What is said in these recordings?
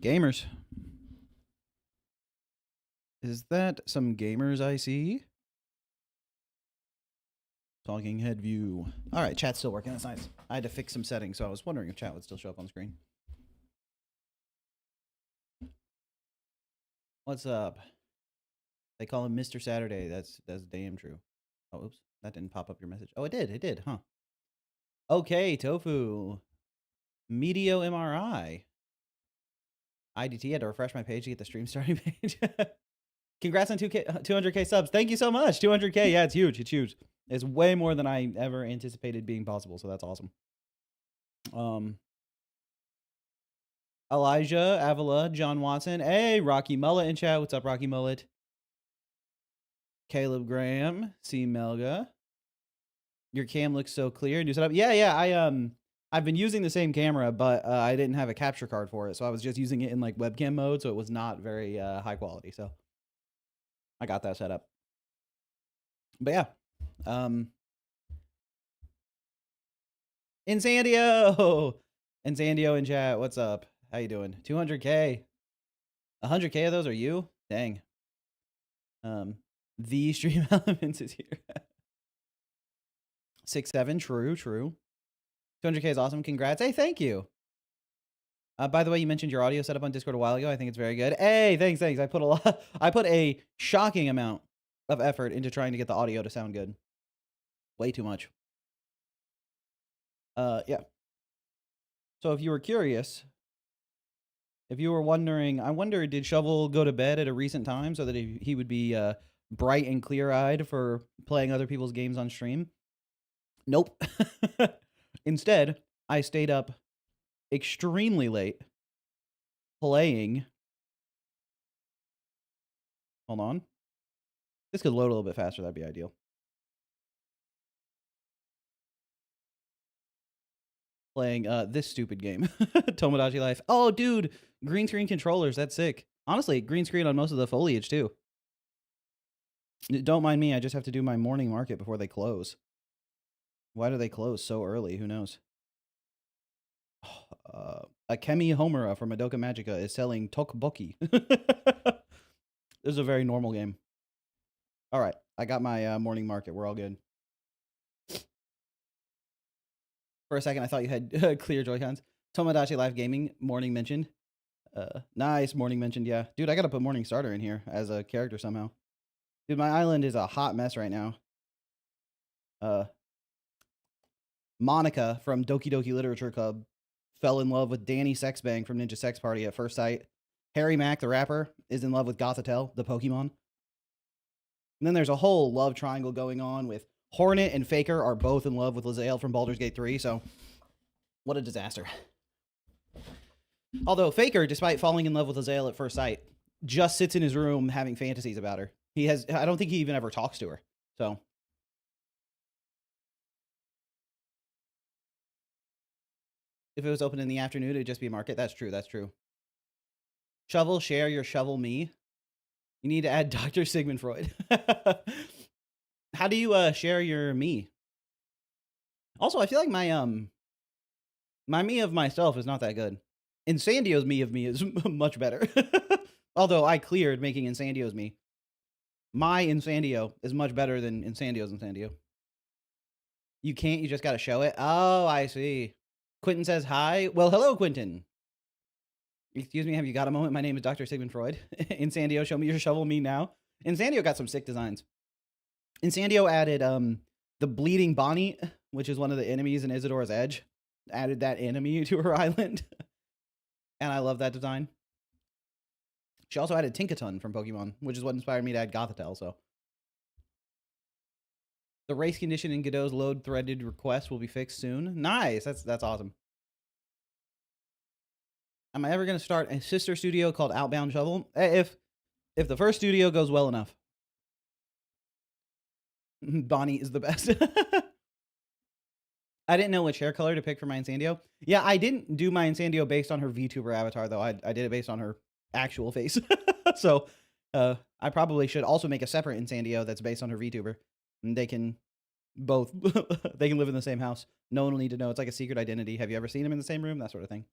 Gamers. Is that some gamers I see? Talking head view. All right, chat's still working. That's nice. I had to fix some settings, so I was wondering if chat would still show up on screen. What's up? They call him Mr. Saturday. That's damn true. Oh, oops. That didn't pop up your message. Oh, it did. It did, huh? Okay, Tofu. Medio MRI. IDT had to refresh my page to get the stream starting page. Congrats on 200K subs. Thank you so much. 200K. Yeah, it's huge. It's huge. It's way more than I ever anticipated being possible, so that's awesome. Elijah, Avila, John Watson. Hey, Rocky Mullet in chat. What's up, Rocky Mullet? Caleb Graham, C. Melga. Your cam looks so clear. New setup. Yeah. I've been using the same camera, but I didn't have a capture card for it, so I was just using it in like webcam mode, so it was not very high quality. So I got that set up. But yeah, Insandio in chat. What's up? How you doing? 200K. 100K of those are you? Dang. The stream elements is here. 6-7. True. 200K is awesome. Congrats. Hey, thank you. By the way, you mentioned your audio setup on Discord a while ago. I think it's very good. Hey, thanks. I put a shocking amount of effort into trying to get the audio to sound good. Way too much. Yeah. So if you were curious, if you were wondering, I wonder, did Shovel go to bed at a recent time so that he would be bright and clear-eyed for playing other people's games on stream? Nope. Instead, I stayed up extremely late playing. Hold on. This could load a little bit faster. That'd be ideal. Playing this stupid game. Tomodachi Life. Oh, dude. Green screen controllers. That's sick. Honestly, green screen on most of the foliage, too. Don't mind me. I just have to do my morning market before they close. Why do they close so early? Who knows? Akemi Homura from Madoka Magica is selling Tokboki. This is a very normal game. All right. I got my morning market. We're all good. For a second, I thought you had clear Joy-Cons. Tomodachi Live Gaming, morning mentioned. Nice, morning mentioned, yeah. Dude, I gotta put Morning Starter in here as a character somehow. Dude, my island is a hot mess right now. Monica from Doki Doki Literature Club fell in love with Danny Sexbang from Ninja Sex Party at first sight. Harry Mack, the rapper, is in love with Gothitelle, the Pokemon. And then there's a whole love triangle going on with Hornet and Faker are both in love with Lae'zel from Baldur's Gate 3, so what a disaster. Although Faker, despite falling in love with Lae'zel at first sight, just sits in his room having fantasies about her. I don't think he even ever talks to her. So if it was open in the afternoon, it would just be a market. That's true. Shovel, share your shovel me. You need to add Dr. Sigmund Freud. How do you share your me? Also, I feel like my me of myself is not that good. Insandio's me of me is much better. Although I cleared making Insandio's me. My Insandio is much better than Insandio's Insandio. You can't, you just gotta show it. Oh, I see. Quentin says hi. Well, hello, Quentin. Excuse me, have you got a moment? My name is Dr. Sigmund Freud. Insandio, show me your shovel me now. Insandio got some sick designs. Insandio added the Bleeding Bonnie, which is one of the enemies in Isadora's Edge. Added that enemy to her island. And I love that design. She also added Tinkaton from Pokemon, which is what inspired me to add Gothitelle, so. The race condition in Godot's load threaded request will be fixed soon. Nice, that's awesome. Am I ever going to start a sister studio called Outbound Shovel? If the first studio goes well enough. Bonnie is the best. I didn't know which hair color to pick for my Insandio. Yeah, I didn't do my Insandio based on her VTuber avatar, though. I did it based on her actual face. So I probably should also make a separate Insandio that's based on her VTuber. And they can both, they can live in the same house. No one will need to know. It's like a secret identity. Have you ever seen them in the same room? That sort of thing.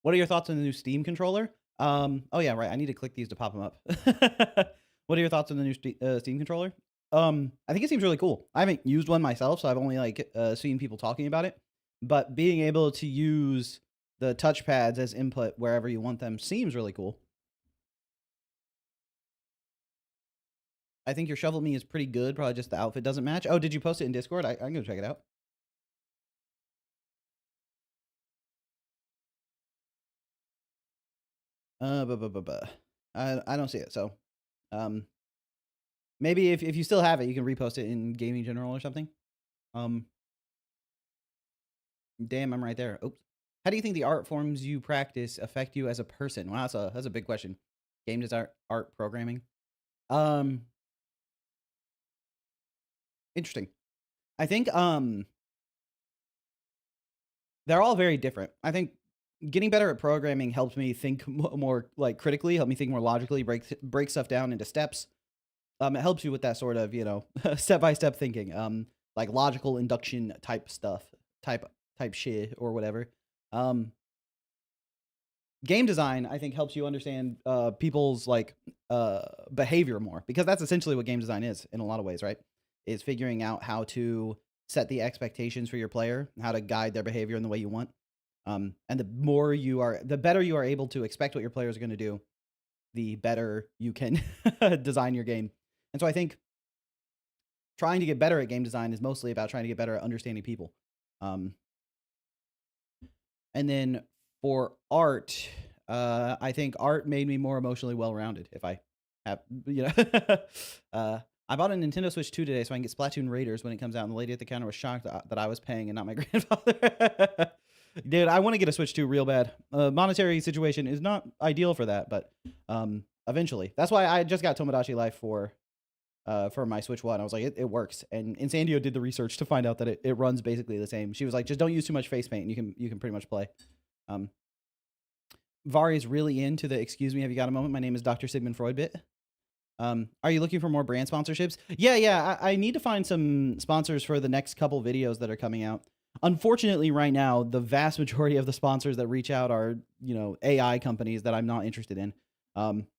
What are your thoughts on the new Steam controller? Oh yeah, right. I need to click these to pop them up. What are your thoughts on the new Steam controller? I think it seems really cool. I haven't used one myself, so I've only like seen people talking about it. But being able to use the touchpads as input wherever you want them seems really cool. I think your Shovel Me is pretty good. Probably just the outfit doesn't match. Oh, did you post it in Discord? I'm gonna check it out. I don't see it. So, maybe if you still have it, you can repost it in Gaming General or something. Damn, I'm right there. Oops. How do you think the art forms you practice affect you as a person? Wow, that's a big question. Game design, art programming. Interesting. I think they're all very different. I think getting better at programming helps me think more like critically, help me think more logically, break stuff down into steps. It helps you with that sort of, step by step thinking, like logical induction type stuff, type shit or whatever. Game design, I think, helps you understand people's like behavior more, because that's essentially what game design is in a lot of ways, right? Is figuring out how to set the expectations for your player, how to guide their behavior in the way you want. And the better you are able to expect what your players are going to do, the better you can design your game. And so I think trying to get better at game design is mostly about trying to get better at understanding people. And then for art, I think art made me more emotionally well-rounded. If I have, I bought a Nintendo Switch 2 today so I can get Splatoon Raiders when it comes out, and the lady at the counter was shocked that I was paying and not my grandfather. Dude, I want to get a Switch 2 real bad. Monetary situation is not ideal for that, but eventually. That's why I just got Tomodachi Life for my Switch 1. I was like, it works. And Insandio did the research to find out that it runs basically the same. She was like, just don't use too much face paint and you can pretty much play. Vari is really into the excuse me, have you got a moment? My name is Dr. Sigmund Freud bit. Are you looking for more brand sponsorships? Yeah. I need to find some sponsors for the next couple videos that are coming out. Unfortunately, right now, the vast majority of the sponsors that reach out are, AI companies that I'm not interested in.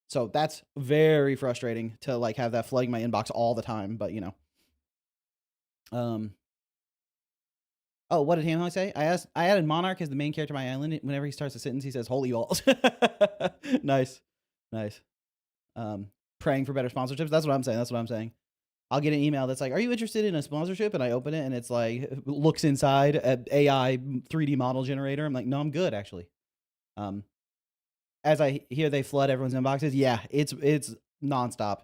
So that's very frustrating to like have that flooding my inbox all the time. But oh, what did Hamlet say? I added Monarch as the main character of my island. Whenever he starts a sentence, he says "Holy balls." Nice. Praying for better sponsorships. That's what I'm saying. I'll get an email that's like, "Are you interested in a sponsorship?" And I open it, and it's like looks inside at AI 3D model generator. I'm like, "No, I'm good actually." As I hear they flood everyone's inboxes, yeah, it's nonstop.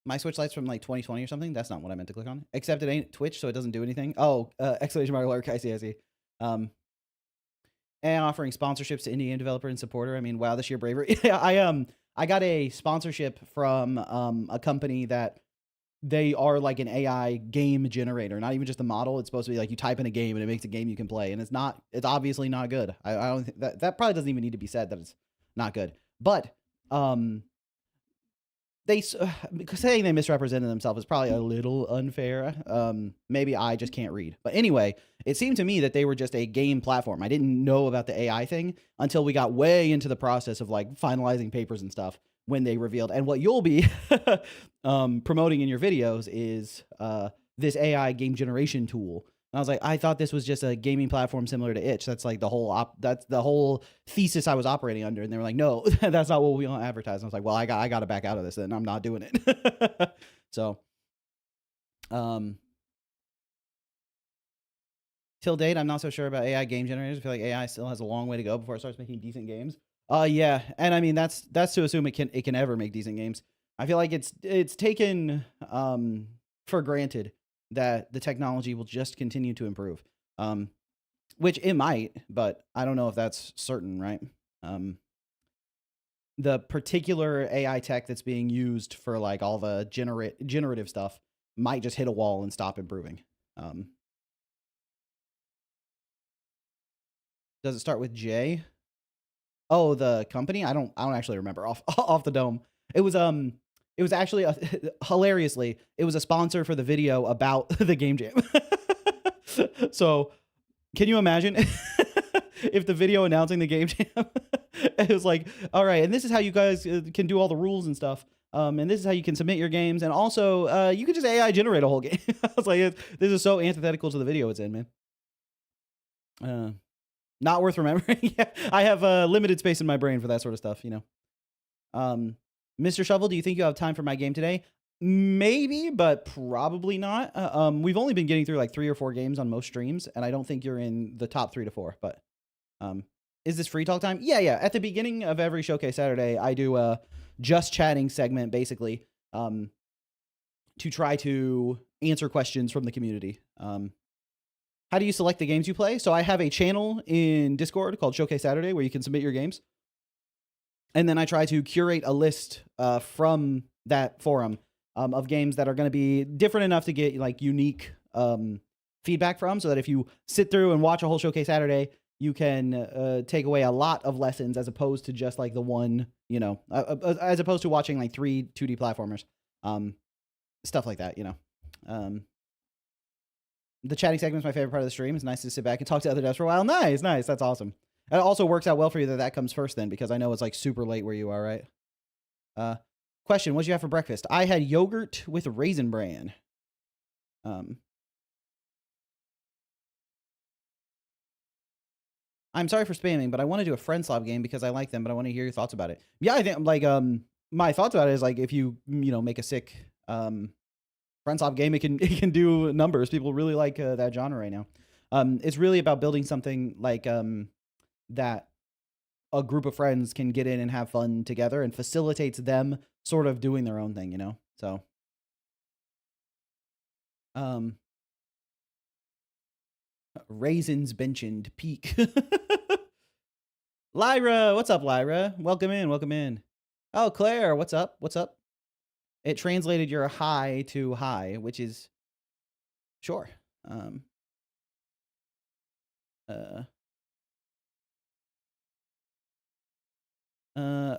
My Switch Lite's from like 2020 or something. That's not what I meant to click on. Except it ain't Twitch, so it doesn't do anything. Oh, exclamation mark alert. I see. And offering sponsorships to indie game developer and supporter. I mean, wow, this year bravery. I got a sponsorship from a company that they are like an AI game generator, not even just a model. It's supposed to be like you type in a game and it makes a game you can play, and it's obviously not good. I don't think that probably doesn't even need to be said that it's not good. But saying they misrepresented themselves is probably a little unfair. Maybe I just can't read. But anyway, it seemed to me that they were just a game platform. I didn't know about the AI thing until we got way into the process of like finalizing papers and stuff when they revealed. And what you'll be promoting in your videos is this AI game generation tool. And I was like, I thought this was just a gaming platform similar to Itch. That's like the whole thesis I was operating under. And they were like, no, that's not what we want to advertise. And I was like, well, I got to back out of this, and I'm not doing it. So, till date, I'm not so sure about AI game generators. I feel like AI still has a long way to go before it starts making decent games. Yeah, and I mean that's to assume it can ever make decent games. I feel like it's taken for granted that the technology will just continue to improve, which it might, but I don't know if that's certain, right? The particular AI tech that's being used for like all the generative stuff might just hit a wall and stop improving. Does it start with J? Oh, the company? I don't actually remember off the dome. It was actually hilariously, it was a sponsor for the video about the game jam. So Can you imagine if the video announcing the game jam it was like, all right, and this is how you guys can do all the rules and stuff. And this is how you can submit your games. And also, you can just AI generate a whole game. I was like, this is so antithetical to the video it's in, man. Not worth remembering. Yeah, I have limited space in my brain for that sort of stuff, you know. Mr. Shovel, do you think you have time for my game today? Maybe, but probably not. We've only been getting through like 3 or 4 games on most streams, and I don't think you're in the top 3 to 4. But is this free talk time? Yeah. At the beginning of every Showcase Saturday, I do a just chatting segment, basically, to try to answer questions from the community. How do you select the games you play? So I have a channel in Discord called Showcase Saturday where you can submit your games. And then I try to curate a list from that forum of games that are going to be different enough to get like unique feedback from, so that if you sit through and watch a whole Showcase Saturday, you can take away a lot of lessons as opposed to just like the one, you know, as opposed to watching like 3 2D platformers, stuff like that, you know. The chatting segment is my favorite part of the stream. It's nice to sit back and talk to other devs for a while. Nice. That's awesome. It also works out well for you that comes first then, because I know it's like super late where you are, right? Question, what'd you have for breakfast? I had yogurt with raisin bran. I'm sorry for spamming, but I want to do a friend slop game because I like them, but I want to hear your thoughts about it. Yeah, I think like my thoughts about it is like if you know make a sick friend slop game, it can do numbers. People really like that genre right now. It's really about building something like that a group of friends can get in and have fun together, and facilitates them sort of doing their own thing, you know? So raisins benching peak. Lyra, what's up, Lyra? Welcome in. Oh, Claire, what's up? It translated your hi to hi, which is sure.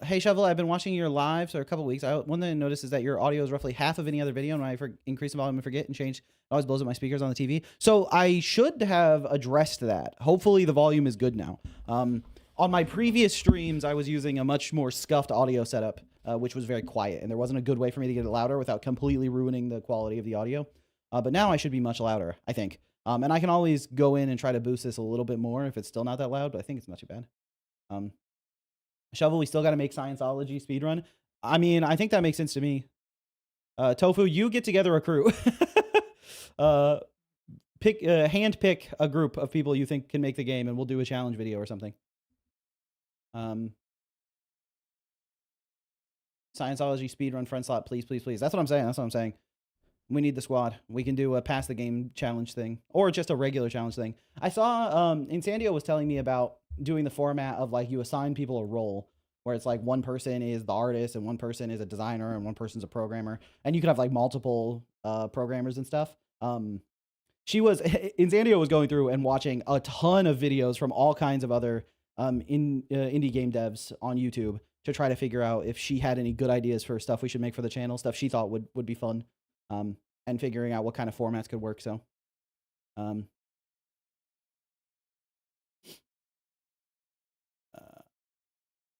Hey Shovel, I've been watching your lives for a couple weeks. One thing I noticed is that your audio is roughly half of any other video, and when I increase the volume and forget and change, it always blows up my speakers on the TV. So I should have addressed that. Hopefully the volume is good now. On my previous streams, I was using a much more scuffed audio setup, which was very quiet, and there wasn't a good way for me to get it louder without completely ruining the quality of the audio. But now I should be much louder, I think. And I can always go in and try to boost this a little bit more if it's still not that loud, but I think it's not too bad. Shovel, we still got to make Scienceology speedrun. I mean, I think that makes sense to me. Tofu, you get together a crew. Hand pick a group of people you think can make the game, and we'll do a challenge video or something. Scienceology speedrun friend slot, please. That's what I'm saying. We need the squad. We can do a pass the game challenge thing, or just a regular challenge thing. I saw INSANDIO was telling me about doing the format of like you assign people a role, where it's like one person is the artist and one person is a designer and one person's a programmer, and you could have like multiple programmers and stuff. INSANDIO was going through and watching a ton of videos from all kinds of other indie game devs on YouTube to try to figure out if she had any good ideas for stuff we should make for the channel, stuff she thought would be fun, and figuring out what kind of formats could work. So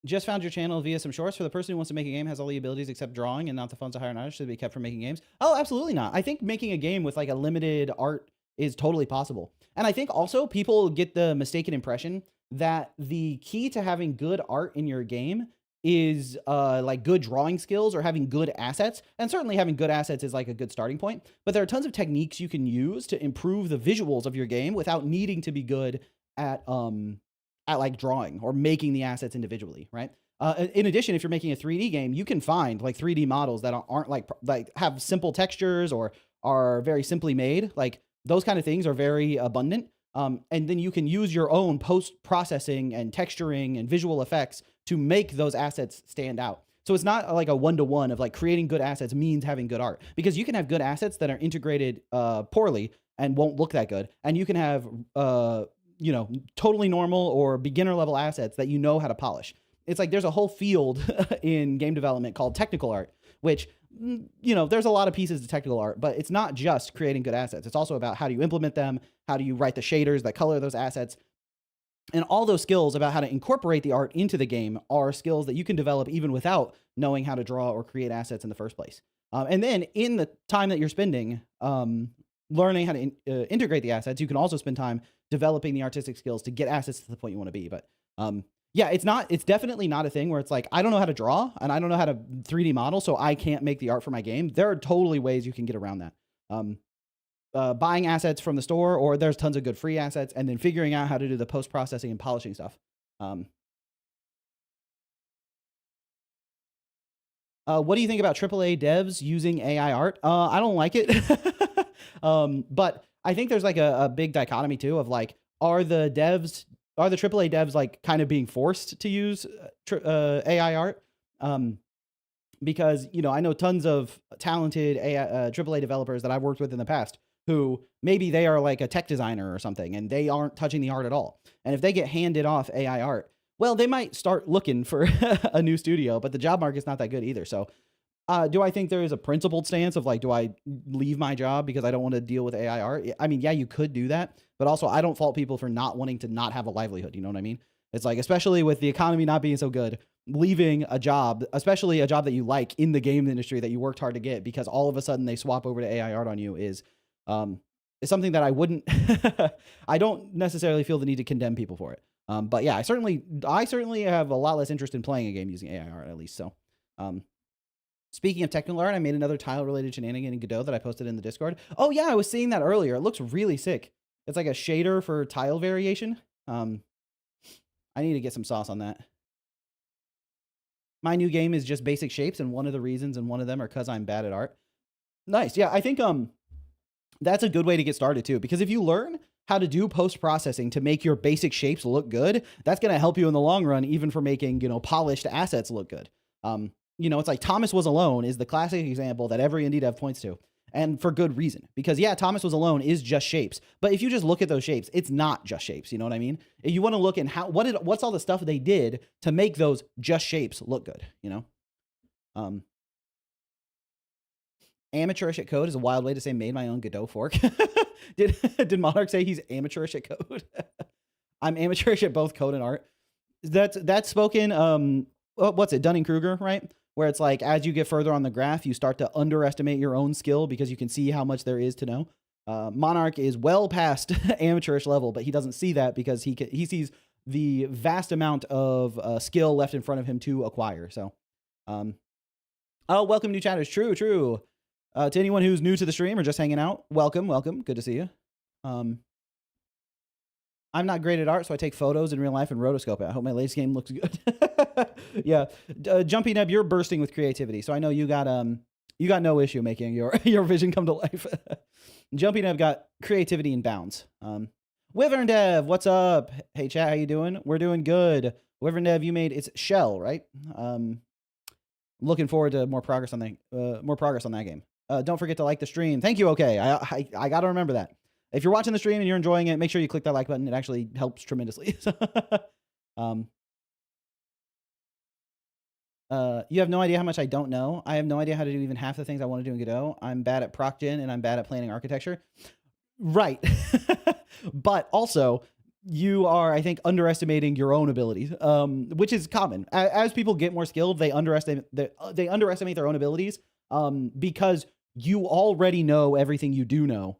just found your channel via some shorts. For the person who wants to make a game, has all the abilities except drawing and not the funds to hire an artist, should be kept from making games. Oh, absolutely not. I think making a game with like a limited art is totally possible. And I think also people get the mistaken impression that the key to having good art in your game is like good drawing skills or having good assets. And certainly having good assets is like a good starting point, but there are tons of techniques you can use to improve the visuals of your game without needing to be good at like drawing or making the assets individually, right? In addition, if you're making a 3D game, you can find like 3D models that aren't like have simple textures or are very simply made. Like those kind of things are very abundant. And then you can use your own post-processing and texturing and visual effects to make those assets stand out. So it's not like a one-to-one of like creating good assets means having good art, because you can have good assets that are integrated poorly and won't look that good. And you can have you know, totally normal or beginner level assets that you know how to polish. It's like there's a whole field in game development called technical art, which, you know, there's a lot of pieces to technical art, but it's not just creating good assets. It's also about how do you implement them, How do you write the shaders that color those assets? And all those skills about how to incorporate the art into the game are skills that you can develop even without knowing how to draw or create assets in the first place. And then in the time that you're spending learning how to integrate the assets, you can also spend time developing the artistic skills to get assets to the point you want to be. But yeah, it's definitely not a thing where it's like, I don't know how to draw and I don't know how to 3D model, so I can't make the art for my game. There are totally ways you can get around that. Buying assets from the store, or there's tons of good free assets, and then figuring out how to do the post-processing and polishing stuff. What do you think about AAA devs using AI art? I don't like it. But I think there's like a big dichotomy too of like, are the AAA devs like kind of being forced to use AI art? Because, you know, I know tons of talented AAA developers that I've worked with in the past who maybe they are like a tech designer or something and they aren't touching the art at all. And if they get handed off AI art, well, they might start looking for a new studio, but the job market's not that good either. So do I think there is a principled stance of like, do I leave my job because I don't want to deal with AI art? I mean, yeah, you could do that, but also I don't fault people for not wanting to not have a livelihood. You know what I mean? It's like, especially with the economy not being so good, leaving a job, especially a job that you like in the game industry that you worked hard to get, because all of a sudden they swap over to AI art on you is something that I wouldn't, I don't necessarily feel the need to condemn people for it. But yeah, I certainly have a lot less interest in playing a game using AI art, at least. So, speaking of technical art, I made another tile-related shenanigan in Godot that I posted in the Discord. Oh yeah, I was seeing that earlier. It looks really sick. It's like a shader for tile variation. I need to get some sauce on that. My new game is just basic shapes, and one of the reasons, and one of them are because I'm bad at art. Nice. Yeah, I think that's a good way to get started too, because if you learn how to do post-processing to make your basic shapes look good, that's going to help you in the long run, even for making, you know, polished assets look good. You know, it's like Thomas Was Alone is the classic example that every indie dev points to, and for good reason, because yeah, Thomas Was Alone is just shapes, but if you just look at those shapes, it's not just shapes. You know what I mean? If you want to look in what's all the stuff they did to make those just shapes look good, you know? Amateurish at code is a wild way to say made my own Godot fork. Did Monarch say he's amateurish at code? I'm amateurish at both code and art. That's spoken, what's it, Dunning-Kruger, right? Where it's like, as you get further on the graph, you start to underestimate your own skill because you can see how much there is to know. Monarch is well past amateurish level, but he doesn't see that because he sees the vast amount of skill left in front of him to acquire. So, oh, welcome new chatters. True. To anyone who's new to the stream or just hanging out, welcome. Good to see you. I'm not great at art, so I take photos in real life and rotoscope it. I hope my latest game looks good. Yeah, Jumpy Neb, you're bursting with creativity, so I know you got no issue making your vision come to life. Jumpy Neb got creativity in bounds. Wyvern Dev, what's up? Hey chat, how you doing? We're doing good. Wyvern Dev, you made it's Shell, right? Looking forward to more progress on that game. Don't forget to like the stream. Thank you. Okay, I got to remember that. If you're watching the stream and you're enjoying it, make sure you click that like button. It actually helps tremendously. You have no idea how much I don't know. I have no idea how to do even half the things I want to do in Godot. I'm bad at procgen and I'm bad at planning architecture. Right. But also, you are, I think, underestimating your own abilities, which is common. As people get more skilled, they underestimate their own abilities because you already know everything you do know.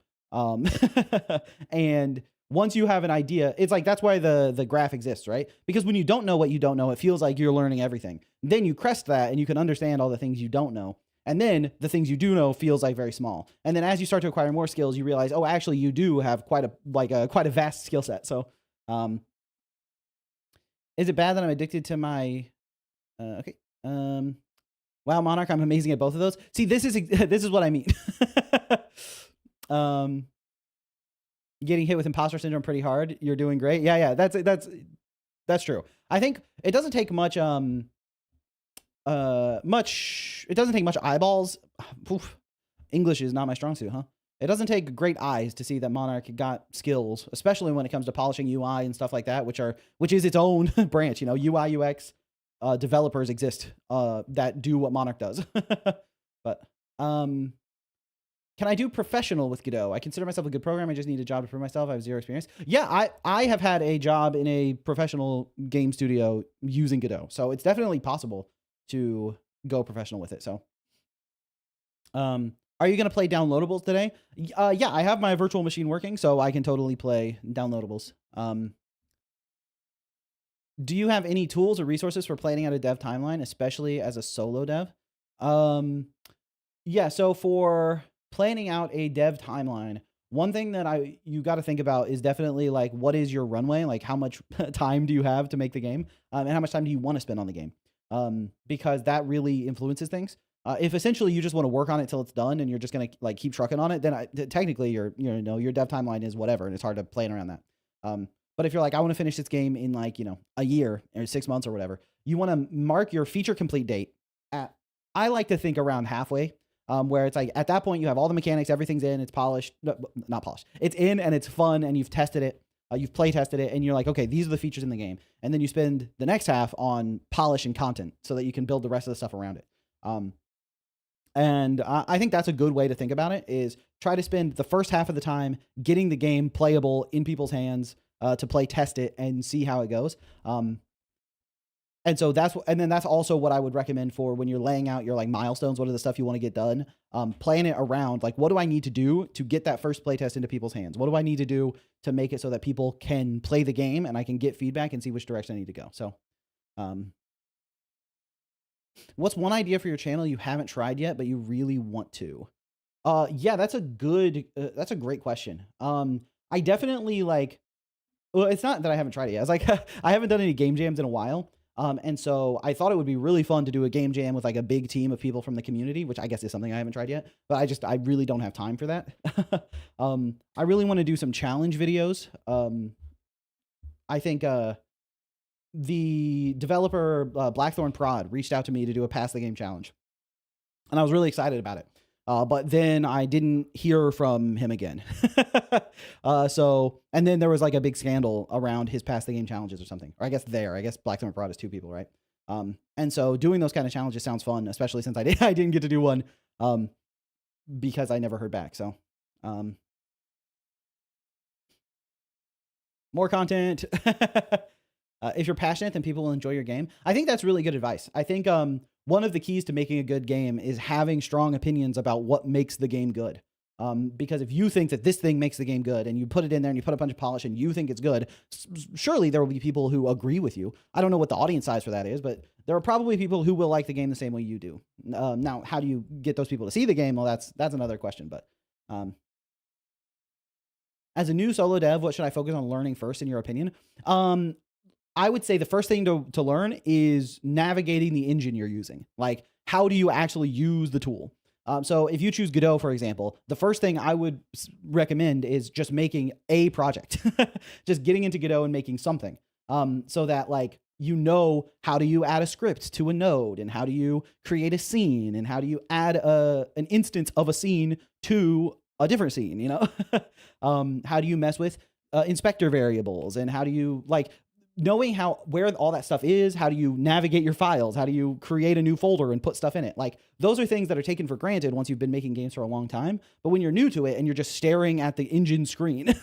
And once you have an idea, it's like, that's why the graph exists, right? Because when you don't know what you don't know, it feels like you're learning everything. Then you crest that and you can understand all the things you don't know. And then the things you do know feels like very small. And then as you start to acquire more skills, you realize, oh, actually you do have quite a vast skill set. So, is it bad that I'm addicted to my, okay. Wow, Monarch, I'm amazing at both of those. See, this is what I mean. Getting hit with imposter syndrome pretty hard. You're doing great. Yeah, that's true. I think it doesn't take much it doesn't take much eyeballs. Oof. English is not my strong suit, huh? It doesn't take great eyes to see that Monarch got skills, especially when it comes to polishing UI and stuff like that, which is its own branch. You know, UI UX developers exist that do what Monarch does. But Can I do professional with Godot? I consider myself a good programmer. I just need a job to prove myself. I have zero experience. Yeah, I have had a job in a professional game studio using Godot. So it's definitely possible to go professional with it. So, are you going to play downloadables today? Yeah, I have my virtual machine working, so I can totally play downloadables. Do you have any tools or resources for planning out a dev timeline, especially as a solo dev? Yeah, so for planning out a dev timeline, one thing that you got to think about is definitely like, what is your runway? Like, how much time do you have to make the game, and how much time do you want to spend on the game? Because that really influences things. If essentially you just want to work on it till it's done and you're just gonna like keep trucking on it, then technically your dev timeline is whatever, and it's hard to plan around that. But if you're like, I want to finish this game in like a year or 6 months or whatever, you want to mark your feature complete date at, I like to think, around halfway. Where it's like at that point you have all the mechanics, everything's in, it's polished, not polished, it's in and it's fun, and you've tested it, you've play tested it, and you're like, okay, these are the features in the game, and then you spend the next half on polishing content so that you can build the rest of the stuff around it. And I think that's a good way to think about it, is try to spend the first half of the time getting the game playable in people's hands, to play test it and see how it goes. And so then that's also what I would recommend for when you're laying out your like milestones. What are the stuff you want to get done? Plan it around like, what do I need to do to get that first playtest into people's hands? What do I need to do to make it so that people can play the game and I can get feedback and see which direction I need to go? So, what's one idea for your channel you haven't tried yet, but you really want to? Yeah, that's a great question. I definitely like, well, it's not that I haven't tried it yet. It's like, I haven't done any game jams in a while. And so I thought it would be really fun to do a game jam with like a big team of people from the community, which I guess is something I haven't tried yet, but I really don't have time for that. I really want to do some challenge videos. I think, the developer, Blackthorn Prod, reached out to me to do a pass the game challenge, and I was really excited about it. But then I didn't hear from him again. And then there was like a big scandal around his pass the game challenges or something. Or I guess Blackthorn Prod is 2 people, right? And so doing those kind of challenges sounds fun, especially since I didn't get to do one, because I never heard back. So, more content. If you're passionate, then people will enjoy your game. I think that's really good advice. I think one of the keys to making a good game is having strong opinions about what makes the game good. Because if you think that this thing makes the game good and you put it in there and you put a bunch of polish and you think it's good, surely there will be people who agree with you. I don't know what the audience size for that is, but there are probably people who will like the game the same way you do. Now, how do you get those people to see the game? Well, that's another question. But as a new solo dev, what should I focus on learning first, in your opinion? I would say the first thing to learn is navigating the engine you're using. Like, how do you actually use the tool? So if you choose Godot, for example, the first thing I would recommend is just making a project, just getting into Godot and making something, so that like, how do you add a script to a node, and how do you create a scene, and how do you add an instance of a scene to a different scene, how do you mess with inspector variables, and how do you like, knowing where all that stuff is, how do you navigate your files? How do you create a new folder and put stuff in it? Like, those are things that are taken for granted once you've been making games for a long time. But when you're new to it and you're just staring at the engine screen,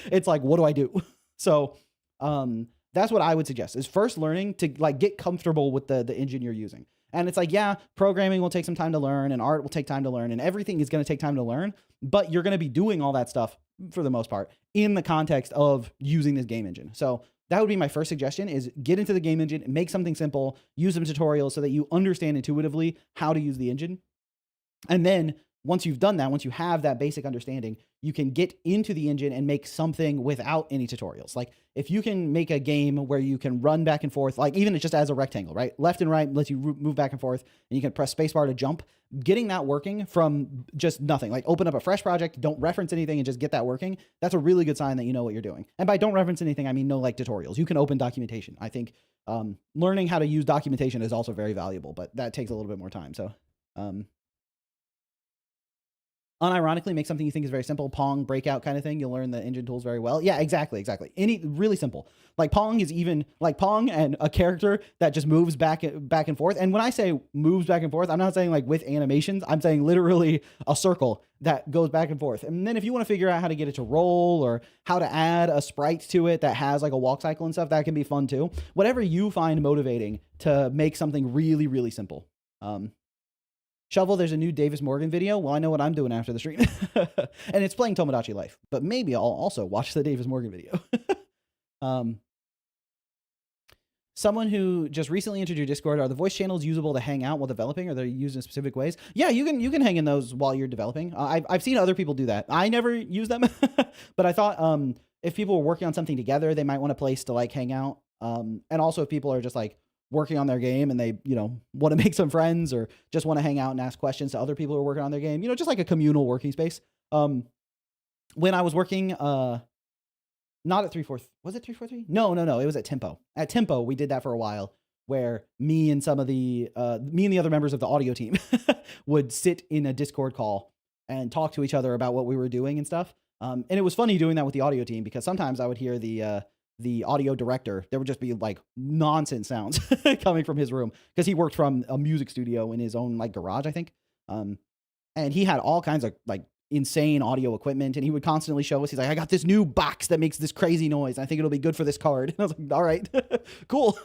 it's like, what do I do? So, that's what I would suggest, is first learning to like get comfortable with the engine you're using. And it's like, yeah, programming will take some time to learn, and art will take time to learn, and everything is going to take time to learn, but you're going to be doing all that stuff for the most part in the context of using this game engine. So that would be my first suggestion, is get into the game engine, make something simple, use some tutorials so that you understand intuitively how to use the engine. And then once you've done that, once you have that basic understanding, you can get into the engine and make something without any tutorials. Like, if you can make a game where you can run back and forth, like even just as a rectangle, right? Left and right lets you move back and forth, and you can press spacebar to jump. Getting that working from just nothing, like open up a fresh project, don't reference anything, and just get that working. That's a really good sign that you know what you're doing. And by don't reference anything, I mean no like tutorials. You can open documentation. I think learning how to use documentation is also very valuable, but that takes a little bit more time. So unironically make something you think is very simple, Pong breakout kind of thing. You'll learn the engine tools very well. Yeah, exactly. Any really simple. Like Pong is even like Pong and a character that just moves back and forth. And when I say moves back and forth, I'm not saying like with animations. I'm saying literally a circle that goes back and forth. And then if you want to figure out how to get it to roll or how to add a sprite to it that has like a walk cycle and stuff, that can be fun too. Whatever you find motivating to make something really, really simple. Shovel, there's a new Davis Morgan video. Well, I know what I'm doing after the stream. And it's playing Tomodachi Life. But maybe I'll also watch the Davis Morgan video. Someone who just recently entered your Discord, are the voice channels usable to hang out while developing? Or are they used in specific ways? Yeah, you can hang in those while you're developing. I've seen other people do that. I never use them. But I thought if people were working on something together, they might want a place to like hang out. And also if people are just like working on their game and they, want to make some friends or just want to hang out and ask questions to other people who are working on their game, just like a communal working space. When I was working, not at 343, was it 343? No, it was at Tempo. At Tempo, we did that for a while where me and the other members of the audio team would sit in a Discord call and talk to each other about what we were doing and stuff. And it was funny doing that with the audio team because sometimes I would hear the audio director, there would just be like nonsense sounds coming from his room because he worked from a music studio in his own like garage, I think. And he had all kinds of like insane audio equipment and he would constantly show us, he's like, I got this new box that makes this crazy noise. I think it'll be good for this card. And I was like, all right, cool.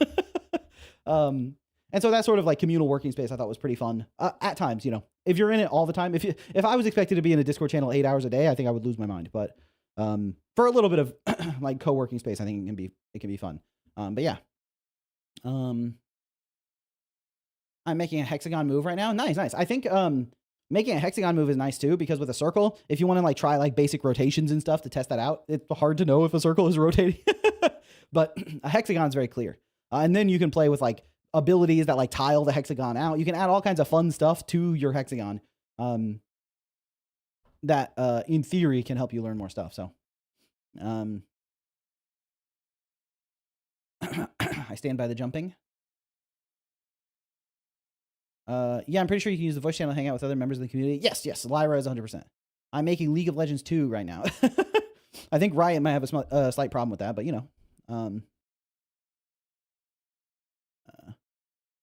And so that sort of like communal working space I thought was pretty fun at times, if you're in it all the time, if I was expected to be in a Discord channel 8 hours a day, I think I would lose my mind. But for a little bit of like co-working space, I think it can be fun. But yeah, I'm making a hexagon move right now. Nice. I think making a hexagon move is nice too, because with a circle, if you want to like try like basic rotations and stuff to test that out, it's hard to know if a circle is rotating. But a hexagon is very clear, and then you can play with like abilities that like tile the hexagon out. You can add all kinds of fun stuff to your hexagon. That in theory can help you learn more stuff. So I stand by the jumping. Yeah, I'm pretty sure you can use the voice channel to hang out with other members of the community. Yes, Lyra is 100%. I'm making League of Legends 2 right now. I think Riot might have a slight problem with that, but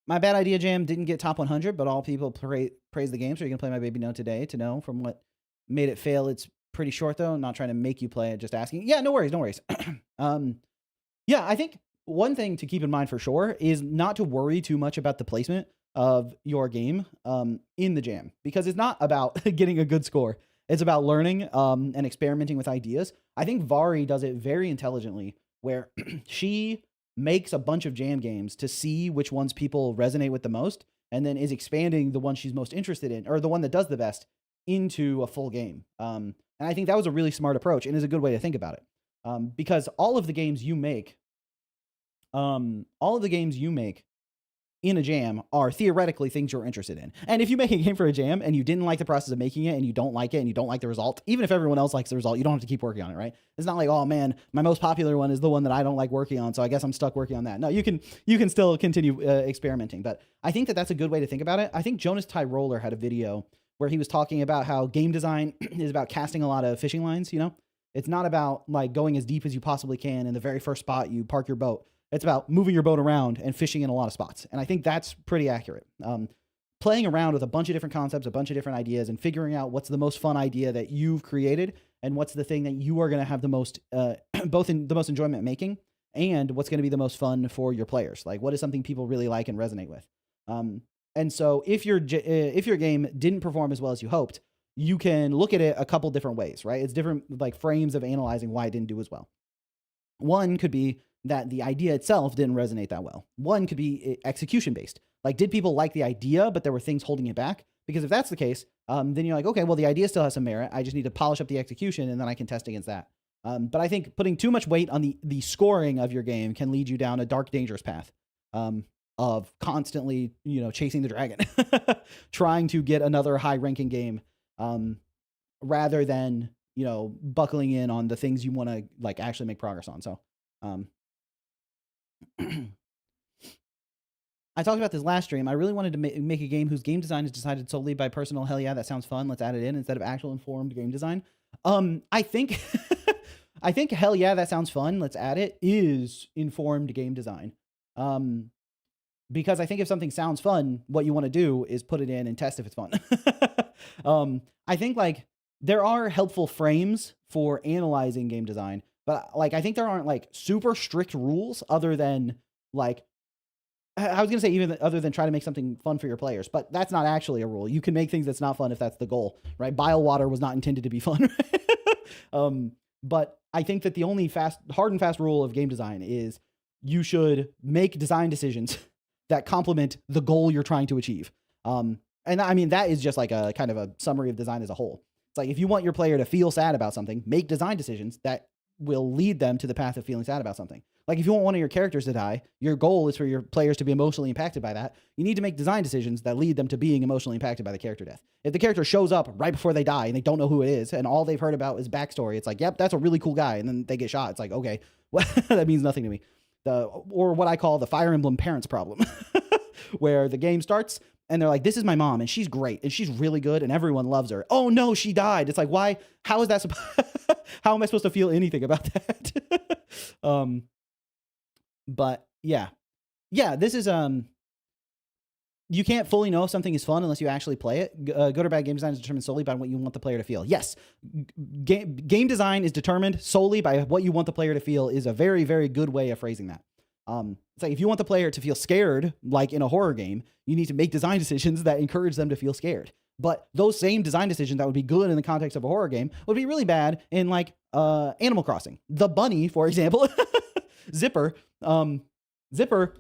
my bad idea jam didn't get top 100, but all people praise the game, so you can play my baby note today to know from what made it fail. It's pretty short though. I'm not trying to make you play it, just asking. Yeah, no worries. Yeah, I think one thing to keep in mind for sure is not to worry too much about the placement of your game in the jam, because it's not about getting a good score. It's about learning and experimenting with ideas. I think Vari does it very intelligently, where she makes a bunch of jam games to see which ones people resonate with the most, and then is expanding the one she's most interested in, or the one that does the best, into a full game. And I think that was a really smart approach and is a good way to think about it. Because all of the games you make in a jam are theoretically things you're interested in. And if you make a game for a jam and you didn't like the process of making it and you don't like it and you don't like the result, even if everyone else likes the result, you don't have to keep working on it, right? It's not like, oh man, my most popular one is the one that I don't like working on, so I guess I'm stuck working on that. No, you can still continue experimenting. But I think that that's a good way to think about it. I think Jonas Tyroller had a video where he was talking about how game design is about casting a lot of fishing lines, It's not about like going as deep as you possibly can in the very first spot you park your boat. It's about moving your boat around and fishing in a lot of spots. And I think that's pretty accurate. Playing around with a bunch of different concepts, a bunch of different ideas, and figuring out what's the most fun idea that you've created and what's the thing that you are going to have the most, both in the most enjoyment making and what's going to be the most fun for your players. Like what is something people really like and resonate with. And so if your game didn't perform as well as you hoped, you can look at it a couple different ways, right? It's different like frames of analyzing why it didn't do as well. One could be that the idea itself didn't resonate that well. One could be execution based. Like, did people like the idea, but there were things holding it back? Because if that's the case, then you're like, okay, well, the idea still has some merit. I just need to polish up the execution and then I can test against that. But I think putting too much weight on the scoring of your game can lead you down a dark, dangerous path of constantly, chasing the dragon, trying to get another high ranking game rather than, buckling in on the things you want to like actually make progress on. So, I talked about this last stream. I really wanted to make a game whose game design is decided solely by personal. Hell yeah, that sounds fun. Let's add it in instead of actual informed game design. I think, I think hell yeah, that sounds fun. Let's add it is informed game design. Because I think if something sounds fun, what you want to do is put it in and test if it's fun. I think like there are helpful frames for analyzing game design, but like I think there aren't like super strict rules other than like I was gonna say even other than try to make something fun for your players, but that's not actually a rule. You can make things that's not fun if that's the goal, right? Bile water was not intended to be fun. But I think that the only hard and fast rule of game design is you should make design decisions that complement the goal you're trying to achieve. And I mean, that is just like a kind of a summary of design as a whole. It's like, if you want your player to feel sad about something, make design decisions that will lead them to the path of feeling sad about something. Like if you want one of your characters to die, your goal is for your players to be emotionally impacted by that. You need to make design decisions that lead them to being emotionally impacted by the character death. If the character shows up right before they die and they don't know who it is and all they've heard about is backstory, it's like, yep, that's a really cool guy. And then they get shot. It's like, okay, well, that means nothing to me. Or what I call the Fire Emblem parents problem, where the game starts and they're like, this is my mom and she's great and she's really good and everyone loves her. Oh no, she died. It's like, why? How is that? How am I supposed to feel anything about that? But yeah, this is, you can't fully know if something is fun unless you actually play it. Good or bad game design is determined solely by what you want the player to feel. Yes, game design is determined solely by what you want the player to feel is a very, very good way of phrasing that. It's like if you want the player to feel scared, like in a horror game, you need to make design decisions that encourage them to feel scared. But those same design decisions that would be good in the context of a horror game would be really bad in like Animal Crossing. The bunny, for example, Zipper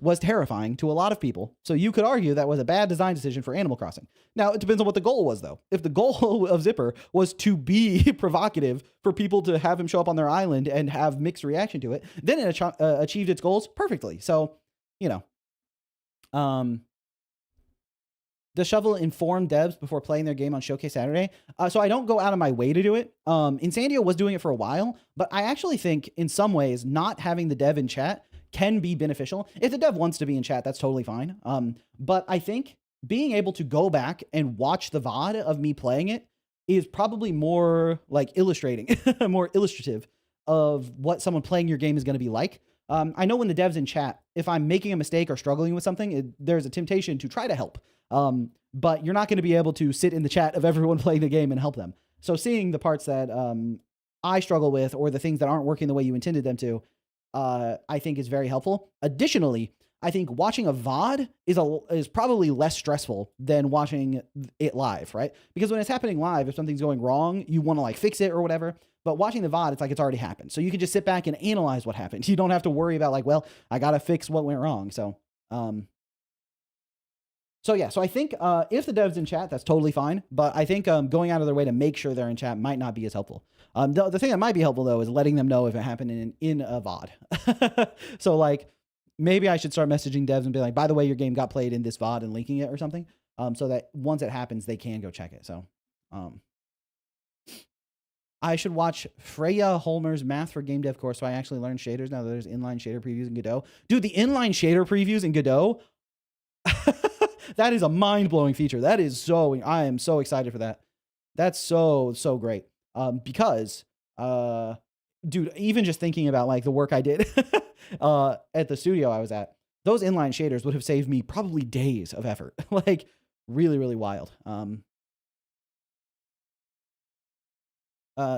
was terrifying to a lot of people. So you could argue that was a bad design decision for Animal Crossing. Now, it depends on what the goal was, though. If the goal of Zipper was to be provocative for people to have him show up on their island and have mixed reaction to it, then it achieved its goals perfectly. So, you know, the Shovel informed devs before playing their game on Showcase Saturday. So I don't go out of my way to do it. Insandio was doing it for a while, but I actually think in some ways not having the dev in chat can be beneficial. If the dev wants to be in chat, that's totally fine. But I think being able to go back and watch the VOD of me playing it is probably more like illustrating, more illustrative of what someone playing your game is going to be like. I know when the dev's in chat, if I'm making a mistake or struggling with something, there's a temptation to try to help. But you're not going to be able to sit in the chat of everyone playing the game and help them. So seeing the parts that I struggle with or the things that aren't working the way you intended them to, I think is very helpful. Additionally, I think watching a VOD is probably less stressful than watching it live, right? Because when it's happening live, if something's going wrong, you want to like fix it or whatever. But watching the VOD, it's like it's already happened. So you can just sit back and analyze what happened. You don't have to worry about like, well, I got to fix what went wrong. So yeah, so I think if the dev's in chat, that's totally fine. But I think going out of their way to make sure they're in chat might not be as helpful. The thing that might be helpful, though, is letting them know if it happened in a VOD. So, like, maybe I should start messaging devs and be like, by the way, your game got played in this VOD and linking it or something, so that once it happens, they can go check it. So I should watch Freya Holmer's Math for Game Dev course so I actually learn shaders now that there's inline shader previews in Godot. Dude, the inline shader previews in Godot... That is a mind-blowing feature. That is I am so excited for that. That's so great. Because, dude, even just thinking about like the work I did at the studio I was at, those inline shaders would have saved me probably days of effort. Like really, really wild.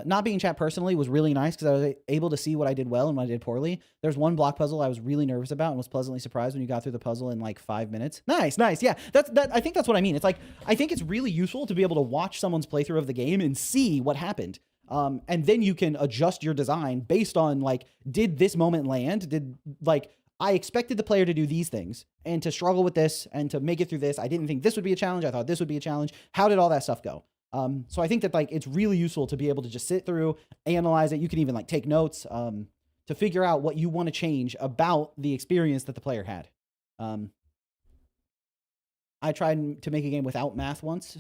Not being in chat personally was really nice because I was able to see what I did well and what I did poorly. There's one block puzzle I was really nervous about and was pleasantly surprised when you got through the puzzle in like 5 minutes. Nice. Yeah, I think that's what I mean. It's like, I think it's really useful to be able to watch someone's playthrough of the game and see what happened. And then you can adjust your design based on like, did this moment land? I expected the player to do these things and to struggle with this and to make it through this. I didn't think this would be a challenge. I thought this would be a challenge. How did all that stuff go? So I think that like it's really useful to be able to just sit through, analyze it. You can even like take notes to figure out what you want to change about the experience that the player had. I tried to make a game without math once.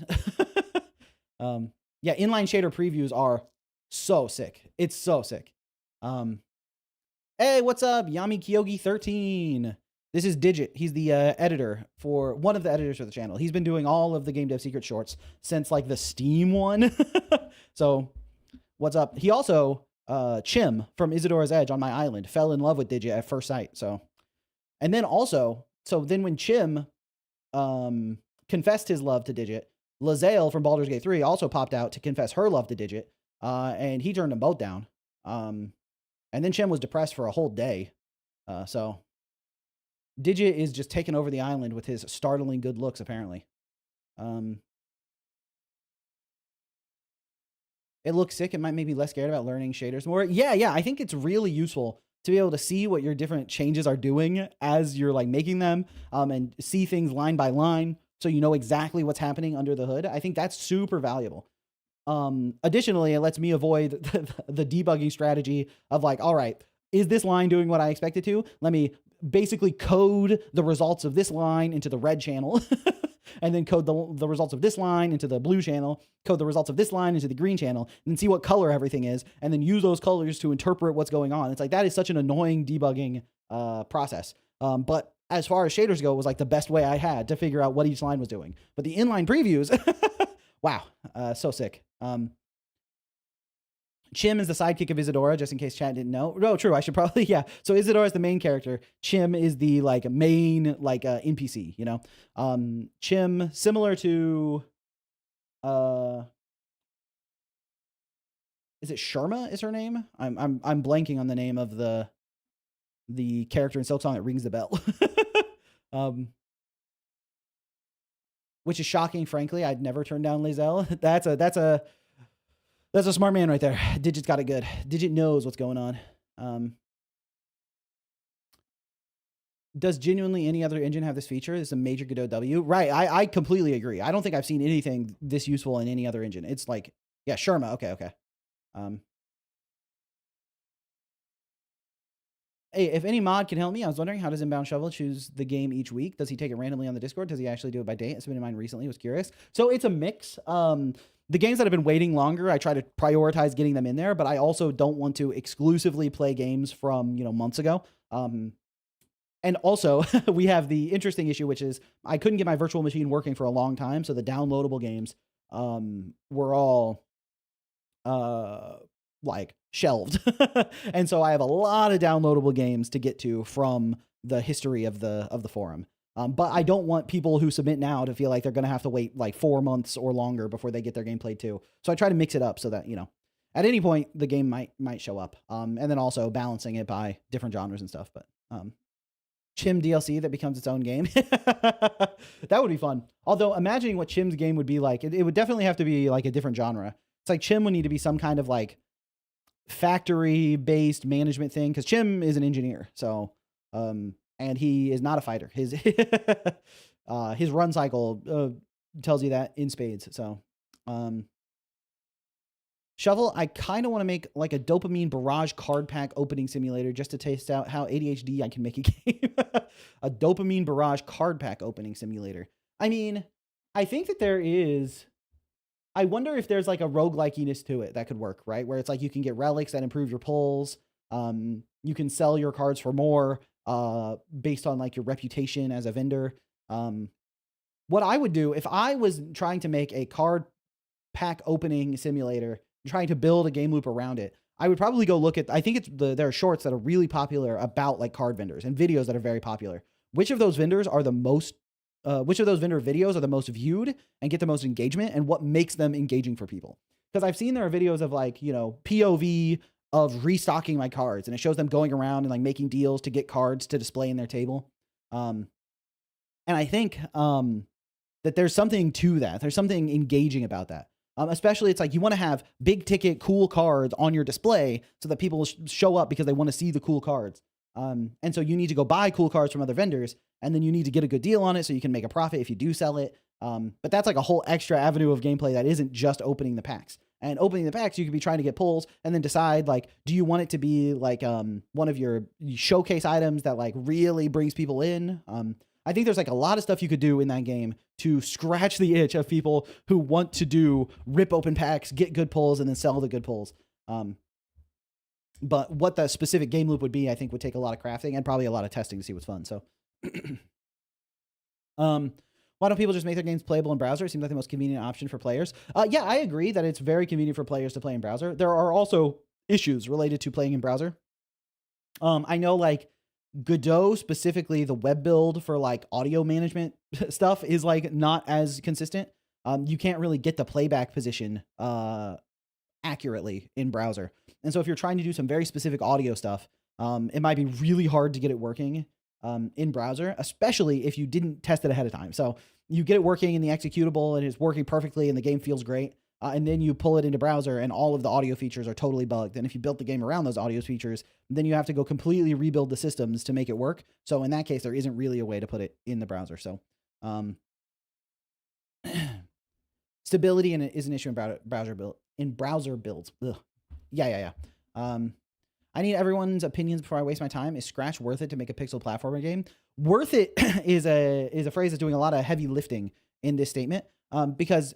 Yeah, inline shader previews are so sick. It's so sick. Hey, what's up? Yami Kyogi 13. This is Digit. He's the editor for one of the editors for the channel. He's been doing all of the Game Dev Secret shorts since like the Steam one. So what's up? He also, Chim from Isadora's Edge on my island fell in love with Digit at first sight. So, and then also, so then when Chim confessed his love to Digit, Lae'zel from Baldur's Gate 3 also popped out to confess her love to Digit, and he turned them both down. And then Chim was depressed for a whole day. So Digit is just taking over the island with his startling good looks, apparently. It looks sick. It might make me less scared about learning shaders more. Yeah. I think it's really useful to be able to see what your different changes are doing as you're like making them, and see things line by line so you know exactly what's happening under the hood. I think that's super valuable. Additionally, it lets me avoid the debugging strategy of like, all right, is this line doing what I expect it to? Let me basically code the results of this line into the red channel and then code the results of this line into the blue channel, code the results of this line into the green channel, and then see what color everything is, and then use those colors to interpret what's going on. It's like, that is such an annoying debugging process. But as far as shaders go, it was like the best way I had to figure out what each line was doing. But the inline previews, wow, so sick. Chim is the sidekick of Isadora, just in case chat didn't know. No, true. I should probably, yeah. So Isadora is the main character. Chim is the like main like NPC, you know. Chim, similar to is it Sharma is her name? I'm blanking on the name of the character in Silksong that rings the bell. Which is shocking, frankly. I'd never turn down Lae'zel. That's a smart man right there. Digit's got it good. Digit knows what's going on. Does genuinely any other engine have this feature? This is a major Godot W. Right, I completely agree. I don't think I've seen anything this useful in any other engine. It's like, yeah, Sharma. Okay. Hey, if any mod can help me, I was wondering, how does Inbound Shovel choose the game each week? Does he take it randomly on the Discord? Does he actually do it by date? It's been in mine recently. Was curious. So it's a mix. The games that have been waiting longer, I try to prioritize getting them in there, but I also don't want to exclusively play games from, months ago. And also, we have the interesting issue, which is I couldn't get my virtual machine working for a long time, so the downloadable games were all like shelved. And so I have a lot of downloadable games to get to from the history of the forum. But I don't want people who submit now to feel like they're going to have to wait like 4 months or longer before they get their game played too. So I try to mix it up so that, at any point the game might show up. And then also balancing it by different genres and stuff. But Chim DLC that becomes its own game. That would be fun. Although imagining what Chim's game would be like, it would definitely have to be like a different genre. It's like Chim would need to be some kind of like factory-based management thing, because Chim is an engineer. So, and he is not a fighter. His his run cycle tells you that in spades. So, Shovel, I kind of want to make like a dopamine barrage card pack opening simulator just to taste out how ADHD I can make a game. A dopamine barrage card pack opening simulator. I mean, I think that there is... I wonder if there's like a roguelike-iness to it that could work, right? Where it's like you can get relics that improve your pulls. You can sell your cards for more based on like your reputation as a vendor. What I would do if I was trying to make a card pack opening simulator, trying to build a game loop around it, I would probably go look at, I think there are shorts that are really popular about like card vendors and videos that are very popular. Which of those vendors are the most which of those vendor videos are the most viewed and get the most engagement, and what makes them engaging for people? Because I've seen there are videos of like, POV of restocking my cards, and it shows them going around and like making deals to get cards to display in their table. And I think that there's something to that. There's something engaging about that. Especially it's like you want to have big ticket cool cards on your display so that people show up because they want to see the cool cards. And so you need to go buy cool cards from other vendors, and then you need to get a good deal on it so you can make a profit if you do sell it. But that's like a whole extra avenue of gameplay that isn't just opening the packs. And opening the packs, you could be trying to get pulls and then decide like, do you want it to be like one of your showcase items that like really brings people in? I think there's like a lot of stuff you could do in that game to scratch the itch of people who want to do rip open packs, get good pulls, and then sell the good pulls. But what the specific game loop would be, I think would take a lot of crafting and probably a lot of testing to see what's fun. So Why don't people just make their games playable in browser? It seems like the most convenient option for players. Yeah, I agree that it's very convenient for players to play in browser. There are also issues related to playing in browser. I know like Godot, specifically the web build for like audio management stuff, is like not as consistent. You can't really get the playback position accurately in browser. And so if you're trying to do some very specific audio stuff, it might be really hard to get it working in browser, especially if you didn't test it ahead of time. So you get it working in the executable and it's working perfectly and the game feels great. And then you pull it into browser and all of the audio features are totally bugged. And if you built the game around those audio features, then you have to go completely rebuild the systems to make it work. So in that case, there isn't really a way to put it in the browser. So stability is an issue in browser builds. Ugh. Yeah. I need everyone's opinions before I waste my time. Is Scratch worth it to make a pixel platformer game? Worth it is a phrase that's doing a lot of heavy lifting in this statement. Because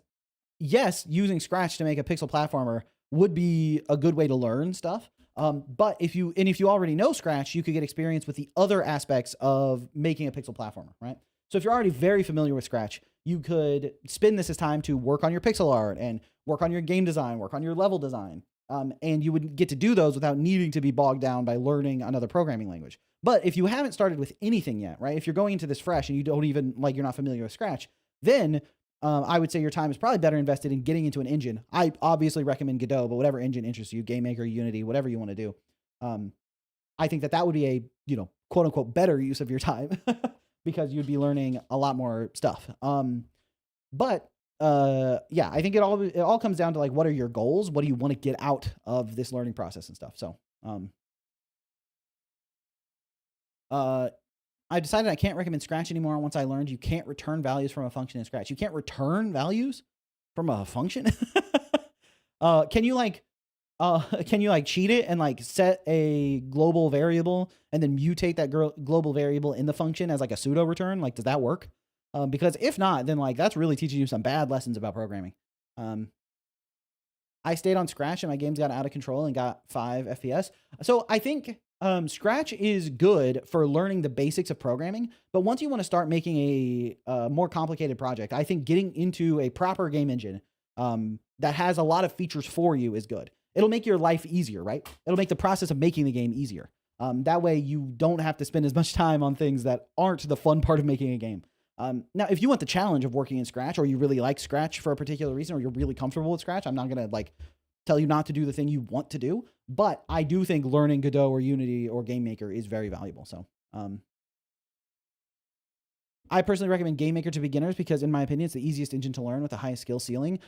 yes, using Scratch to make a pixel platformer would be a good way to learn stuff. But if you already know Scratch, you could get experience with the other aspects of making a pixel platformer, right? So if you're already very familiar with Scratch, you could spend this as time to work on your pixel art and work on your game design, work on your level design. And you would get to do those without needing to be bogged down by learning another programming language. But if you haven't started with anything yet, right? If you're going into this fresh and you don't even you're not familiar with Scratch, then I would say your time is probably better invested in getting into an engine. I obviously recommend Godot, but whatever engine interests you, Game Maker, Unity, whatever you want to do. I think that would be a, quote unquote, better use of your time because you'd be learning a lot more stuff. But I think it all comes down to like, what are your goals? What do you want to get out of this learning process and stuff? So, I decided I can't recommend Scratch anymore. Once I learned you can't return values from a function in Scratch. You can't return values from a function. Can you cheat it and like set a global variable and then mutate that global variable in the function as like a pseudo return? Like, does that work? Because if not, then like that's really teaching you some bad lessons about programming. I stayed on Scratch and my games got out of control and got 5 FPS. So I think Scratch is good for learning the basics of programming, but once you want to start making a more complicated project, I think getting into a proper game engine that has a lot of features for you is good. It'll make your life easier, right? It'll make the process of making the game easier. That way you don't have to spend as much time on things that aren't the fun part of making a game. Now, if you want the challenge of working in Scratch, or you really like Scratch for a particular reason, or you're really comfortable with Scratch, I'm not going to like tell you not to do the thing you want to do, but I do think learning Godot or Unity or Game Maker is very valuable. So, I personally recommend Game Maker to beginners because, in my opinion, it's the easiest engine to learn with the highest skill ceiling.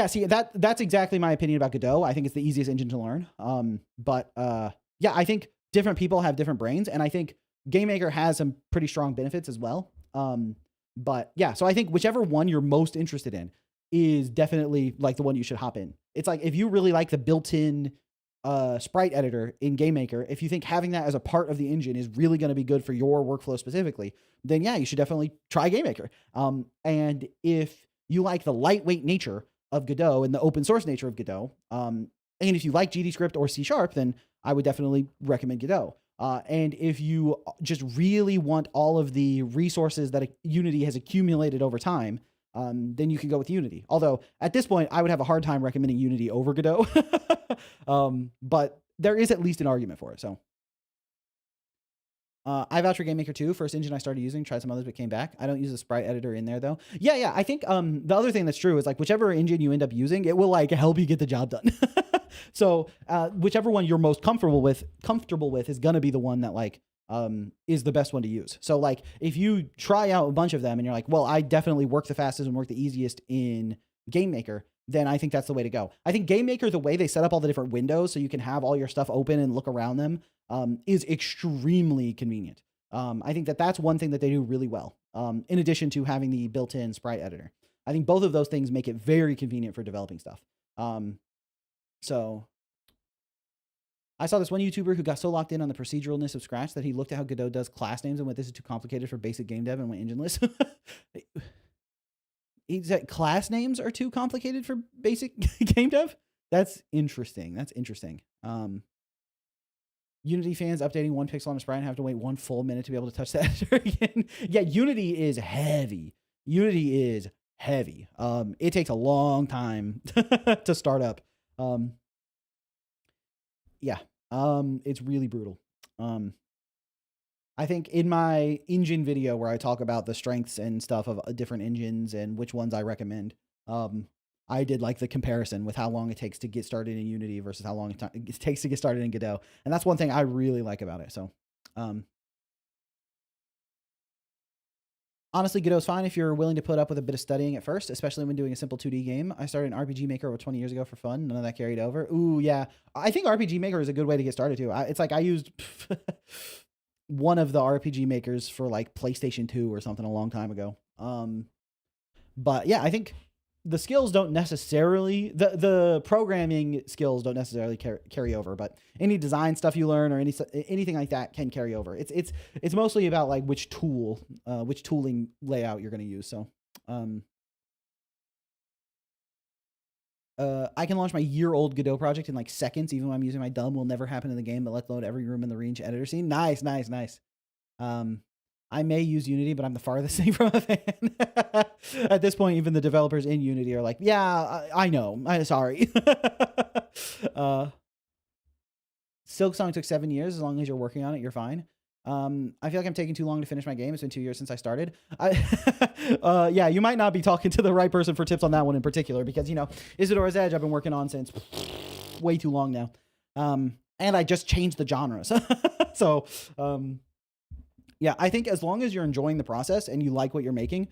See, that's exactly my opinion about Godot. I think it's the easiest engine to learn. I think different people have different brains, and I think Game Maker has some pretty strong benefits as well. So I think whichever one you're most interested in is definitely like the one you should hop in. It's like, if you really like the built-in sprite editor in Game Maker, if you think having that as a part of the engine is really going to be good for your workflow specifically, then yeah, you should definitely try Game Maker. And if you like the lightweight nature of Godot and the open source nature of Godot, and if you like GDScript or C#, then I would definitely recommend Godot. And if you just really want all of the resources that Unity has accumulated over time, then you can go with Unity. Although at this point, I would have a hard time recommending Unity over Godot. But there is at least an argument for it. So I vouch for Game Maker 2, first engine I started using, tried some others, but came back. I don't use a sprite editor in there though. Yeah. I think the other thing that's true is like whichever engine you end up using, it will like help you get the job done. So whichever one you're most comfortable with is gonna be the one that like is the best one to use. So like if you try out a bunch of them and you're like, well, I definitely work the fastest and work the easiest in Game Maker, then I think that's the way to go. I think Game Maker, the way they set up all the different windows so you can have all your stuff open and look around them, is extremely convenient. I think that's one thing that they do really well. In addition to having the built-in sprite editor, I think both of those things make it very convenient for developing stuff. So I saw this one YouTuber who got so locked in on the proceduralness of Scratch that he looked at how Godot does class names and went, this is too complicated for basic game dev, and went engineless. He said class names are too complicated for basic game dev. That's interesting. Unity fans updating 1 pixel on a sprite and have to wait 1 full minute to be able to touch the editor again. Yeah, Unity is heavy. Unity is heavy. It takes a long time to start up. Yeah. It's really brutal. I think in my engine video where I talk about the strengths and stuff of different engines and which ones I recommend, I did like the comparison with how long it takes to get started in Unity versus how long it takes to get started in Godot. And that's one thing I really like about it. So, honestly, Godot's fine if you're willing to put up with a bit of studying at first, especially when doing a simple 2D game. I started an RPG Maker over 20 years ago for fun. None of that carried over. Ooh, yeah. I think RPG Maker is a good way to get started too. It's like I used one of the RPG Makers for like PlayStation 2 or something a long time ago. But yeah, I think the skills don't necessarily, the programming skills don't necessarily carry over, but any design stuff you learn or anything like that can carry over. It's mostly about like which tooling layout you're going to use. So, I can launch my year-old Godot project in like seconds, even when I'm using my dumb will never happen in the game, but let's load every room in the range editor scene. Nice. I may use Unity, but I'm the farthest thing from a fan. At this point, even the developers in Unity are like, yeah, I know. I'm sorry. Silksong took 7 years. As long as you're working on it, you're fine. I feel like I'm taking too long to finish my game. It's been 2 years since I started. Yeah, you might not be talking to the right person for tips on that one in particular, because, you know, Isadora's Edge I've been working on since way too long now. And I just changed the genres. So, yeah, I think as long as you're enjoying the process and you like what you're making,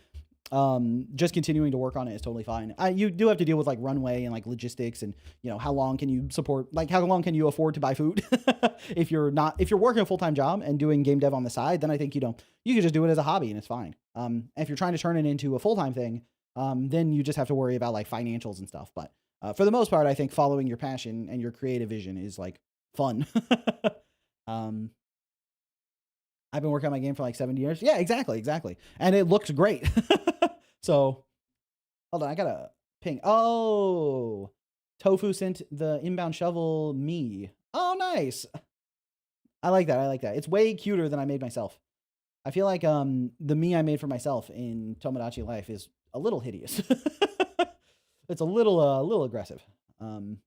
just continuing to work on it is totally fine. You do have to deal with like runway and like logistics and, you know, how long can you support, like how long can you afford to buy food? If you're working a full-time job and doing game dev on the side, then I think, you know, you can just do it as a hobby and it's fine. If you're trying to turn it into a full-time thing, then you just have to worry about like financials and stuff. But, for the most part, I think following your passion and your creative vision is like fun. I've been working on my game for like 7 years. Yeah, exactly. And it looks great. So, hold on, I gotta ping. Oh, Tofu sent the inbound shovel me. Oh, nice. I like that. It's way cuter than I made myself. I feel like the me I made for myself in Tomodachi Life is a little hideous. It's a little aggressive. I'm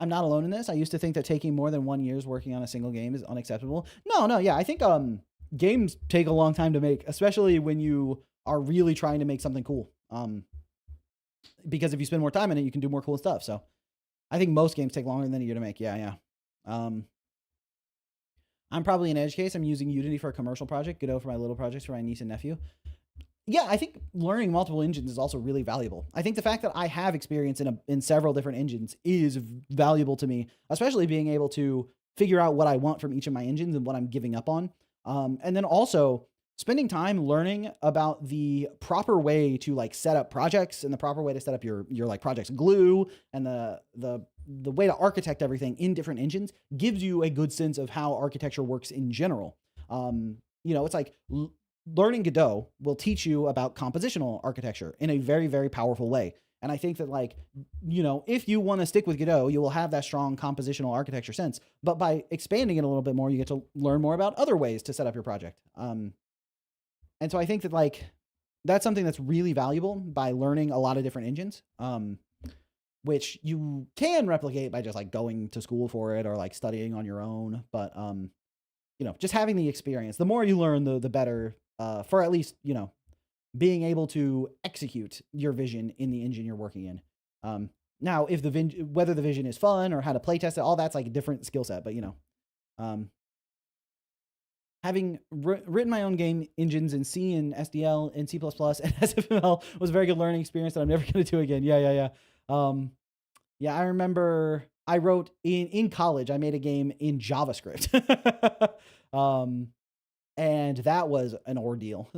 not alone in this. I used to think that taking more than 1 year's working on a single game is unacceptable. No, yeah, I think games take a long time to make, especially when you are really trying to make something cool. Because if you spend more time in it, you can do more cool stuff. So I think most games take longer than a year to make. Yeah. I'm probably an edge case. I'm using Unity for a commercial project, Godot for my little projects for my niece and nephew. Yeah, I think learning multiple engines is also really valuable. I think the fact that I have experience in several different engines is valuable to me, especially being able to figure out what I want from each of my engines and what I'm giving up on. And then also spending time learning about the proper way to like set up projects and the proper way to set up your like project's glue and the way to architect everything in different engines gives you a good sense of how architecture works in general. You know, it's like learning Godot will teach you about compositional architecture in a very, very powerful way. And I think that, like, you know, if you want to stick with Godot, you will have that strong compositional architecture sense. But by expanding it a little bit more, you get to learn more about other ways to set up your project. And so I think that, like, that's something that's really valuable by learning a lot of different engines, which you can replicate by just like going to school for it or like studying on your own. But, you know, just having the experience, the more you learn, the better, for at least, you know, being able to execute your vision in the engine you're working in. Now, if whether the vision is fun or how to play test it, all that's like a different skill set. But, you know, having written my own game engines in C and SDL and C++ and SFML was a very good learning experience that I'm never going to do again. Yeah. Yeah, I remember I wrote in college, I made a game in JavaScript. And that was an ordeal.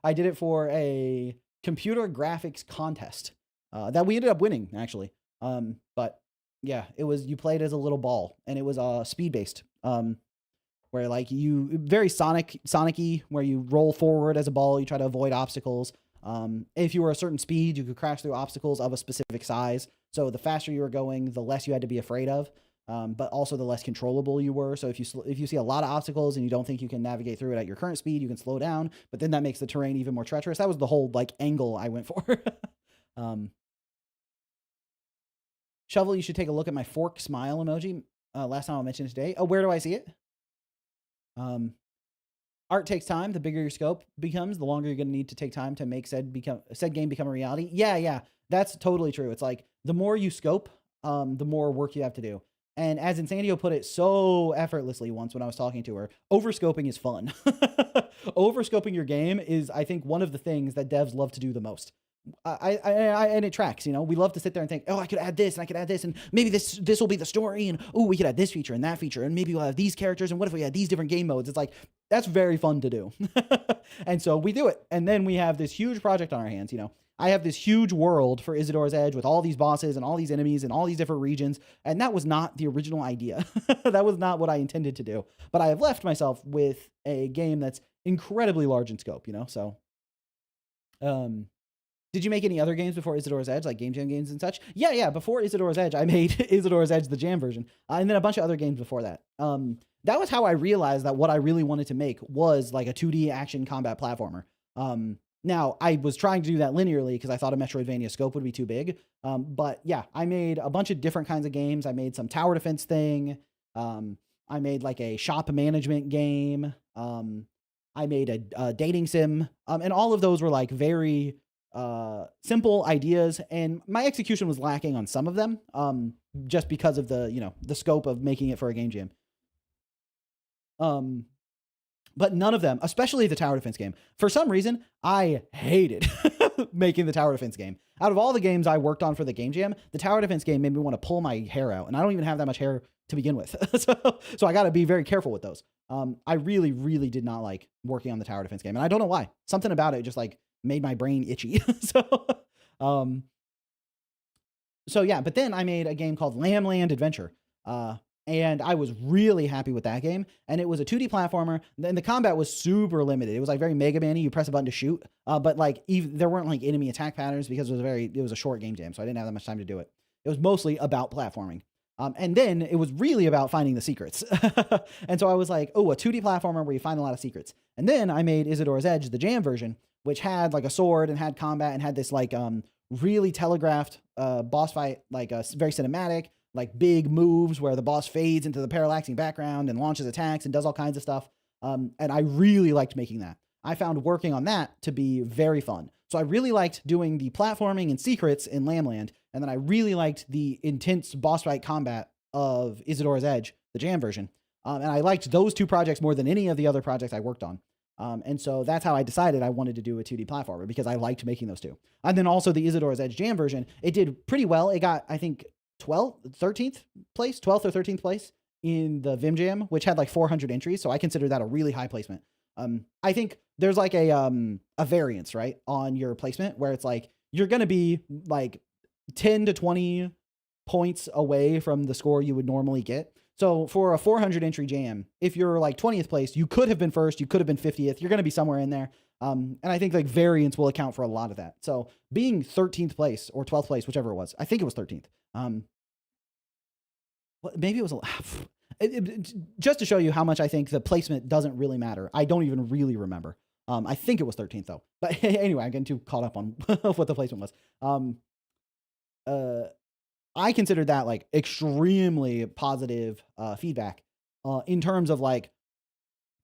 I did it for a computer graphics contest that we ended up winning, actually. But yeah, it was, you played as a little ball, and it was speed based, where like very Sonic-y, where you roll forward as a ball, you try to avoid obstacles. If you were a certain speed, you could crash through obstacles of a specific size. So the faster you were going, the less you had to be afraid of, but also the less controllable you were. So if you see a lot of obstacles and you don't think you can navigate through it at your current speed, you can slow down. But then that makes the terrain even more treacherous. That was the whole like angle I went for. Shovel, you should take a look at my fork smile emoji. Last time I mentioned it today. Oh, where do I see it? Art takes time. The bigger your scope becomes, the longer you're going to need to take time to make said game become a reality. Yeah, that's totally true. It's like the more you scope, the more work you have to do. And as Insandio put it so effortlessly once when I was talking to her, overscoping is fun. Overscoping your game is, I think, one of the things that devs love to do the most. And it tracks, you know, we love to sit there and think, oh, I could add this and I could add this and maybe this will be the story. And oh, we could add this feature and that feature. And maybe we'll have these characters. And what if we had these different game modes? It's like, that's very fun to do. And so we do it. And then we have this huge project on our hands. You know, I have this huge world for Isadora's Edge with all these bosses and all these enemies and all these different regions. And that was not the original idea. That was not what I intended to do. But I have left myself with a game that's incredibly large in scope, you know? So, did you make any other games before Isadora's Edge, like Game Jam games and such? Yeah. Before Isadora's Edge, I made Isadora's Edge, the Jam version, and then a bunch of other games before that. That was how I realized that what I really wanted to make was like a 2D action combat platformer. Now, I was trying to do that linearly because I thought a Metroidvania scope would be too big. But yeah, I made a bunch of different kinds of games. I made some tower defense thing. I made like a shop management game. I made a dating sim. And all of those were like very simple ideas, and my execution was lacking on some of them, just because of the scope of making it for a game jam. But none of them, especially the tower defense game, for some reason, I hated making the tower defense game. Out of all the games I worked on for the game jam, the tower defense game made me want to pull my hair out, and I don't even have that much hair to begin with. So I got to be very careful with those. I really, really did not like working on the tower defense game, and I don't know why. Something about it just like made my brain itchy. So yeah, but then I made a game called Lamb Land Adventure. And I was really happy with that game. And it was a 2D platformer. And the combat was super limited. It was like very Mega Man-y. You press a button to shoot. But like there weren't like enemy attack patterns because it was a short game jam. So I didn't have that much time to do it. It was mostly about platforming. And then it was really about finding the secrets. And so I was like, oh, a 2D platformer where you find a lot of secrets. And then I made Isadora's Edge, the Jam version, which had like a sword and had combat and had this like really telegraphed boss fight, like very cinematic, like big moves where the boss fades into the parallaxing background and launches attacks and does all kinds of stuff. And I really liked making that. I found working on that to be very fun. So I really liked doing the platforming and secrets in Lamb Land. And then I really liked the intense boss fight combat of Isadora's Edge, the Jam version. And I liked those two projects more than any of the other projects I worked on. And so that's how I decided I wanted to do a 2D platformer, because I liked making those two. And then also the Isadora's Edge Jam version, it did pretty well. It got, I think, 12th or 13th place in the Vim Jam, which had like 400 entries. So I consider that a really high placement. I think there's like a variance, right, on your placement where it's like, you're going to be like 10 to 20 points away from the score you would normally get. So for a 400 entry jam, if you're like 20th place, you could have been first, you could have been 50th, you're going to be somewhere in there. And I think like variance will account for a lot of that. So being 13th place or 12th place, whichever it was, I think it was 13th. Maybe it was just to show you how much I think the placement doesn't really matter. I don't even really remember. I think it was 13th though. But anyway, I'm getting too caught up on what the placement was. I considered that like extremely positive feedback in terms of like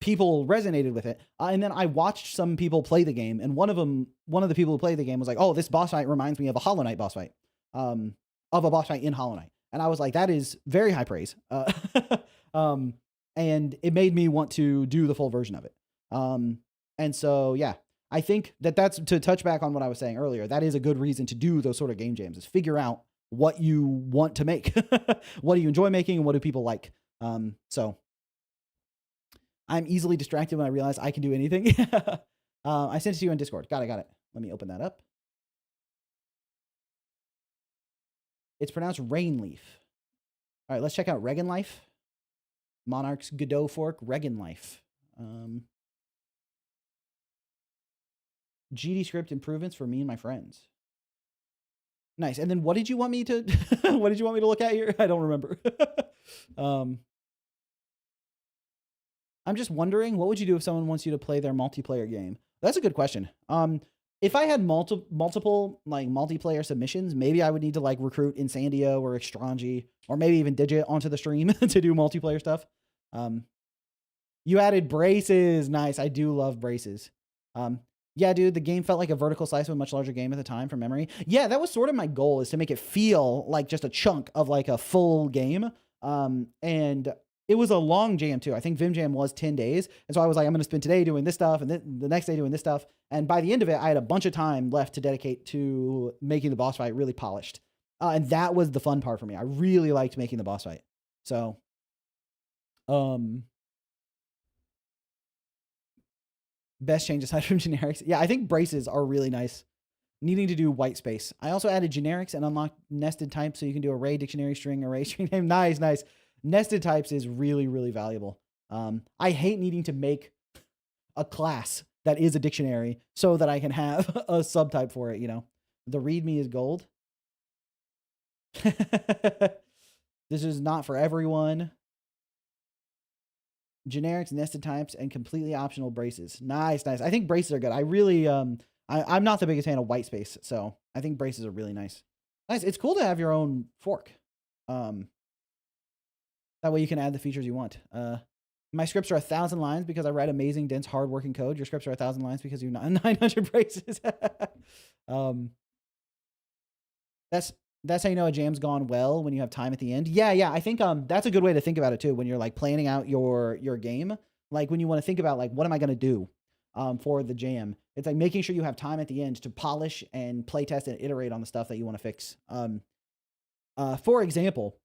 people resonated with it. And then I watched some people play the game, and one of the people who played the game was like, "Oh, this boss fight reminds me of a Hollow Knight boss fight, of a boss fight in Hollow Knight." And I was like, that is very high praise. And it made me want to do the full version of it. And so, yeah, I think that's to touch back on what I was saying earlier. That is a good reason to do those sort of game jams, is figure out what you want to make. What do you enjoy making and what do people like? So I'm easily distracted when I realize I can do anything. I sent it to you in Discord. Got it. Let me open that up. It's pronounced Rainleaf. All right, let's check out Regan Life. Monarch's Godot fork, Regan Life. GD script improvements for me and my friends. Nice. And then what did you want me to what did you want me to look at here? I don't remember. I'm just wondering, what would you do if someone wants you to play their multiplayer game? That's a good question. If I had multiple like multiplayer submissions, maybe I would need to like recruit Insandio or Extrangi or maybe even Digit onto the stream to do multiplayer stuff. You added braces. Nice. I do love braces. Yeah, dude, the game felt like a vertical slice of a much larger game at the time from memory. Yeah, that was sort of my goal, is to make it feel like just a chunk of like a full game. And it was a long jam too. I think Vim Jam was 10 days. And so I was like, I'm going to spend today doing this stuff and the next day doing this stuff. And by the end of it, I had a bunch of time left to dedicate to making the boss fight really polished. And that was the fun part for me. I really liked making the boss fight. So, best change aside from generics. Yeah, I think braces are really nice. Needing to do white space. I also added generics and unlocked nested types, so you can do array, dictionary, string, array, string name. Nice, nice. Nested types is really, really valuable. I hate needing to make a class that is a dictionary so that I can have a subtype for it, you know. The readme is gold. This is not for everyone. Generics, nested types, and completely optional braces. Nice, nice. I think braces are good. I really, I'm not the biggest fan of white space, so I think braces are really nice. Nice. It's cool to have your own fork. That way you can add the features you want. My scripts are 1,000 lines because I write amazing, dense, hardworking code. Your scripts are 1,000 lines because you have 900 braces. That's how you know a jam's gone well, when you have time at the end. Yeah. I think that's a good way to think about it too, when you're like planning out your game. Like when you want to think about like, what am I going to do for the jam? It's like making sure you have time at the end to polish and play test and iterate on the stuff that you want to fix. For example,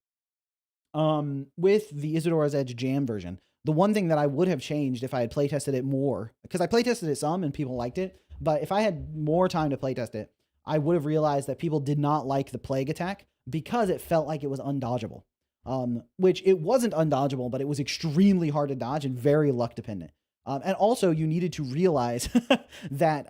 with the Isadora's Edge jam version, the one thing that I would have changed if I had playtested it more, because I playtested it some and people liked it, but if I had more time to playtest it, I would have realized that people did not like the plague attack because it felt like it was undodgeable. Which it wasn't undodgeable, but it was extremely hard to dodge and very luck dependent. And also you needed to realize that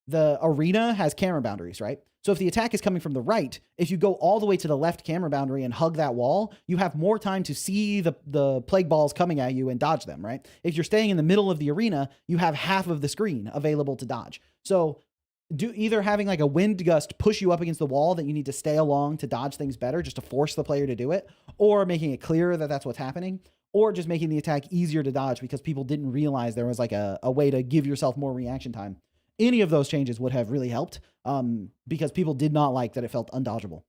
the arena has camera boundaries, right? So if the attack is coming from the right, if you go all the way to the left camera boundary and hug that wall, you have more time to see the plague balls coming at you and dodge them, right? If you're staying in the middle of the arena, you have half of the screen available to dodge. So either having like a wind gust push you up against the wall that you need to stay along to dodge things better, just to force the player to do it, or making it clearer that that's what's happening, or just making the attack easier to dodge because people didn't realize there was like a way to give yourself more reaction time. Any of those changes would have really helped because people did not like that it felt undodgeable.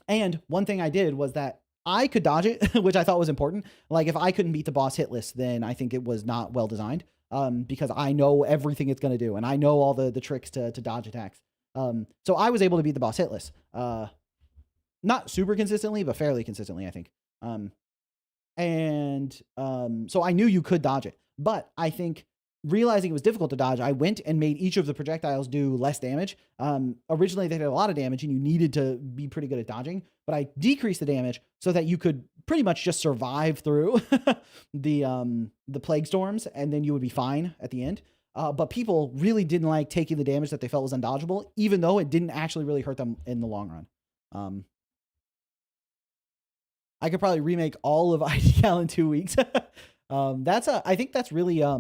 And one thing I did was that I could dodge it, which I thought was important. Like if I couldn't beat the boss hit list, then I think it was not well designed. Because I know everything it's going to do, and I know all the tricks to dodge attacks. So I was able to beat the boss hit list. Not super consistently, but fairly consistently, I think. So I knew you could dodge it. But I think realizing it was difficult to dodge, I went and made each of the projectiles do less damage. Originally, they did a lot of damage, and you needed to be pretty good at dodging. But I decreased the damage so that you could pretty much just survive through the plague storms, and then you would be fine at the end. But people really didn't like taking the damage that they felt was undodgeable, even though it didn't actually really hurt them in the long run. I could probably remake all of IDL in 2 weeks. I think that's really a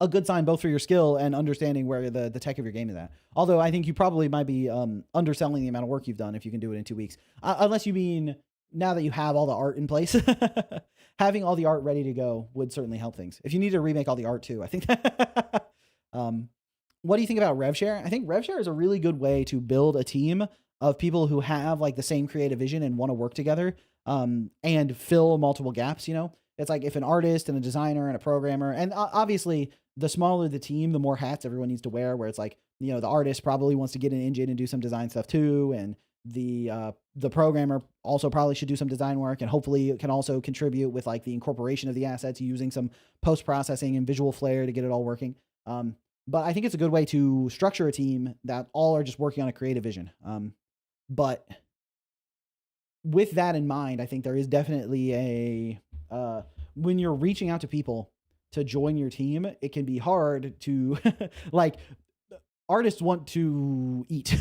good sign both for your skill and understanding where the tech of your game is at. Although I think you probably might be underselling the amount of work you've done if you can do it in 2 weeks. Unless you mean now that you have all the art in place, having all the art ready to go would certainly help things. If you need to remake all the art too, I think. What do you think about RevShare? I think RevShare is a really good way to build a team of people who have like the same creative vision and want to work together and fill multiple gaps, you know? It's like if an artist and a designer and a programmer, and obviously the smaller the team, the more hats everyone needs to wear, where it's like, you know, the artist probably wants to get an engine and do some design stuff too. And the programmer also probably should do some design work, and hopefully it can also contribute with like the incorporation of the assets using some post-processing and visual flair to get it all working. But I think it's a good way to structure a team that all are just working on a creative vision. But with that in mind, I think there is definitely when you're reaching out to people, to join your team, it can be hard to like artists want to eat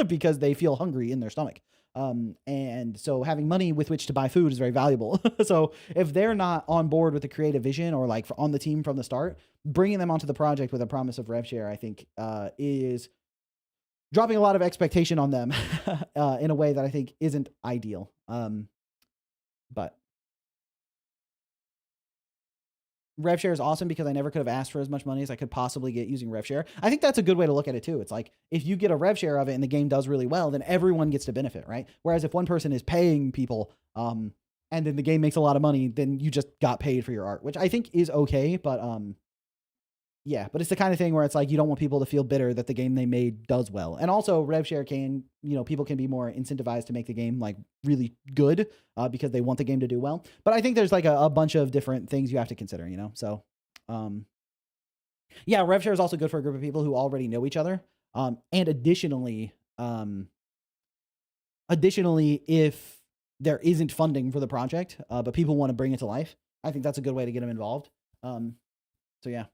because they feel hungry in their stomach. And so having money with which to buy food is very valuable. So if they're not on board with the creative vision or like on the team from the start, bringing them onto the project with a promise of rev share, I think, is dropping a lot of expectation on them in a way that I think isn't ideal. But rev share is awesome because I never could have asked for as much money as I could possibly get using rev share. I think that's a good way to look at it too. It's like, if you get a rev share of it and the game does really well, then everyone gets to benefit, right? Whereas if one person is paying people, and then the game makes a lot of money, then you just got paid for your art, which I think is okay. But, yeah, but it's the kind of thing where it's like, you don't want people to feel bitter that the game they made does well. And also rev share can, people can be more incentivized to make the game like really good, because they want the game to do well. But I think there's like a bunch of different things you have to consider, So, yeah, rev share is also good for a group of people who already know each other. And additionally, if there isn't funding for the project, but people want to bring it to life, I think that's a good way to get them involved. So yeah.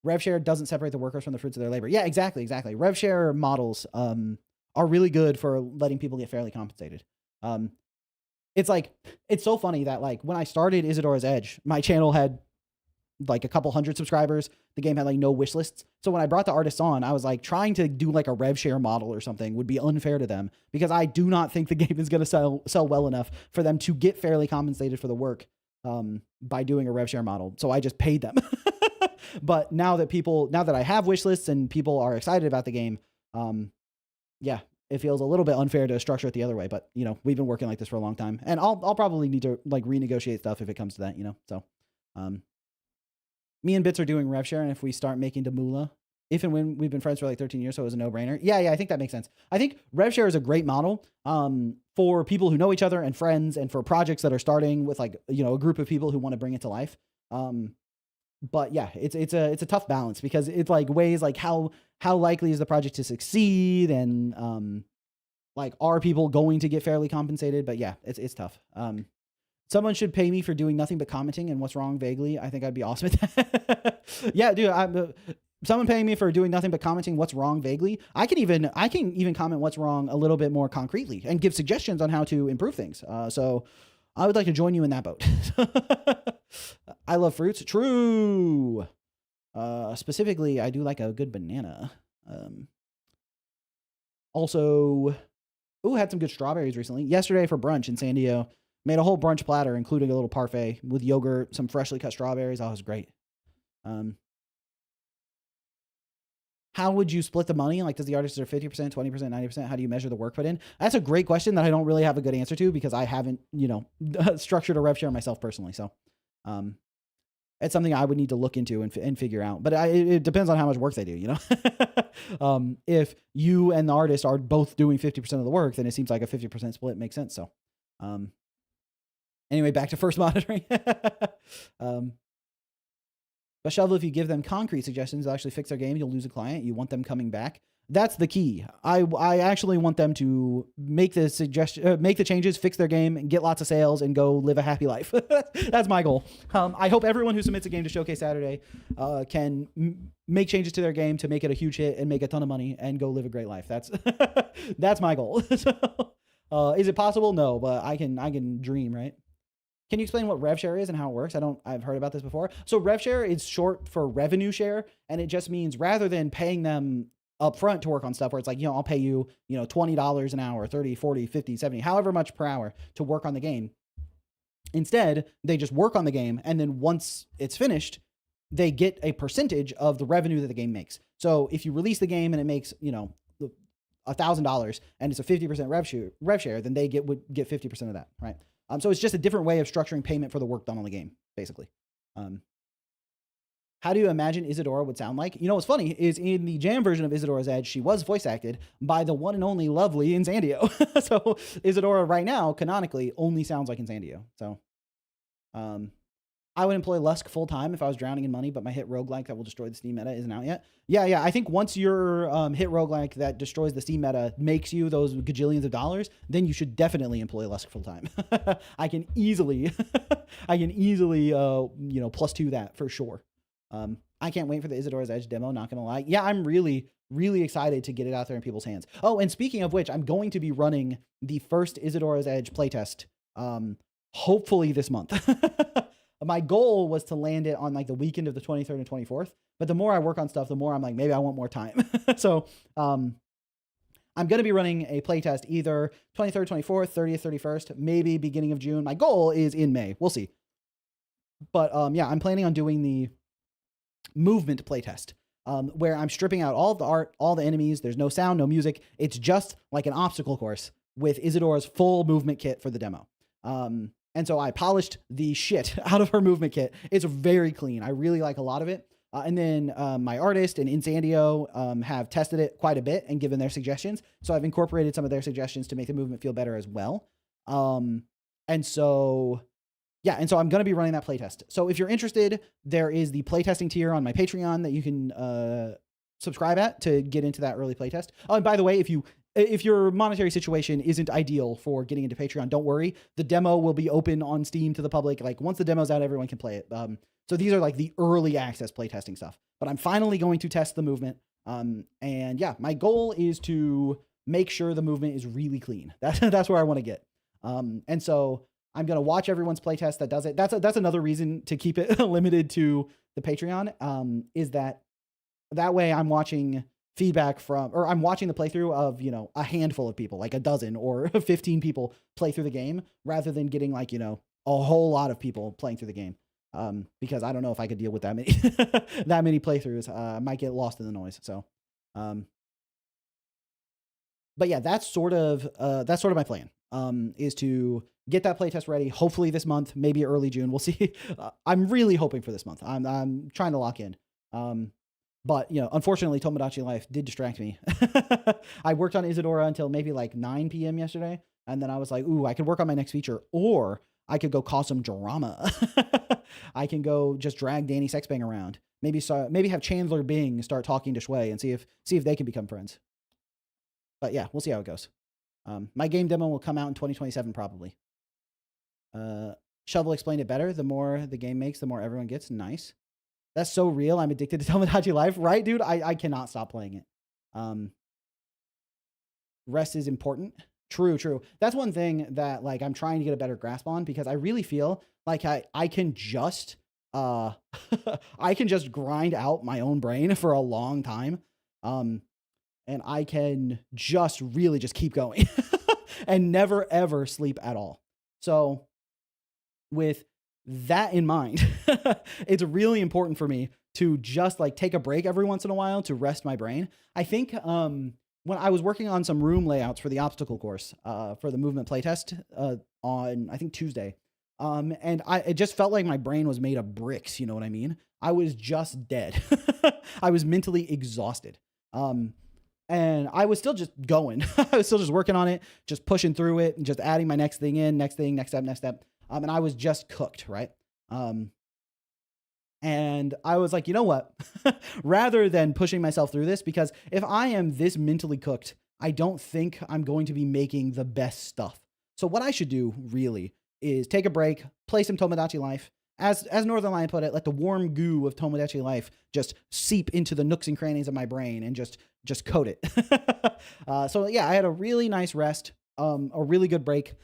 Rev share doesn't separate the workers from the fruits of their labor. Yeah, exactly. Rev share models are really good for letting people get fairly compensated. It's so funny that like when I started Isadora's Edge, my channel had like a couple hundred subscribers. The game had like no wish lists. So when I brought the artists on, I was like, trying to do like a rev share model or something would be unfair to them, because I do not think the game is going to sell well enough for them to get fairly compensated for the work by doing a rev share model. So I just paid them. But now that I have wish lists and people are excited about the game, yeah, it feels a little bit unfair to structure it the other way. But we've been working like this for a long time, and I'll probably need to like renegotiate stuff if it comes to that. So, me and Bits are doing rev share, and if we start making the moolah, if and when we've been friends for like 13 years, so it was a no-brainer. Yeah, I think that makes sense. I think rev share is a great model for people who know each other and friends, and for projects that are starting with like a group of people who want to bring it to life. But yeah, it's a tough balance, because it's like weighs like how likely is the project to succeed, and like, are people going to get fairly compensated? But yeah, it's tough. Someone should pay me for doing nothing but commenting and what's wrong vaguely. I think I'd be awesome at that. Yeah, dude, someone paying me for doing nothing but commenting what's wrong vaguely. I can even comment what's wrong a little bit more concretely and give suggestions on how to improve things. So I would like to join you in that boat. I love fruits. True. Specifically, I do like a good banana. Also, had some good strawberries recently. Yesterday for brunch in Sandio, made a whole brunch platter, including a little parfait with yogurt, some freshly cut strawberries. Oh, it was great. How would you split the money? Like, does the artist deserve 50%, 20%, 90%? How do you measure the work put in? That's a great question that I don't really have a good answer to, because I haven't, structured a rev share myself personally. So, it's something I would need to look into and figure out. But it depends on how much work they do, If you and the artist are both doing 50% of the work, then it seems like a 50% split makes sense. So, anyway, back to first monitoring. But Shovel, if you give them concrete suggestions, they'll actually fix their game. You'll lose a client. You want them coming back. That's the key. I actually want them to make the changes, fix their game, get lots of sales, and go live a happy life. That's my goal. I hope everyone who submits a game to Showcase Saturday can make changes to their game to make it a huge hit and make a ton of money and go live a great life. That's that's my goal. So, is it possible? No, but I can dream, right? Can you explain what rev share is and how it works? I've heard about this before. So rev share is short for revenue share, and it just means rather than paying them up front to work on stuff where it's like, I'll pay you, $20 an hour, 30, 40, 50, 70, however much per hour to work on the game. Instead, they just work on the game, and then once it's finished, they get a percentage of the revenue that the game makes. So if you release the game and it makes, $1,000 and it's a 50% rev share, then they would get 50% of that, right? So it's just a different way of structuring payment for the work done on the game, basically. How do you imagine Isadora would sound like? What's funny is in the Jam version of Isadora's Edge, she was voice acted by the one and only lovely Insandio. So Isadora right now, canonically, only sounds like Insandio. So I would employ Lusk full time if I was drowning in money, but my hit roguelike that will destroy the Steam meta isn't out yet. Yeah. I think once your hit roguelike that destroys the Steam meta makes you those gajillions of dollars, then you should definitely employ Lusk full time. I can easily I can easily, +2 that for sure. I can't wait for the Isadora's Edge demo, not gonna lie. Yeah, I'm really, really excited to get it out there in people's hands. Oh, and speaking of which, I'm going to be running the first Isadora's Edge playtest, hopefully this month. My goal was to land it on like the weekend of the 23rd and 24th, but the more I work on stuff, the more I'm like, maybe I want more time. So, I'm going to be running a playtest either 23rd, 24th, 30th, 31st, maybe beginning of June. My goal is in May. We'll see. But yeah, I'm planning on doing the movement playtest, where I'm stripping out all of the art, all the enemies. There's no sound, no music. It's just like an obstacle course with Isadora's full movement kit for the demo. And so I polished the shit out of her movement kit. It's very clean. I really like a lot of it. And then my artist and INSANDIO have tested it quite a bit and given their suggestions. So I've incorporated some of their suggestions to make the movement feel better as well. And so I'm going to be running that playtest. So if you're interested, there is the playtesting tier on my Patreon that you can subscribe at to get into that early playtest. Oh, and by the way, if your monetary situation isn't ideal for getting into Patreon, don't worry. The demo will be open on Steam to the public. Like once the demo's out, everyone can play it. So these are like the early access playtesting stuff. But I'm finally going to test the movement. And yeah, my goal is to make sure the movement is really clean. That's where I want to get. And so I'm going to watch everyone's playtest that does it. That's another reason to keep it limited to the Patreon, is that way I'm watching feedback I'm watching the playthrough of, a handful of people, like a dozen or 15 people play through the game rather than getting like, a whole lot of people playing through the game. Because I don't know if I could deal with that many, that many playthroughs. I might get lost in the noise. So, but yeah, that's sort of my plan, is to get that playtest ready. Hopefully this month, maybe early June. We'll see. I'm really hoping for this month. I'm trying to lock in. But unfortunately, Tomodachi Life did distract me. I worked on Isadora until maybe like 9 p.m. yesterday. And then I was like, ooh, I could work on my next feature, or I could go cause some drama. I can go just drag Danny Sexbang around. Maybe have Chandler Bing start talking to Shui and see if they can become friends. But yeah, we'll see how it goes. My game demo will come out in 2027 probably. Shovel explained it better. The more the game makes, the more everyone gets. Nice. That's so real. I'm addicted to Tomodachi Life, right, dude? I cannot stop playing it. Rest is important. True. That's one thing that like I'm trying to get a better grasp on, because I really feel like I can just I can just grind out my own brain for a long time. And I can just really just keep going and never ever sleep at all. So with that in mind, it's really important for me to just like take a break every once in a while to rest my brain. I think when I was working on some room layouts for the obstacle course, for the movement playtest, on I think Tuesday, and it just felt like my brain was made of bricks. You know what I mean? I was just dead. I was mentally exhausted. And I was still just going. I was still just working on it, just pushing through it, and just adding my next thing in, next step. And I was just cooked, right? And I was like, you know what? Rather than pushing myself through this, because if I am this mentally cooked, I don't think I'm going to be making the best stuff. So what I should do really is take a break, play some Tomodachi Life. As Northern Lion put it, let the warm goo of Tomodachi Life just seep into the nooks and crannies of my brain and just coat it. So yeah, I had a really nice rest, a really good break,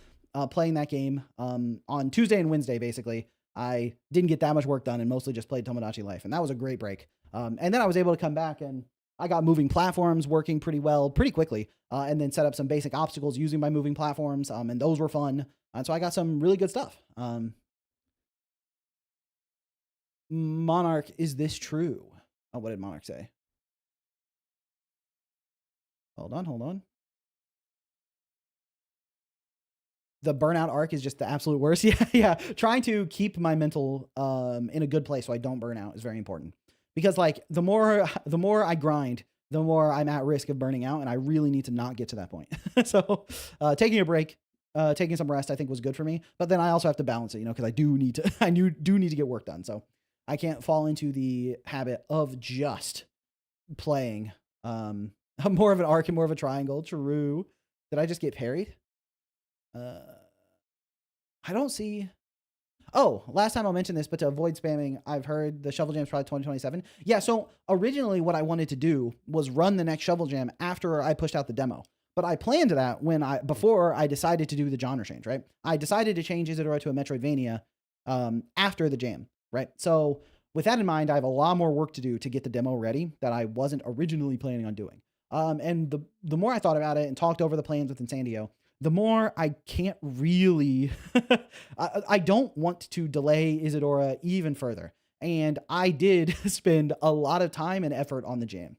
playing that game. On Tuesday and Wednesday, basically, I didn't get that much work done and mostly just played Tomodachi Life. And that was a great break. And then I was able to come back and I got moving platforms working pretty well, pretty quickly. And then set up some basic obstacles using my moving platforms. And those were fun. And so I got some really good stuff. Monarch, is this true? Oh, what did Monarch say? Hold on. The burnout arc is just the absolute worst. Yeah. Trying to keep my mental in a good place so I don't burn out is very important. Because like the more I grind, the more I'm at risk of burning out, and I really need to not get to that point. So taking a break, taking some rest, I think was good for me. But then I also have to balance it, because I do need to get work done. So I can't fall into the habit of just playing more of an arc and more of a triangle. True. Did I just get parried? I don't see. Oh, last time I'll mention this, but to avoid spamming, I've heard the Shovel Jam's probably 2027. Yeah, so originally what I wanted to do was run the next Shovel Jam after I pushed out the demo. But I planned that before I decided to do the genre change, right? I decided to change Isadora to a Metroidvania after the jam, right? So with that in mind, I have a lot more work to do to get the demo ready that I wasn't originally planning on doing. And the more I thought about it and talked over the plans with Insandio, the more I can't really, I don't want to delay Isadora even further. And I did spend a lot of time and effort on the jam,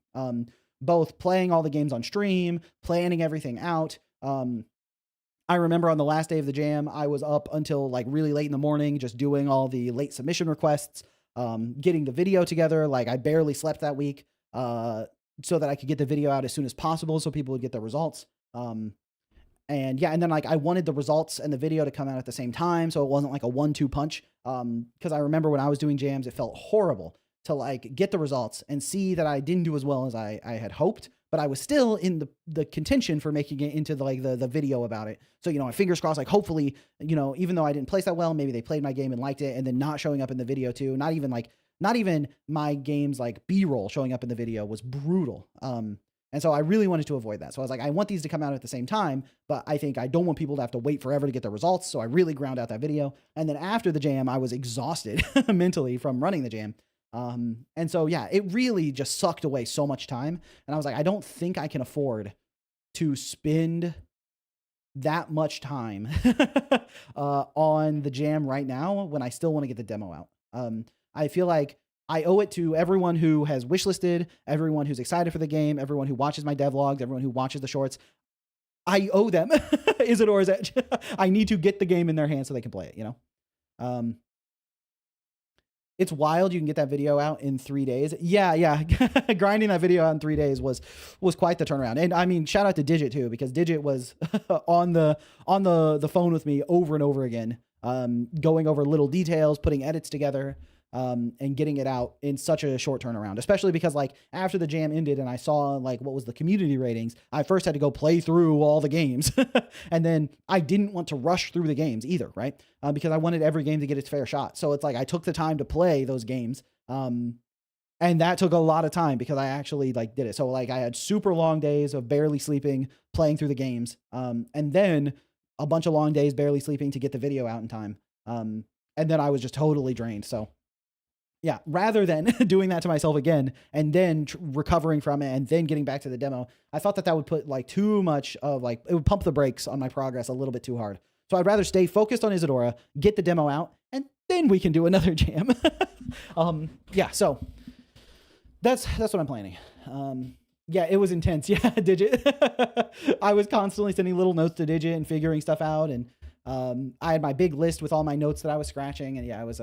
both playing all the games on stream, planning everything out. I remember on the last day of the jam, I was up until like really late in the morning, just doing all the late submission requests, getting the video together. Like I barely slept that week, so that I could get the video out as soon as possible so people would get the results. And yeah, and then like I wanted the results and the video to come out at the same time, so it wasn't like a 1-2 punch. Because I remember when I was doing jams, it felt horrible to like get the results and see that I didn't do as well as I had hoped, but I was still in the contention for making it into the video about it. So, you know, my fingers crossed, like hopefully, you know, even though I didn't place that well, maybe they played my game and liked it, and then not showing up in the video too. Not even my game's like B-roll showing up in the video was brutal. And so I really wanted to avoid that. So I was like, I want these to come out at the same time, but I think I don't want people to have to wait forever to get the results. So I really ground out that video. And then after the jam, I was exhausted mentally from running the jam. And so, yeah, it really just sucked away so much time. And I was like, I don't think I can afford to spend that much time on the jam right now when I still want to get the demo out. I feel like I owe it to everyone who has wishlisted, everyone who's excited for the game, everyone who watches my devlogs, everyone who watches the shorts. I owe them Isadora's Edge. I need to get the game in their hands so they can play it, you know? It's wild you can get that video out in 3 days. Yeah. Grinding that video out in 3 days was quite the turnaround. And I mean, shout out to Digit too, because Digit was on the phone with me over and over again, going over little details, putting edits together, and getting it out in such a short turnaround, especially because like after the jam ended and I saw like what was the community ratings, I first had to go play through all the games. And then I didn't want to rush through the games either, right? Because I wanted every game to get its fair shot. So it's like I took the time to play those games. And that took a lot of time because I actually like did it. So like I had super long days of barely sleeping, playing through the games. And then a bunch of long days barely sleeping to get the video out in time. And then I was just totally drained. So yeah, rather than doing that to myself again and then recovering from it and then getting back to the demo, I thought that would put like too much of like, it would pump the brakes on my progress a little bit too hard. So I'd rather stay focused on Isadora, get the demo out, and then we can do another jam. Yeah, so that's what I'm planning. Yeah, it was intense. Yeah, Digit. I was constantly sending little notes to Digit and figuring stuff out. And I had my big list with all my notes that I was scratching. And yeah, it was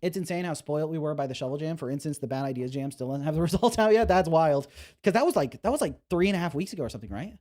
it's insane how spoiled we were by the Shovel Jam. For instance, the Bad Ideas Jam still doesn't have the results out yet. That's wild. Because that was like 3.5 weeks ago or something, right?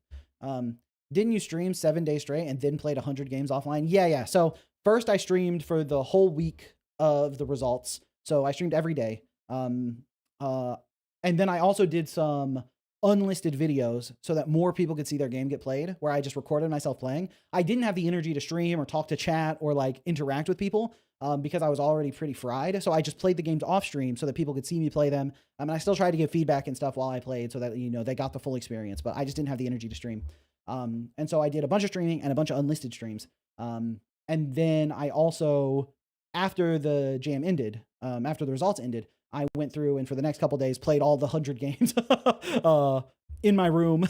Didn't you stream 7 days straight and then played 100 games offline? Yeah. So first I streamed for the whole week of the results. So I streamed every day. And then I also did some unlisted videos so that more people could see their game get played, where I just recorded myself playing. I didn't have the energy to stream or talk to chat or like interact with people. Because I was already pretty fried. So I just played the games off stream so that people could see me play them. And I still tried to give feedback and stuff while I played so that, you know, they got the full experience, but I just didn't have the energy to stream. And so I did a bunch of streaming and a bunch of unlisted streams. And then I also, after the jam ended, after the results ended, I went through and for the next couple days played all the 100 games in my room,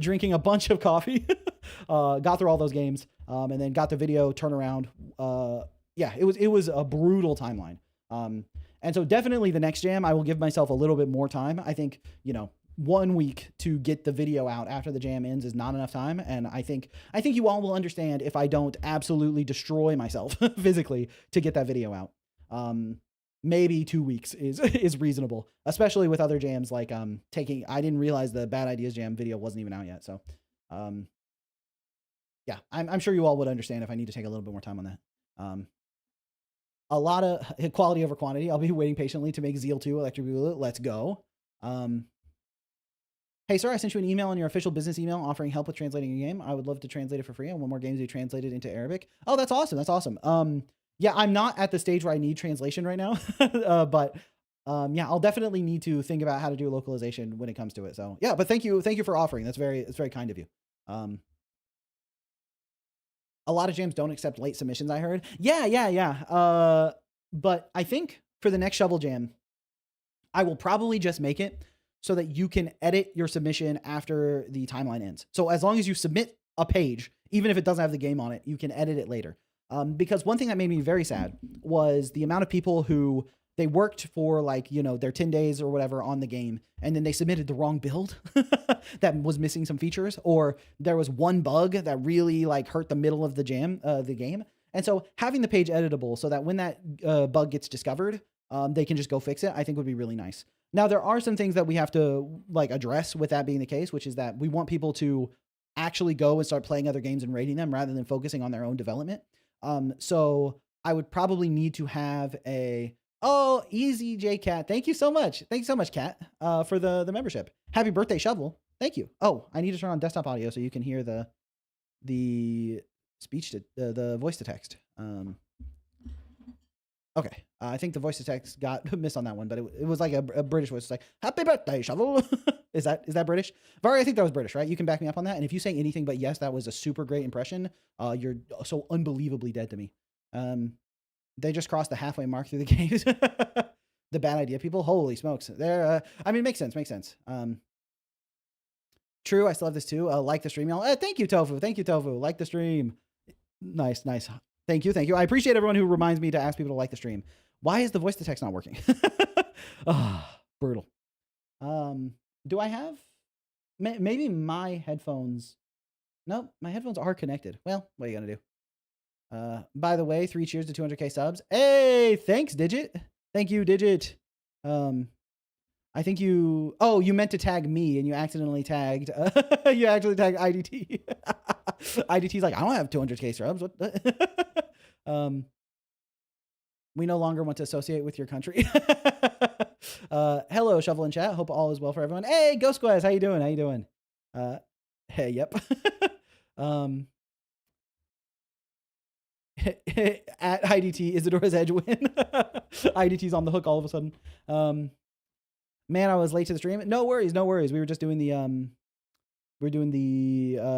drinking a bunch of coffee, got through all those games, and then got the video turnaround. Yeah, it was a brutal timeline. And so definitely the next jam, I will give myself a little bit more time. I think, you know, 1 week to get the video out after the jam ends is not enough time. And I think you all will understand if I don't absolutely destroy myself physically to get that video out. Maybe 2 weeks is reasonable, especially with other jams like I didn't realize the Bad Ideas Jam video wasn't even out yet. So yeah, I'm sure you all would understand if I need to take a little bit more time on that. A lot of quality over quantity. I'll be waiting patiently to make Zeal 2 Electric Boogaloo. Let's go. Hey, sir, I sent you an email on your official business email offering help with translating a game. I would love to translate it for free. I want more games to be translated into Arabic. Oh, that's awesome. That's awesome. Yeah, I'm not at the stage where I need translation right now, but yeah, I'll definitely need to think about how to do localization when it comes to it. So yeah, but thank you for offering. It's very kind of you. A lot of jams don't accept late submissions, I heard. Yeah. But I think for the next Shovel Jam, I will probably just make it so that you can edit your submission after the timeline ends. So as long as you submit a page, even if it doesn't have the game on it, you can edit it later. Because one thing that made me very sad was the amount of people who they worked for like, you know, their 10 days or whatever on the game, and then they submitted the wrong build that was missing some features, or there was one bug that really like hurt the middle of the game. And so having the page editable so that when that bug gets discovered, they can just go fix it, I think would be really nice. Now, there are some things that we have to like address with that being the case, which is that we want people to actually go and start playing other games and rating them rather than focusing on their own development. So I would probably need to have easy J Cat. Thank you so much. Thank you so much, Cat, for the membership. Happy birthday, Shovel. Thank you. Oh, I need to turn on desktop audio so you can hear the speech to the voice to text. Okay. I think the voice to text got missed on that one, but it was like a British voice. It's like, happy birthday, Shovel. Is that British? Vari, I think that was British, right? You can back me up on that. And if you say anything but yes, that was a super great impression. You're so unbelievably dead to me. They just crossed the halfway mark through the games. The bad idea people. Holy smokes. They're, I mean, makes sense. True. I still have this too. Like the stream. Thank you, Tofu. Like the stream. Nice. Thank you. I appreciate everyone who reminds me to ask people to like the stream. Why is the voice to text not working? Brutal. Do I have, maybe my headphones? Nope, my headphones are connected. Well, what are you gonna do? By the way, 3 cheers to 200K subs. Hey, thanks, Digit. Thank you, Digit. I think you meant to tag me and you accidentally tagged, you actually tagged IDT. IDT's like, I don't have 200K subs. What the? We no longer want to associate with your country. Hello, Shovel in chat. Hope all is well for everyone. Hey, Ghost Quest, how you doing? Hey, yep. At IDT, Isadora's edge win. IDT's on the hook all of a sudden. Man, I was late to the stream. No worries. We were just doing the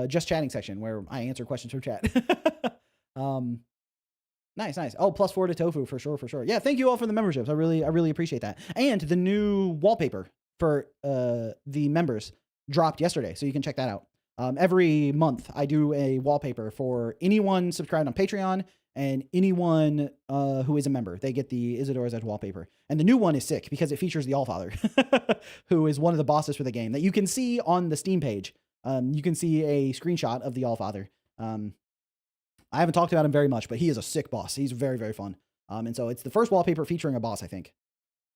just chatting section where I answer questions from chat. Nice. Oh, +4 to Tofu for sure. Yeah, thank you all for the memberships. I really appreciate that. And the new wallpaper for the members dropped yesterday, so you can check that out. Every month I do a wallpaper for anyone subscribed on Patreon and anyone who is a member. They get the Isadora's Edge wallpaper. And the new one is sick because it features the Allfather, who is one of the bosses for the game that you can see on the Steam page. You can see a screenshot of the Allfather. I haven't talked about him very much, but he is a sick boss. He's very fun. And so it's the first wallpaper featuring a boss, I think.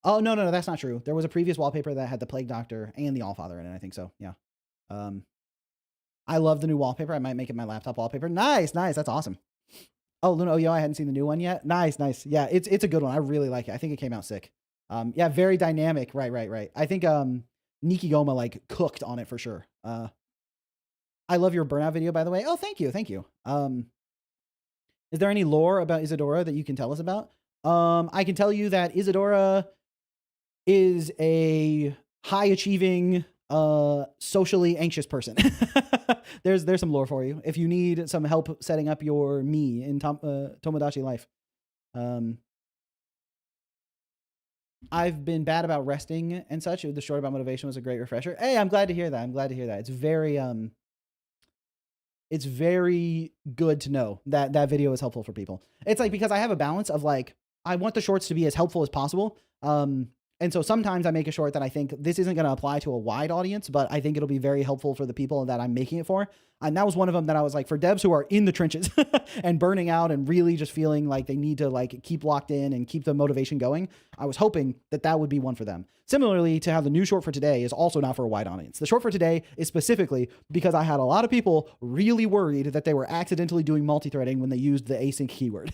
Oh, no, that's not true. There was a previous wallpaper that had the Plague Doctor and the Allfather in it, I think so. Yeah. I love the new wallpaper. I might make it my laptop wallpaper. Nice. That's awesome. Oh, Luna Oyo, I hadn't seen the new one yet. Nice. Yeah, it's a good one. I really like it. I think it came out sick. Yeah, very dynamic. Right. I think Nikigoma like cooked on it for sure. I love your burnout video, by the way. Oh, thank you. Is there any lore about Isadora that you can tell us about? I can tell you that Isadora is a high achieving, socially anxious person. There's some lore for you if you need some help setting up your me in Tomodachi life. I've been bad about resting and such. The short about motivation was a great refresher. Hey, I'm glad to hear that. It's very good to know that that video is helpful for people. It's like, because I have a balance of like, I want the shorts to be as helpful as possible. And so sometimes I make a short that I think this isn't going to apply to a wide audience, but I think it'll be very helpful for the people that I'm making it for. And that was one of them that I was like, for devs who are in the trenches and burning out and really just feeling like they need to like keep locked in and keep the motivation going, I was hoping that that would be one for them. Similarly to how the new short for today is also not for a wide audience. The short for today is specifically because I had a lot of people really worried that they were accidentally doing multi-threading when they used the async keyword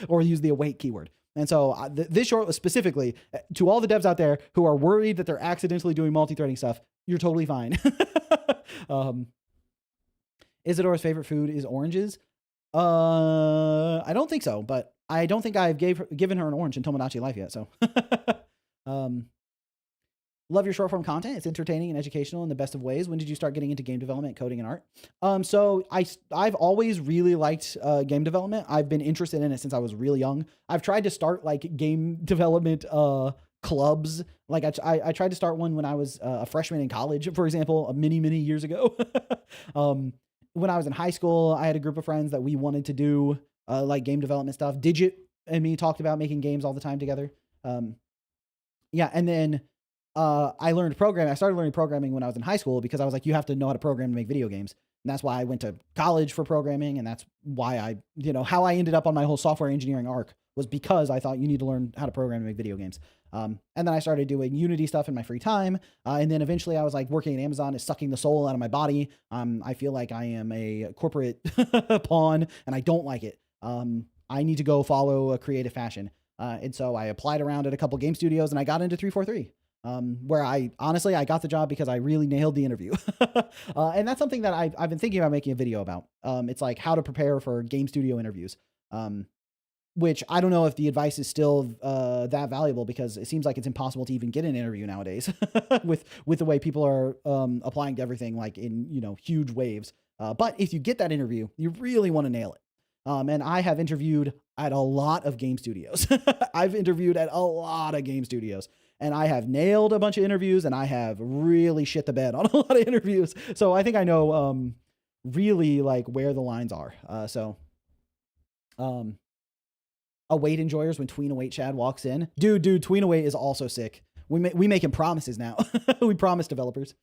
or used the await keyword. And so this short was specifically to all the devs out there who are worried that they're accidentally doing multi-threading stuff. You're totally fine. um, Isadora's favorite food is oranges. I don't think so, but I don't think I've given her an orange in Tomodachi Life yet. So, um, love your short form content. It's entertaining and educational in the best of ways. When did you start getting into game development, coding, and art? So I've always really liked game development. I've been interested in it since I was really young. I've tried to start like game development clubs. Like I tried to start one when I was a freshman in college, for example, many years ago. When I was in high school, I had a group of friends that we wanted to do like game development stuff. Digit and me talked about making games all the time together. Yeah, and then I learned programming. I started learning programming when I was in high school because I was like, you have to know how to program to make video games. And that's why I went to college for programming. And that's why how I ended up on my whole software engineering arc was because I thought you need to learn how to program to make video games. And then I started doing Unity stuff in my free time. And then eventually I was like, working at Amazon is sucking the soul out of my body. I feel like I am a corporate pawn and I don't like it. I need to go follow a creative fashion. And so I applied around at a couple game studios and I got into 343. Where I got the job because I really nailed the interview. And that's something that I've been thinking about making a video about. It's like how to prepare for game studio interviews. Which I don't know if the advice is still that valuable because it seems like it's impossible to even get an interview nowadays with the way people are applying to everything like in, huge waves. But if you get that interview, you really want to nail it. And I have interviewed at a lot of game studios. I've interviewed at a lot of game studios. And I have nailed a bunch of interviews and I have really shit the bed on a lot of interviews. So I think I know really like where the lines are. Await enjoyers when Tween Await Chad walks in. Dude, Tween Await is also sick. We make him promises now. We promise developers.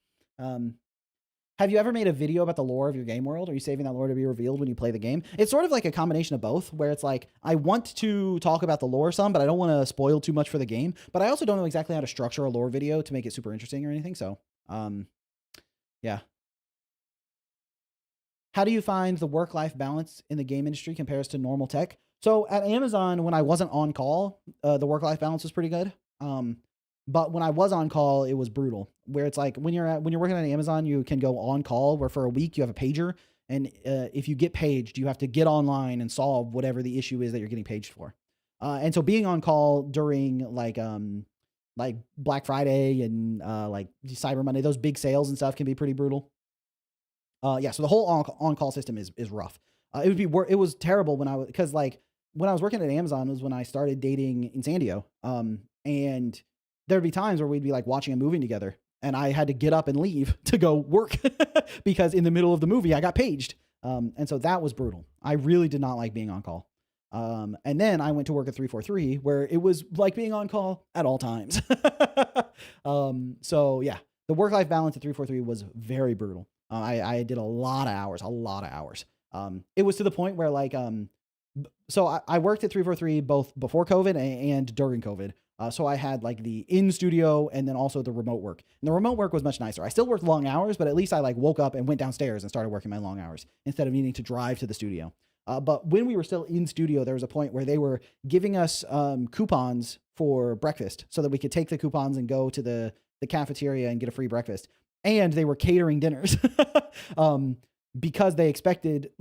Have you ever made a video about the lore of your game world? Are you saving that lore to be revealed when you play the game? It's sort of like a combination of both, where it's like, I want to talk about the lore some, but I don't want to spoil too much for the game. But I also don't know exactly how to structure a lore video to make it super interesting or anything. So, yeah. How do you find the work-life balance in the game industry compares to normal tech? So at Amazon, when I wasn't on call, the work-life balance was pretty good. But when I was on call, it was brutal. Where it's like when you're working at Amazon, you can go on call. Where for a week you have a pager, and if you get paged, you have to get online and solve whatever the issue is that you're getting paged for. And so being on call during like Black Friday and like Cyber Monday, those big sales and stuff can be pretty brutal. Yeah, so the whole on call system is rough. It was terrible because when I was working at Amazon was when I started dating Insandio. And there'd be times where we'd be like watching a movie together and I had to get up and leave to go work because in the middle of the movie I got paged. And so that was brutal. I really did not like being on call. And then I went to work at 343 where it was like being on call at all times. So yeah, the work-life balance at 343 was very brutal. I did a lot of hours. It was to the point where so I worked at 343 both before COVID and during COVID. So I had like the in studio and then also the remote work. And the remote work was much nicer. I still worked long hours, but at least I woke up and went downstairs and started working my long hours instead of needing to drive to the studio. But when we were still in studio, there was a point where they were giving us coupons for breakfast so that we could take the coupons and go to the cafeteria and get a free breakfast. And they were catering dinners. Because they expected,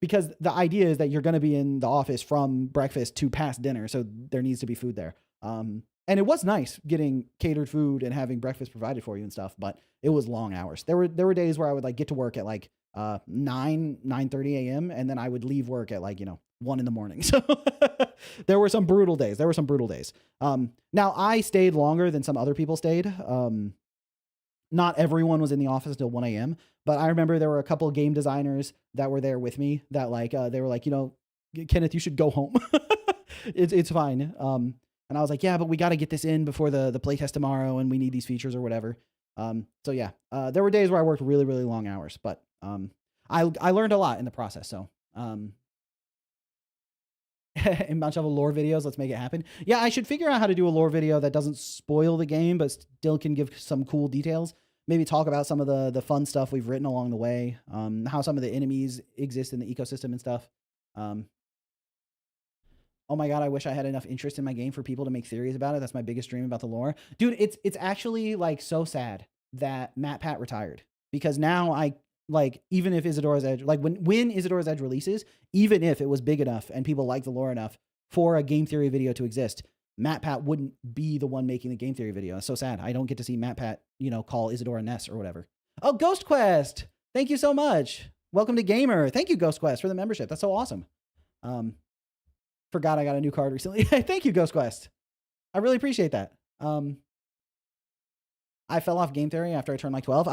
because the idea is that you're going to be in the office from breakfast to past dinner. So there needs to be food there. And it was nice getting catered food and having breakfast provided for you and stuff, but it was long hours. There were days where I would get to work at 9:30 a.m. and then I would leave work at 1 a.m. So there were some brutal days. Now I stayed longer than some other people stayed. Not everyone was in the office until 1 a.m. But I remember there were a couple of game designers that were there with me that they were like, Kenneth, you should go home. It's fine. And I was like, yeah, but we got to get this in before the playtest tomorrow and we need these features or whatever. So yeah, there were days where I worked really, really long hours, but I learned a lot in the process. So in bunch of lore videos, let's make it happen. Yeah, I should figure out how to do a lore video that doesn't spoil the game, but still can give some cool details. Maybe talk about some of the fun stuff we've written along the way, how some of the enemies exist in the ecosystem and stuff. Oh my God, I wish I had enough interest in my game for people to make theories about it. That's my biggest dream about the lore. Dude, it's actually so sad. that MatPat retired, because now I like, even if Isadora's Edge, like when Isadora's Edge releases, even if it was big enough and people like the lore enough for a game theory video to exist, MatPat wouldn't be the one making the game theory video. It's so sad. I don't get to see MatPat, call Isadora Ness or whatever. Oh, Ghost Quest. Thank you so much. Welcome to Gamer. Thank you, Ghost Quest, for the membership. That's so awesome. Forgot I got a new card recently. Thank you, Ghost Quest. I really appreciate that. I fell off game theory after I turned like 12.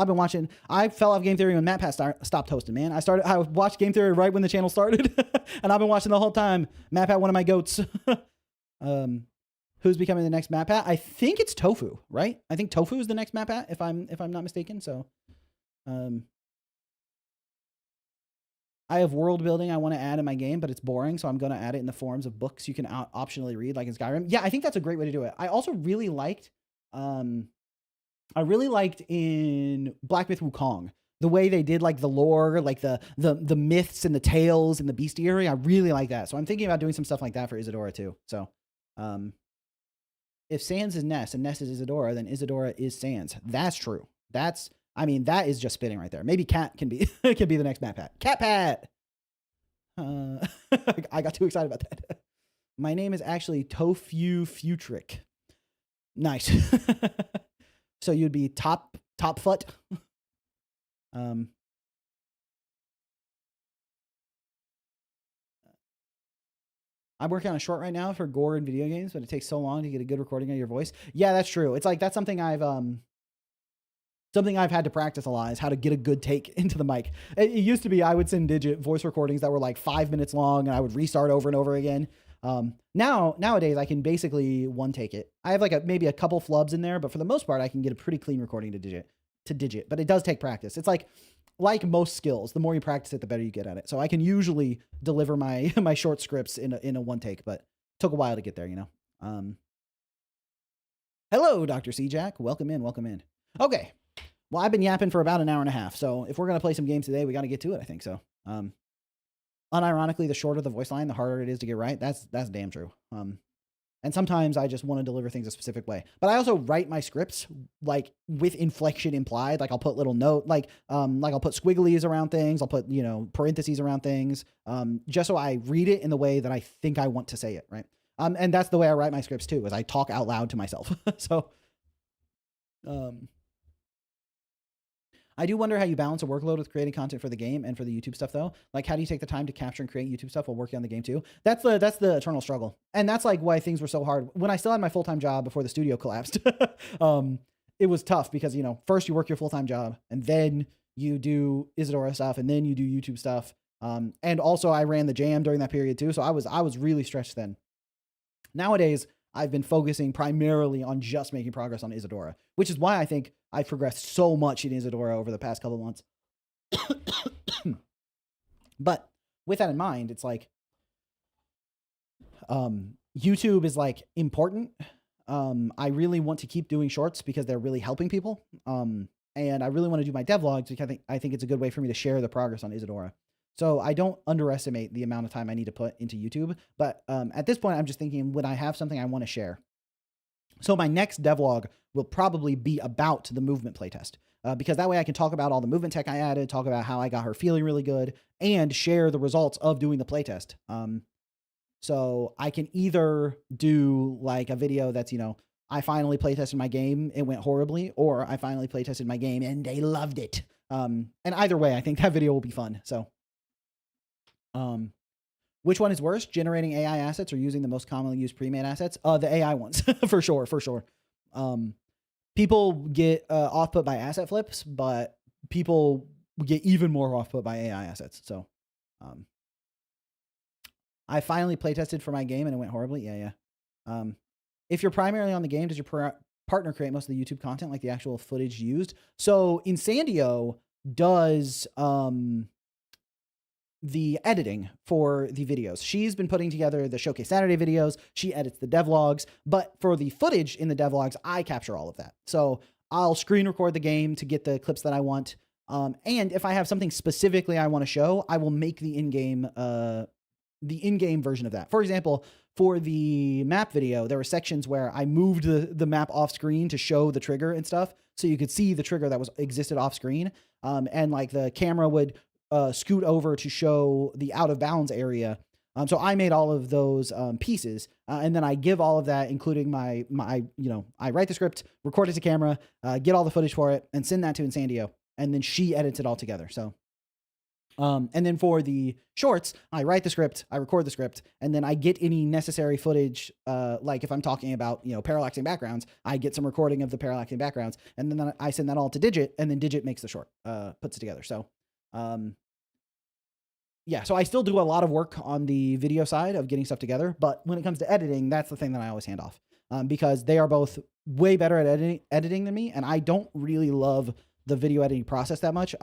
I fell off game theory when MatPat stopped hosting, man. I watched game theory right when the channel started, and I've been watching the whole time. MatPat, one of my goats. Who's becoming the next MatPat? I think it's Tofu, right? I think Tofu is the next MatPat, if I'm not mistaken. So, I have world building I want to add in my game, but it's boring, so I'm going to add it in the forms of books you can optionally read, like in Skyrim. Yeah, I think that's a great way to do it. I also really liked, in Black Myth Wukong, the way they did like the lore, like the myths and the tales and the bestiary. I really like that. So I'm thinking about doing some stuff like that for Isadora too. So, if Sans is Ness and Ness is Isadora, then Isadora is Sans. That's true. That is just spitting right there. Maybe Cat can be can be the next MatPat. Cat Pat. I got too excited about that. My name is actually Tofu Futric. Nice. So you'd be top foot. I'm working on a short right now for gore in video games, but it takes so long to get a good recording of your voice. Yeah, that's true. It's like, that's something I've had to practice a lot, is how to get a good take into the mic. It used to be I would send Digit voice recordings that were like 5 minutes long, and I would restart over and over again. Nowadays I can basically one take it. I have like maybe a couple flubs in there, but for the most part I can get a pretty clean recording to Digit, but it does take practice. It's like most skills, the more you practice it, the better you get at it. So I can usually deliver my my short scripts in a one take, but it took a while to get there, Hello, Dr. C-Jack. Welcome in. Okay. Well, I've been yapping for about an hour and a half, so if we're going to play some games today, we got to get to it, I think so. Unironically, the shorter the voice line, the harder it is to get right. That's damn true. And sometimes I just want to deliver things a specific way. But I also write my scripts like with inflection implied. Like I'll put little like I'll put squigglies around things. I'll put, parentheses around things, just so I read it in the way that I think I want to say it, right? And that's the way I write my scripts too, is I talk out loud to myself. So, I do wonder how you balance a workload with creating content for the game and for the YouTube stuff though. Like, how do you take the time to capture and create YouTube stuff while working on the game too? That's the eternal struggle. And that's like why things were so hard. When I still had my full-time job before the studio collapsed, it was tough because, first you work your full-time job and then you do Isadora stuff and then you do YouTube stuff. And also I ran the jam during that period too. So I was really stretched then. Nowadays, I've been focusing primarily on just making progress on Isadora, which is why I think I've progressed so much in Isadora over the past couple of months. But with that in mind, it's like, YouTube is like important. I really want to keep doing shorts because they're really helping people. And I really want to do my devlogs because I think it's a good way for me to share the progress on Isadora. So I don't underestimate the amount of time I need to put into YouTube. But at this point, I'm just thinking, when I have something I want to share. So my next devlog will probably be about the movement playtest, because that way I can talk about all the movement tech I added, talk about how I got her feeling really good, and share the results of doing the playtest. So I can either do like a video that's, I finally playtested my game, it went horribly, or I finally playtested my game and they loved it. And either way, I think that video will be fun. So, which one is worse, generating AI assets or using the most commonly used pre-made assets? The AI ones, for sure. People get off-put by asset flips, but people get even more off-put by AI assets. So, I finally playtested for my game and it went horribly. Yeah. If you're primarily on the game, does your partner create most of the YouTube content, like the actual footage used? So Insandio does the editing for the videos. She's been putting together the Showcase Saturday videos. She edits the devlogs, but for the footage in the devlogs, I capture all of that. So I'll screen record the game to get the clips that I want. And if I have something specifically I want to show, I will make the in-game the in-game version of that. For example, for the map video, there were sections where I moved the map off screen to show the trigger and stuff, so you could see the trigger that existed off screen, and like the camera would scoot over to show the out of bounds area. So I made all of those pieces, and then I give all of that, including my I write the script, record it to camera, get all the footage for it, and send that to Insandio, and then she edits it all together. So. And then for the shorts, I write the script, I record the script, and then I get any necessary footage. Like if I'm talking about, parallaxing backgrounds, I get some recording of the parallaxing backgrounds, and then I send that all to Digit, and then Digit makes the short, puts it together. So, yeah, so I still do a lot of work on the video side of getting stuff together, but when it comes to editing, that's the thing that I always hand off, because they are both way better at editing than me, and I don't really love the video editing process that much.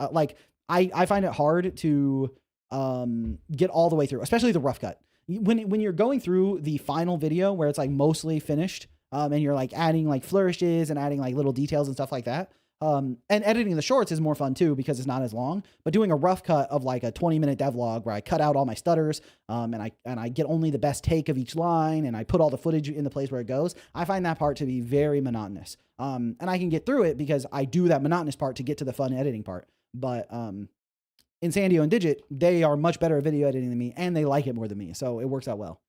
I find it hard to get all the way through, especially the rough cut. When you're going through the final video where it's like mostly finished, and you're like adding like flourishes and adding like little details and stuff like that. And editing the shorts is more fun too because it's not as long. But doing a rough cut of like a 20-minute devlog where I cut out all my stutters, and I get only the best take of each line, and I put all the footage in the place where it goes, I find that part to be very monotonous. And I can get through it because I do that monotonous part to get to the fun editing part. But Insandio and Digit, they are much better at video editing than me, and they like it more than me, so it works out well.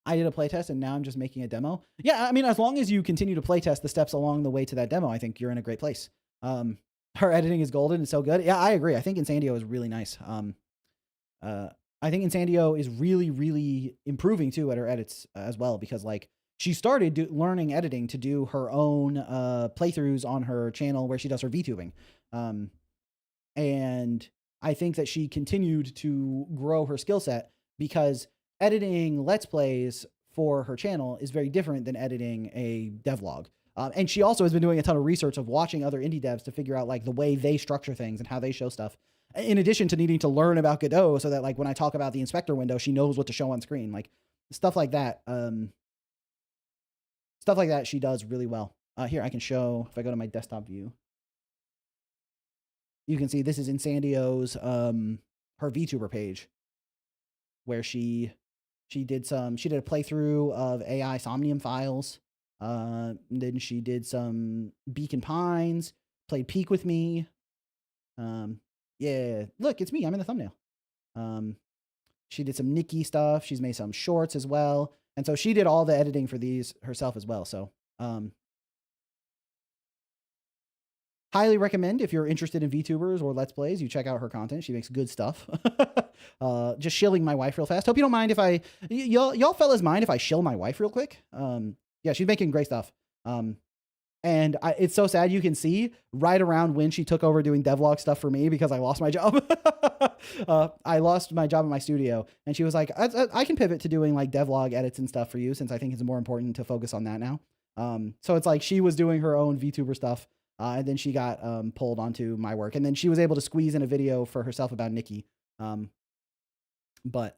I did a playtest, and now I'm just making a demo. Yeah, I mean, as long as you continue to playtest the steps along the way to that demo, I think you're in a great place. Her editing is golden. It's so good. Yeah, I agree. I think Insandio is really nice. I think Insandio is really, really improving, too, at her edits as well, because, like, she started learning editing to do her own playthroughs on her channel where she does her VTubing. And I think that she continued to grow her skill set because editing Let's Plays for her channel is very different than editing a devlog. And she also has been doing a ton of research of watching other indie devs to figure out like the way they structure things and how they show stuff. In addition to needing to learn about Godot so that like when I talk about the inspector window, she knows what to show on screen, like stuff like that. Stuff like that she does really well. Here, I can show, if I go to my desktop view, you can see this is Insandio's, her VTuber page, where she did a playthrough of AI Somnium Files. Then she did some Beacon Pines, played Peak with me. Yeah, look, it's me. I'm in the thumbnail. She did some Nikki stuff. She's made some shorts as well. And so she did all the editing for these herself as well. So, highly recommend if you're interested in VTubers or Let's Plays, you check out her content. She makes good stuff. Just shilling my wife real fast. Hope you don't mind if y'all fellas mind if I shill my wife real quick. Yeah, she's making great stuff. And it's so sad. You can see right around when she took over doing devlog stuff for me because I lost my job. I lost my job in my studio, and she was like, I can pivot to doing like devlog edits and stuff for you since I think it's more important to focus on that now. So it's like she was doing her own VTuber stuff. And then she got pulled onto my work, and then she was able to squeeze in a video for herself about Nikki. But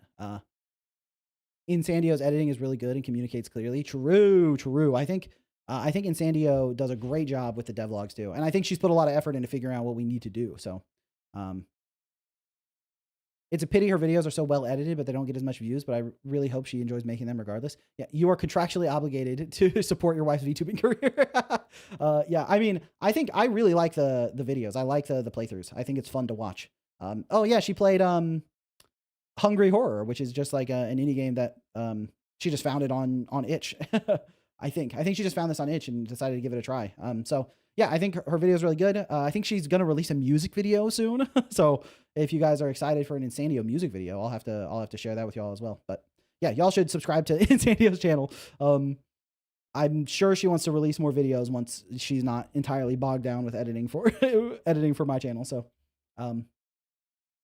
Insandio's editing is really good and communicates clearly. True. I think Insandio does a great job with the devlogs too, and I think she's put a lot of effort into figuring out what we need to do. So, it's a pity her videos are so well edited, but they don't get as much views, but I really hope she enjoys making them regardless. Yeah, you are contractually obligated to support your wife's VTubing career. Yeah, I mean, I think I really like the videos. I like the playthroughs. I think it's fun to watch. Oh yeah, she played Hungry Horror, which is just like an indie game that she just found it on itch. I think she just found this on itch and decided to give it a try. So yeah, I think her video is really good. I think she's going to release a music video soon. So if you guys are excited for an Insandio music video, I'll have to share that with y'all as well. But yeah, y'all should subscribe to Insandio's channel. I'm sure she wants to release more videos once she's not entirely bogged down with editing for my channel. So,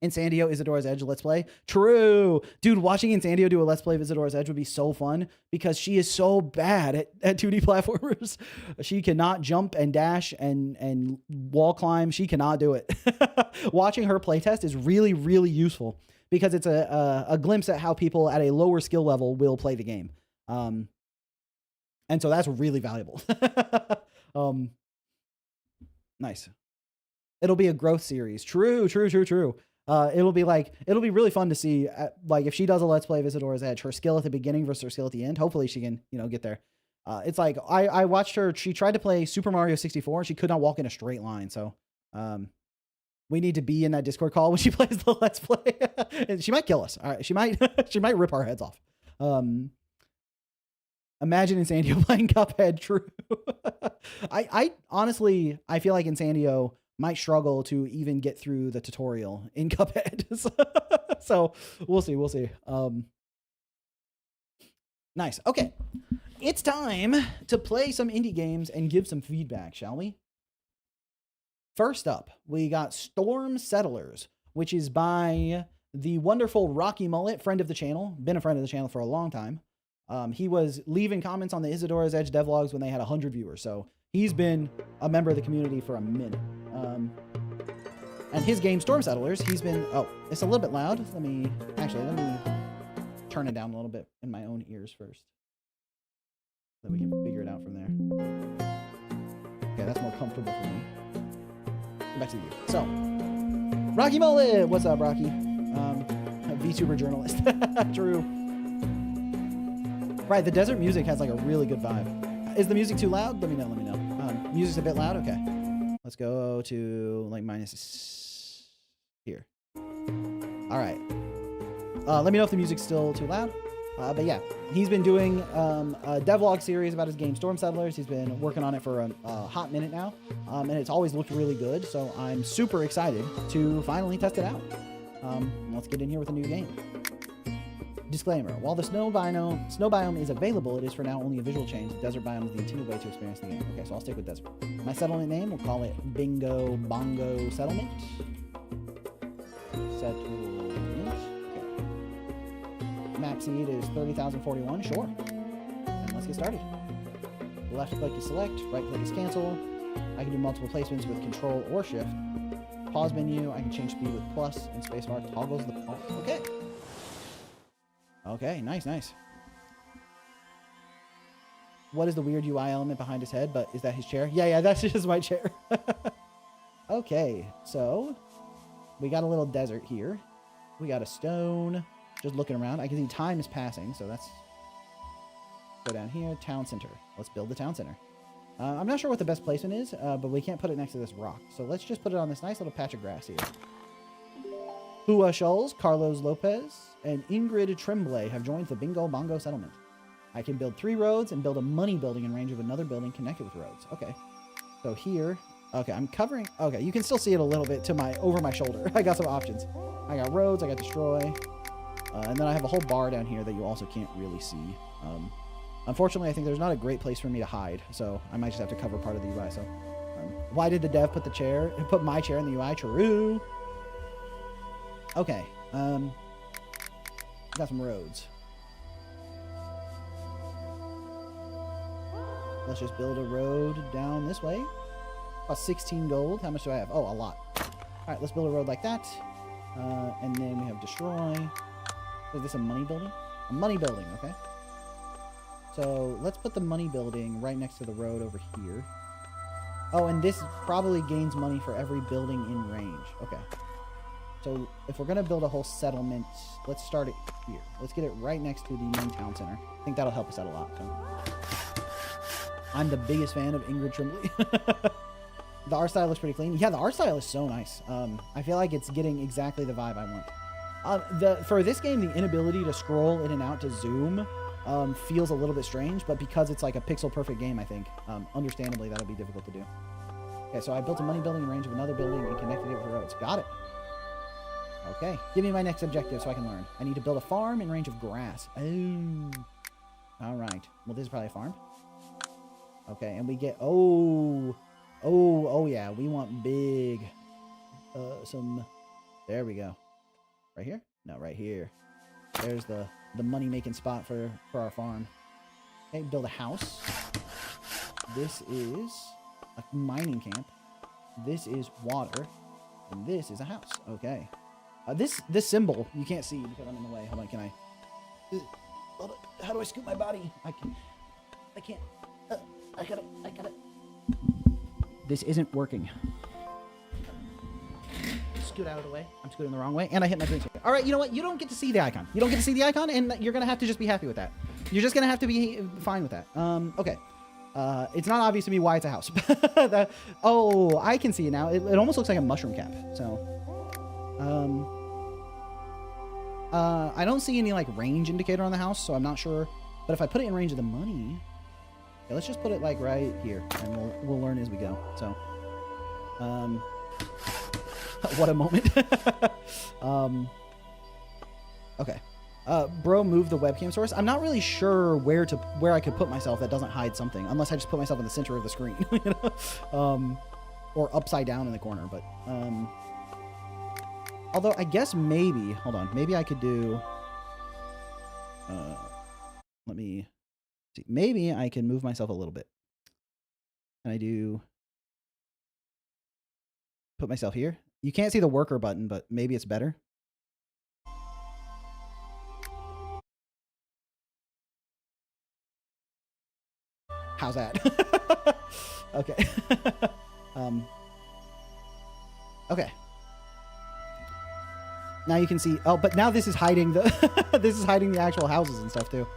Insandio, Isadora's Edge Let's Play. True. Dude, watching Insandio do a Let's Play of Isadora's Edge would be so fun because she is so bad at 2D platformers. She cannot jump and dash and wall climb. She cannot do it. Watching her playtest is really, really useful because it's a glimpse at how people at a lower skill level will play the game. And so that's really valuable. Nice. It'll be a growth series. True. It'll be really fun to see, like if she does a Let's Play of Isadora's Edge, her skill at the beginning versus her skill at the end. Hopefully she can, get there. It's like I watched her. She tried to play Super Mario 64 and she could not walk in a straight line. So, we need to be in that Discord call when she plays the Let's Play. And she might kill us. All right, she might rip our heads off. Imagine Insandio playing Cuphead. True. I honestly, I feel like Insandio might struggle to even get through the tutorial in Cuphead. So we'll see. We'll see. Nice. Okay. It's time to play some indie games and give some feedback, shall we? First up, we got Storm Settlers, which is by the wonderful Rocky Mullet, friend of the channel, been a friend of the channel for a long time. He was leaving comments on the Isadora's Edge devlogs when they had 100 viewers, so he's been a member of the community for a minute. And his game, Storm Settlers, he's been... Oh, it's a little bit loud. Let me turn it down a little bit in my own ears first. Then we can figure it out from there. Okay, that's more comfortable for me. Go back to you. So, Rocky Mullet! What's up, Rocky? A VTuber journalist. True. Right, the desert music has like a really good vibe. Is the music too loud? Let me know. Music's a bit loud? Okay. Let's go to like minus here. All right. Let me know if the music's still too loud. But yeah, he's been doing a devlog series about his game Storm Settlers. He's been working on it for a hot minute now. And it's always looked really good. So I'm super excited to finally test it out. Let's get in here with a new game. Disclaimer, while the snow biome is available, it is for now only a visual change. The desert biome is the intended way to experience the game. Okay, so I'll stick with desert. My settlement name, we'll call it Bingo Bongo Settlement. Settlement. Okay. Map seed is 30,041, sure. And let's get started. Left click is select, right click is cancel. I can do multiple placements with control or shift. Pause menu, I can change speed with plus, and spacebar toggles the pause. Okay. Okay, nice. What is the weird UI element behind his head? But is that his chair? Yeah, that's just my chair. Okay, so we got a little desert here. We got a stone. Just looking around. I can see time is passing, so that's... Go down here, town center. Let's build the town center. I'm not sure what the best placement is, but we can't put it next to this rock. So let's just put it on this nice little patch of grass here. Hua Schulz, Carlos Lopez, and Ingrid Tremblay have joined the Bingo Bongo settlement. I can build 3 roads and build a money building in range of another building connected with roads. Okay. So here, okay, I'm covering, okay, you can still see it a little bit to over my shoulder. I got some options. I got roads, I got destroy, and then I have a whole bar down here that you also can't really see. Unfortunately, I think there's not a great place for me to hide, so I might just have to cover part of the UI. So, why did the dev put my chair in the UI? True. Okay, got some roads. Let's just build a road down this way. About 16 gold. How much do I have? Oh, a lot. All right, let's build a road like that. And then we have destroy. Is this a money building? A money building, okay. So let's put the money building right next to the road over here. Oh, and this probably gains money for every building in range. Okay. So if we're going to build a whole settlement, let's start it here. Let's get it right next to the main town center. I think that'll help us out a lot. So. I'm the biggest fan of Ingrid Tremblay. The art style looks pretty clean. Yeah, the art style is so nice. I feel like it's getting exactly the vibe I want. For this game, the inability to scroll in and out to zoom feels a little bit strange, but because it's like a pixel-perfect game, I think, understandably, that'll be difficult to do. Okay, so I built a money building in range of another building and connected it with roads. Got it. Okay, give me my next objective so I can learn. I need to build a farm in range of grass. Oh. All right. Well, this is probably a farm. Okay, and we get... Oh, yeah. We want big... There we go. Right here? No, right here. There's the money-making spot for our farm. Okay, build a house. This is a mining camp. This is water. And this is a house. Okay. This symbol, you can't see because I'm in the way. Hold on, can I... Hold on. How do I scoop my body? I can't. I got it. This isn't working. Scoot out of the way. I'm scooting the wrong way, and I hit my green screen. All right, you know what? You don't get to see the icon. You don't get to see the icon, and you're gonna have to just be happy with that. You're just gonna have to be fine with that. Okay. It's not obvious to me why it's a house. Oh, I can see it now. It almost looks like a mushroom cap. So, I don't see any like range indicator on the house, so I'm not sure. But if I put it in range of the money, okay, let's just put it like right here, and we'll learn as we go. So, what a moment. Okay. Bro, move the webcam source. I'm not really sure where I could put myself that doesn't hide something, unless I just put myself in the center of the screen, you know? Or upside down in the corner. But although I guess maybe, hold on, maybe I could do. Let me see. Maybe I can move myself a little bit. Can I do? Put myself here. You can't see the worker button, but maybe it's better. How's that? Okay. Okay. Now you can see. Oh, but now this is hiding the. This is hiding the actual houses and stuff too.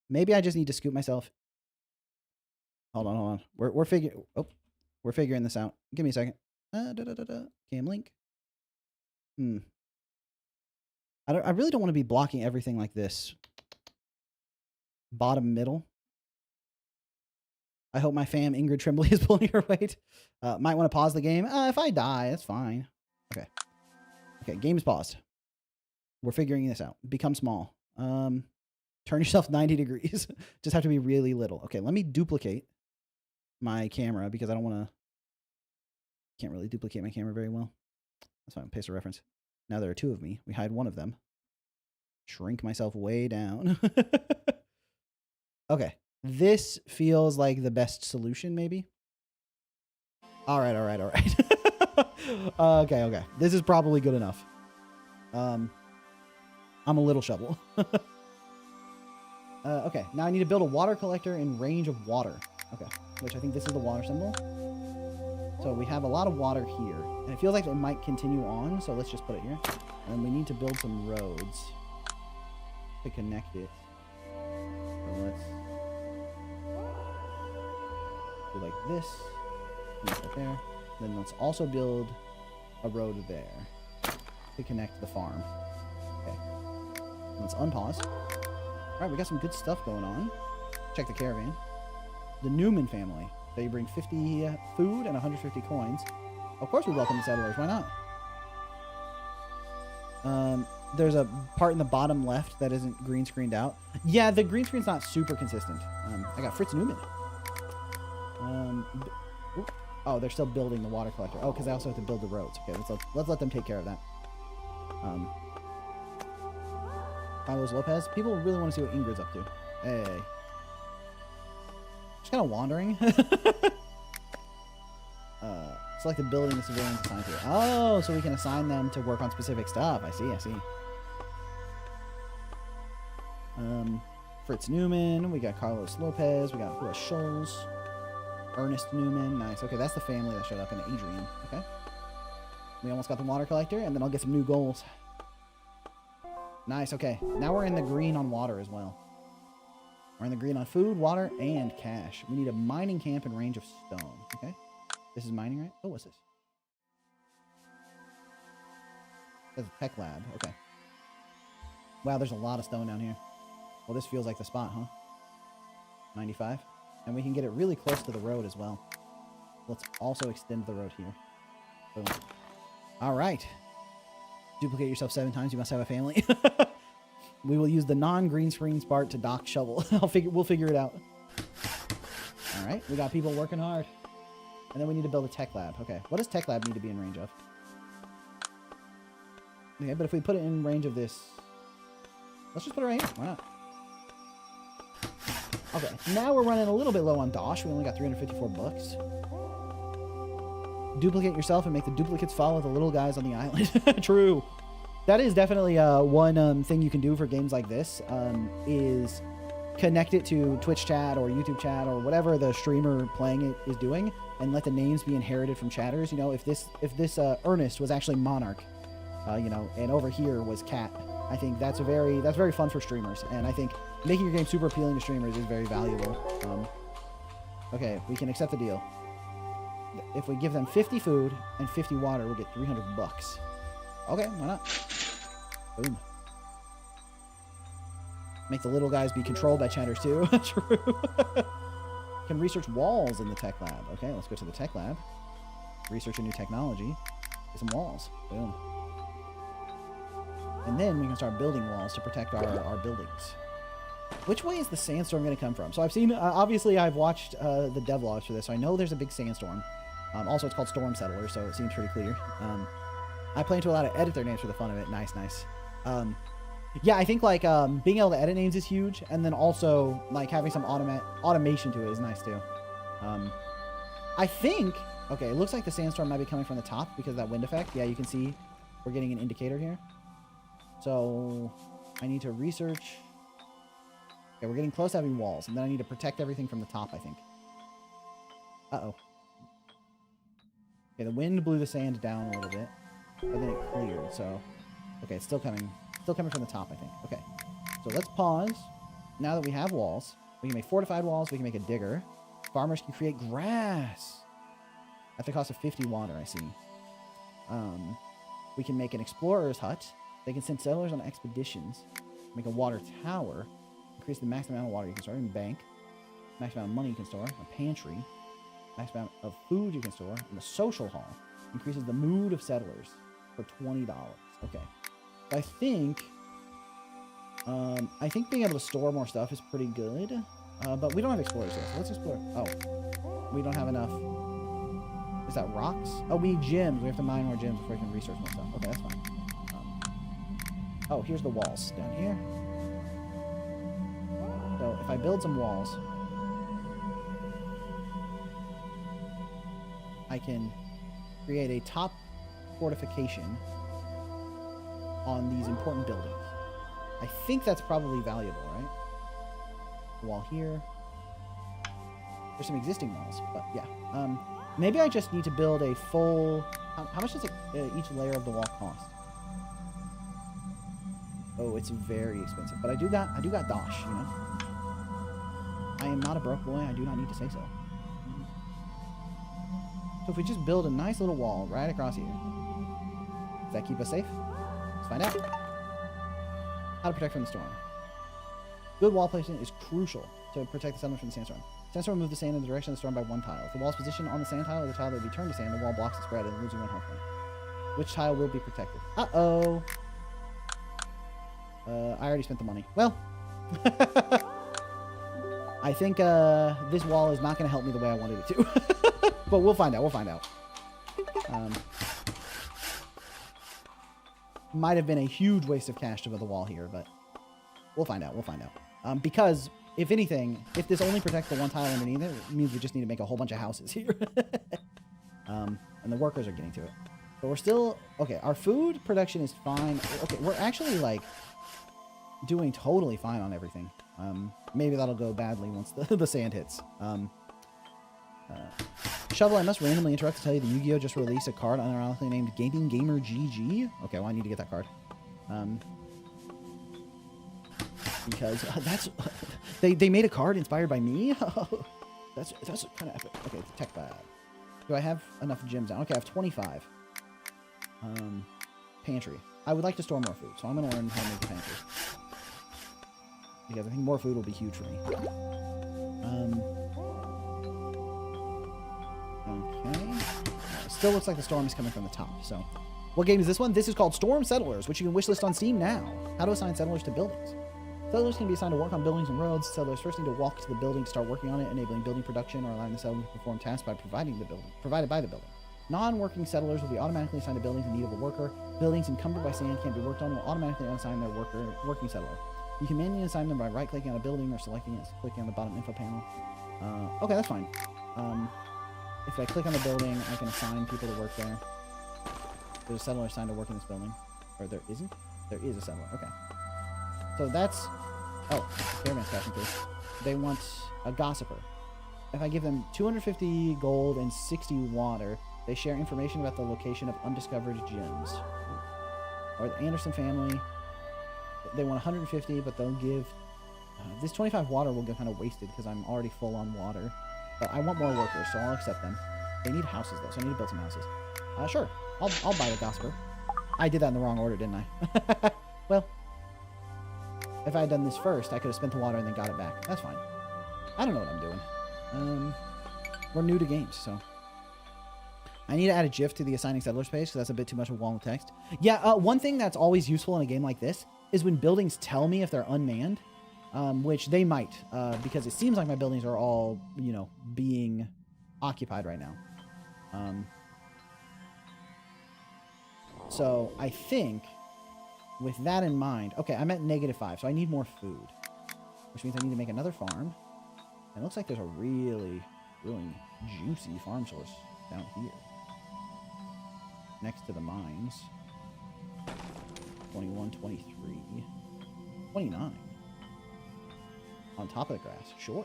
Maybe I just need to scoot myself. Hold on. We're figuring. Oh, we're figuring this out. Give me a second. Cam link. I really don't want to be blocking everything like this. Bottom middle. I hope my fam Ingrid Tremblay is pulling her weight. Might want to pause the game. If I die, that's fine. Okay. Okay, game's paused. We're figuring this out. Become small. Turn yourself 90 degrees. Just have to be really little. Okay, let me duplicate my camera because I don't want to. Can't really duplicate my camera very well. That's fine. Paste a reference. Now there are two of me. We hide one of them. Shrink myself way down. Okay. This feels like the best solution, maybe. All right. Okay. This is probably good enough. I'm a little shovel. Okay. Now I need to build a water collector in range of water. Okay. Which I think this is the water symbol. So we have a lot of water here. And it feels like it might continue on, so let's just put it here. And we need to build some roads to connect it. So let's do like this. Right there. Then let's also build a road there to connect the farm. Okay. Let's unpause. Alright, we got some good stuff going on. Check the caravan. The Newman family. They bring 50 food and 150 coins. Of course we welcome the settlers. Why not? There's a part in the bottom left that isn't green screened out. Yeah, the green screen's not super consistent. I got Fritz Newman. Oh, they're still building the water collector. Oh, because I also have to build the roads. Okay, let's let them take care of that. Carlos Lopez. People really want to see what Ingrid's up to. Hey. Just kind of wandering. Select the building the civilians assigned to. Oh, so we can assign them to work on specific stuff. I see. Fritz Newman. We got Carlos Lopez. We got who else? Scholes. Ernest Newman. Nice. Okay, that's the family that showed up in Adrian. Okay. We almost got the water collector, and then I'll get some new goals. Nice. Okay. Now we're in the green on water as well. We're in the green on food, water, and cash. We need a mining camp in range of stone. Okay. This is mining, right? Oh, what's this? That's a tech lab. Okay. Wow, there's a lot of stone down here. Well, this feels like the spot, huh? 95. And we can get it really close to the road as well. Let's also extend the road here. Boom. All right. Duplicate yourself 7 times. You must have a family. We will use the non-green screen part to dock shovel. We'll figure it out. All right. We got people working hard. And then we need to build a tech lab. Okay. What does tech lab need to be in range of? Okay, but if we put it in range of this... Let's just put it right here. Why not? Okay. Now we're running a little bit low on Dosh. We only got 354 bucks. Duplicate yourself and make the duplicates follow the little guys on the island. True. That is definitely one thing you can do for games like this, is connect it to Twitch chat or YouTube chat or whatever the streamer playing it is doing, and let the names be inherited from chatters. You know, if this Ernest was actually Monarch, you know, and over here was Cat, I think that's very fun for streamers, and I think making your game super appealing to streamers is very valuable. Okay, we can accept the deal. If we give them 50 food and 50 water, we'll get 300 bucks. Okay, why not? Boom. Make the little guys be controlled by chatters too. True. Can research walls in the tech lab. Okay, let's go to the tech lab. Research a new technology. Get some walls. Boom. And then we can start building walls to protect our buildings. Which way is the sandstorm going to come from? So I've seen, obviously I've watched the devlogs for this, so I know there's a big sandstorm. Also, it's called Storm Settler, so it seems pretty clear. I plan to allow to edit their names for the fun of it. Nice, nice. Yeah, I think like being able to edit names is huge, and then also like having some automation to it is nice too. I think, okay, it looks like the sandstorm might be coming from the top because of that wind effect. Yeah, you can see we're getting an indicator here. So I need to research. Okay, we're getting close to having walls, and then I need to protect everything from the top, I think. Uh-oh. Okay, the wind blew the sand down a little bit, but then it cleared, so... Okay, it's still coming from the top, I think. Okay, so let's pause. Now that we have walls, we can make fortified walls, we can make a digger. Farmers can create grass at the cost of 50 water, I see. We can make an explorer's hut. They can send settlers on expeditions. Make a water tower. Increase the max amount of water you can store in a bank. Max amount of money you can store. A pantry. Max amount of food you can store. And the social hall. Increases the mood of settlers for $20. Okay. I think being able to store more stuff is pretty good. But we don't have explorers yet, so let's explore. Oh. We don't have enough. Is that rocks? Oh, we need gems. We have to mine more gems before we can research more stuff. Okay, that's fine. Oh, here's the walls down here. So if I build some walls, I can create a top fortification on these important buildings. I think that's probably valuable, right? Wall here. There's some existing walls, but yeah. Maybe I just need to build a full... How much does each layer of the wall cost? Oh, it's very expensive, but I do got dosh, you know. I am not a broke boy. I do not need to say so. So if we just build a nice little wall right across here, does that keep us safe? Let's find out. How to protect from the storm. Good wall placement is crucial to protect the settlement from the sandstorm. Sandstorm will move the sand in the direction of the storm by one tile. If the wall is positioned on the sand tile or the tile that will be turned to sand, the wall blocks the spread and loses one health point. Which tile will be protected? Uh-oh. I already spent the money. Well, I think this wall is not going to help me the way I wanted it to. But we'll find out. We'll find out. Might have been a huge waste of cash to build the wall here, but we'll find out. We'll find out. Because, if anything, if this only protects the one tile underneath it, it means we just need to make a whole bunch of houses here. And the workers are getting to it. But we're still... Okay, our food production is fine. Okay, we're actually, like... doing totally fine on everything. Maybe that'll go badly once the sand hits. Shovel, I must randomly interrupt to tell you that Yu-Gi-Oh! Just released a card unironically named Gaming Gamer GG. Okay, well, I need to get that card. Because that's... they made a card inspired by me? that's kind of epic. Okay, tech lab. Do I have enough gems now? Okay, I have 25. Pantry. I would like to store more food, so I'm going to learn how to make a pantry. Because I think more food will be huge for me. Okay. Still looks like the storm is coming from the top, so... What game is this one? This is called Storm Settlers, which you can wishlist on Steam now. How to assign settlers to buildings. Settlers can be assigned to work on buildings and roads. Settlers first need to walk to the building to start working on it, enabling building production or allowing the settler to perform tasks by provided by the building. Non-working settlers will be automatically assigned to buildings in need of a worker. Buildings encumbered by sand can't be worked on will automatically unassign their working settler. You can manually assign them by right-clicking on a building or selecting it, clicking on the bottom info panel. Okay, that's fine. If I click on the building, I can assign people to work there. There's a settler assigned to work in this building. Or there isn't? There is a settler. Okay. So that's... Oh, caravan's passing through. They want a gossiper. If I give them 250 gold and 60 water, they share information about the location of undiscovered gems. Or the Anderson family, they want 150, but they'll give... this 25 water will get kind of wasted because I'm already full on water. But I want more workers, so I'll accept them. They need houses, though, so I need to build some houses. Sure. I'll buy the gossiper. I did that in the wrong order, didn't I? Well, if I had done this first, I could have spent the water and then got it back. That's fine. I don't know what I'm doing. We're new to games, so... I need to add a GIF to the assigning settlers page, because that's a bit too much of wall of text. Yeah, one thing that's always useful in a game like this is when buildings tell me if they're unmanned, which they might, because it seems like my buildings are all, you know, being occupied right now. So I think, with that in mind... Okay, I'm at -5, so I need more food. Which means I need to make another farm. And it looks like there's a really, really juicy farm source down here. Next to the mines. 21, 23, 29. On top of the grass. Sure.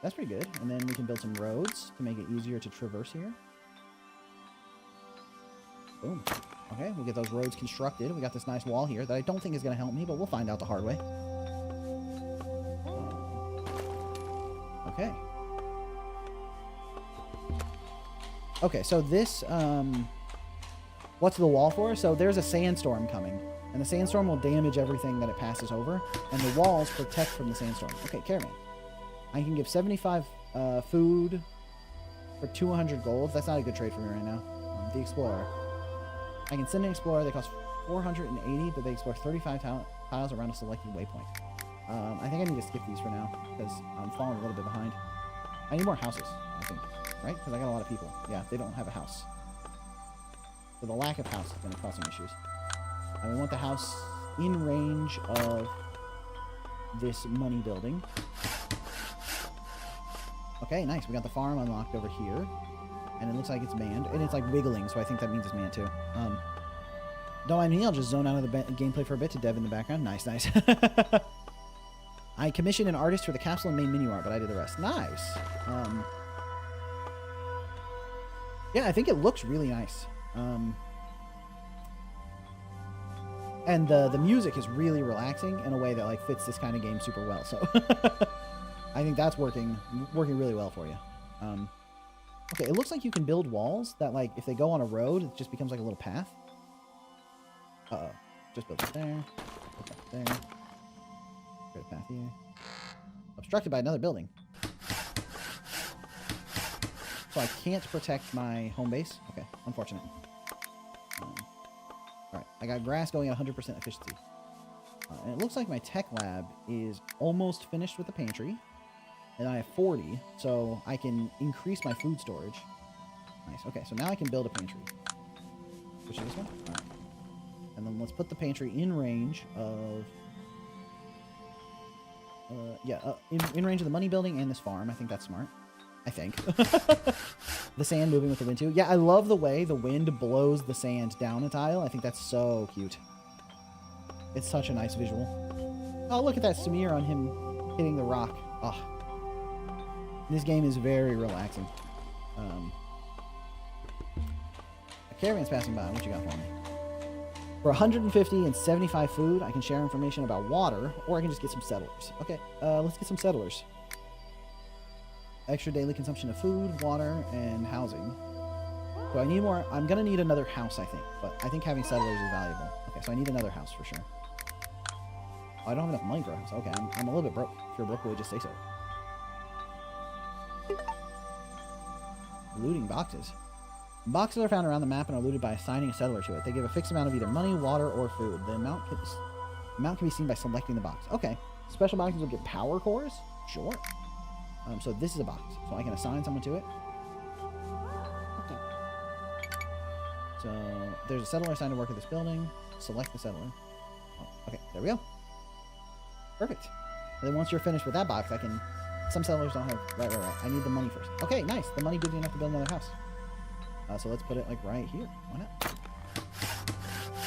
That's pretty good. And then we can build some roads to make it easier to traverse here. Boom. Okay, we'll get those roads constructed. We got this nice wall here that I don't think is going to help me, but we'll find out the hard way. Okay. Okay, so this, what's the wall for? So there's a sandstorm coming, and the sandstorm will damage everything that it passes over, and the walls protect from the sandstorm. Okay, caravan. I can give 75 food for 200 gold. That's not a good trade for me right now. The explorer. I can send an explorer. They cost 480, but they explore 35 tiles around a selected waypoint. I think I need to skip these for now, because I'm falling a little bit behind. I need more houses, I think. Right? Because I got a lot of people. Yeah, they don't have a house. So the lack of house is going to cause some issues. And we want the house in range of this money building. Okay, nice. We got the farm unlocked over here. And it looks like it's manned. And it's like wiggling, so I think that means it's manned too. Don't mind me, I'll just zone out of the gameplay for a bit to dev in the background. Nice, nice. I commissioned an artist for the capsule and main menu art, but I did the rest. Nice. Yeah, I think it looks really nice. And the music is really relaxing in a way that like fits this kind of game super well. So I think that's working really well for you. Okay, it looks like you can build walls that like if they go on a road, it just becomes like a little path. Uh-oh. Just build it there. Put that there. Create a path here. Obstructed by another building. So I can't protect my home base. Okay, unfortunate. Alright, I got grass going at 100% efficiency. And it looks like my tech lab is almost finished with the pantry. And I have 40, so I can increase my food storage. Nice. Okay, so now I can build a pantry. Which is this one? Alright. And then let's put the pantry in range of... in range of the money building and this farm. I think that's smart. I think. The sand moving with the wind too. Yeah, I love the way the wind blows the sand down a tile. I think that's so cute. It's such a nice visual. Oh, look at that smear on him hitting the rock. Oh. This game is very relaxing. A caravan's passing by. What you got for me? For 150 and 75 food, I can share information about water, or I can just get some settlers. Okay, let's get some settlers. Extra daily consumption of food, water, and housing. So I need more. I'm going to need another house, I think. But I think having settlers is valuable. Okay, so I need another house for sure. Oh, I don't have enough money for a house. Okay, I'm a little bit broke. If you're broke, boy, just say so. Looting boxes. Boxes are found around the map and are looted by assigning a settler to it. They give a fixed amount of either money, water, or food. The amount can be seen by selecting the box. Okay. Special boxes will get power cores? Sure. So this is a box. So I can assign someone to it. Okay. So there's a settler assigned to work at this building. Select the settler. Oh, okay, there we go. Perfect. And then once you're finished with that box, I can... Some settlers don't have... Right. I need the money first. Okay, nice. The money gives you enough to build another house. So let's put it like right here. Why not?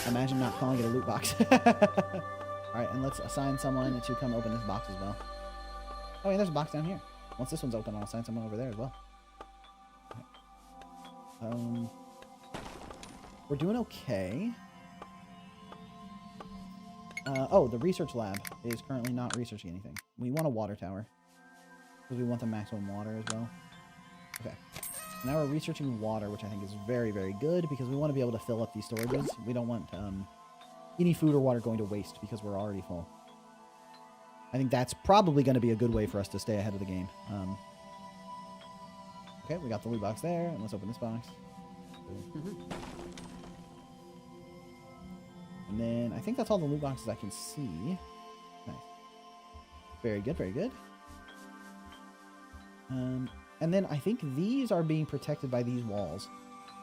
Imagine not calling it a loot box. Alright, and let's assign someone to come open this box as well. Oh, yeah, there's a box down here. Once this one's open, I'll assign someone over there as well. Okay. We're doing okay. Oh, the research lab is currently not researching anything. We want a water tower. Because we want the maximum water as well. Okay. Now we're researching water, which I think is very, very good, because we want to be able to fill up these storages. We don't want any food or water going to waste because we're already full. I think that's probably going to be a good way for us to stay ahead of the game. Okay, we got the loot box there, and let's open this box. And then I think that's all the loot boxes I can see. Nice. Very good, very good. And then I think these are being protected by these walls.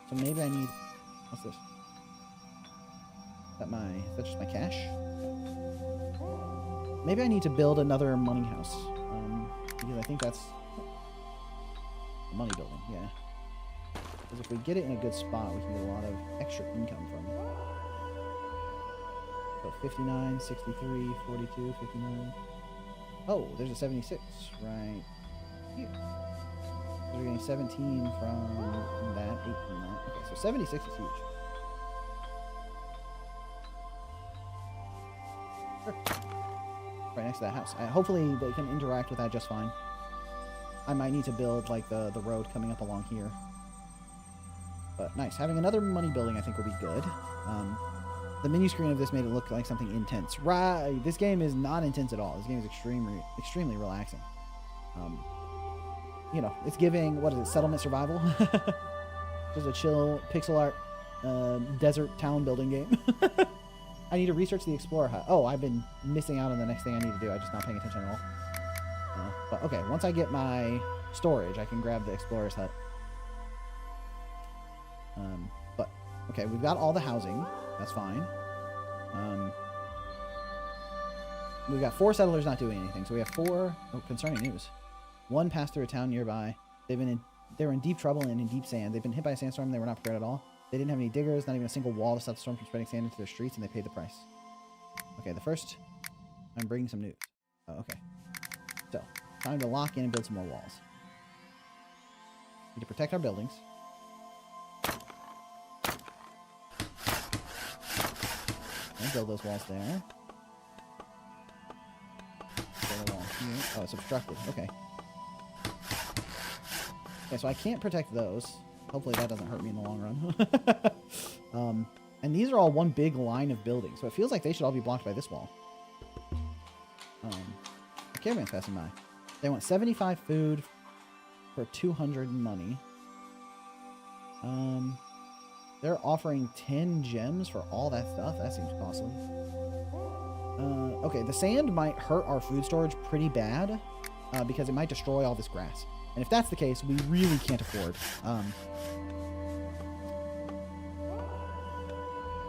So maybe I need... What's this? Is that just my cash? Maybe I need to build another money house. Because I think that's... the money building, yeah. Because if we get it in a good spot, we can get a lot of extra income from it. So 59, 63, 42, 59. Oh, there's a 76 right here. So we're getting 17 from that, 8 from that. Okay, so 76 is huge. Perfect. Right next to that house. Hopefully they can interact with that just fine. I might need to build like the road coming up along here. But nice. Having another money building I think will be good. The menu screen of this made it look like something intense. Right. This game is not intense at all. This game is extremely relaxing. You know, it's giving, what is it, settlement survival? Just a chill pixel art desert town building game. I need to research the Explorer Hut. Oh, I've been missing out on the next thing I need to do. I'm just not paying attention at all. But okay, once I get my storage, I can grab the Explorer's Hut. But okay, we've got all the housing. That's fine. We've got 4 settlers not doing anything. So we have 4 concerning news. 1 passed through a town nearby. They were in deep trouble and in deep sand. They've been hit by a sandstorm. They were not prepared at all. They didn't have any diggers, not even a single wall to stop the storm from spreading sand into their streets, and they paid the price. Okay, the first, I'm bringing some news. Oh, okay. So, time to lock in and build some more walls. Need to protect our buildings. And build those walls there. Build a wall here. Oh, it's obstructed. Okay. Okay, so I can't protect those. Hopefully that doesn't hurt me in the long run. And these are all one big line of buildings, so it feels like they should all be blocked by this wall. The caravan's passing by. They want 75 food for 200 money. They're offering 10 gems for all that stuff. That seems costly. Okay, the sand might hurt our food storage pretty bad because it might destroy all this grass. And if that's the case, we really can't afford.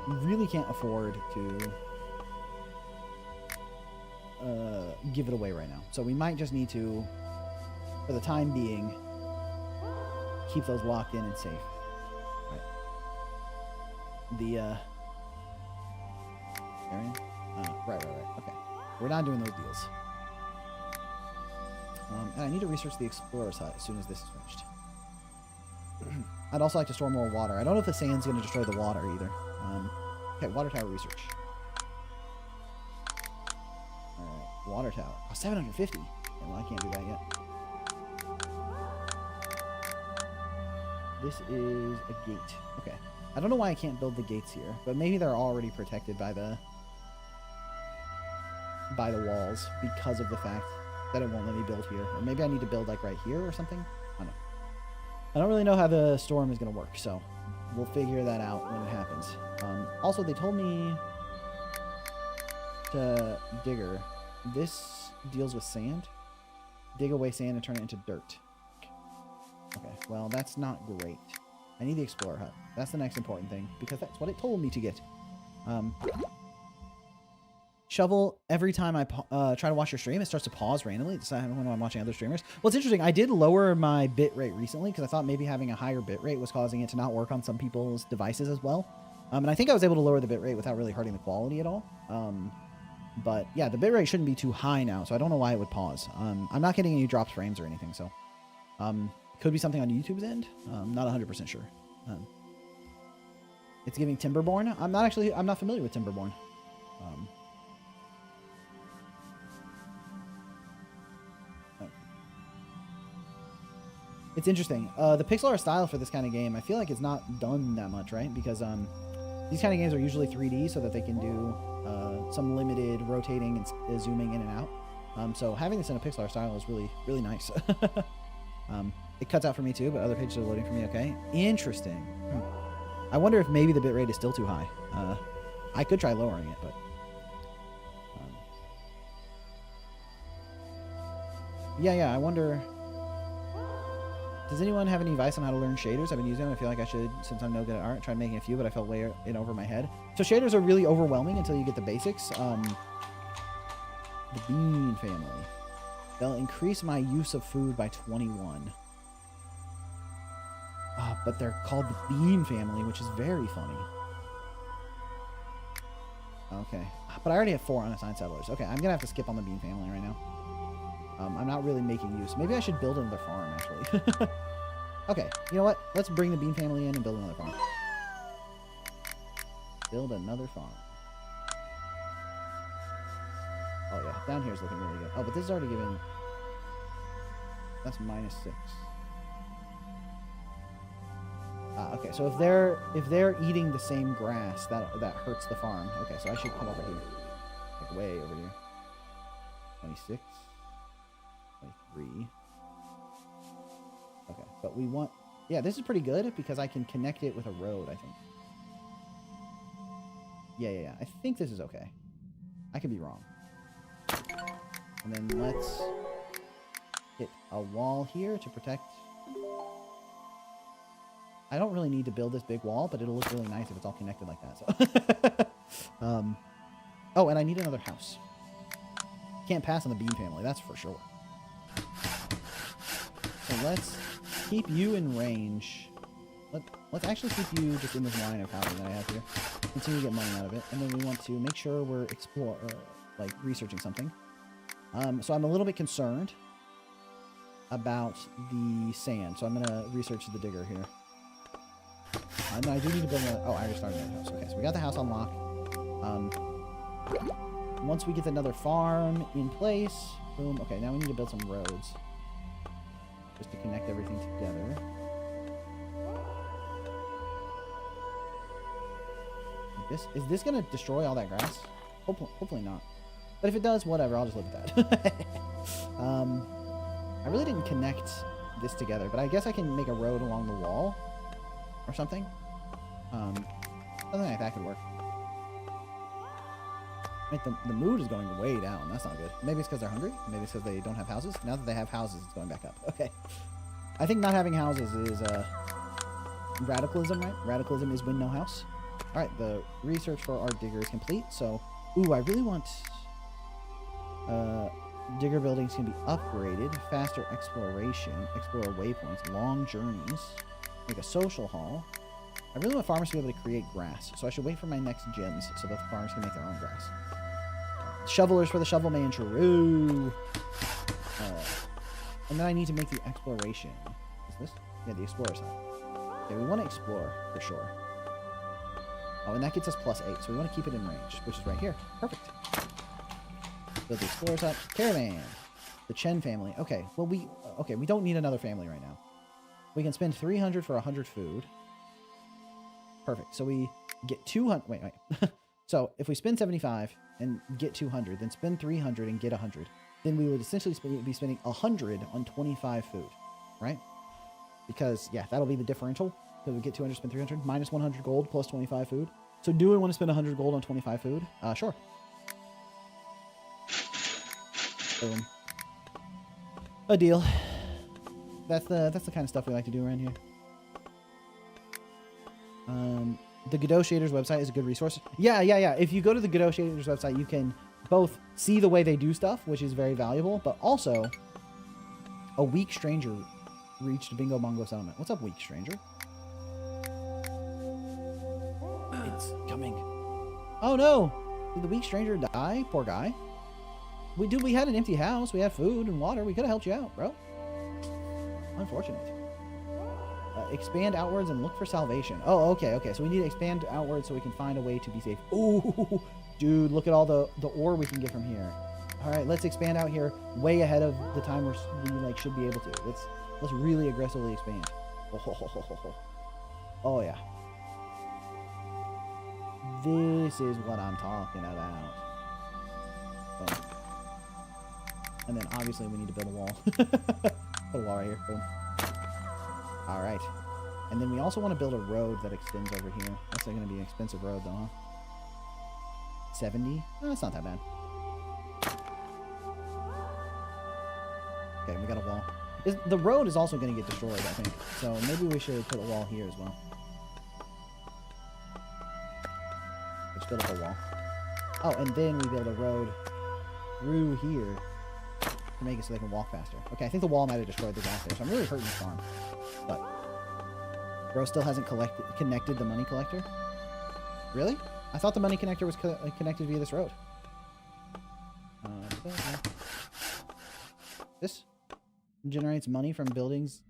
We really can't afford to give it away right now. So we might just need to, for the time being, keep those locked in and safe. Right. The right. Okay. We're not doing those deals. And I need to research the Explorer's Hut as soon as this is finished. I'd also like to store more water. I don't know if the sand's going to destroy the water either. Okay, water tower research. Alright, water tower. Oh, 750. Yeah, well, I can't do that yet. This is a gate. Okay. I don't know why I can't build the gates here, but maybe they're already protected by the walls because of the fact that it won't let me build here. Or maybe I need to build like right here or something. I don't know. I don't really know how the storm is going to work, so we'll figure that out when it happens. Also, they told me to digger. This deals with sand. Dig away sand and turn it into dirt. Okay, well, that's not great. I need the Explorer Hut. That's the next important thing, because that's what it told me to get. Shovel, every time I try to watch your stream, it starts to pause randomly. It's when I'm watching other streamers. Well, it's interesting. I did lower my bitrate recently because I thought maybe having a higher bitrate was causing it to not work on some people's devices as well. And I think I was able to lower the bitrate without really hurting the quality at all. But yeah, the bitrate shouldn't be too high now, so I don't know why it would pause. I'm not getting any dropped frames or anything, so could be something on YouTube's end. Not 100% sure. It's giving Timberborn. I'm not familiar with Timberborn. It's interesting. The pixel art style for this kind of game, I feel like it's not done that much, right? Because these kind of games are usually 3D so that they can do some limited rotating and zooming in and out. So having this in a pixel art style is really, really nice. It cuts out for me too, but other pages are loading for me okay. Interesting. I wonder if maybe the bitrate is still too high. I could try lowering it, but... Yeah, I wonder... Does anyone have any advice on how to learn shaders? I've been using them. I feel like I should, since I'm no good at art, try making a few, but I felt way in over my head. So shaders are really overwhelming until you get the basics. The bean family. They'll increase my use of food by 21. But they're called the bean family, which is very funny. Okay. But I already have 4 unassigned settlers. Okay, I'm going to have to skip on the bean family right now. I'm not really making use. Maybe I should build another farm, actually. Okay, you know what? Let's bring the bean family in and build another farm. Build another farm. Oh, yeah. Down here is looking really good. Oh, but this is already giving... That's -6. Okay, so if they're eating the same grass, that hurts the farm. Okay, so I should come over here. Like, way over here. 26. 23. Okay, but we want... Yeah, this is pretty good because I can connect it with a road, I think. Yeah. I think this is okay. I could be wrong. And then let's hit a wall here to protect... I don't really need to build this big wall, but it'll look really nice if it's all connected like that. So. Oh, and I need another house. Can't pass on the bean family, that's for sure. So let's keep you in range. Let's actually keep you just in this line of housing that I have here. Continue to get money out of it. And then we want to make sure we're researching something. So I'm a little bit concerned about the sand. So I'm going to research the digger here. And I do need to build another... Oh, I already started another house. Okay, so we got the house on lock. Once we get another farm in place... Boom. Okay, now we need to build some roads. Just to connect everything together. Is this going to destroy all that grass? Hopefully not. But if it does, whatever. I'll just live with that. I really didn't connect this together, but I guess I can make a road along the wall. Or something. Something like that could work. Right, the mood is going way down. That's not good. Maybe it's because they're hungry. Maybe it's because they don't have houses. Now that they have houses, it's going back up. Okay. I think not having houses is radicalism, right? Radicalism is win no house. All right, the research for our digger is complete. So, ooh, I really want digger buildings can be upgraded, faster exploration, explore waypoints, long journeys. Make a social hall. I really want farmers to be able to create grass, so I should wait for my next gyms so that the farmers can make their own grass. Shovelers for the shovel man, true. And then I need to make the exploration. Is this? Yeah, the explorer side. Yeah, we want to explore for sure. Oh, and that gets us +8, so we want to keep it in range, which is right here. Perfect. Build the explorer side. Caravan. The Chen family. Okay, well we don't need another family right now. We can spend 300 for 100 food. Perfect. So we get 200. Wait. So if we spend 75 and get 200, then spend 300 and get 100, then we would essentially be spending 100 on 25 food, right? Because, yeah, that'll be the differential. Because we get 200, spend 300, minus 100 gold plus 25 food. So do we want to spend 100 gold on 25 food? Sure. Boom. A deal. That's the kind of stuff we like to do around here. The Godot Shaders website is a good resource. Yeah. If you go to the Godot Shaders website, you can both see the way they do stuff, which is very valuable, but also a weak stranger reached Bingo Bongo Settlement. What's up, weak stranger? It's coming. Oh no! Did the weak stranger die? Poor guy. We had an empty house. We had food and water. We could have helped you out, bro. Unfortunate. Expand outwards and look for salvation. Oh, okay, okay. So we need to expand outwards so we can find a way to be safe. Ooh, dude, look at all the ore we can get from here. All right, let's expand out here way ahead of the time we like should be able to. Let's really aggressively expand. Oh yeah. This is what I'm talking about. Boom. And then obviously we need to build a wall. Put a wall right here. Boom. All right. And then we also want to build a road that extends over here. That's going to be an expensive road though, huh? 70? Oh, that's not that bad. Okay, we got a wall. The road is also going to get destroyed, I think. So maybe we should put a wall here as well. Let's build up a wall. Oh, and then we build a road through here to make it so they can walk faster. Okay, I think the wall might have destroyed the grass there, so I'm really hurting this farm. But bro still hasn't connected the money collector. Really? I thought the money connector was connected via this road. This generates money from buildings.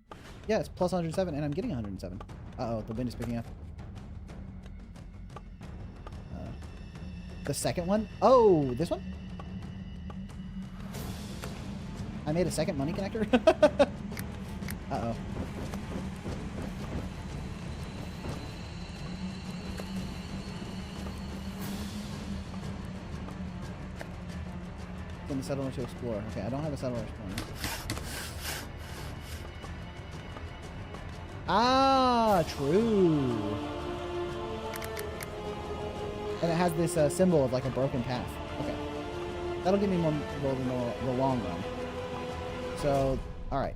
Yeah, it's plus 107, and I'm getting 107. Uh-oh, the wind is picking up. The second one? Oh, this one? I made a second money connector? Uh-oh. Send the settler to explore. Okay, I don't have a settler exploring. Ah, true. And it has this symbol of like a broken path. Okay. That'll give me more gold in the long run. So, alright.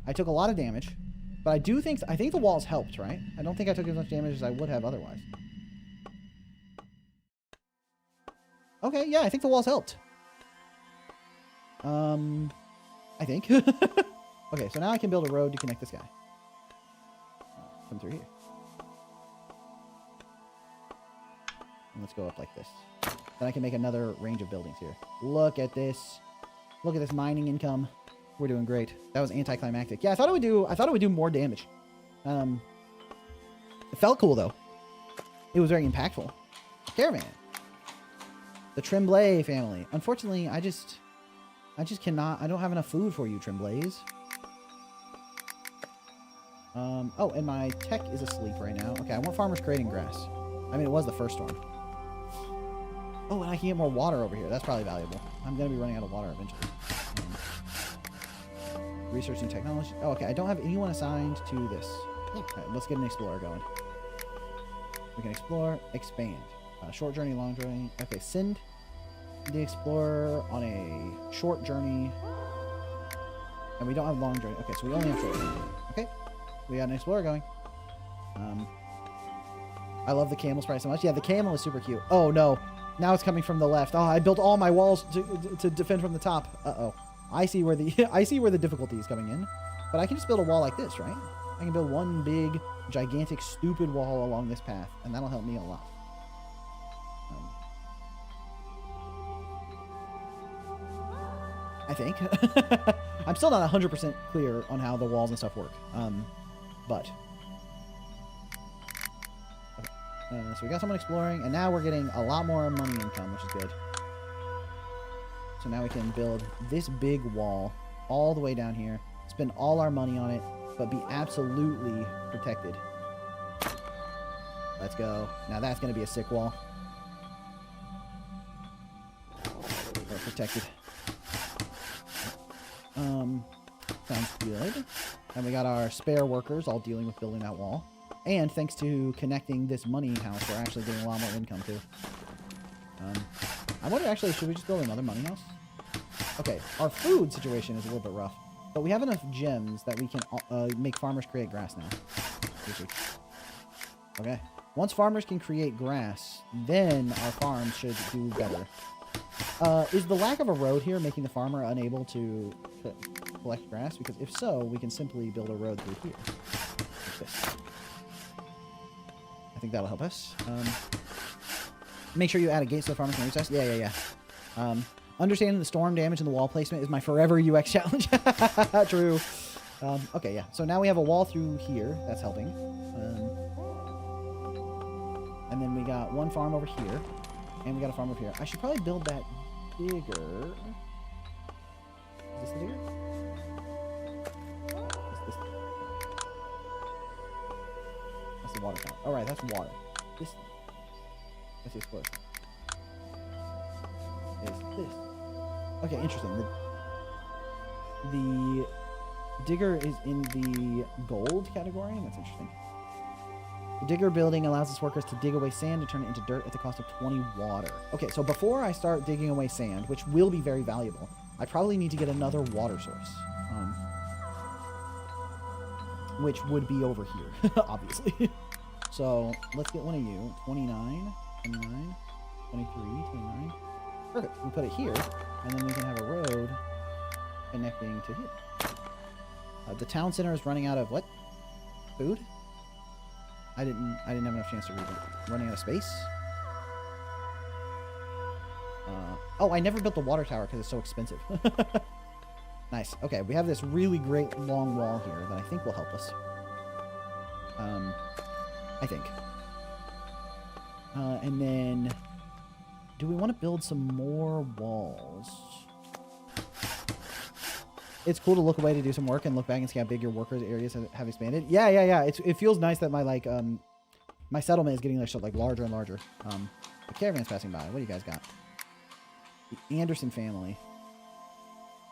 I took a lot of damage. But I think the walls helped, right? I don't think I took as much damage as I would have otherwise. Okay, yeah, I think the walls helped. I think. Okay, so now I can build a road to connect this guy. Come through here. And let's go up like this. Then I can make another range of buildings here. Look at this. Look at this mining income. We're doing great. That was anticlimactic. Yeah, I thought it would do more damage. It felt cool though. It was very impactful. Caravan. The Tremblay family. Unfortunately, I just cannot. I don't have enough food for you, Tremblays. Oh, and my tech is asleep right now. Okay, I want farmers creating grass. I mean, it was the first storm. Oh, and I can get more water over here. That's probably valuable. I'm going to be running out of water eventually. Researching technology. Oh, okay. I don't have anyone assigned to this. Okay, let's get an explorer going. We can explore, expand. Short journey, long journey. Okay, send the explorer on a short journey. And we don't have long journey. Okay, so we only have short journey. Okay, we got an explorer going. I love the camel sprite so much. Yeah, the camel is super cute. Oh, no. Now it's coming from the left. Oh, I built all my walls to defend from the top. Uh-oh. I see where the difficulty is coming in. But I can just build a wall like this, right? I can build one big, gigantic, stupid wall along this path, and that'll help me a lot. I think. I'm still not 100% clear on how the walls and stuff work. But... so we got someone exploring, and now we're getting a lot more money income, which is good. So now we can build this big wall all the way down here, spend all our money on it, but be absolutely protected. Let's go. Now that's going to be a sick wall. We're protected. Sounds good. And we got our spare workers all dealing with building that wall. And thanks to connecting this money house, we're actually getting a lot more income too. I wonder actually, should we just build another money house? Okay, our food situation is a little bit rough. But we have enough gems that we can make farmers create grass now. Okay. Once farmers can create grass, then our farm should do better. Is the lack of a road here making the farmer unable to collect grass? Because if so, we can simply build a road through here. Like this. I think that'll help us. Make sure you add a gate so the farmers can recess. Yeah. Understanding the storm damage and the wall placement is my forever UX challenge. True. Okay, yeah. So now we have a wall through here. That's helping. And then we got one farm over here. And we got a farm over here. I should probably build that digger. Is this the digger? That's the water tower. Alright, that's water. That's the explosion. Is this. Okay, interesting. The digger is in the gold category. That's interesting. The digger building allows its workers to dig away sand and turn it into dirt at the cost of 20 water. Okay, so before I start digging away sand, which will be very valuable, I probably need to get another water source. Which would be over here, obviously. So, let's get one of you. 29, 29, 23, 29. Perfect. We put it here, and then we can have a road connecting to here. The town center is running out of what? Food? I didn't have enough chance to read it. Running out of space? Oh, I never built the water tower because it's so expensive. Nice. Okay, we have this really great long wall here that I think will help us. I think. And then, do we want to build some more walls? It's cool to look away to do some work and look back and see how big your workers areas have expanded. Yeah. It feels nice that my my settlement is getting like larger and larger. The caravan's passing by. What do you guys got? The Anderson family.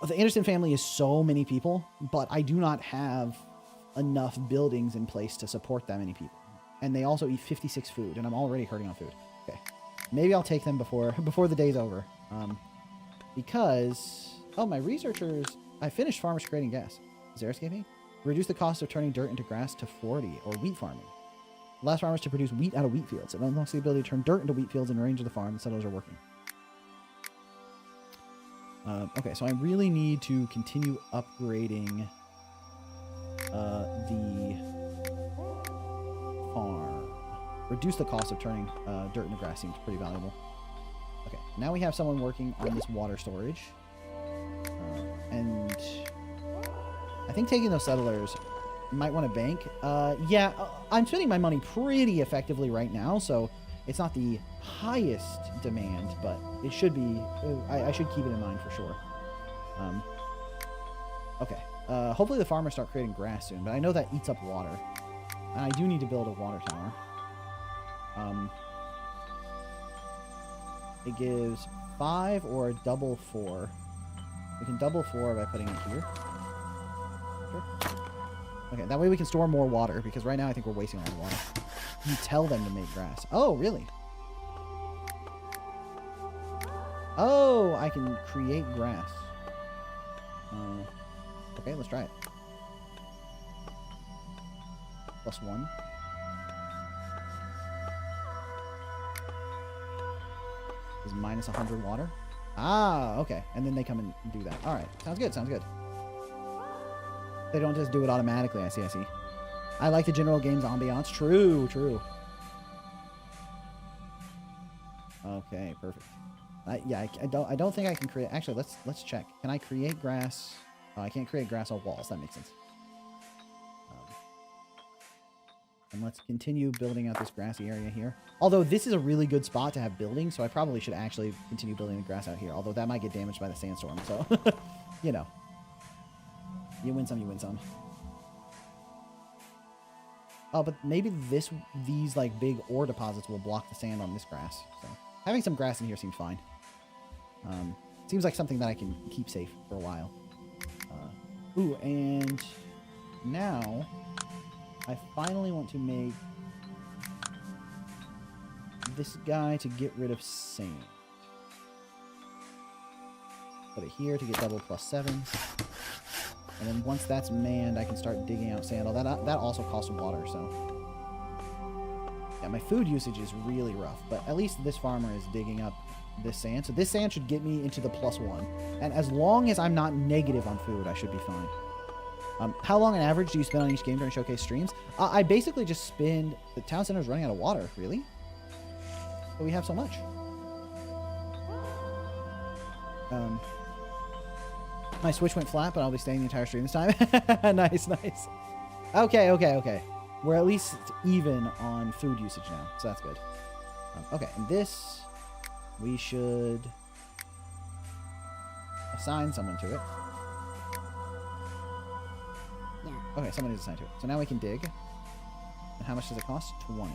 Well, the Anderson family is so many people, but I do not have enough buildings in place to support that many people. And they also eat 56 food, and I'm already hurting on food. Okay. Maybe I'll take them before the day's over. Because... Oh, my researchers... I finished farmers creating gas. Is there escaping? Reduce the cost of turning dirt into grass to 40, or wheat farming. Allows farmers to produce wheat out of wheat fields. It unlocks the ability to turn dirt into wheat fields in range of the farm. The settlers are working. Okay, so I really need to continue upgrading the farm. Reduce the cost of turning dirt into grass seems pretty valuable. Okay, now we have someone working on this water storage. And I think taking those settlers might want to bank. Yeah, I'm spending my money pretty effectively right now, so it's not the highest demand, but it should be. I should keep it in mind for sure. Okay. Hopefully the farmers start creating grass soon, but I know that eats up water. And I do need to build a water tower. It gives 5 or a double 4. We can double 4 by putting it here. Sure. Okay, that way we can store more water, because right now I think we're wasting all the water. You tell them to make grass. Oh, really? Oh, I can create grass. Okay, let's try it. +1. Is minus 100 water. Ah, okay. And then they come and do that. All right. Sounds good. Sounds good. They don't just do it automatically. I see. I like the general game's ambiance. True. Okay, perfect. Yeah, I don't think I can create... Actually, let's check. Can I create grass? Oh, I can't create grass on walls. That makes sense. And let's continue building out this grassy area here. Although this is a really good spot to have buildings, so I probably should actually continue building the grass out here. Although that might get damaged by the sandstorm, so... you know. You win some, you win some. Oh, but maybe these like big ore deposits will block the sand on this grass. So having some grass in here seems fine. Seems like something that I can keep safe for a while. Ooh, and now I finally want to make this guy to get rid of sand. Put it here to get double +7. And then once that's manned, I can start digging out sand. That also costs water, so... Yeah, my food usage is really rough, but at least this farmer is digging up this sand. So this sand should get me into the +1. And as long as I'm not negative on food, I should be fine. How long on average do you spend on each game during showcase streams? I basically just spend... The town center's running out of water, really? But we have so much. My Switch went flat, but I'll be staying the entire stream this time. Nice, nice. Okay, okay, okay. We're at least even on food usage now, so that's good. Okay, and this, we should assign someone to it. Yeah. Okay, someone is assigned to it. So now we can dig. And how much does it cost? 20.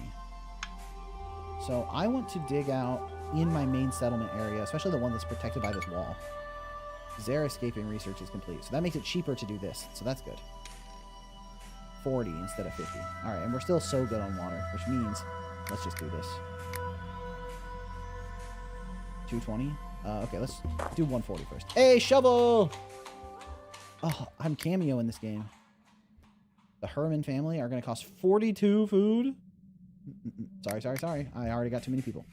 So I want to dig out in my main settlement area, especially the one that's protected by this wall. Zare escaping research is complete. So that makes it cheaper to do this. So that's good. 40 instead of 50. All right, and we're still so good on water, which means let's just do this. 220. Okay, let's do 140 first. Hey, shovel! Oh, I'm cameo in this game. The Herman family are going to cost 42 food. Sorry. I already got too many people.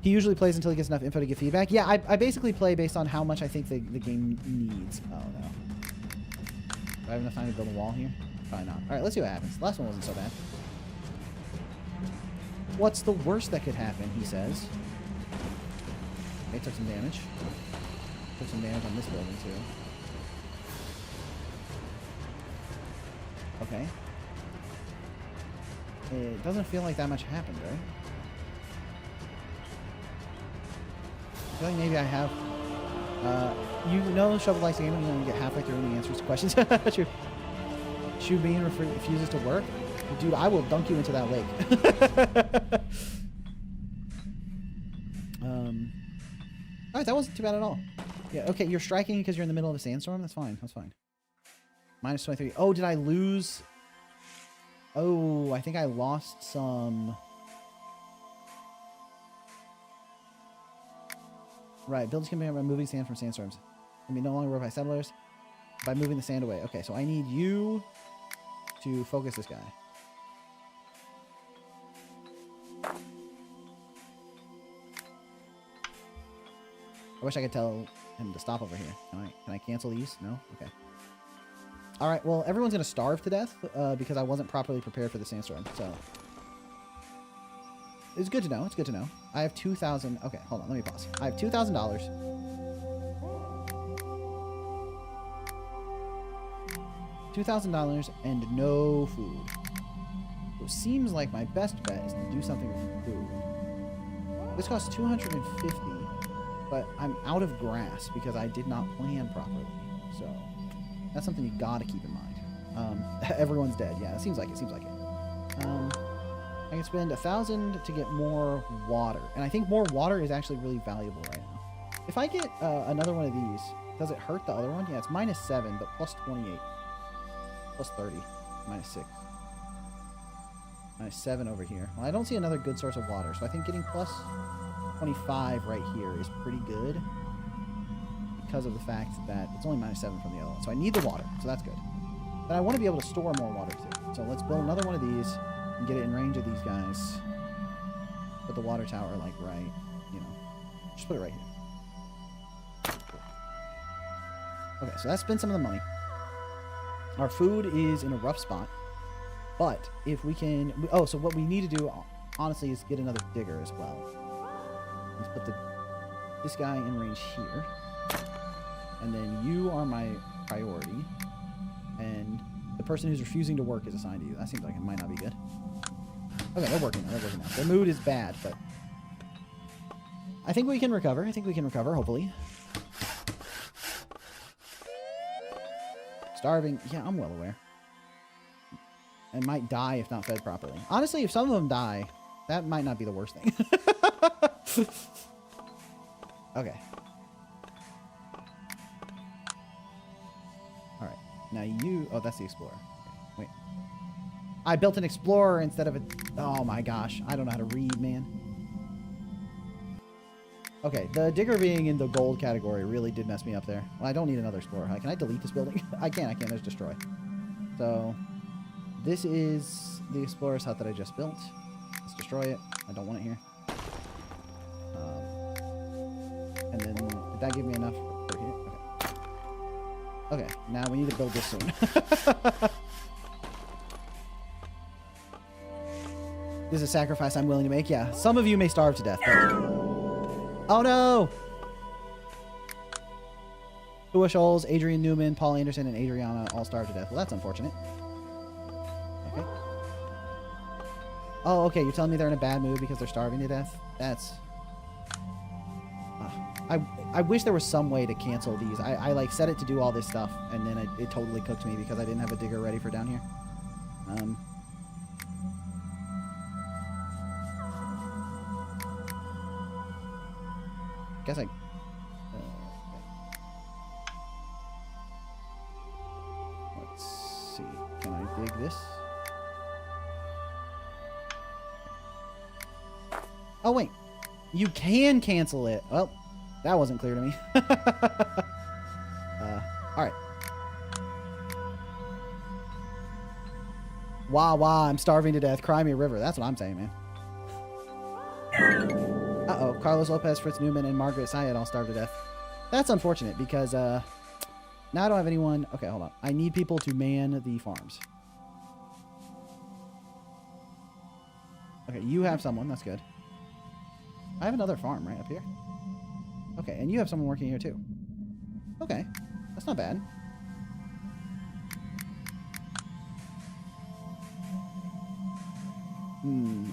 He usually plays until he gets enough info to give feedback. Yeah, I basically play based on how much I think the game needs. Oh, no. Do I have enough time to build a wall here? Probably not. All right, let's see what happens. The last one wasn't so bad. What's the worst that could happen, he says. Okay, took some damage. Took some damage on this building, too. Okay. It doesn't feel like that much happened, right? I feel like maybe I have... you know Shovel likes the game when you get halfway through and he answers questions. True. Shoe Bean refuses to work. Dude, I will dunk you into that lake. Alright, that wasn't too bad at all. Yeah, okay, you're striking because you're in the middle of a sandstorm? That's fine, that's fine. Minus 23. Oh, did I lose? Oh, I think I lost some... Right, buildings can be by moving sand from sandstorms. Can be no longer worked by settlers by moving the sand away. Okay, so I need you to focus this guy. I wish I could tell him to stop over here. Can I cancel these? No? Okay. Alright, well, everyone's going to starve to death because I wasn't properly prepared for the sandstorm, so... It's good to know. It's good to know. I have 2,000... Okay, hold on. Let me pause. I have $2,000. $2,000 and no food. So it seems like my best bet is to do something with food. This costs 250, but I'm out of grass because I did not plan properly. So that's something you gotta keep in mind. Everyone's dead. Yeah, it seems like it. Seems like it. I can spend 1,000 to get more water, and I think more water is actually really valuable right now. If I get another one of these, does it hurt the other one? Yeah, it's minus 7, but plus 28, plus 30, minus 6, minus 7 over here. Well, I don't see another good source of water, so I think getting plus 25 right here is pretty good because of the fact that it's only minus 7 from the other one. So I need the water, so that's good. But I want to be able to store more water too. So let's build another one of these. And get it in range of these guys. Put the water tower, like, right, you know. Just put it right here. Okay, so that spent some of the money. Our food is in a rough spot. But if we can... Oh, so what we need to do, honestly, is get another digger as well. Let's put this guy in range here. And then you are my priority. And the person who's refusing to work is assigned to you. That seems like it might not be good. Okay, they're working now. They're working now. Their mood is bad, but I think we can recover. I think we can recover, hopefully. Starving. Yeah, I'm well aware. And might die if not fed properly. Honestly, if some of them die, that might not be the worst thing. Okay. All right. Now you... Oh, that's the Explorer. Okay, wait. I built an Explorer instead of a... Oh my gosh. I don't know how to read, man. Okay, the Digger being in the gold category really did mess me up there. Well, I don't need another Explorer. Can I delete this building? I can't. There's Destroy. So, this is the Explorer's hut that I just built. Let's destroy it. I don't want it here. And then, did that give me enough for here? Okay. Okay, now we need to build this soon. This is a sacrifice I'm willing to make. Yeah, some of you may starve to death. But... Oh no! Scholes, Adrian Newman, Paul Anderson, and Adriana all starved to death. Well, that's unfortunate. Okay. Oh, okay. You're telling me they're in a bad mood because they're starving to death? That's... I wish there was some way to cancel these. I like set it to do all this stuff, and then it totally cooked me because I didn't have a digger ready for down here. Guess I... let's see. Can I dig this? Oh, wait. You can cancel it. Well, that wasn't clear to me. Alright. Wah, I'm starving to death. Cry me a river. That's what I'm saying, man. Uh-oh. Carlos Lopez, Fritz Newman, and Margaret Syed all starved to death. That's unfortunate because, now I don't have anyone... Okay, hold on. I need people to man the farms. Okay, you have someone. That's good. I have another farm right up here. Okay, and you have someone working here too. Okay, that's not bad.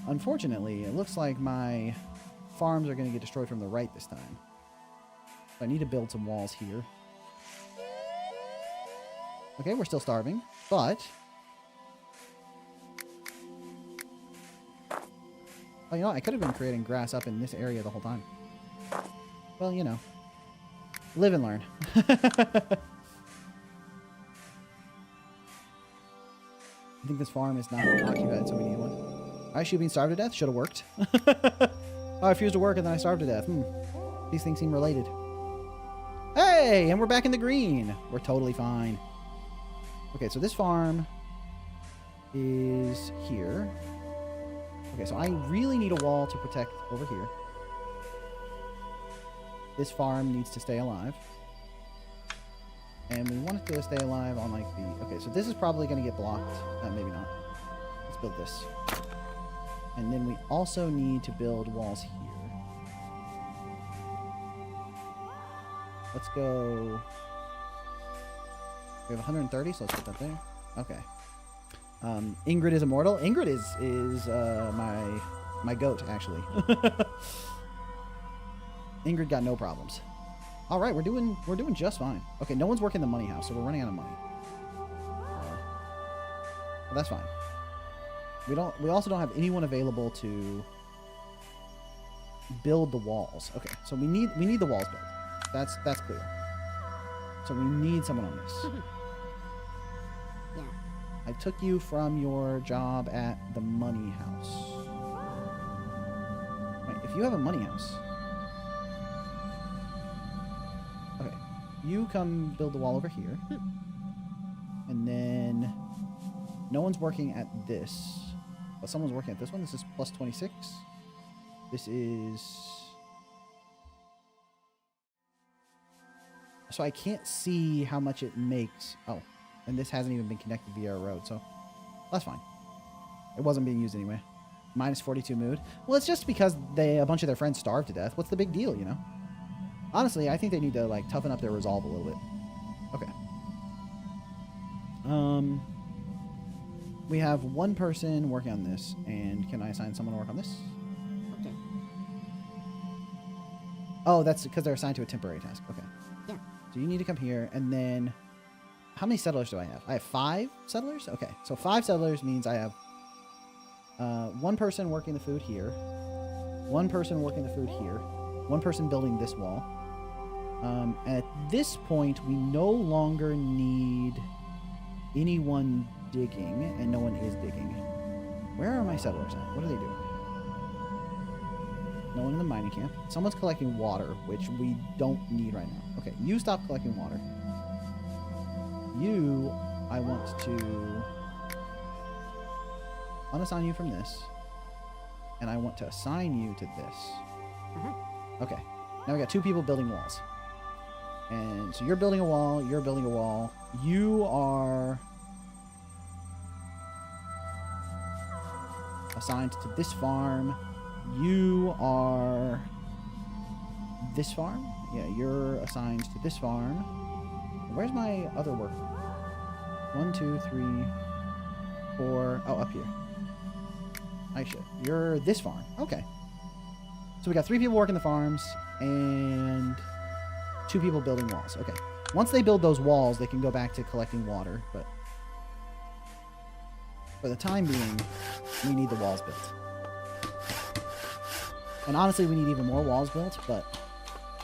Unfortunately, it looks like my farms are going to get destroyed from the right this time. So I need to build some walls here. Okay, we're still starving, but... Oh, you know, I could have been creating grass up in this area the whole time. Well, you know. Live and learn. I think this farm is not occupied, so we need one. Alright, she being starved to death? Should have worked. I refused to work and then I starved to death. These things seem related. Hey! And we're back in the green. We're totally fine. Okay, so this farm is here. Okay, so I really need a wall to protect over here. This farm needs to stay alive. And we want it to stay alive on, like, the... Okay, so this is probably going to get blocked. Maybe not. Let's build this. And then we also need to build walls here. Let's go... We have 130, so let's put that there. Okay. Ingrid is immortal. Ingrid is my goat, actually. Ingrid got no problems. All right, we're doing just fine. Okay, no one's working the money house, so we're running out of money. Well, that's fine. We also don't have anyone available to build the walls. Okay, so we need the walls built. That's clear. So we need someone on this. Yeah. I took you from your job at the money house. Right, if you have a money house... Okay, you come build the wall over here. And then... No one's working at this. But someone's working at this one. This is plus 26. This is... So I can't see how much it makes... Oh. And this hasn't even been connected via a road, so that's fine. It wasn't being used anyway. Minus 42 mood. Well, it's just because a bunch of their friends starved to death. What's the big deal, you know? Honestly, I think they need to, like, toughen up their resolve a little bit. Okay. We have one person working on this, and can I assign someone to work on this? Okay. Oh, that's because they're assigned to a temporary task. Okay. Yeah. So you need to come here, and then... How many settlers do I have? I have 5 settlers? Okay, so 5 settlers means I have one person working the food here, one person working the food here, one person building this wall. At this point, we no longer need anyone digging, and no one is digging. Where are my settlers at? What are they doing? No one in the mining camp. Someone's collecting water, which we don't need right now. Okay, you stop collecting water. You, I want to unassign you from this, and I want to assign you to this. Okay, now we got 2 people building walls. And so you're building a wall, you're building a wall. You are assigned to this farm. You are this farm. Yeah, you're assigned to this farm. Where's my other worker? 1, 2, 3, 4. Oh, up here. Aisha, you're this farm. Okay. So we got 3 people working the farms and 2 people building walls. Okay. Once they build those walls, they can go back to collecting water, but for the time being, we need the walls built. And honestly, we need even more walls built, but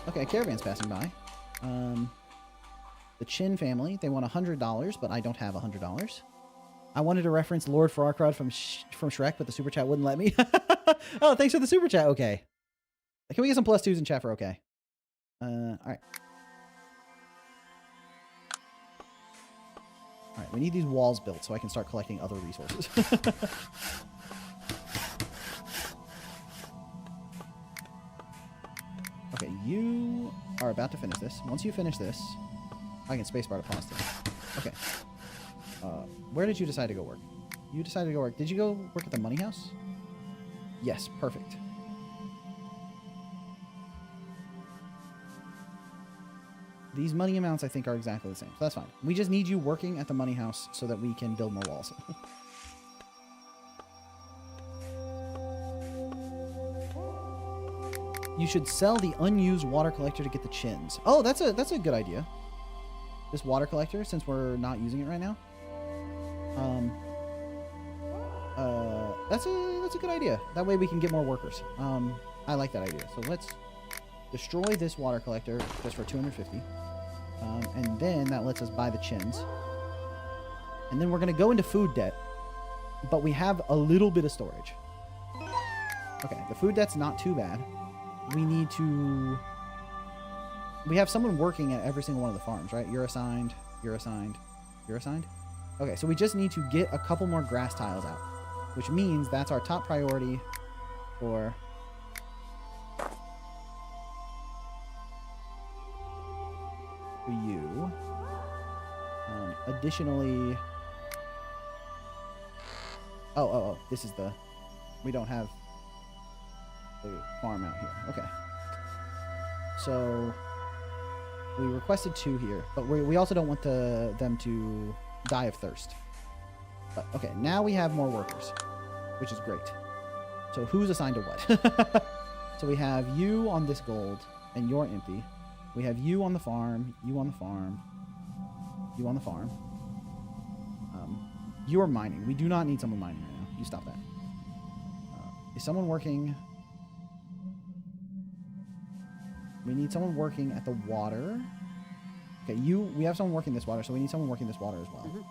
okay, a caravan's passing by. The Chin family, they want $100, but I don't have $100. I wanted to reference Lord Farquaad from Shrek, but the super chat wouldn't let me. Oh, thanks for the super chat. Okay. Can we get some +2s in chat for okay? All right. All right, we need these walls built so I can start collecting other resources. Okay, you are about to finish this. Once you finish this, I can spacebar to pause things. Okay. Where did you decide to go work? You decided to go work. Did you go work at the money house? Yes, perfect. These money amounts, I think, are exactly the same. So that's fine. We just need you working at the money house so that we can build more walls. You should sell the unused water collector to get the chins. Oh, that's a good idea. This water collector, since we're not using it right now. That's a good idea. That way we can get more workers. I like that idea. So let's destroy this water collector just for 250. And then that lets us buy the chins. And then we're going to go into food debt. But we have a little bit of storage. Okay, the food debt's not too bad. We need to... We have someone working at every single one of the farms, right? You're assigned, you're assigned, you're assigned. Okay, so we just need to get a couple more grass tiles out. Which means that's our top priority for... you. Additionally... Oh, this is the... We don't have the farm out here. Okay. So... We requested 2 here, but we also don't want them to die of thirst. But, okay, now we have more workers, which is great. So who's assigned to what? So we have you on this gold, and you're empty. We have you on the farm, you on the farm, you on the farm. You are mining. We do not need someone mining right now. You stop that. Is someone working... We need someone working at the water. Okay, we have someone working this water, so we need someone working this water as well. Mm-hmm.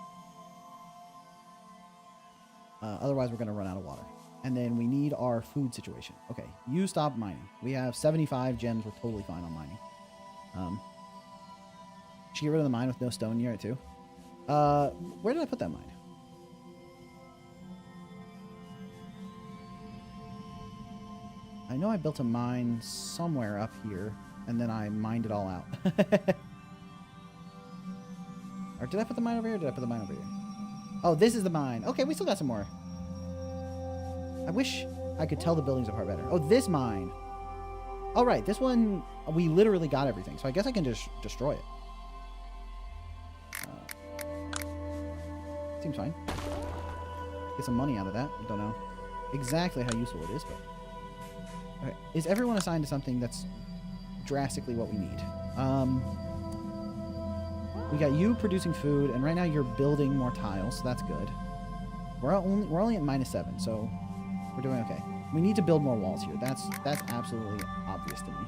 Otherwise, we're going to run out of water. And then we need our food situation. Okay, you stop mining. We have 75 gems. We're totally fine on mining. Should get rid of the mine with no stone near it, too. Where did I put that mine? I know I built a mine somewhere up here, and then I mined it all out. Or did I put the mine over here, or did I put the mine over here? Oh, this is the mine. Okay, we still got some more. I wish I could tell the buildings apart better. Oh, this mine. All right, this one, we literally got everything, so I guess I can just destroy it. Seems fine. Get some money out of that. I don't know exactly how useful it is, but... Okay. Is everyone assigned to something that's drastically what we need? We got you producing food, and right now you're building more tiles, so that's good. We're only at -7, so we're doing okay. We need to build more walls here. That's absolutely obvious to me.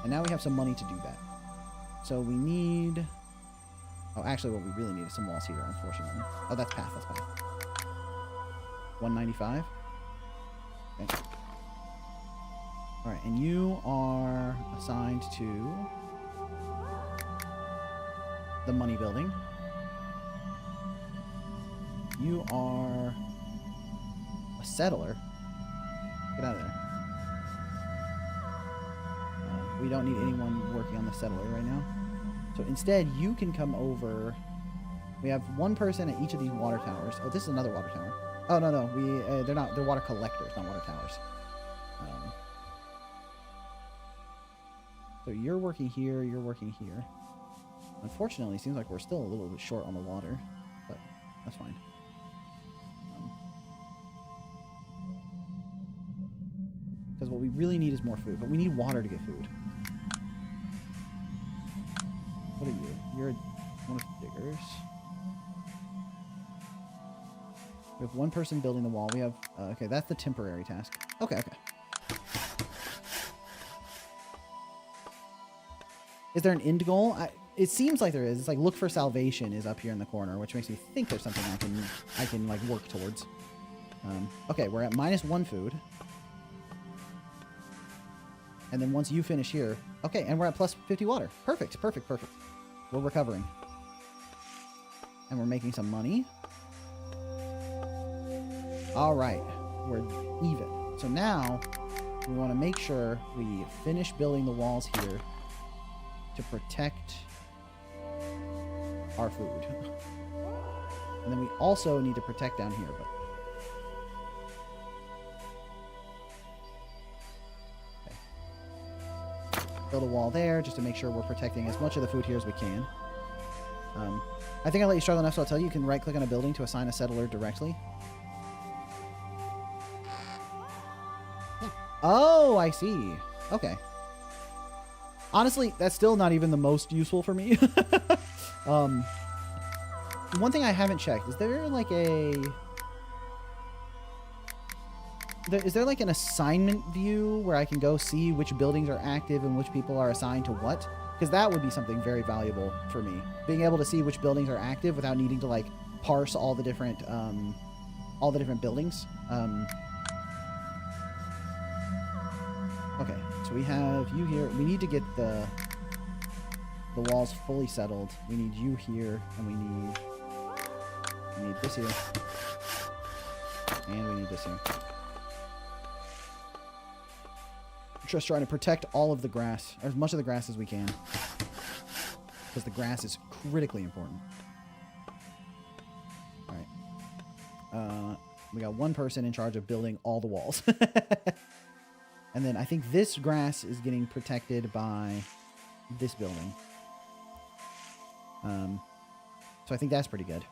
And now we have some money to do that. So we need... Oh, actually, what we really need is some walls here, unfortunately. Oh, that's path. That's path. 195. Okay. All right, and you are assigned to the money building. You are a settler. Get out of there. We don't need anyone working on the settler right now. So instead, you can come over. We have one person at each of these water towers. Oh, this is another water tower. Oh, no. They're water collectors, not water towers. So you're working here, you're working here. Unfortunately, it seems like we're still a little bit short on the water, but that's fine. Because what we really need is more food, but we need water to get food. What are you? You're one of the diggers. We have one person building the wall. We have... okay, that's the temporary task. Okay, okay. Is there an end goal? It seems like there is. It's like look for salvation is up here in the corner, which makes me think there's something I can like work towards. Okay, we're at -1 food. And then once you finish here... okay, and we're at +50 water. Perfect, perfect, perfect. We're recovering. And we're making some money. All right, we're even. So now we want to make sure we finish building the walls here to protect our food. And then we also need to protect down here, but okay. Build a wall there just to make sure we're protecting as much of the food here as we can. I think I'll let you struggle enough, so I'll tell you, you can right-click on a building to assign a settler directly. Oh, I see. Okay. Honestly, that's still not even the most useful for me. One thing I haven't checked, is there like is there like an assignment view where I can go see which buildings are active and which people are assigned to what? Because that would be something very valuable for me. Being able to see which buildings are active without needing to like parse all the different buildings. Okay, so we have you here. We need to get the walls fully settled. We need you here, and we need this here, and we need this here. Just trying to protect all of the grass, or as much of the grass as we can, because the grass is critically important. All right, we got one person in charge of building all the walls. And then I think this grass is getting protected by this building. So I think that's pretty good.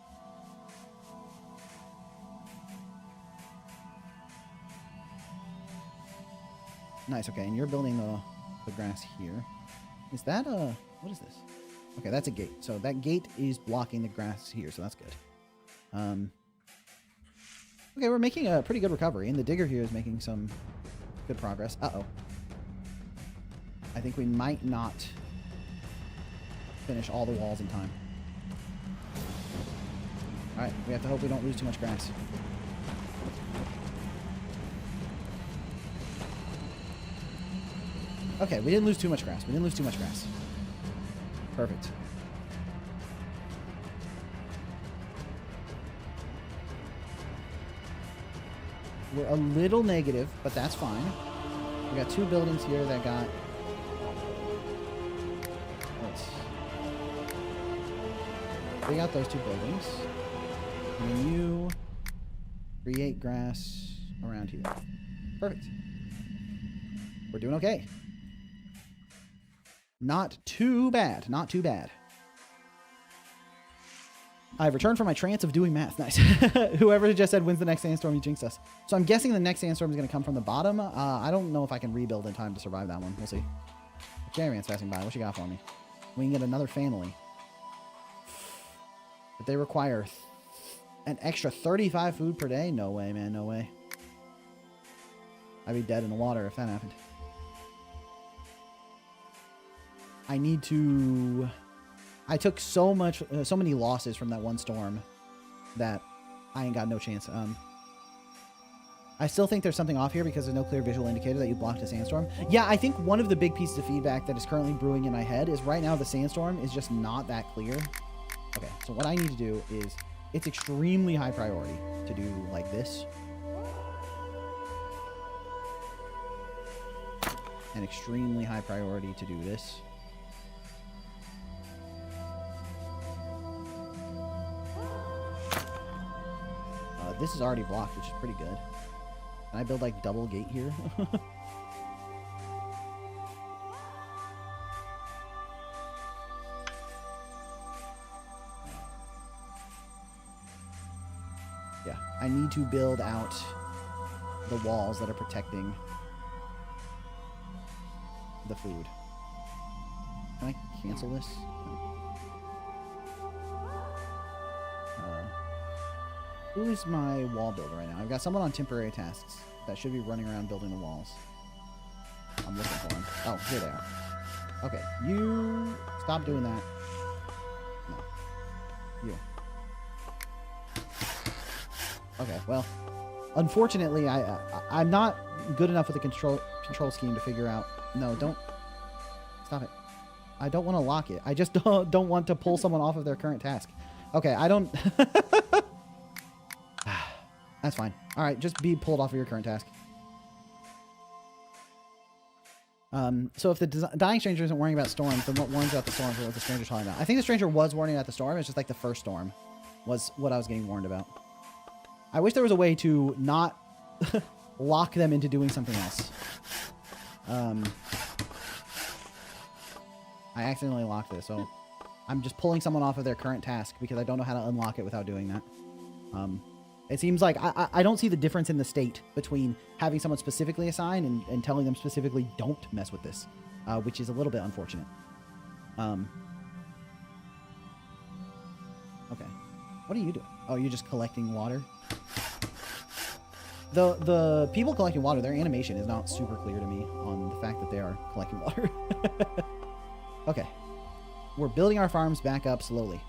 Nice, okay, and you're building the grass here. Is that a... what is this? Okay, that's a gate. So that gate is blocking the grass here, so that's good. Okay, we're making a pretty good recovery, and the digger here is making some... good progress. Uh-oh. I think we might not finish all the walls in time. Alright, we have to hope we don't lose too much grass. Okay, we didn't lose too much grass. We didn't lose too much grass. Perfect. We're a little negative, but that's fine. We got two buildings here that got... let's dig out those two buildings. And then you create grass around here. Perfect. We're doing okay. Not too bad. Not too bad. I've returned from my trance of doing math. Nice. Whoever just said, when's the next sandstorm? You jinxed us. So I'm guessing the next sandstorm is going to come from the bottom. I don't know if I can rebuild in time to survive that one. We'll see. Caravan's passing by. What you got for me? We can get another family. But they require an extra 35 food per day? No way, man. No way. I'd be dead in the water if that happened. I need to... I took so many losses from that one storm that I ain't got no chance. I still think there's something off here because there's no clear visual indicator that you blocked a sandstorm. Yeah, I think one of the big pieces of feedback that is currently brewing in my head is right now the sandstorm is just not that clear. Okay, so what I need to do is, it's extremely high priority to do like this. And extremely high priority to do this. This is already blocked, which is pretty good. Can I build like double gate here? Yeah, I need to build out the walls that are protecting the food. Can I cancel this? No. Who is my wall builder right now? I've got someone on temporary tasks that should be running around building the walls. I'm looking for them. Oh, here they are. Okay, you stop doing that. No. You. Okay, well, unfortunately, I'm not good enough with the control scheme to figure out. No, don't stop it. I don't want to lock it. I just don't want to pull someone off of their current task. Okay, I don't. That's fine. All right, just be pulled off of your current task. So if the dying stranger isn't worrying about storms, then what warns about the storms or what the stranger's talking about? I think the stranger was warning about the storm. It's just like the first storm was what I was getting warned about. I wish there was a way to not lock them into doing something else. I accidentally locked this, so I'm just pulling someone off of their current task because I don't know how to unlock it without doing that. It seems like I don't see the difference in the state between having someone specifically assigned and telling them specifically don't mess with this, which is a little bit unfortunate. Okay. What are you doing? Oh, you're just collecting water? The people collecting water, their animation is not super clear to me on the fact that they are collecting water. Okay. We're building our farms back up slowly.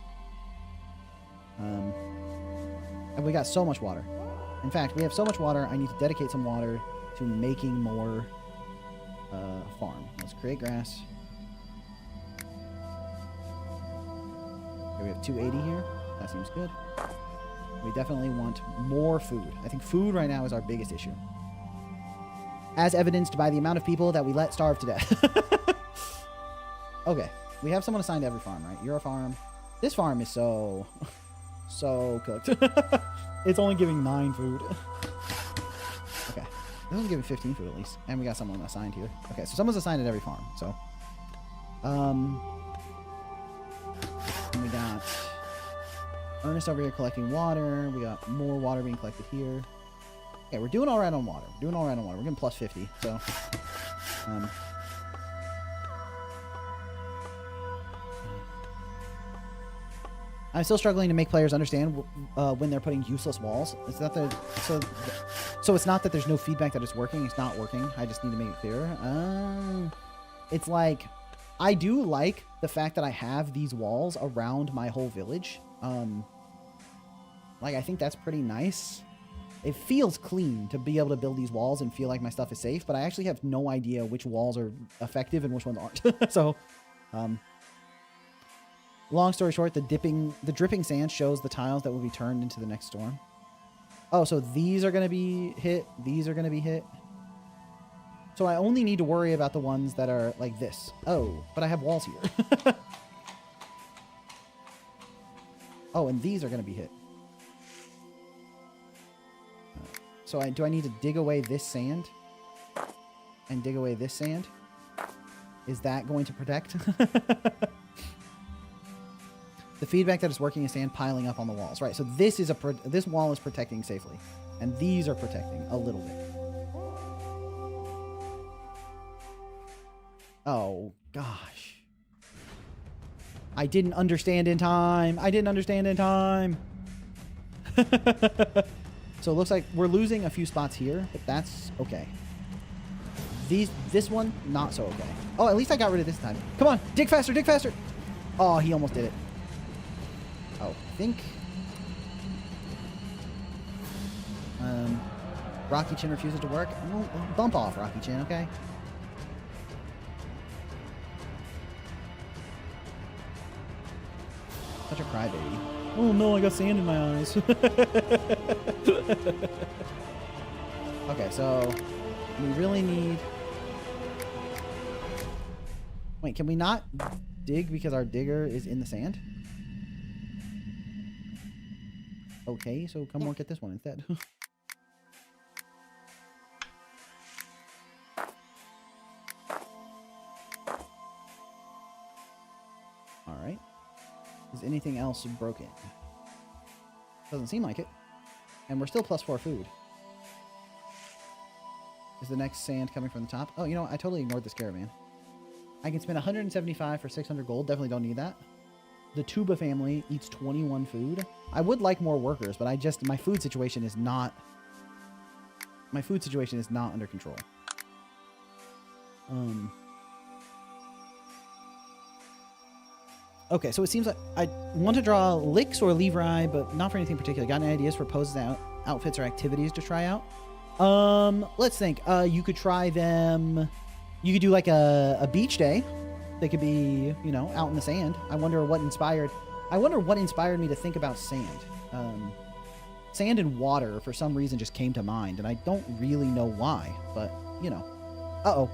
And we got so much water. In fact, we have so much water, I need to dedicate some water to making more farm. Let's create grass. Okay, we have 280 here. That seems good. We definitely want more food. I think food right now is our biggest issue. As evidenced by the amount of people that we let starve to death. Okay. We have someone assigned to every farm, right? You're a farm. This farm is so cooked. It's only giving 9 food. Okay. This one's giving 15 food at least. And we got someone assigned here. Okay, so someone's assigned at every farm. So, and we got Ernest over here collecting water. We got more water being collected here. Okay, we're doing all right on water. We're getting plus 50. So, I'm still struggling to make players understand when they're putting useless walls. It's not that so it's not that there's no feedback that it's working. It's not working. I just need to make it clearer. It's like I do like the fact that I have these walls around my whole village. Like I think that's pretty nice. It feels clean to be able to build these walls and feel like my stuff is safe, but I actually have no idea which walls are effective and which ones aren't. So, long story short, the dripping sand shows the tiles that will be turned into the next storm. Oh, so these are going to be hit. These are going to be hit. So I only need to worry about the ones that are like this. Oh, but I have walls here. Oh, and these are going to be hit. So do I need to dig away this sand? And dig away this sand? Is that going to protect? The feedback that is working is sand piling up on the walls. Right, so this is this wall is protecting safely. And these are protecting a little bit. Oh, gosh. I didn't understand in time. So it looks like we're losing a few spots here, but that's okay. This one, not so okay. Oh, at least I got rid of this time. Come on, dig faster, dig faster. Oh, he almost did it. Oh, I think Rocky Chin refuses to work. We'll bump off Rocky Chin, okay? Such a crybaby. Oh no, I got sand in my eyes. Okay, so we really need... Wait, can we not dig because our digger is in the sand? Okay, so come work at this one instead. Alright. Is anything else broken? Doesn't seem like it. And we're still +4 food. Is the next sand coming from the top? Oh, you know, I totally ignored this caravan. I can spend 175 for 600 gold. Definitely don't need that. The Tuba family eats 21 food. I would like more workers, but my food situation is not under control. Okay, so it seems like I want to draw Licks or Levi, but not for anything particular. Got any ideas for poses, outfits, or activities to try out? Let's think. You could try them. You could do like a beach day. They could be, you know, out in the sand. I wonder what inspired me to think about sand. Sand and water, for some reason, just came to mind, and I don't really know why, but, you know. Uh-oh.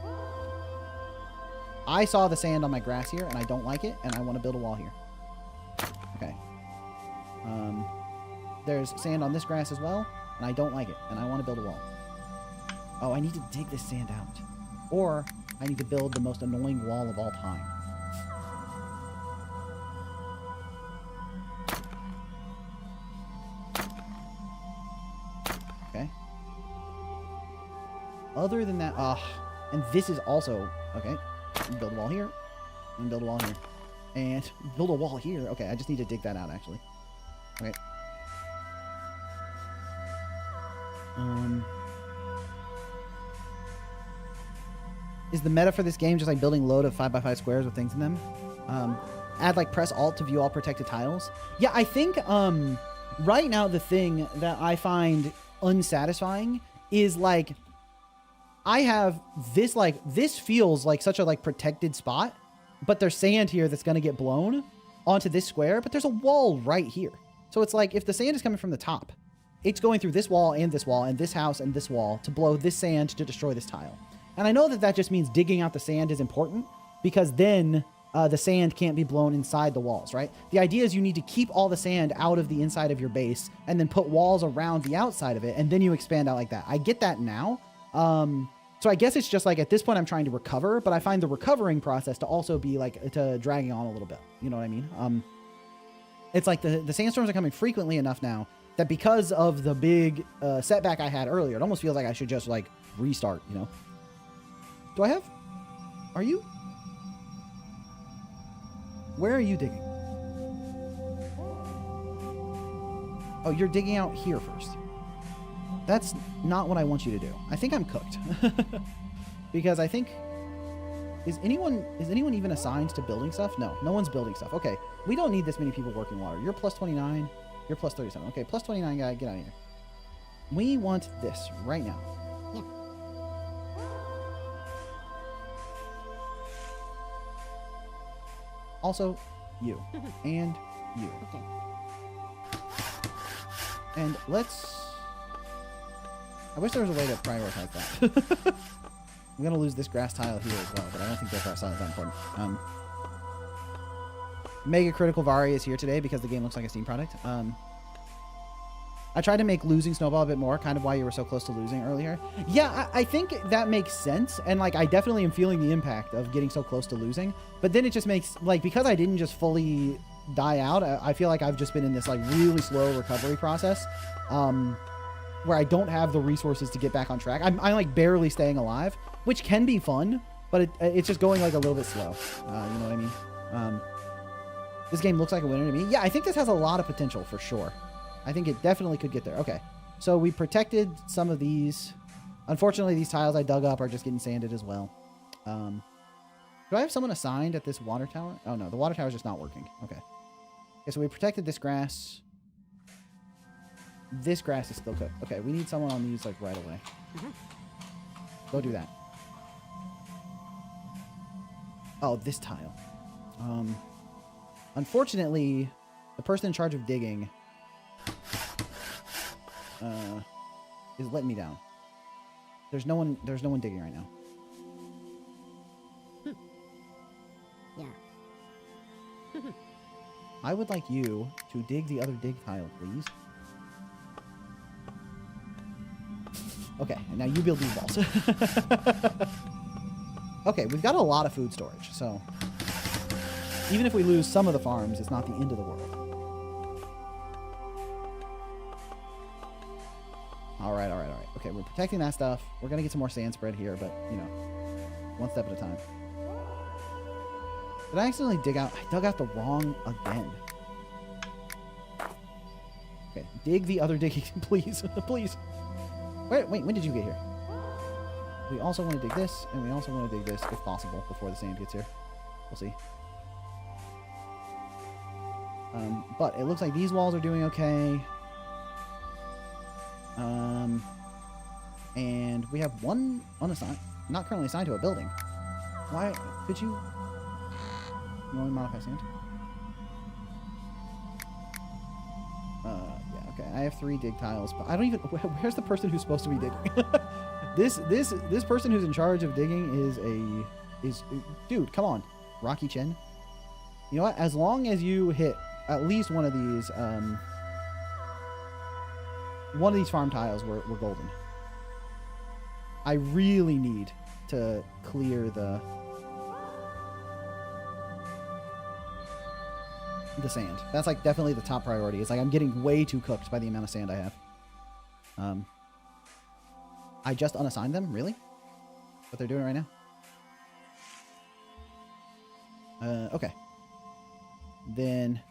I saw the sand on my grass here, and I don't like it, and I want to build a wall here. Okay. There's sand on this grass as well, and I don't like it, and I want to build a wall. Oh, I need to dig this sand out. Or I need to build the most annoying wall of all time. Okay. Other than that, and this is also, okay, build a wall here, and build a wall here, and build a wall here. Okay, I just need to dig that out, actually. Okay. Is the meta for this game just like building a load of 5x5 squares with things in them? Add like press alt to view all protected tiles. Yeah, I think right now the thing that I find unsatisfying is like I have this, like, this feels like such a like protected spot, but there's sand here that's going to get blown onto this square, but there's a wall right here. So it's like if the sand is coming from the top, it's going through this wall and this house and this wall to blow this sand to destroy this tile. And I know that that just means digging out the sand is important because then the sand can't be blown inside the walls, right? The idea is you need to keep all the sand out of the inside of your base and then put walls around the outside of it, and then you expand out like that. I get that now. So I guess it's just like at this point I'm trying to recover, but I find the recovering process to also be like dragging on a little bit. You know what I mean? It's like the sandstorms are coming frequently enough now that because of the big setback I had earlier, it almost feels like I should just like restart, you know? Do I have? Are you? Where are you digging? Oh, you're digging out here first. That's not what I want you to do. I think I'm cooked. Because I think... Is anyone even assigned to building stuff? No, no one's building stuff. Okay, we don't need this many people working water. You're plus 29. You're plus 37. Okay, plus 29 guy, get out of here. We want this right now. Yeah. Also, you. And you. Okay. And let's... I wish there was a way to prioritize that. I'm going to lose this grass tile here as well, but I don't think that grass tile is that important. Mega Critical Vari is here today because the game looks like a Steam product. I tried to make losing Snowball a bit more, kind of why you were so close to losing earlier. Yeah, I think that makes sense. And, like, I definitely am feeling the impact of getting so close to losing. But then it just makes, like, because I didn't just fully die out, I feel like I've just been in this, like, really slow recovery process where I don't have the resources to get back on track. I'm like, barely staying alive, which can be fun, but it's just going, like, a little bit slow. You know what I mean? This game looks like a winner to me. Yeah, I think this has a lot of potential for sure. I think it definitely could get there. Okay, so we protected some of these. Unfortunately, these tiles I dug up are just getting sanded as well. Do I have someone assigned at this water tower? Oh, no, the water tower is just not working. Okay. Okay, so we protected this grass. This grass is still cooked. Okay, we need someone on these, like, right away. Go do that. Oh, this tile. Unfortunately, the person in charge of digging is letting me down. There's no one digging right now. Yeah. I would like you to dig the other dig tile, please. Okay, and now you build these walls. Okay, we've got a lot of food storage, so even if we lose some of the farms, it's not the end of the world. All right. Okay, we're protecting that stuff. We're gonna get some more sand spread here, but you know, one step at a time. Did I accidentally dig out? I dug out the wrong again. Okay, dig the other digging, please, please. Wait, when did you get here? We also want to dig this, and we also want to dig this, if possible, before the sand gets here. We'll see. But it looks like these walls are doing okay. And we have one unassigned, not currently assigned to a building. Why could you only modify sand? Yeah, okay. I have 3 dig tiles, but I don't even. Where's the person who's supposed to be digging? This person who's in charge of digging is dude. Come on, Rocky Chin. You know what? As long as you hit at least one of these farm tiles were golden. I really need to clear the sand. That's like definitely the top priority. It's like I'm getting way too cooked by the amount of sand I have. I just unassigned them? Really? What they're doing right now? Okay. Then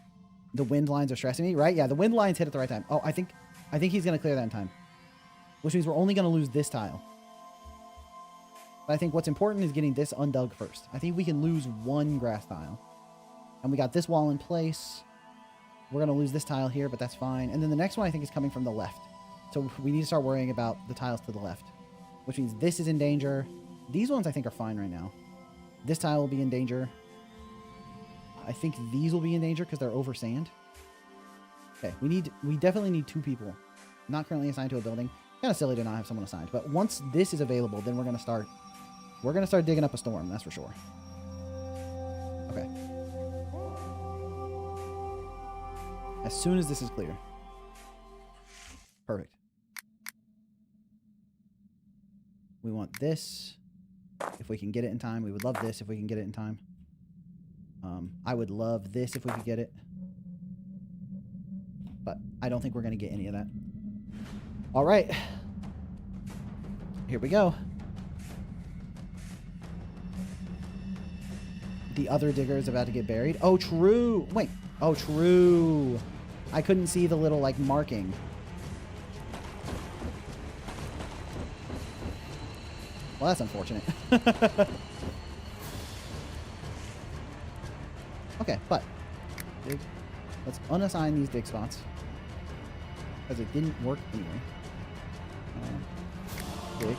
the wind lines are stressing me, right? Yeah, the wind lines hit at the right time. Oh, I think he's going to clear that in time. Which means we're only going to lose this tile. But I think what's important is getting this undug first. I think we can lose 1 grass tile. And we got this wall in place. We're going to lose this tile here, but that's fine. And then the next one I think is coming from the left. So we need to start worrying about the tiles to the left. Which means this is in danger. These ones I think are fine right now. This tile will be in danger. I think these will be in danger because they're over sand. Okay, we definitely need 2 people. Not currently assigned to a building. Kind of silly to not have someone assigned. But once this is available, then we're going to start digging up a storm, that's for sure. Okay. As soon as this is clear. Perfect. We want this. If we can get it in time. We would love this if we can get it in time. I would love this if we could get it. But I don't think we're going to get any of that. All right. Here we go. The other digger is about to get buried. Oh, true. Wait. Oh, true. I couldn't see the little, like, marking. Well, that's unfortunate. Okay, but let's unassign these dig spots because it didn't work anyway. Dig.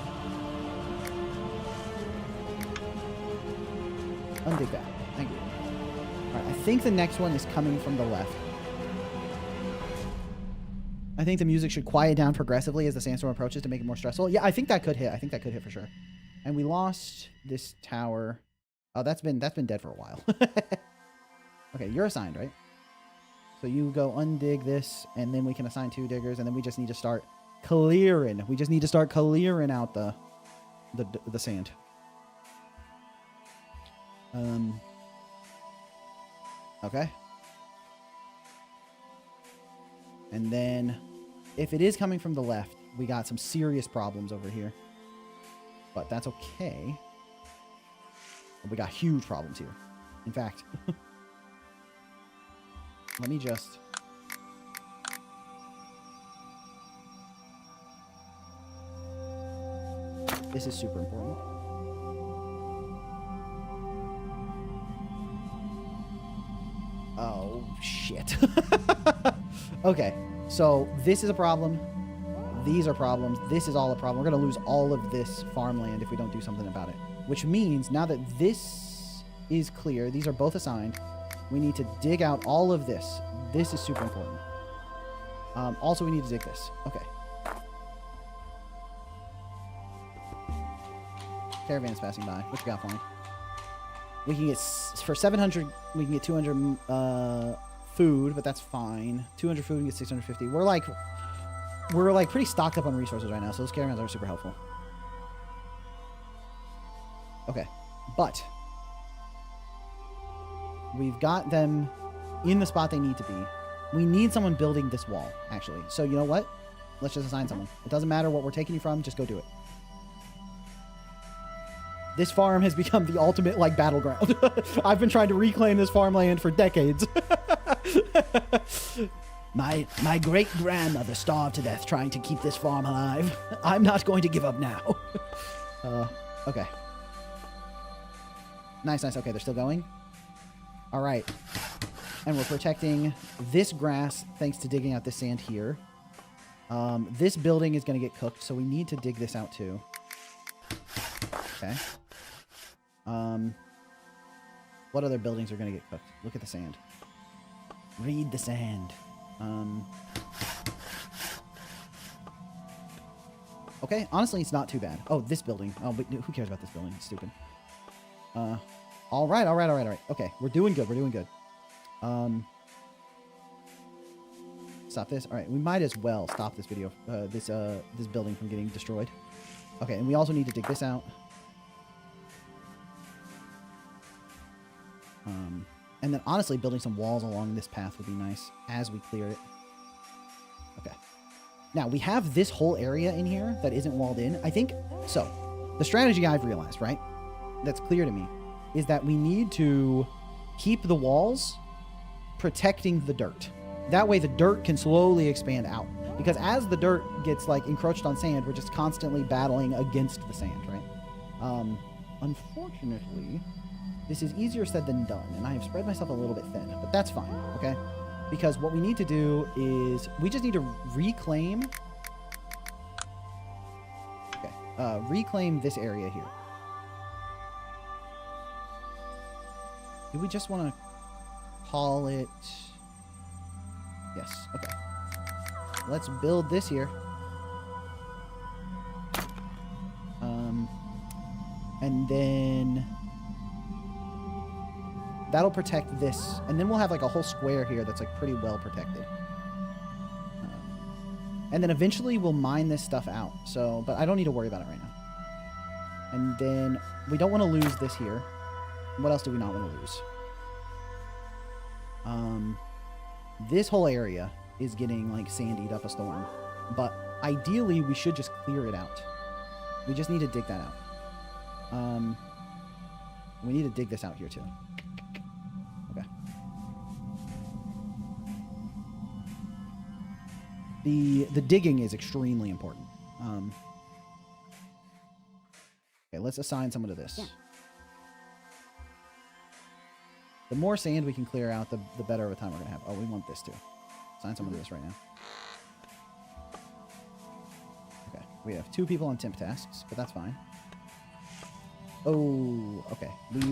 Undig that. Thank you. All right, I think the next one is coming from the left. I think the music should quiet down progressively as the sandstorm approaches to make it more stressful. Yeah, I think that could hit. I think that could hit for sure. And we lost this tower. Oh, that's been dead for a while. Okay, you're assigned, right? So you go undig this, and then we can assign 2 diggers, and then we just need to start clearing. We just need to start clearing out the sand. Okay. And then, if it is coming from the left, we got some serious problems over here. But that's okay. We got huge problems here. In fact... Let me just... This is super important. Oh, shit. Okay, so this is a problem. These are problems. This is all a problem. We're going to lose all of this farmland if we don't do something about it. Which means, now that this is clear, these are both assigned... We need to dig out all of this. This is super important. Also, we need to dig this. Okay. Caravan's passing by. What you got for me? We can get... For 700, we can get 200 food, but that's fine. 200 food, we get 650. We're like pretty stocked up on resources right now, so those caravans are super helpful. Okay. But... We've got them in the spot they need to be. We need someone building this wall, actually. So you know what? Let's just assign someone. It doesn't matter what we're taking you from. Just go do it. This farm has become the ultimate, like, battleground. I've been trying to reclaim this farmland for decades. My great-grandmother starved to death trying to keep this farm alive. I'm not going to give up now. Okay. Nice, nice. Okay, they're still going. All right. And we're protecting this grass thanks to digging out this sand here. This building is going to get cooked, so we need to dig this out too. Okay. What other buildings are going to get cooked? Look at the sand. Read the sand. Okay, honestly, it's not too bad. Oh, this building. Oh, but who cares about this building? It's stupid. All right. Okay, we're doing good. We're doing good. Stop this. All right, we might as well stop this video, this building from getting destroyed. Okay, and we also need to dig this out. And then honestly, building some walls along this path would be nice as we clear it. Okay. Now, we have this whole area in here that isn't walled in. I think, so, the strategy I've realized, right, that's clear to me, is that we need to keep the walls protecting the dirt. That way the dirt can slowly expand out. Because as the dirt gets, like, encroached on sand, we're just constantly battling against the sand, right? Unfortunately, this is easier said than done, and I have spread myself a little bit thin, but that's fine, okay? Because what we need to do is we just need to reclaim... Okay, reclaim this area here. Do we just want to call it... Yes, okay. Let's build this here. And then... That'll protect this, and then we'll have like a whole square here that's like pretty well protected. And then eventually we'll mine this stuff out. So, but I don't need to worry about it right now. And then we don't want to lose this here. What else do we not want to lose? This whole area is getting like sandied up a storm, but ideally we should just clear it out. We just need to dig that out. We need to dig this out here too. Okay. The digging is extremely important. Okay, let's assign someone to this. Yeah. The more sand we can clear out, the better of a time we're gonna have. Oh, we want this too. Assign someone to this right now. Okay, we have 2 people on temp tasks, but that's fine. Oh, okay. We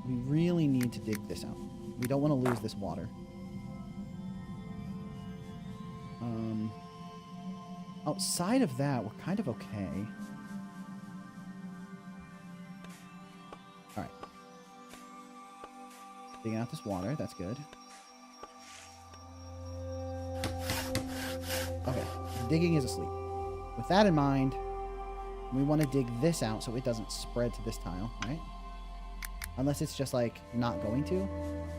really need to dig this out. We don't want to lose this water. Outside of that, we're kind of okay. All right. Digging out this water. That's good. Okay. Digging is asleep. With that in mind, we want to dig this out so it doesn't spread to this tile, right? Unless it's just, like, not going to.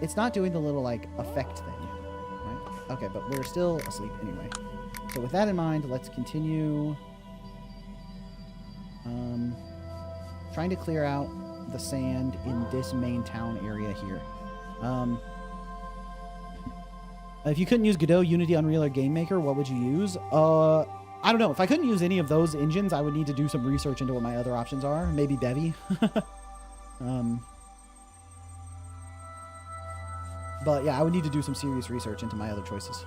It's not doing the little, like, effect thing, right? Okay, but we're still asleep anyway. So with that in mind, let's continue trying to clear out the sand in this main town area here. If you couldn't use Godot, Unity, Unreal, or Game Maker, what would you use? I don't know. If I couldn't use any of those engines, I would need to do some research into what my other options are. Maybe Bevy. But yeah, I would need to do some serious research into my other choices.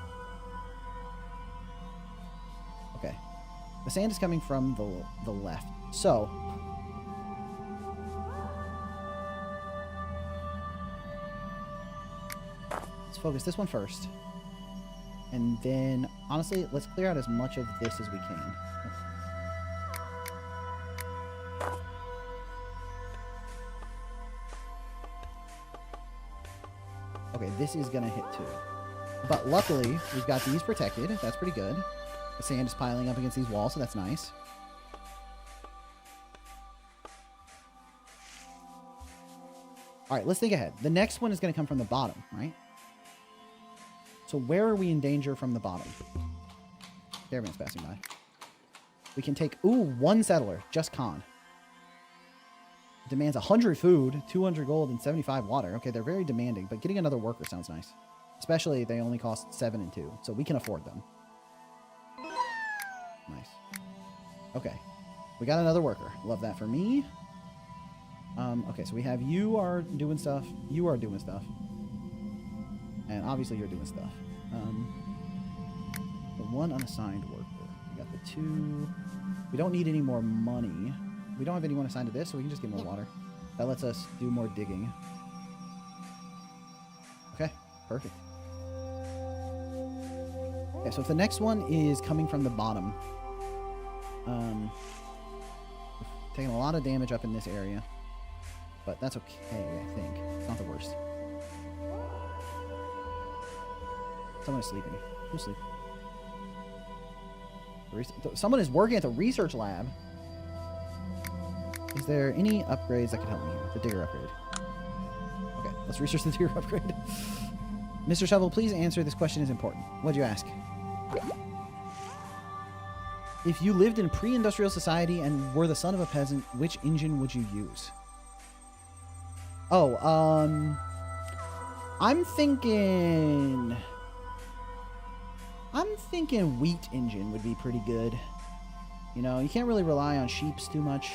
Okay. The sand is coming from the left. So... let's focus this one first. And then, honestly, let's clear out as much of this as we can. Okay, this is gonna hit too. But luckily, we've got these protected. That's pretty good. The sand is piling up against these walls, so that's nice. Alright, let's think ahead. The next one is gonna come from the bottom, right? So where are we in danger from the bottom? Caravan's passing by. We can take, ooh, 1 settler, just con. Demands 100 food, 200 gold, and 75 water. Okay, they're very demanding, but getting another worker sounds nice. Especially they only cost 7 and 2, so we can afford them. Nice. Okay, we got another worker. Love that for me. Okay, so we have you are doing stuff, you are doing stuff. And obviously you're doing stuff. The 1 unassigned worker. We got the 2. We don't need any more money. We don't have anyone assigned to this, so we can just get more water. That lets us do more digging. Okay, perfect. Okay, so if the next one is coming from the bottom, taking a lot of damage up in this area, but that's okay, I think. It's not the worst. Someone is sleeping. Who's sleeping? Someone is working at the research lab. Is there any upgrades that could help me here? The digger upgrade. Okay, let's research the digger upgrade. Mr. Shovel, please answer. This question is important. What'd you ask? If you lived in pre-industrial society and were the son of a peasant, which engine would you use? Oh, I'm thinking wheat engine would be pretty good. You know, you can't really rely on sheeps too much.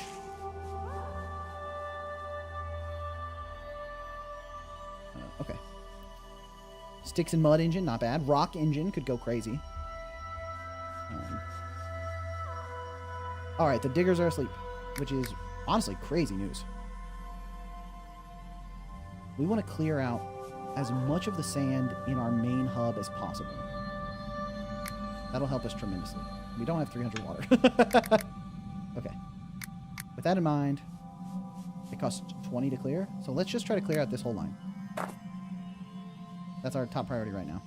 Okay. Sticks and mud engine, not bad. Rock engine could go crazy. Alright, the diggers are asleep, which is honestly crazy news. We want to clear out as much of the sand in our main hub as possible. That'll help us tremendously. We don't have 300 water. Okay. With that in mind, it costs 20 to clear, so let's just try to clear out this whole line. That's our top priority right now.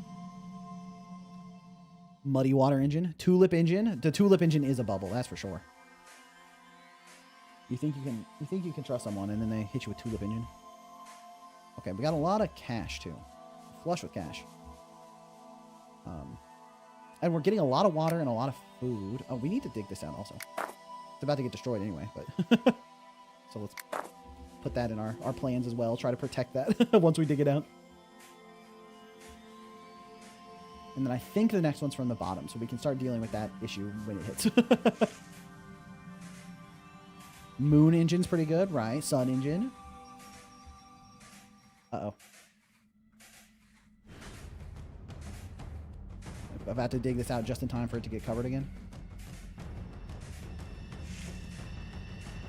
Muddy water engine. Tulip engine. The tulip engine is a bubble, that's for sure. You think you can trust someone and then they hit you with tulip engine? Okay, we got a lot of cash too. Flush with cash. And we're getting a lot of water and a lot of food. Oh, we need to dig this out also. It's about to get destroyed anyway, but so let's put that in our plans as well. Try to protect that once we dig it out. And then I think the next one's from the bottom, so we can start dealing with that issue when it hits. Moon engine's pretty good, right? Sun engine. Uh-oh. I'm about to dig this out just in time for it to get covered again.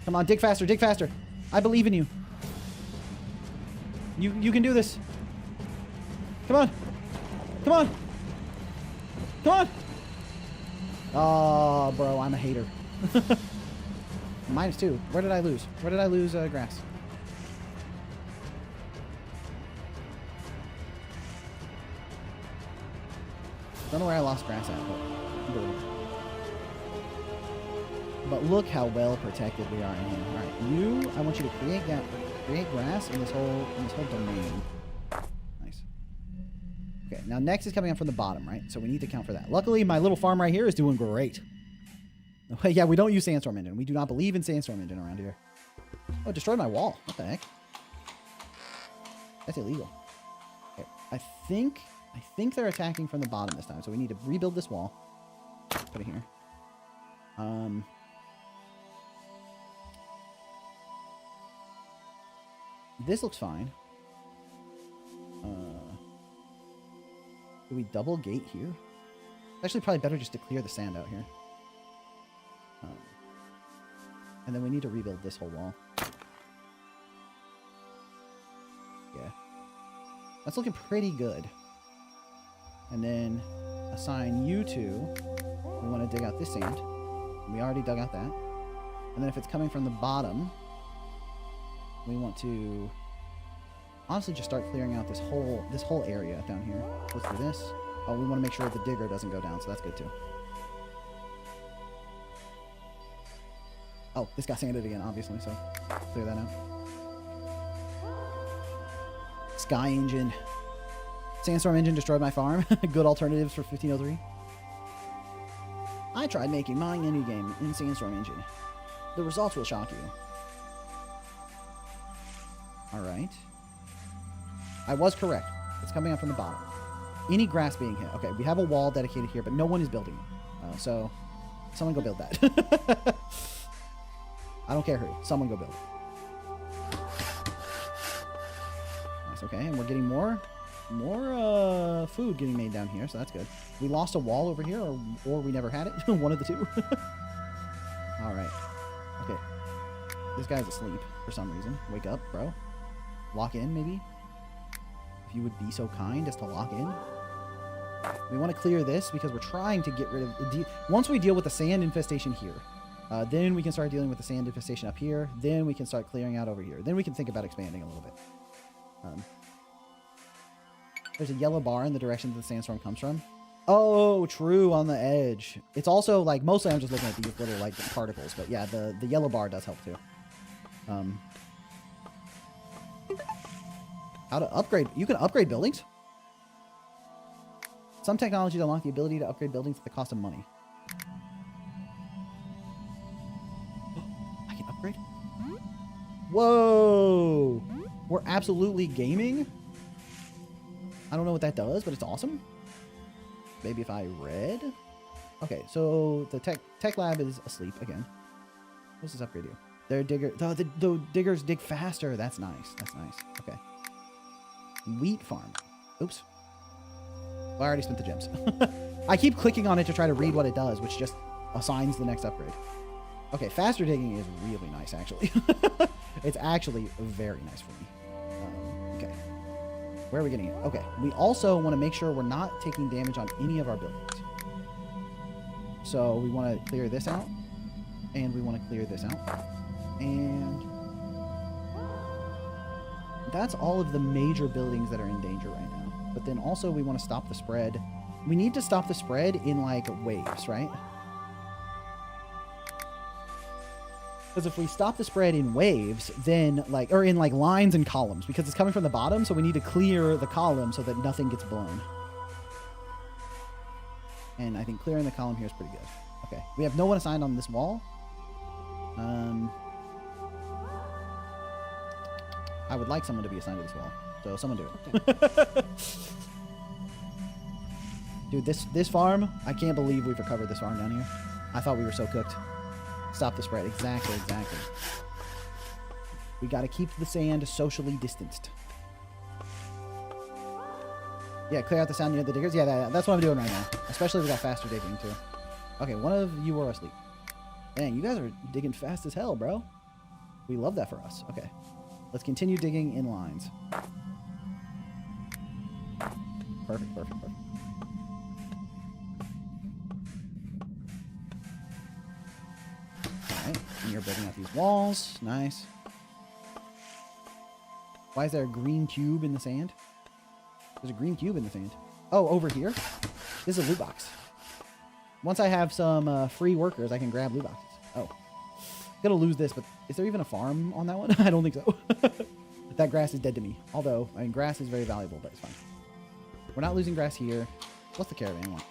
Come on, dig faster, dig faster. I believe in you. You can do this. Come on. Come on. Come on. Oh, bro, I'm a hater. -2. Where did I lose? Where did I lose grass? Don't know where I lost grass at, but look how well protected we are in here. All right, you, I want you to create grass in this whole domain. Nice. Okay, now next is coming up from the bottom, right? So we need to count for that. Luckily, my little farm right here is doing great. Yeah, we don't use sandstorm engine. We do not believe in sandstorm engine around here. Oh, it destroyed my wall. What the heck? That's illegal. Okay, I think they're attacking from the bottom this time, so we need to rebuild this wall. Put it here. This looks fine. Do we double gate here? It's actually probably better just to clear the sand out here. And then we need to rebuild this whole wall. Yeah. That's looking pretty good. And then assign you to, we want to dig out this sand. We already dug out that. And then if it's coming from the bottom, we want to honestly just start clearing out this whole area down here. Let's do this. Oh, we want to make sure the digger doesn't go down, so that's good too. Oh, this got sanded again, obviously, so clear that out. Sky engine. Sandstorm Engine destroyed my farm. Good alternatives for 1503. I tried making my indie game in Sandstorm Engine. The results will shock you. Alright. I was correct. It's coming up from the bottom. Any grass being hit. Okay, we have a wall dedicated here, but no one is building it. So, someone go build that. I don't care who. Someone go build it. Nice, okay. And we're getting more food getting made down here, so that's good. We lost a wall over here, or we never had it. One of the two. Alright. Okay. This guy's asleep for some reason. Wake up, bro. Lock in, maybe? If you would be so kind as to lock in. We want to clear this because we're trying to get rid of... Once we deal with the sand infestation here, then we can start dealing with the sand infestation up here. Then we can start clearing out over here. Then we can think about expanding a little bit. There's a yellow bar in the direction that the sandstorm comes from. Oh, true, on the edge. It's also, like, mostly I'm just looking at these little, like, particles. But, yeah, the yellow bar does help, too. How to upgrade. You can upgrade buildings? Some technologies unlock the ability to upgrade buildings at the cost of money. I can upgrade? Whoa! We're absolutely gaming? I don't know what that does, but it's awesome. Maybe if I read? Okay, so the tech lab is asleep again. What does this upgrade do? Their digger... The diggers dig faster. That's nice. That's nice. Okay. Wheat farm. Oops. Well, I already spent the gems. I keep clicking on it to try to read what it does, which just assigns the next upgrade. Okay, faster digging is really nice, actually. It's actually very nice for me. Okay. Where are we getting it? Okay. We also want to make sure we're not taking damage on any of our buildings. So we want to clear this out. And we want to clear this out. And... that's all of the major buildings that are in danger right now. But then also we want to stop the spread. We need to stop the spread in, like, waves, right? Because if we stop the spread in waves, then, like, or in, like, lines and columns, because it's coming from the bottom, so we need to clear the column so that nothing gets blown. And I think clearing the column here is pretty good. Okay. We have no one assigned on this wall. I would like someone to be assigned to this wall. So someone do it. Okay. Dude, this farm, I can't believe we've recovered this farm down here. I thought we were so cooked. Stop the spread. Exactly, exactly. We got to keep the sand socially distanced. Yeah, clear out the sound near the diggers. Yeah, that's what I'm doing right now. Especially if we got faster digging, too. Okay, one of you are asleep. Dang, you guys are digging fast as hell, bro. We love that for us. Okay. Let's continue digging in lines. Perfect, perfect, perfect. Alright, and you're building out these walls. Nice. Why is there a green cube in the sand? There's a green cube in the sand. Oh, over here? This is a loot box. Once I have some free workers, I can grab loot boxes. Oh. Gonna lose this, but is there even a farm on that one? I don't think so. That grass is dead to me. Although, I mean, grass is very valuable, but it's fine. We're not losing grass here. What's the caravan want?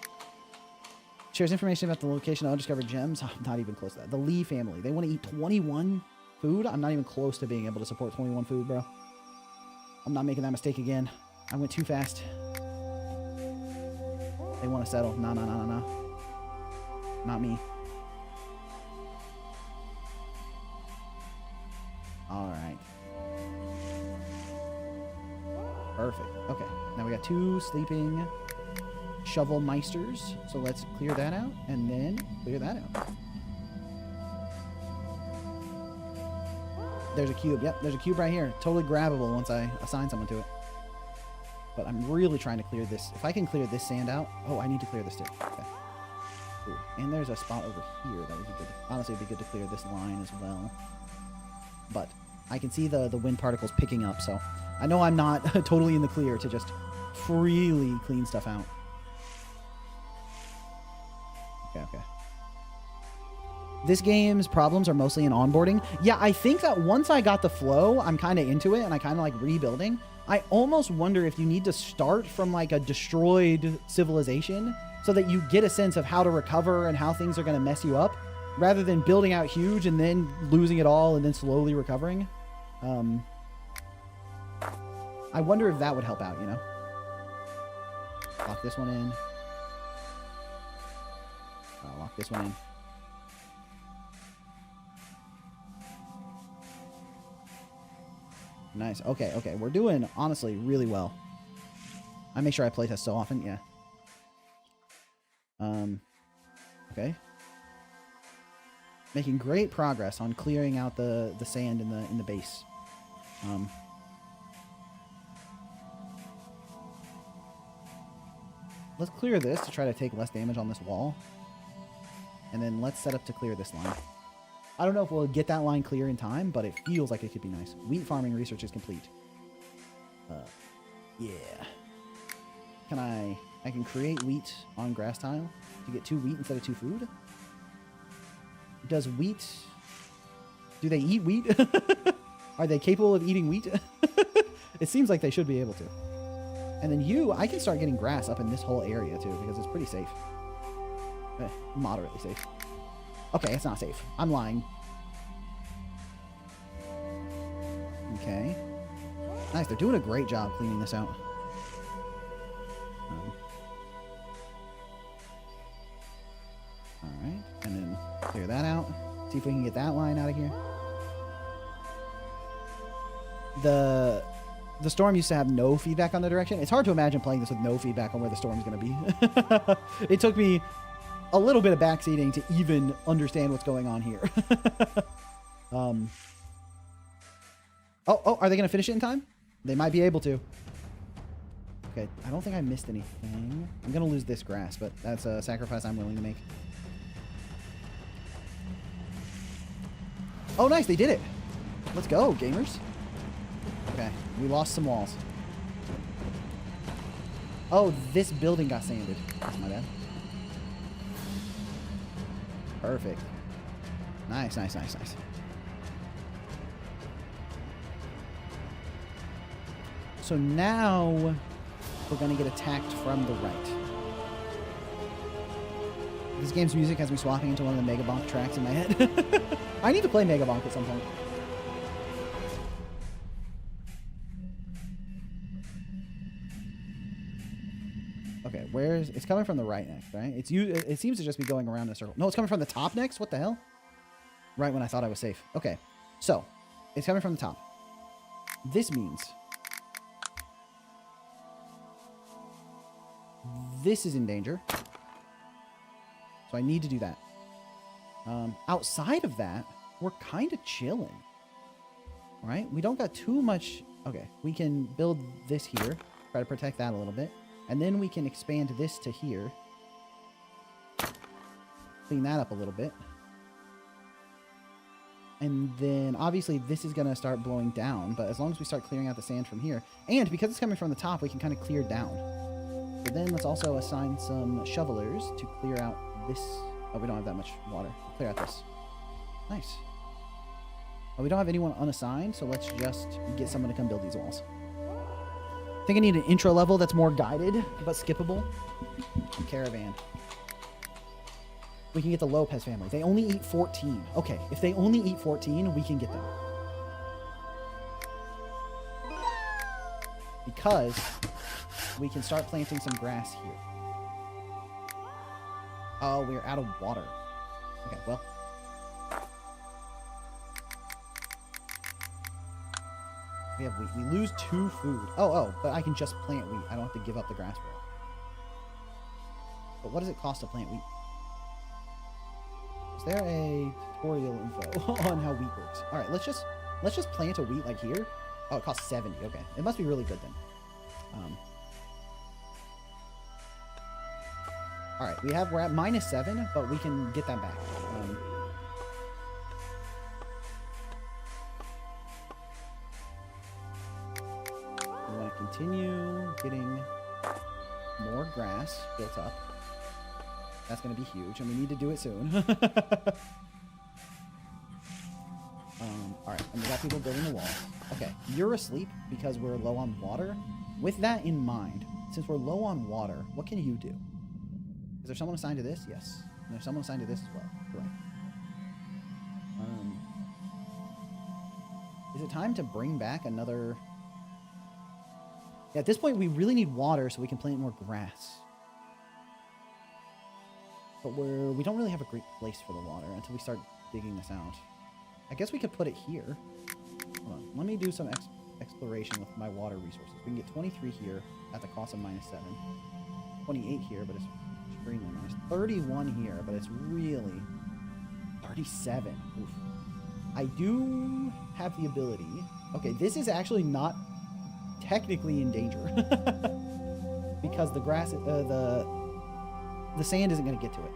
Shares information about the location of undiscovered gems. I'm not even close to that. The Lee family. They want to eat 21 food? I'm not even close to being able to support 21 food, bro. I'm not making that mistake again. I went too fast. They want to settle. No, no, no, no, no. Not me. Alright. Perfect. Okay. Now we got 2 sleeping shovel meisters. So let's clear that out and then clear that out. There's a cube. Yep, there's a cube right here. Totally grabbable once I assign someone to it. But I'm really trying to clear this. If I can clear this sand out. Oh, I need to clear this too. Okay. Ooh. And there's a spot over here that would be good. Honestly, it'd be good to clear this line as well. But I can see the wind particles picking up, so I know I'm not totally in the clear to just freely clean stuff out. Okay, okay. This game's problems are mostly in onboarding. Yeah, I think that once I got the flow, I'm kind of into it, and I kind of like rebuilding. I almost wonder if you need to start from like a destroyed civilization so that you get a sense of how to recover and how things are going to mess you up, rather than building out huge and then losing it all and then slowly recovering. I wonder if that would help out, you know? Lock this one in. I'll lock this one in. Nice. Okay, okay. We're doing, honestly, really well. I make sure I playtest so often. Yeah. Okay. Making great progress on clearing out the sand in the base. Let's clear this to try to take less damage on this wall. And then let's set up to clear this line. I don't know if we'll get that line clear in time, but it feels like it could be nice. Wheat farming research is complete. Yeah. I can create wheat on grass tile to get 2 wheat instead of 2 food. Does wheat... Do they eat wheat? Are they capable of eating wheat? It seems like they should be able to. And then I can start getting grass up in this whole area too, because it's pretty safe. Moderately safe. Okay, it's not safe. I'm lying. Okay. Nice, they're doing a great job cleaning this out. Alright, and then clear that out. See if we can get that line out of here. The storm used to have no feedback on the direction. It's hard to imagine playing this with no feedback on where the storm's going to be. It took me a little bit of backseating to even understand what's going on here. Oh, are they going to finish it in time? They might be able to. Okay, I don't think I missed anything. I'm going to lose this grass, but that's a sacrifice I'm willing to make. Oh, nice, they did it. Let's go, gamers. Okay, we lost some walls. Oh, this building got sanded. That's my bad. Perfect. Nice, nice, nice, nice. So now we're going to get attacked from the right. This game's music has me swapping into one of the Megabonk tracks in my head. I need to play Megabonk at some point. Okay, it's coming from the right next, right? It seems to just be going around in a circle. No, it's coming from the top next? What the hell? Right when I thought I was safe. Okay, so it's coming from the top. This means this is in danger. So I need to do that. Outside of that, we're kind of chilling. All right, we don't got too much. Okay, we can build this here, try to protect that a little bit. And then we can expand this to here. Clean that up a little bit. And then, obviously, this is going to start blowing down. But as long as we start clearing out the sand from here. And because it's coming from the top, we can kind of clear down. So then let's also assign some shovelers to clear out this. Oh, we don't have that much water. Clear out this. Nice. Oh, we don't have anyone unassigned, so let's just get someone to come build these walls. I think I need an intro level that's more guided, but skippable. Caravan. We can get the Lopez family. They only eat 14. Okay, if they only eat 14, we can get them. Because we can start planting some grass here. Oh, we're out of water. Okay, well. We have wheat. We lose 2 food. Oh, but I can just plant wheat. I don't have to give up the grass for it. But what does it cost to plant wheat? Is there a tutorial info on how wheat works? All right, let's just plant a wheat like here. Oh, it costs 70. Okay, it must be really good then. All right, we're at -7, but we can get that back. We want to continue getting more grass built up. That's going to be huge, and we need to do it soon. All right, and we got people building the wall. Okay, you're asleep because we're low on water. With that in mind, since we're low on water, what can you do? Is there someone assigned to this? Yes. And there's someone assigned to this as well. Correct. Is it time to bring back another... Yeah, at this point, we really need water so we can plant more grass. But we don't really have a great place for the water until we start digging this out. I guess we could put it here. Hold on. Let me do some exploration with my water resources. We can get 23 here at the cost of -7. 28 here, but it's extremely nice. 31 here, but it's really... 37. Oof. I do have the ability... Okay, this is actually not technically in danger. Because the grass... the sand isn't going to get to it.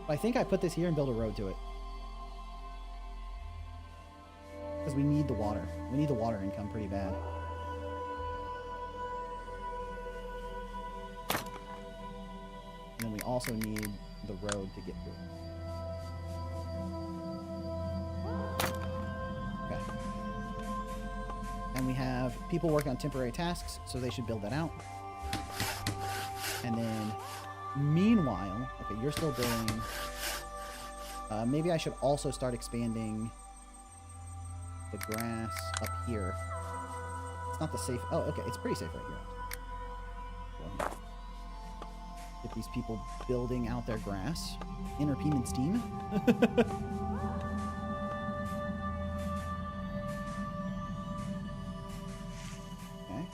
But I think I put this here and build a road to it. Because we need the water. We need the water income pretty bad. And then we also need the road to get through. Okay. And we have people working on temporary tasks, so they should build that out. And then, meanwhile... Okay, you're still building... maybe I should also start expanding... the grass up here. It's not the safe... Oh, okay. It's pretty safe right here. So, get these people building out their grass. Inner Peaman's team. Okay.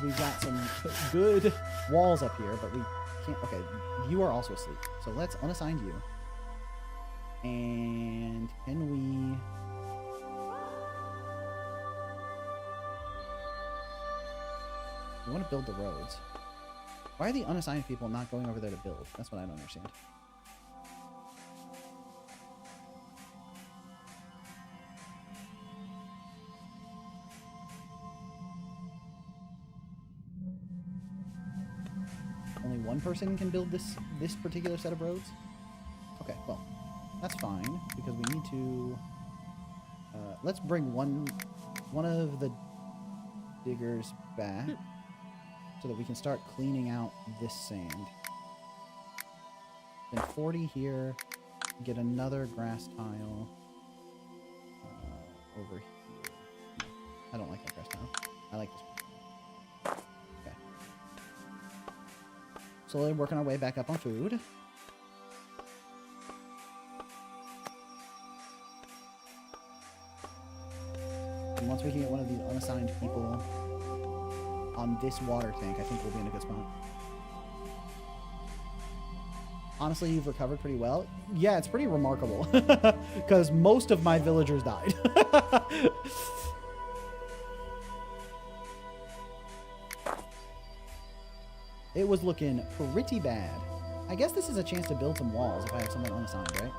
We've got some good walls up here, but we can't... Okay, you are also asleep. So let's unassign you. And can we... We want to build the roads. Why are the unassigned people not going over there to build? That's what I don't understand. Only one person can build this particular set of roads? Okay, well... That's fine, because we need to... let's bring one of the diggers back so that we can start cleaning out this sand. Then 40 here. Get another grass tile over here. I don't like that grass tile. I like this one. Okay. Slowly working our way back up on food. Once we can get one of these unassigned people on this water tank, I think we'll be in a good spot. Honestly, you've recovered pretty well. Yeah, it's pretty remarkable. Because most of my villagers died. It was looking pretty bad. I guess this is a chance to build some walls if I have someone unassigned, right?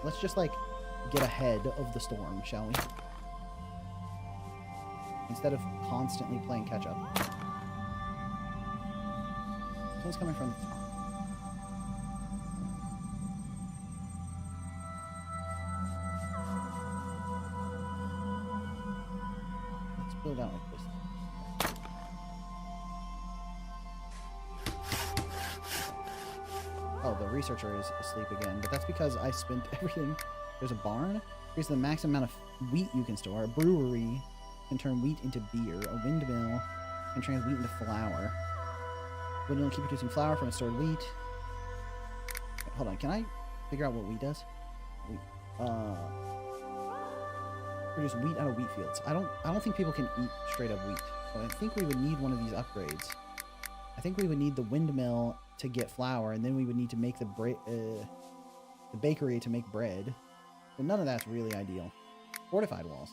Let's just, like, get ahead of the storm, shall we? Instead of constantly playing catch-up. Someone's coming from... Let's build out like this. Oh, the researcher is asleep again, but that's because I spent everything. There's a barn. Here's the maximum amount of wheat you can store. A brewery can turn wheat into beer. A windmill can turn wheat into flour. Windmill keep producing flour from stored wheat. Okay, hold on, can I figure out what wheat does? Wheat. Produce wheat out of wheat fields. I don't think people can eat straight up wheat. So I think we would need one of these upgrades. I think we would need the windmill to get flour, and then we would need to make the bakery to make bread. But none of that's really ideal. Fortified walls.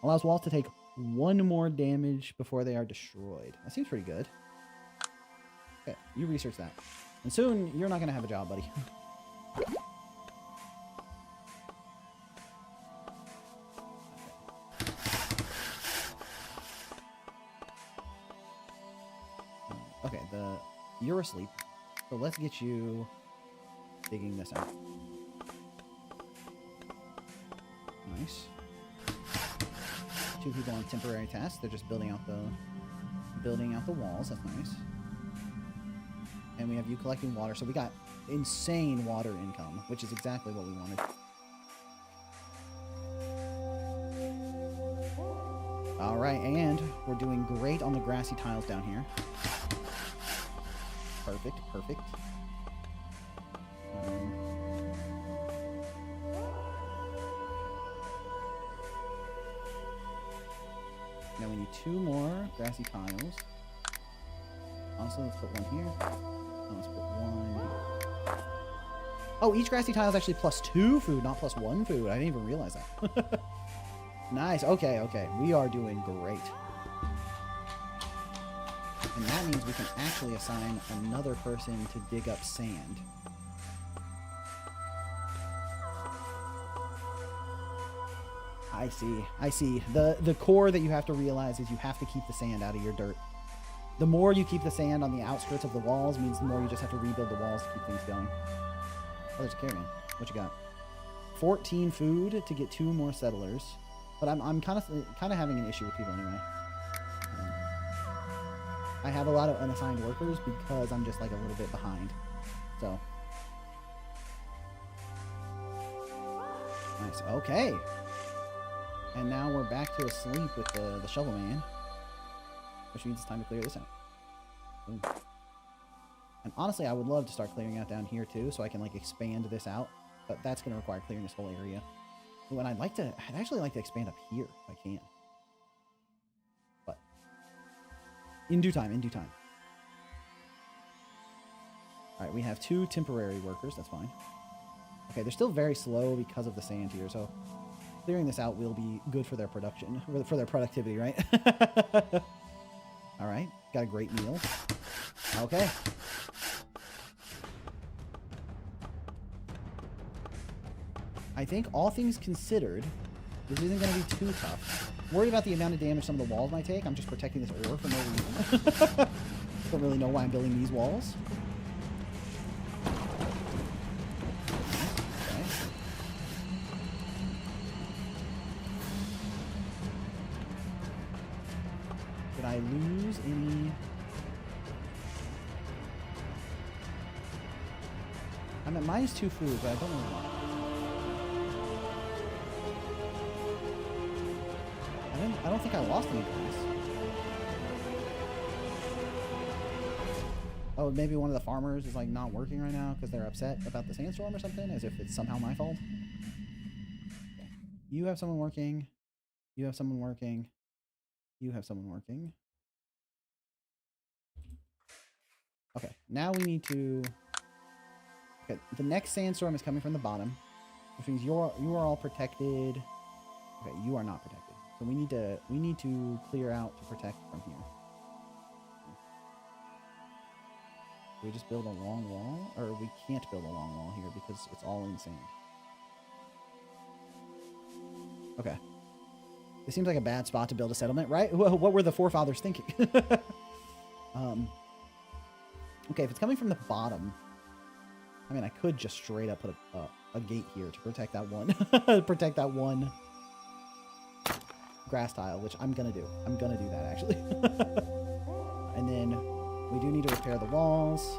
Allows walls to take 1 more damage before they are destroyed. That seems pretty good. Okay, you research that. And soon, you're not going to have a job, buddy. Okay, you're asleep. So let's get you digging this out. Nice. 2 people on temporary tasks. They're just building out the walls. That's nice. And we have you collecting water. So we got insane water income, which is exactly what we wanted. All right, and we're doing great on the grassy tiles down here. Perfect, perfect. Now we need 2 more grassy tiles. Also, let's put 1 here. Let's put 1 here. Oh, each grassy tile is actually +2 food, not +1 food. I didn't even realize that. Nice. Okay, okay. We are doing great. And that means we can actually assign another person to dig up sand. I see. I see. The core that you have to realize is you have to keep the sand out of your dirt. The more you keep the sand on the outskirts of the walls means the more you just have to rebuild the walls to keep things going. Oh, there's a caravan. What you got? 14 food to get 2 more settlers. But I'm kind of having an issue with people anyway. I have a lot of unassigned workers because I'm just like a little bit behind. So. Nice. Okay. And now we're back to a sleep with the shovel man. Which means it's time to clear this out. Boom. And honestly, I would love to start clearing out down here too, so I can like expand this out. But that's going to require clearing this whole area. Ooh, and I'd actually like to expand up here if I can. But in due time, in due time. All right, we have 2 temporary workers. That's fine. Okay, they're still very slow because of the sand here, so clearing this out will be good for their production, for their productivity, right? All right, got a great meal. Okay. I think all things considered, this isn't going to be too tough. Worried about the amount of damage some of the walls might take. I'm just protecting this ore for no reason. Don't really know why I'm building these walls. Okay. Did I lose any? I'm at -2 food, but I don't know why. I don't think I lost any class. Oh, maybe one of the farmers is like not working right now because they're upset about the sandstorm or something, as if it's somehow my fault. Okay. You have someone working. You have someone working. You have someone working. Okay, now we need to... Okay, the next sandstorm is coming from the bottom, which means you are all protected. Okay, you are not protected. So we need to clear out to protect from here. Do we just build a long wall? Or we can't build a long wall here because it's all in sand. Okay. This seems like a bad spot to build a settlement, right? What were the forefathers thinking? Okay, if it's coming from the bottom, I mean, I could just straight up put a gate here to protect that one. Protect that one grass tile, which I'm gonna do. I'm gonna do that, actually. And then we do need to repair the walls.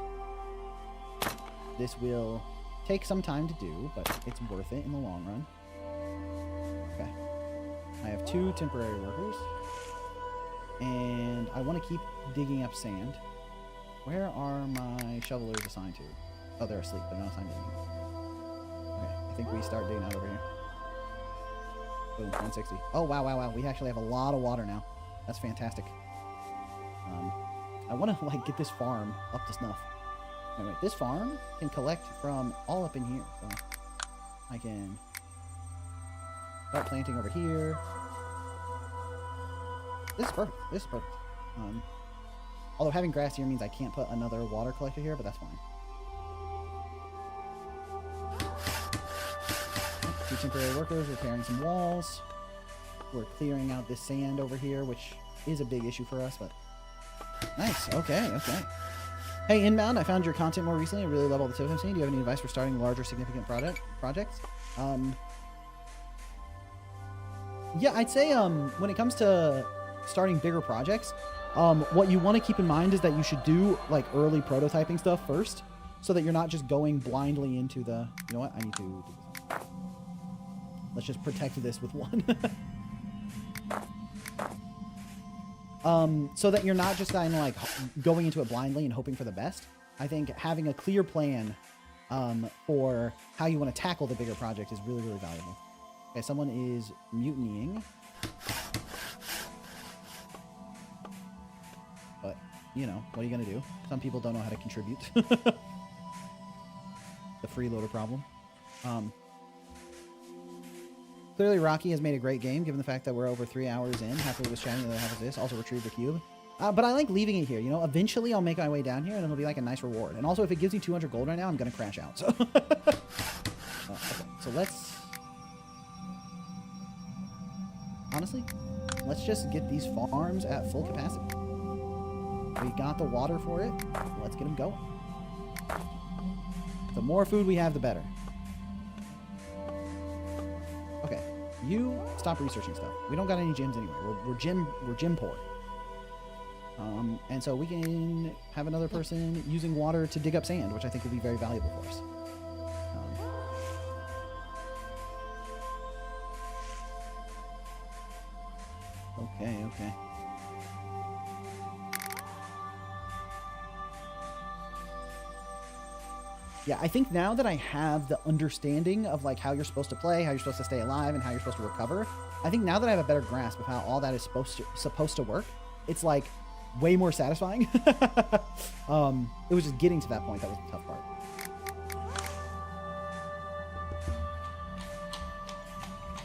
This will take some time to do, but it's worth it in the long run. Okay. I have 2 temporary workers. And I want to keep digging up sand. Where are my shovelers assigned to? Oh, they're asleep. They're not assigned to anything. Okay, I think we start digging out over here. Boom, 160. Oh, wow, wow, wow. We actually have a lot of water now. That's fantastic. I want to, like, get this farm up to snuff. Anyway, this farm can collect from all up in here. So I can start planting over here. This is perfect. This is perfect. Although having grass here means I can't put another water collector here, but that's fine. 2 temporary workers repairing some walls. We're clearing out this sand over here, which is a big issue for us, but nice. Okay, okay. Hey, Inbound, I found your content more recently. I really love all the tips I'm seeing. Do you have any advice for starting larger, significant projects? Yeah, I'd say when it comes to starting bigger projects, what you want to keep in mind is that you should do like early prototyping stuff first, so that you're not just going blindly into the. You know what? I need to do this. Let's just protect this with one. So that you're not just kind of like going into it blindly and hoping for the best. I think having a clear plan for how you want to tackle the bigger project is really, really valuable. Okay, someone is mutinying. But, you know, what are you going to do? Some people don't know how to contribute. The freeloader problem. Clearly, Rocky has made a great game, given the fact that we're over 3 hours in. Half of it was chatting, the other half is this. Also retrieved the cube. But I like leaving it here. You know, eventually I'll make my way down here, and it'll be like a nice reward. And also, if it gives me 200 gold right now, I'm going to crash out. So, okay. So let's... Honestly, let's just get these farms at full capacity. We got the water for it. Let's get them going. The more food we have, the better. Okay, you stop researching stuff. We don't got any gyms anyway. We're gym poor. And so we can have another person using water to dig up sand, which I think would be very valuable for us. Okay. Yeah, I think now that I have the understanding of like how you're supposed to play, how you're supposed to stay alive, and how you're supposed to recover, I think now that I have a better grasp of how all that is supposed to work, it's like way more satisfying. It was just getting to that point that was the tough part.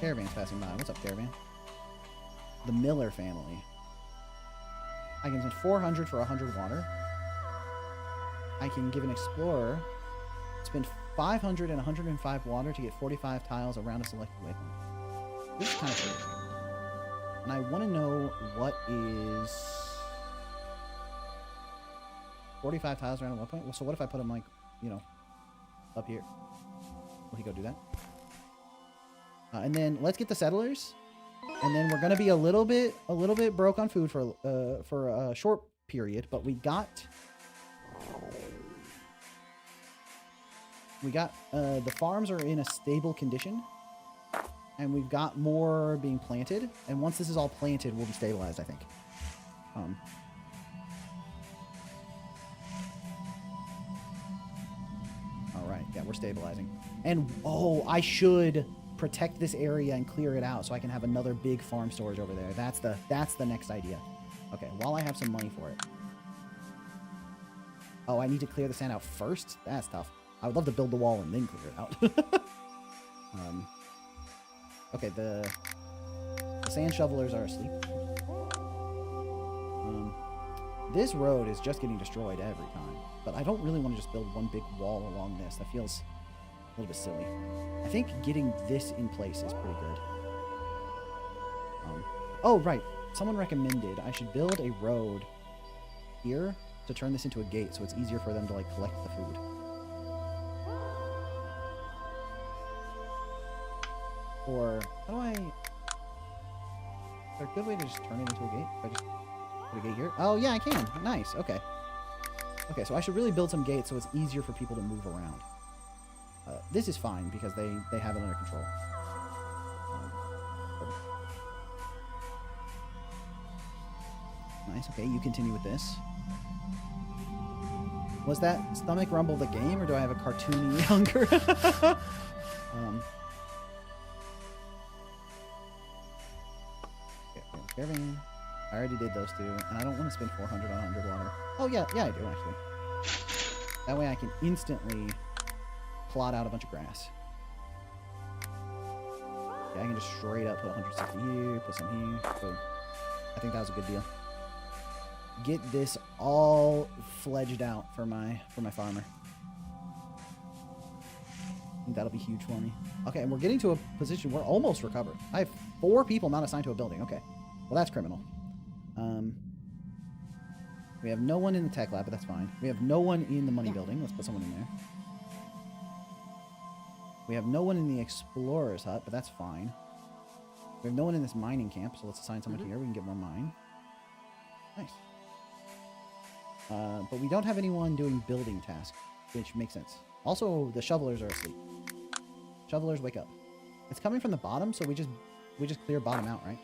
Caravan's passing by. What's up, Caravan? The Miller family. I can spend 400 for 100 water. I can give an explorer spend 500 and 105 water to get 45 tiles around a selected waypoint. This is kind of cool. And I want to know what is 45 tiles around a waypoint. Well, so what if I put them like, you know, up here? Will he go do that? And then let's get the settlers. And then we're gonna be a little bit broke on food for a short period, but we got the farms are in a stable condition, and we've got more being planted. And once this is all planted, we'll be stabilized, I think. All right, yeah, we're stabilizing. And oh, I should protect this area and clear it out so I can have another big farm storage over there. That's the next idea. Okay, while I have some money for it. Oh, I need to clear the sand out first? That's tough. I would love to build the wall and then clear it out. Okay, the sand shovelers are asleep. This road is just getting destroyed every time. But I don't really want to just build one big wall along this. That feels a little bit silly. I think getting this in place is pretty good. Oh, right. Someone recommended I should build a road here to turn this into a gate so it's easier for them to, like, collect the food. Or, how do I... Is there a good way to just turn it into a gate? If I just put a gate here? Oh, yeah, I can. Nice. Okay. Okay, so I should really build some gates so it's easier for people to move around. This is fine because they have it under control. Nice. Okay, you continue with this. Was that stomach rumble the game, or do I have a cartoony hunger? Okay, I already did those two, and I don't want to spend 400 on 100 water. Oh, yeah, I do, actually. That way I can instantly plot out a bunch of grass. Yeah, I can just straight up put 160 here, put some here. So I think that was a good deal. Get this all fledged out for my farmer. I think that'll be huge for me. Okay, and we're getting to a position we're almost recovered. I have 4 people not assigned to a building. Okay, well that's criminal. We have no one in the tech lab, but that's fine. We have no one in the money building. Let's put someone in there. We have no one in the explorer's hut, but that's fine. We have no one in this mining camp, so let's assign someone here. We can get more mine. Nice. But we don't have anyone doing building tasks, which makes sense. Also, the shovelers are asleep. Shovelers, wake up. It's coming from the bottom, so we just clear bottom out, right?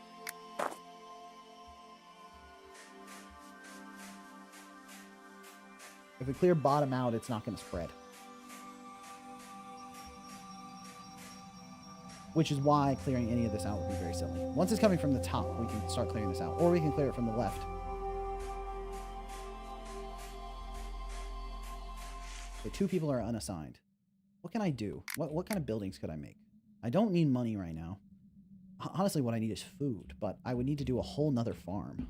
If we clear bottom out, it's not going to spread. Which is why clearing any of this out would be very silly. Once it's coming from the top, we can start clearing this out. Or we can clear it from the left. Okay, 2 people are unassigned. What can I do? What kind of buildings could I make? I don't need money right now. Honestly, what I need is food. But I would need to do a whole nother farm.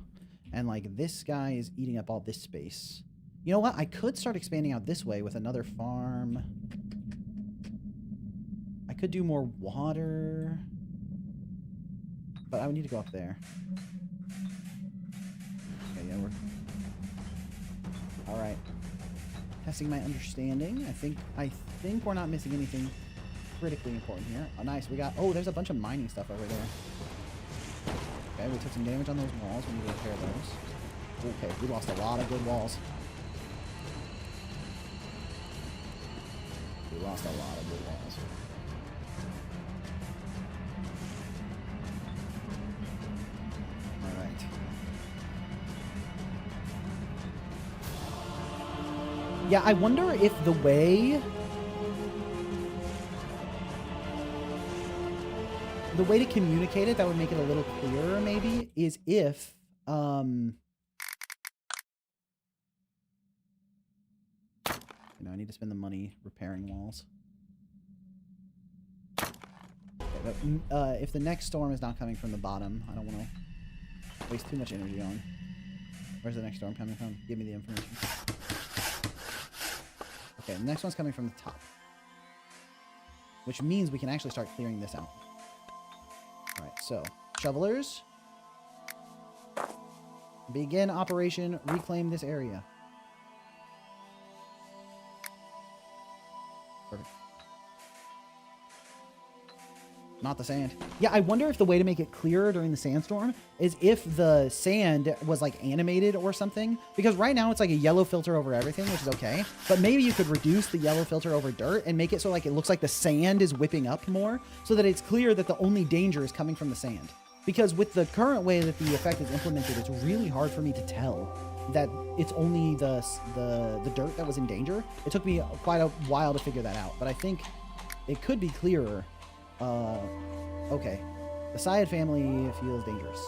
And like this guy is eating up all this space. You know what? I could start expanding out this way with another farm. I could do more water. But I would need to go up there. Okay, yeah, we're... Alright. Testing my understanding. I think we're not missing anything critically important here. Oh, nice. We got... Oh, there's a bunch of mining stuff over there. Okay, we took some damage on those walls. We need to repair those. Okay, we lost a lot of good walls. We lost a lot of good walls. Alright. Yeah, I wonder if the way to communicate it that would make it a little clearer maybe is if you know, I need to spend the money repairing walls. Okay, but if the next storm is not coming from the bottom, I don't want to waste too much energy on. Where's the next storm coming from? Give me the information. Okay, the next one's coming from the top. Which means we can actually start clearing this out. Alright, so, shovelers. Begin operation, reclaim this area. Perfect. Not the sand. Yeah, I wonder if the way to make it clearer during the sandstorm is if the sand was like animated or something. Because right now it's like a yellow filter over everything, which is okay. But maybe you could reduce the yellow filter over dirt and make it so like it looks like the sand is whipping up more so that it's clear that the only danger is coming from the sand. Because with the current way that the effect is implemented, it's really hard for me to tell that it's only the dirt that was in danger. It took me quite a while to figure that out. But I think it could be clearer. Okay. The Syed family feels dangerous.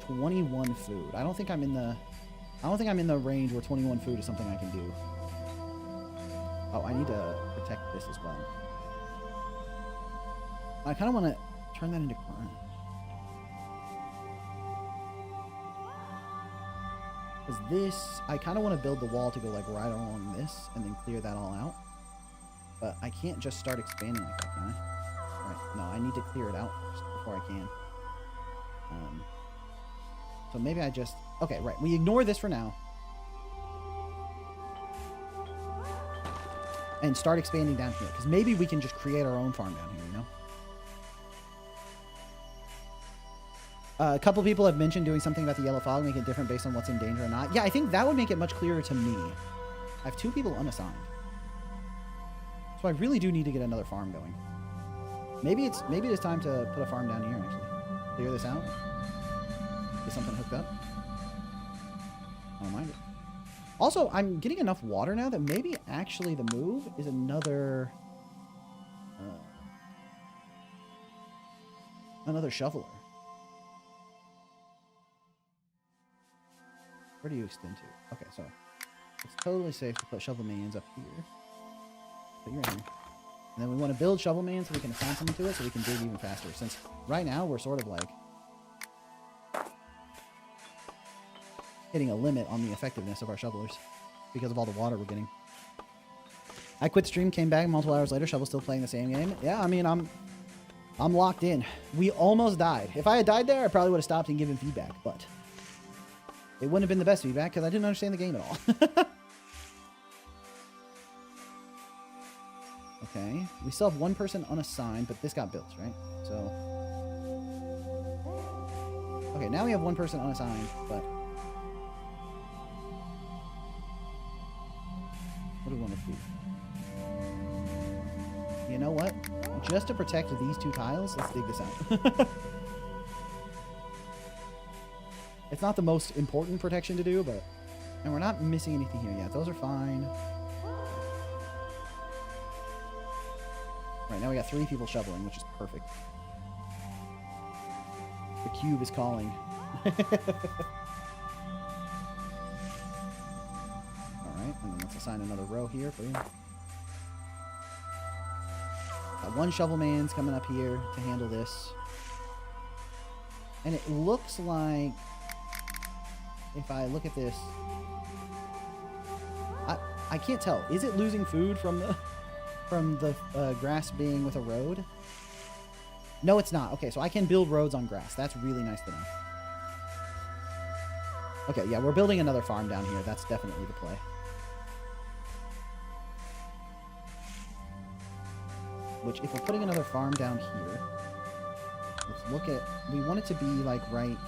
21 food. I don't think I'm in the range where 21 food is something I can do. Oh, I need to protect this as well. I kind of want to turn that into ground. Because this, I kind of want to build the wall to go like right along this and then clear that all out. But I can't just start expanding like that, can I? Right, no, I need to clear it out first before I can. So maybe I just... Okay, right, we ignore this for now. And start expanding down here. Because maybe we can just create our own farm down here, you know? A couple people have mentioned doing something about the yellow fog, making it different based on what's in danger or not. Yeah, I think that would make it much clearer to me. I have 2 people unassigned. So I really do need to get another farm going. Maybe it's time to put a farm down here, actually. Clear this out. Get something hooked up. I don't mind it. Also, I'm getting enough water now that maybe actually the move is another shoveler. Where do you extend to? Okay, so it's totally safe to put shovel minions up here. But you're in here. And then we want to build shovel minions so we can assign someone to it so we can dig even faster. Since right now we're sort of like hitting a limit on the effectiveness of our shovelers because of all the water we're getting. I quit stream, came back multiple hours later, shovel still playing the same game. Yeah, I mean, I'm locked in. We almost died. If I had died there, I probably would have stopped and given feedback, but it wouldn't have been the best feedback because I didn't understand the game at all. Okay. We still have one person unassigned, but this got built, right? So. Okay, now we have one person unassigned, but. What do we want to do? You know what? Just to protect these two tiles, let's dig this out. It's not the most important protection to do, but... And we're not missing anything here yet. Those are fine. Right, now we got 3 people shoveling, which is perfect. The cube is calling. Alright, and then let's assign another row here for you. Got 1 shovel man's coming up here to handle this. And it looks like... If I look at this, I can't tell. Is it losing food from the grass being with a road? No, it's not. Okay, so I can build roads on grass. That's really nice to know. Okay, yeah, we're building another farm down here. That's definitely the play. Which, if we're putting another farm down here, let's look at... We want it to be, like, right...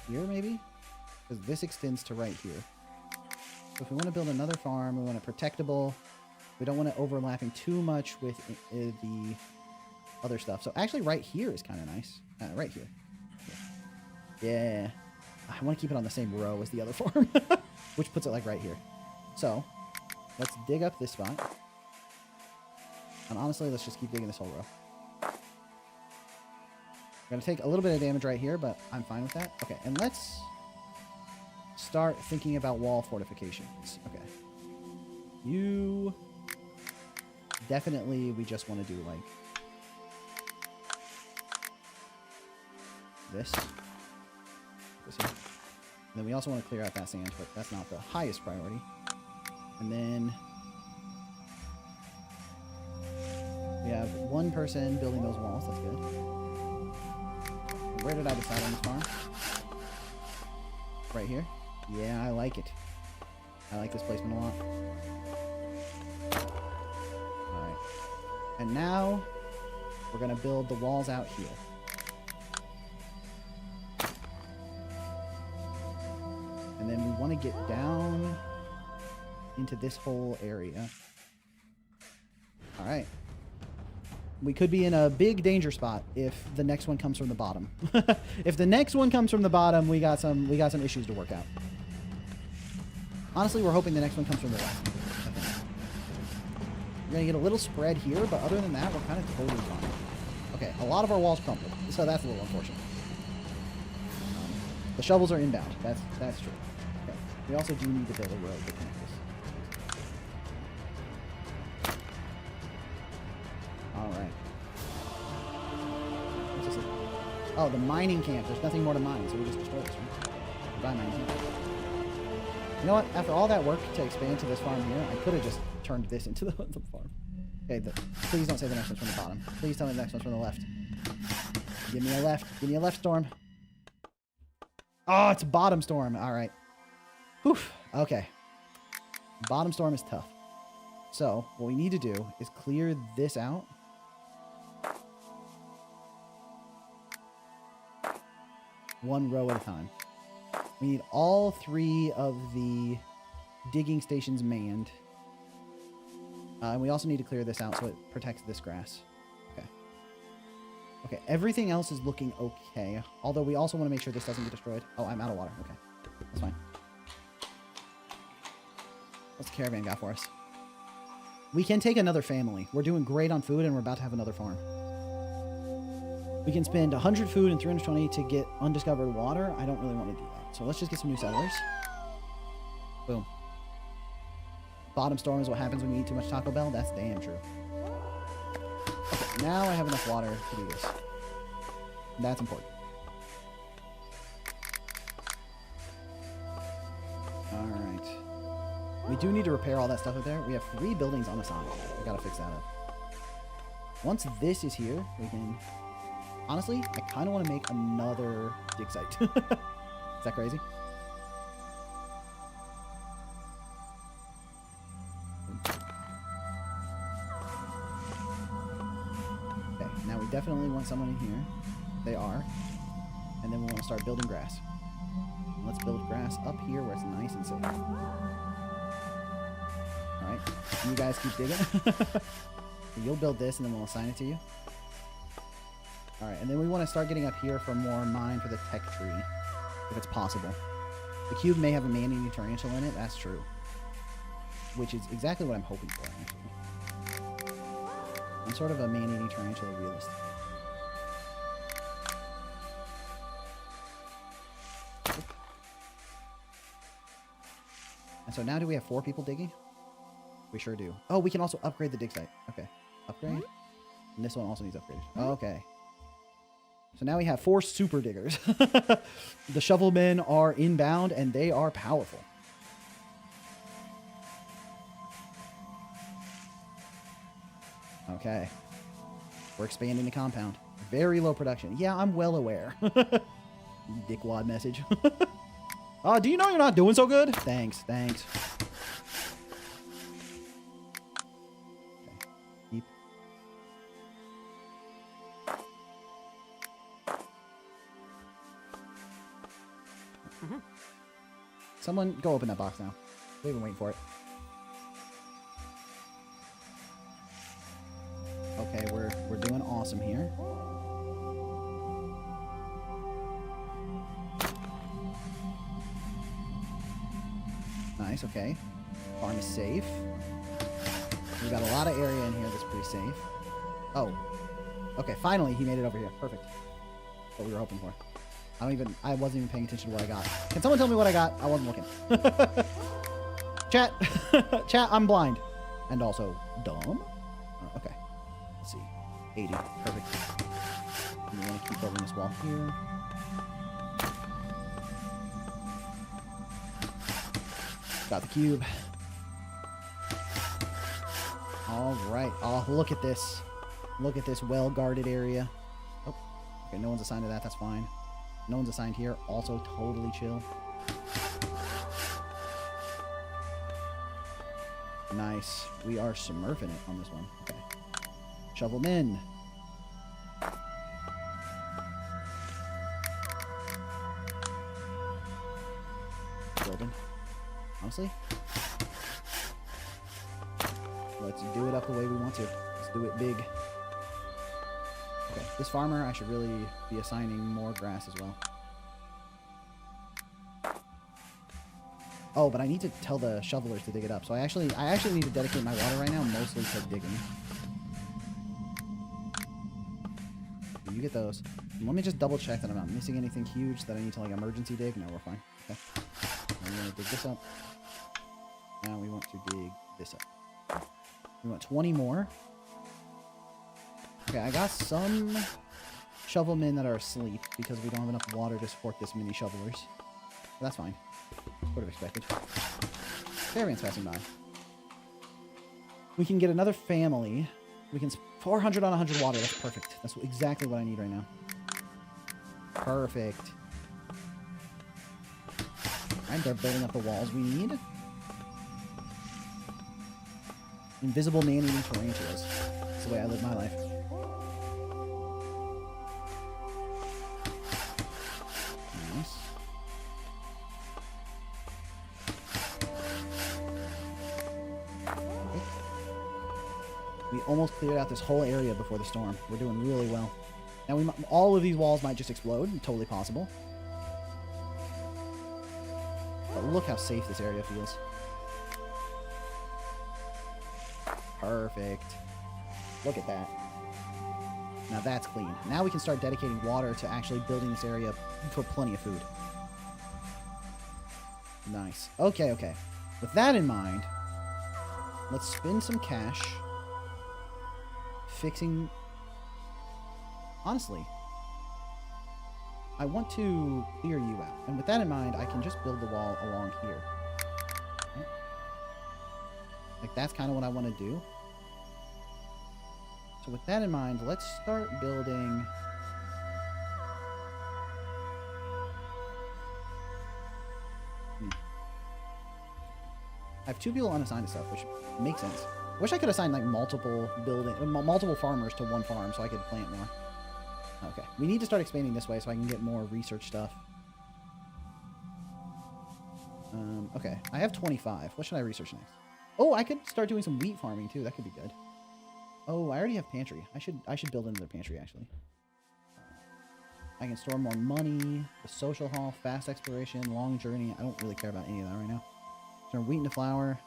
here, maybe? Because this extends to right here. So if we want to build another farm, we want it protectable. We don't want it overlapping too much with the other stuff. So actually right here is kind of nice. Right here. Yeah. I want to keep it on the same row as the other farm. Which puts it like right here. So let's dig up this spot. And honestly, let's just keep digging this whole row. Gonna take a little bit of damage right here, but I'm fine with that. Okay, and let's start thinking about wall fortifications. Okay. You... Definitely, we just want to do, like... This. This here. And then we also want to clear out that sand, but that's not the highest priority. And then... We have 1 person building those walls. That's good. Where did I decide on this farm? Right here? Yeah, I like it. I like this placement a lot. Alright. And now, we're going to build the walls out here. And then we want to get down into this whole area. Alright. We could be in a big danger spot if the next one comes from the bottom. If the next one comes from the bottom, we got some issues to work out. Honestly, we're hoping the next one comes from the left. We're gonna get a little spread here, but other than that, we're kind of totally fine. Okay, a lot of our walls crumpled, so that's a little unfortunate. The shovels are inbound. That's true. Okay. We also do need to build a road to connect this. Alright. Oh, the mining camp. There's nothing more to mine, so we just destroy this, right? Goodbye, mining camp. You know what? After all that work to expand to this farm here, I could have just turned this into the farm. Okay, please don't say the next one's from the bottom. Please tell me the next one's from the left. Give me a left. Give me a left storm. Oh, it's bottom storm. Alright. Whew. Okay. Bottom storm is tough. So, what we need to do is clear this out. One row at a time. We need all 3 of the digging stations manned. And we also need to clear this out so it protects this grass. Okay. Okay, everything else is looking okay. Although we also want to make sure this doesn't get destroyed. Oh, I'm out of water. Okay. That's fine. What's the caravan got for us? We can take another family. We're doing great on food and we're about to have another farm. We can spend 100 food and 320 to get undiscovered water. I don't really want to do that. So let's just get some new settlers. Boom. Bottom storm is what happens when you eat too much Taco Bell. That's damn true. Okay, now I have enough water to do this. That's important. Alright. We do need to repair all that stuff up there. We have 3 buildings on the side. I gotta fix that up. Once this is here, we can... Honestly, I kind of want to make another dig site. Is that crazy? we definitely want someone in here. They are. And then we want to start building grass. Let's build grass up here where it's nice and safe. Alright, you guys keep digging. You'll build this and then we'll assign it to you. Alright, and then we want to start getting up here for more mine for the tech tree, if it's possible. The cube may have a man-eating tarantula in it, that's true. Which is exactly what I'm hoping for, actually. I'm sort of a man-eating tarantula realist. And so now do we have 4 people digging? We sure do. Oh, we can also upgrade the dig site. Okay. Upgrade. And this one also needs upgraded. Okay. So now we have 4 super diggers. The shovelmen are inbound and they are powerful. Okay. We're expanding the compound. Very low production. Yeah, I'm well aware. Dickwad message. Do you know you're not doing so good? Thanks, thanks. Okay, keep. Someone go open that box now. We've been waiting for it. Okay, we're doing awesome here. Nice, okay. Farm is safe. We've got a lot of area in here that's pretty safe. Oh. Okay, finally he made it over here. Perfect. What we were hoping for. I wasn't even paying attention to what I got. Can someone tell me what I got? I wasn't looking. Chat. Chat, I'm blind. And also dumb. Okay. Let's see. 80. Perfect. And we want to keep building this wall here. Got the cube. All right. Oh, look at this. Look at this well-guarded area. Oh, okay. No one's assigned to that. That's fine. No one's assigned here. Also totally chill. Nice. We are smurfing it on this one. Okay. Shovelmen. Building. Honestly, let's do it up the way we want to. Let's do it big. Okay, this farmer, I should really be assigning more grass as well. Oh, but I need to tell the shovelers to dig it up. So I actually need to dedicate my water right now mostly to digging. You get those. And let me just double check that I'm not missing anything huge that I need to like emergency dig. No, we're fine. Okay. And we're gonna dig this up. Now we want to dig this up. We want 20 more. Okay, I got some shovelmen that are asleep because we don't have enough water to support this many shovelers. But that's fine. Would have expected. Caravans passing by. We can get another family. We can 400 on 100 water. That's perfect. That's exactly what I need right now. Perfect. Alright, they're building up the walls we need. Invisible man-eating tarantulas. That's the way I live my life. Nice. Okay. We almost cleared out this whole area before the storm. We're doing really well. Now all of these walls might just explode. Totally possible. But look how safe this area feels. Perfect. Look at that. Now that's clean. Now we can start dedicating water to actually building this area for plenty of food. Nice. Okay, okay. With that in mind, let's spend some cash fixing... Honestly, I want to clear you out. And with that in mind, I can just build the wall along here. Okay. Like, that's kind of what I want to do. So with that in mind, let's start building... I have 2 people unassigned to stuff, which makes sense. Wish I could assign like multiple farmers to one farm so I could plant more. Okay, we need to start expanding this way so I can get more research stuff. Okay, I have 25. What should I research next? Oh, I could start doing some wheat farming too. That could be good. Oh, I already have pantry. I should build another pantry actually. I can store more money. The social hall, fast exploration, long journey. I don't really care about any of that right now. Turn wheat into flour.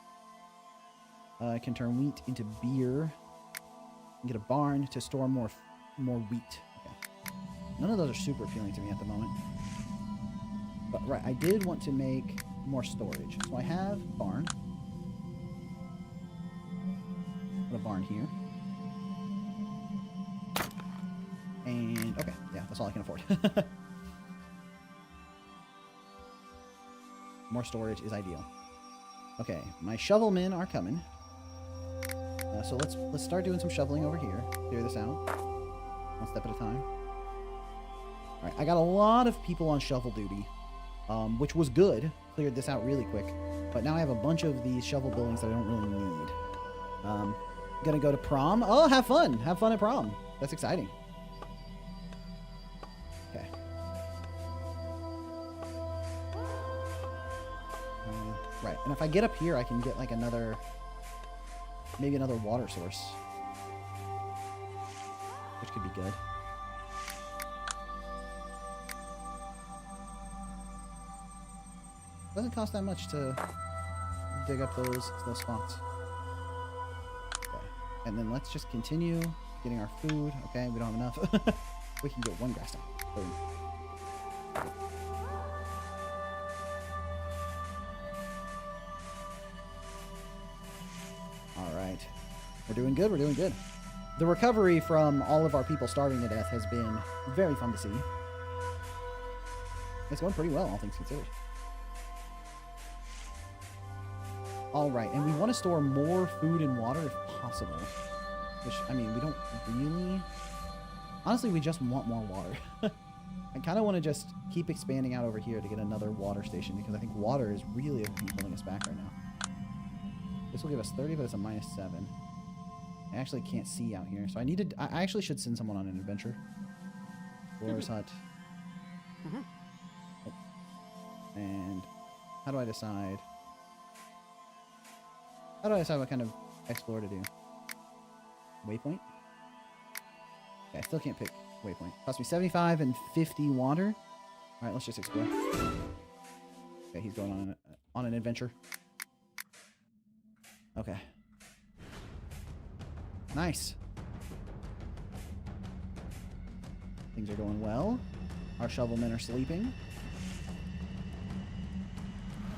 I can turn wheat into beer. And get a barn to store more wheat. Okay. None of those are super appealing to me at the moment. But right, I did want to make more storage. So I have barn. Put a barn here. And okay, yeah, that's all I can afford. More storage is ideal. Okay, my shovelmen are coming. So let's start doing some shoveling over here. Clear this out. One step at a time. All right, I got a lot of people on shovel duty, which was good. Cleared this out really quick. But now I have a bunch of these shovel buildings that I don't really need. Gonna go to prom. Oh, have fun. Have fun at prom. That's exciting. Okay. Right, and if I get up here, I can get like maybe another water source, which could be good. Doesn't cost that much to dig up those spots. Okay, and then let's just continue getting our food. Okay, we don't have enough. We can get one grass down. Boom. Alright. We're doing good, we're doing good. The recovery from all of our people starving to death has been very fun to see. It's going pretty well, all things considered. Alright, and we want to store more food and water if possible. Which, I mean, we don't really... Honestly, we just want more water. I kind of want to just keep expanding out over here to get another water station, because I think water is really holding us back right now. This will give us 30, but it's a -7. I actually can't see out here, so I actually should send someone on an adventure. Flora's hut. Oh. And how do I decide? How do I decide what kind of explore to do? Waypoint? Okay, I still can't pick waypoint. Cost me 75 and 50 water. All right, let's just explore. Okay, he's going on an adventure. Okay. Nice. Things are going well. Our shovelmen are sleeping.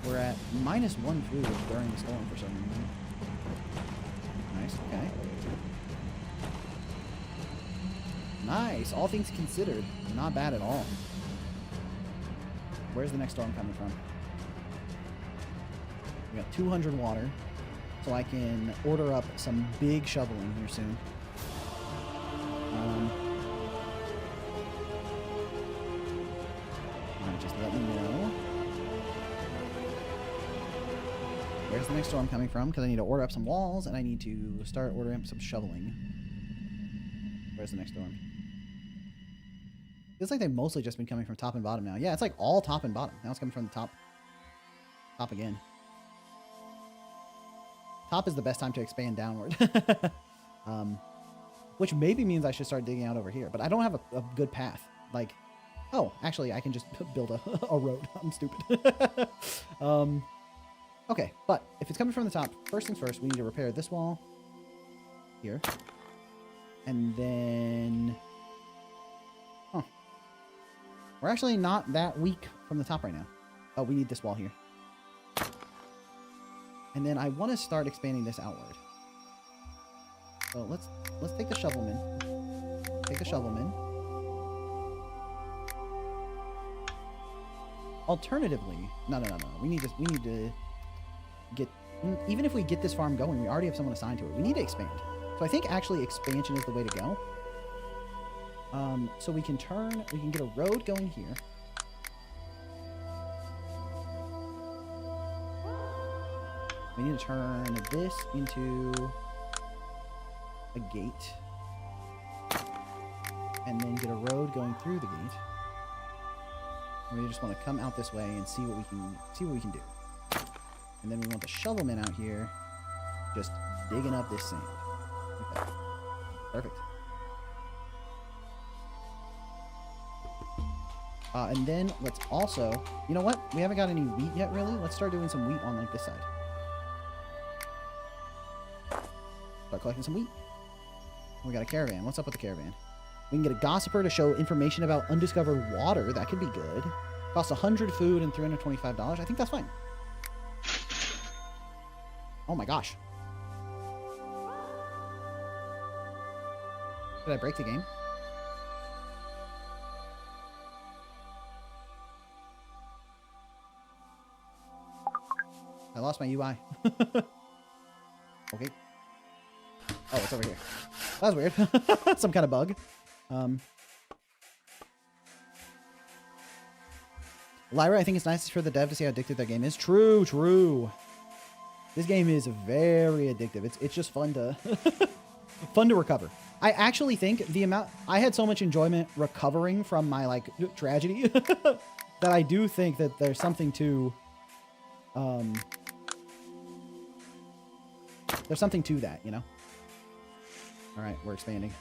We're at -1 food during the storm for some reason. Nice, okay. Nice, all things considered. Not bad at all. Where's the next storm coming from? We got 200 water. So I can order up some big shoveling here soon. Alright, just let me know. Where's the next storm coming from? Because I need to order up some walls, and I need to start ordering up some shoveling. Where's the next storm? Feels like they've mostly just been coming from top and bottom now. Yeah, it's like all top and bottom. Now it's coming from the top. Top again. Top is the best time to expand downward. Which maybe means I should start digging out over here. But I don't have a good path. Like, oh, actually, I can just build a road. I'm stupid. Okay, but if it's coming from the top, first things first, we need to repair this wall. Here. And then... Huh. We're actually not that weak from the top right now. Oh, we need this wall here. And then I want to start expanding this outward. So let's take the shovelman. Take the shovelman. Alternatively, no. We need to get, even if we get this farm going, we already have someone assigned to it. We need to expand. So I think actually expansion is the way to go. So we can get a road going here. We need to turn this into a gate. And then get a road going through the gate. And we just want to come out this way and see what we can do. And then we want the shovelman out here just digging up this sand. Okay. Perfect. And then let's also, you know what? We haven't got any wheat yet, really. Let's start doing some wheat on like this side. Start collecting some wheat. We got a caravan. What's up with the caravan? We can get a gossiper to show information about undiscovered water. That could be good. Costs 100 food and $325. I think that's fine. Oh my gosh. Did I break the game? I lost my UI. Okay. Oh, it's over here. That was weird. Some kind of bug. Lyra, I think it's nice for the dev to see how addictive their game is. True, true. This game is very addictive. It's just fun to fun to recover. I actually think the amount I had so much enjoyment recovering from my like tragedy that I do think that there's something to there's something to that, you know. All right, we're expanding.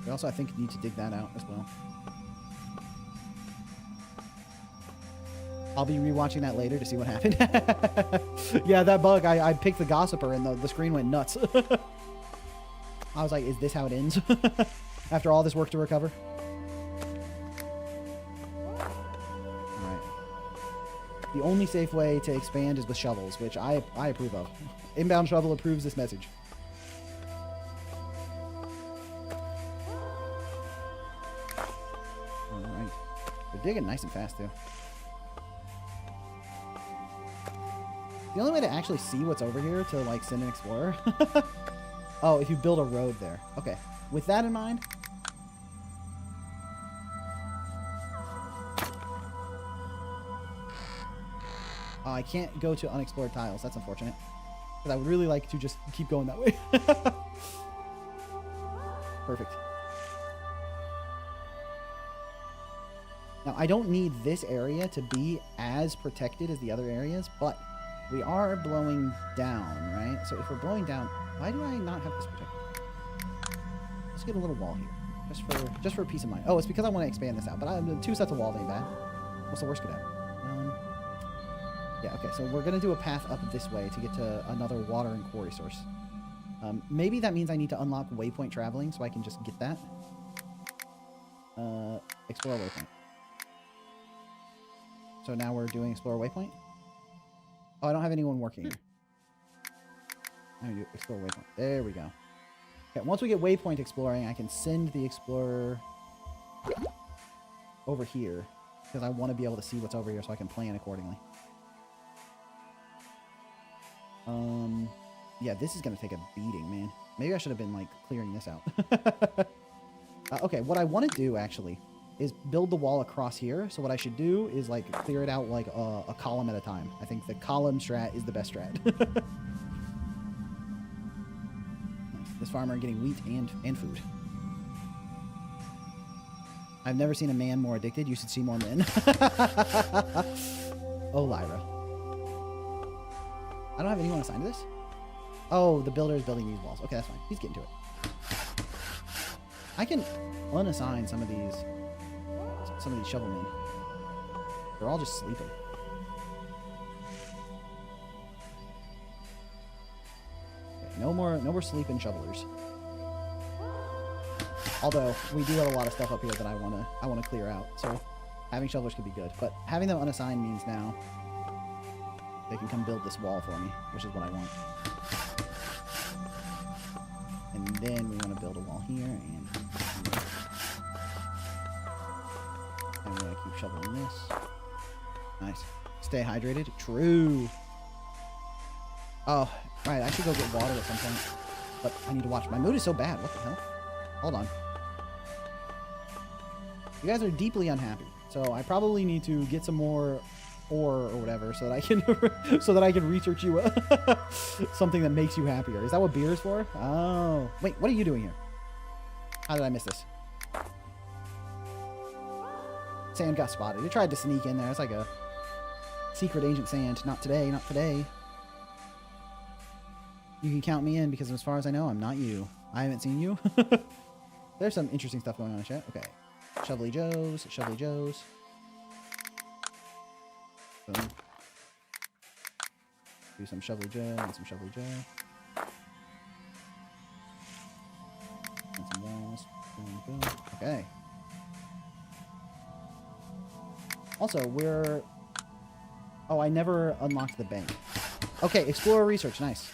We also, I think, need to dig that out as well. I'll be rewatching that later to see what happened. Yeah, that bug, I picked the gossiper and the screen went nuts. I was like, is this how it ends? After all this work to recover? Alright. The only safe way to expand is with shovels, which I approve of. Inbound Shovel approves this message. Alright. They're digging nice and fast, too. The only way to actually see what's over here to, like, send an explorer... Oh, if you build a road there. Okay. With that in mind... Oh, I can't go to unexplored tiles. That's unfortunate. Because I would really like to just keep going that way. Perfect. Now, I don't need this area to be as protected as the other areas, but we are blowing down, right? So if we're blowing down, why do I not have this protected? Let's get a little wall here, just for peace of mind. Oh, it's because I want to expand this out, but 2 sets of walls ain't bad. What's the worst could happen? Yeah, okay, so we're going to do a path up this way to get to another water and quarry source. Maybe that means I need to unlock waypoint traveling so I can just get that. Explore waypoint. So now we're doing explore waypoint. Oh, I don't have anyone working here. Now we do explore waypoint. There we go. Okay, once we get waypoint exploring, I can send the explorer over here because I want to be able to see what's over here so I can plan accordingly. Yeah, this is going to take a beating, man. Maybe I should have been, like, clearing this out. Okay, what I want to do, actually, is build the wall across here. So what I should do is, like, clear it out, like, a column at a time. I think the column strat is the best strat. Nice. This farmer getting wheat and food. I've never seen a man more addicted. You should see more men. Oh, Lyra. I don't have anyone assigned to this? Oh, the builder is building these walls. Okay, that's fine. He's getting to it. I can unassign some of these shovelmen. They're all just sleeping. Okay, no more sleeping shovelers. Although we do have a lot of stuff up here that I wanna clear out. So having shovelers could be good, but having them unassigned means now they can come build this wall for me, which is what I want. And then we want to build a wall here, and we're going to keep shoveling this. Nice. Stay hydrated. True. Oh, right. I should go get water at some point. But I need to watch. My mood is so bad. What the hell? Hold on. You guys are deeply unhappy. So I probably need to get some more ore or whatever, so that I can so that I can research you something that makes you happier. Is that what beer is for? Oh, wait, what are you doing here? How did I miss this? Sand got spotted. It tried to sneak in there. It's like a secret agent Sand. Not today, not today. You can count me in because as far as I know, I'm not you. I haven't seen you. There's some interesting stuff going on in chat. Okay. Shovelly Joes, Shovelly Joes. Boom. Do some Shovelly Joe and some Shovelly Joe. And some walls. Boom, boom. Okay. Also, we're... Oh, I never unlocked the bank. Okay, Explorer Research. Nice.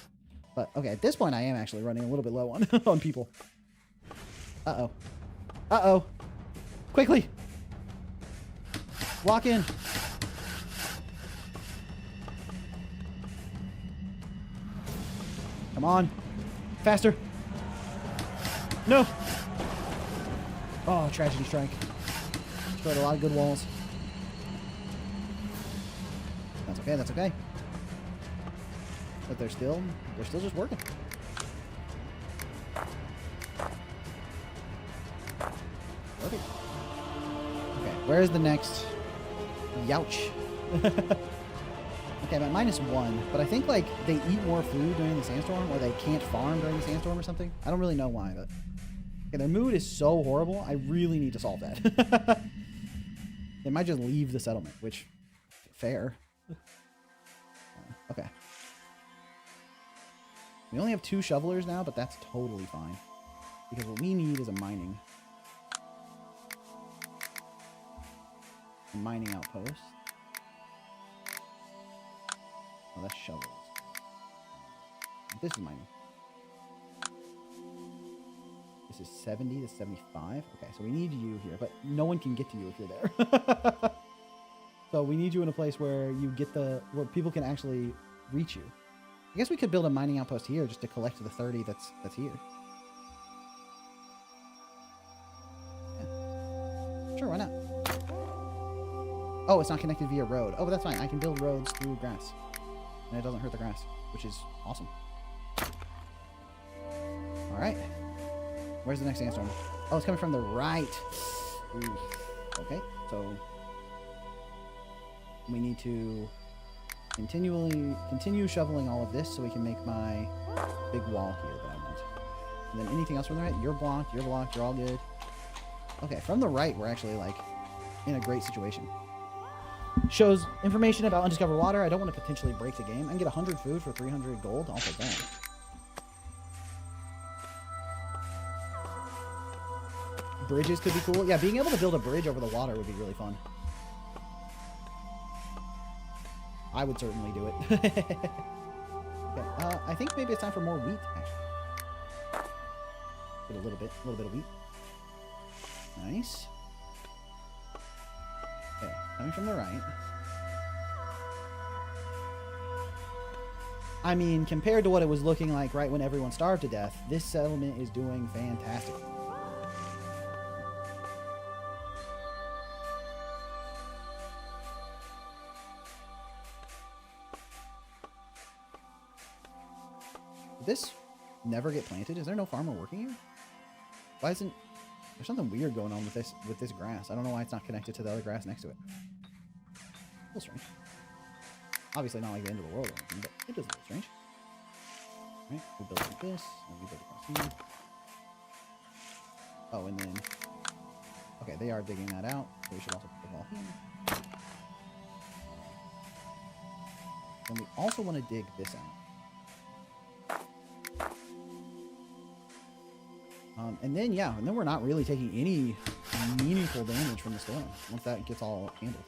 But, okay, at this point, I am actually running a little bit low on, on people. Uh-oh. Uh-oh. Quickly! Lock in. Come on. Faster. No! Oh, tragedy strike. Destroyed a lot of good walls. That's okay, that's okay. But they're still just working. Perfect. Okay, where's the next? Youch. Okay, I'm at -1, but I think like they eat more food during the sandstorm, or they can't farm during the sandstorm or something. I don't really know why, but okay, their mood is so horrible. I really need to solve that. They might just leave the settlement, which fair. Okay. We only have 2 shovelers now, but that's totally fine. Because what we need is a mining outpost. Oh, that's shovels. This is mining. This is 70 to 75. Okay, so we need you here, but no one can get to you if you're there. So we need you in a place where you get where people can actually reach you. I guess we could build a mining outpost here just to collect the 30 that's here. Yeah. Sure, why not? Oh, it's not connected via road. Oh, but that's fine. I can build roads through grass. And it doesn't hurt the grass, which is awesome. Alright. Where's the next sandstorm? Oh, it's coming from the right. Ooh. Okay, so we need to continue shoveling all of this so we can make my big wall here that I want. And then anything else from the right? You're blocked, you're all good. Okay, from the right, we're actually like in a great situation. Shows information about undiscovered water. I don't want to potentially break the game. I can get 100 food for 300 gold. I'll take that. Bridges could be cool. Yeah, being able to build a bridge over the water would be really fun. I would certainly do it. Okay, I think maybe it's time for more wheat, actually. Get a little bit of wheat. Nice. Okay, coming from the right. I mean, compared to what it was looking like right when everyone starved to death, this settlement is doing fantastic. Did this never get planted? Is there no farmer working here? Why isn't... There's something weird going on with this grass. I don't know why it's not connected to the other grass next to it. A little strange. Obviously not like the end of the world or anything, but it is a little strange. Alright, we'll build like this, and we build across here. Oh, and then... Okay, they are digging that out, so we should also put the wall here. And we also want to dig this out. And then, yeah, and then we're not really taking any meaningful damage from the storm once that gets all handled.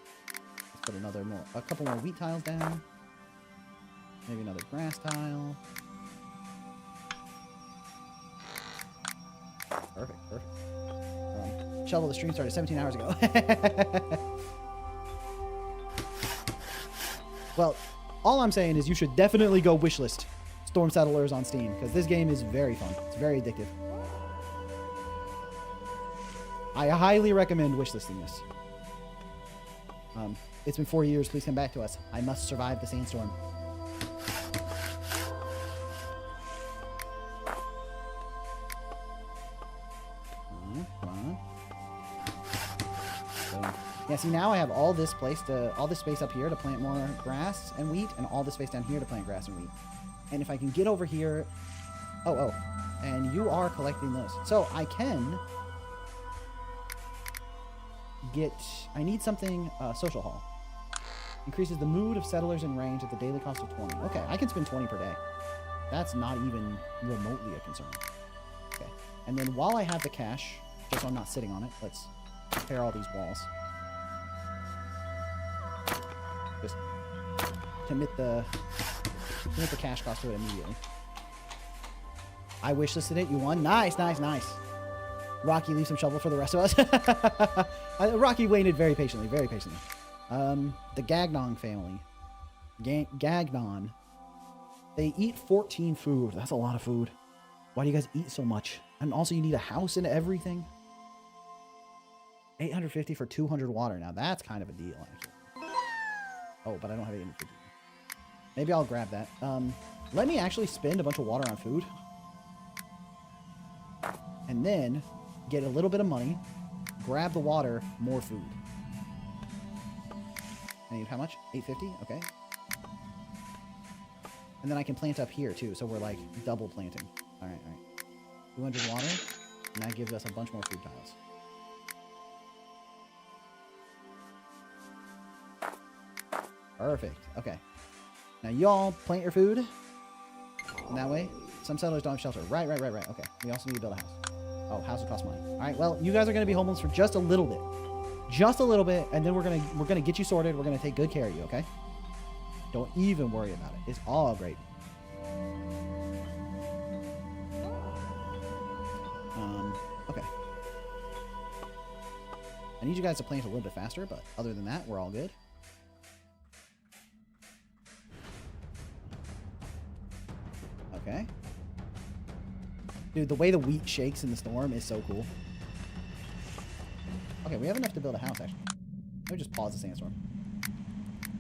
Let's put a couple more wheat tiles down. Maybe another grass tile. Perfect, perfect. Shovel the stream started 17 hours ago. Well, all I'm saying is you should definitely go wishlist Storm Settlers on Steam, because this game is very fun. It's very addictive. I highly recommend wishlisting this. It's been 4 years. Please come back to us. I must survive the sandstorm. Come on. So, yeah, see, now I have all this space up here to plant more grass and wheat, and all this space down here to plant grass and wheat. And if I can get over here... Oh. And you are collecting those. So I can get... I need something... social hall. Increases the mood of settlers in range at the daily cost of 20. Okay, I can spend 20 per day. That's not even remotely a concern. Okay. And then while I have the cash, just so I'm not sitting on it, let's repair all these walls. Just commit the cash cost to it immediately. I wishlisted it. You won. Nice, nice, nice. Rocky, leave some shovel for the rest of us. Rocky waited very patiently, very patiently. The Gagnon family. Gagnon. They eat 14 food. That's a lot of food. Why do you guys eat so much? And also you need a house and everything. 850 for 200 water. Now that's kind of a deal, actually. Oh, but I don't have 850. Maybe I'll grab that. Let me actually spend a bunch of water on food. And then get a little bit of money. Grab the water, more food. I need how much? 850? Okay. And then I can plant up here, too. So we're, like, double planting. All right, all right. 200 water. And that gives us a bunch more food tiles. Perfect. Okay. Now, y'all plant your food. And that way, some settlers don't have shelter. Right. Okay. We also need to build a house. Oh, houses cost money. All right, well, you guys are going to be homeless for just a little bit. Just a little bit, and then we're gonna get you sorted. We're going to take good care of you, okay? Don't even worry about it. It's all great. Okay. I need you guys to plant a little bit faster, but other than that, we're all good. Okay. Dude, the way the wheat shakes in the storm is so cool. Okay, we have enough to build a house, actually. Let me just pause the sandstorm.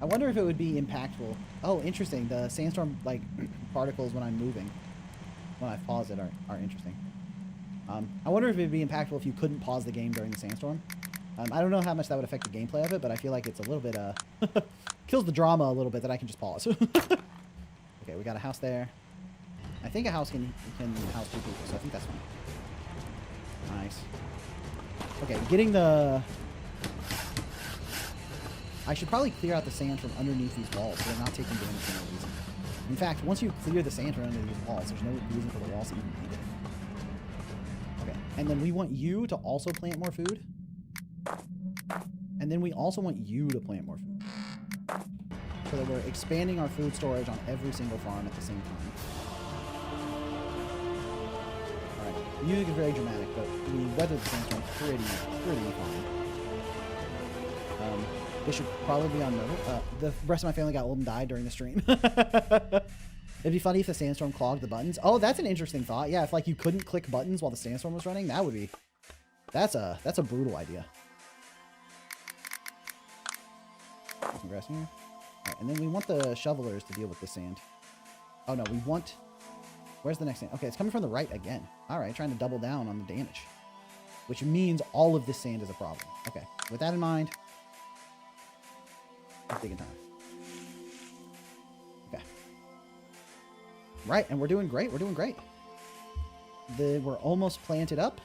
I wonder if it would be impactful. Oh, interesting. The sandstorm, like, particles when I'm moving, when I pause it, are interesting. I wonder if it would be impactful if you couldn't pause the game during the sandstorm. I don't know how much that would affect the gameplay of it, but I feel like it's a little bit, kills the drama a little bit that I can just pause. Okay, we got a house there. I think a house can house 2 people, so I think that's fine. Nice. Okay, getting the... I should probably clear out the sand from underneath these walls so they're not taking damage for no reason. In fact, once you clear the sand from under these walls, there's no reason for the walls to even be there. Okay, and then we want you to also plant more food. And then we also want you to plant more food. So that we're expanding our food storage on every single farm at the same time. Alright, music is very dramatic, but we weathered the sandstorm pretty fine. This should probably be on note. The rest of my family got old and died during the stream. It'd be funny if the sandstorm clogged the buttons. Oh, that's an interesting thought. Yeah, if like you couldn't click buttons while the sandstorm was running, that would be... That's a brutal idea. Put some grass in here. Alright, and then we want the shovelers to deal with the sand. Oh no, we want... Where's the next sand? Okay, it's coming from the right again. Alright, trying to double down on the damage. Which means all of this sand is a problem. Okay, with that in mind... Let's dig in time. Okay. Right, and we're doing great. We're doing great. We're almost planted up.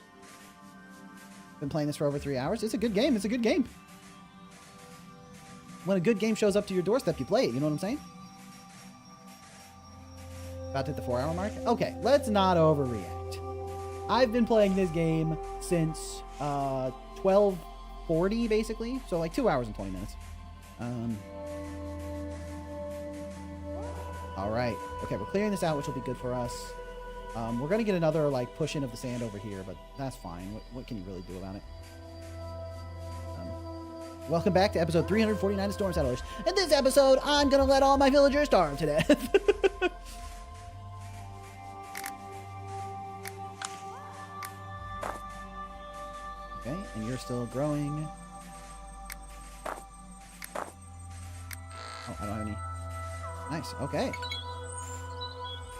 Been playing this for over 3 hours. It's a good game. It's a good game. When a good game shows up to your doorstep, you play it. You know what I'm saying? About to hit the 4-hour mark? Okay, let's not overreact. I've been playing this game since 12:40, basically. So like 2 hours and 20 minutes. All right. Okay, we're clearing this out, which will be good for us. We're going to get another, like, push-in of the sand over here, but that's fine. What can you really do about it? Welcome back to episode 349 of Storm Settlers. In this episode, I'm going to let all my villagers starve to death. Okay, and you're still growing. Nice. Okay.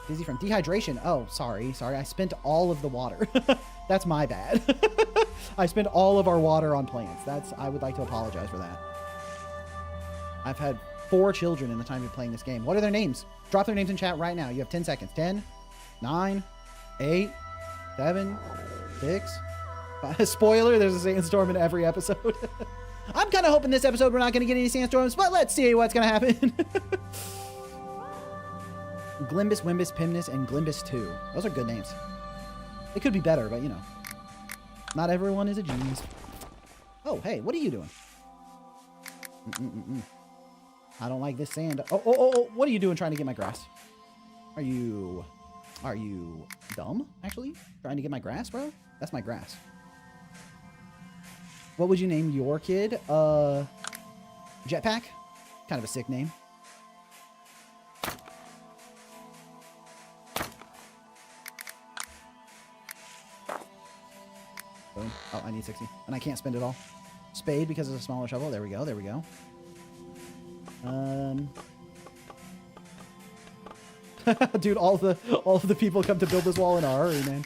Dizzy from dehydration. Oh, sorry. I spent all of the water. That's my bad. I spent all of our water on plants. I would like to apologize for that. I've had 4 children in the time of playing this game. What are their names? Drop their names in chat right now. You have 10 seconds. 10, 9, 8, 7, 6. Spoiler, there's a sandstorm in every episode. I'm kind of hoping this episode we're not going to get any sandstorms, but let's see what's going to happen. Glimbus, Wimbus, Pimnus, and Glimbus 2. Those are good names. It could be better, but you know. Not everyone is a genius. Oh, hey, what are you doing? I don't like this sand. Oh, what are you doing trying to get my grass? Are you dumb, actually? Trying to get my grass, bro? That's my grass. What would you name your kid? Jetpack? Kind of a sick name. Boom. Oh, I need 60. And I can't spend it all. Spade because it's a smaller shovel. There we go. There we go. Dude, all of the people come to build this wall in a hurry, man.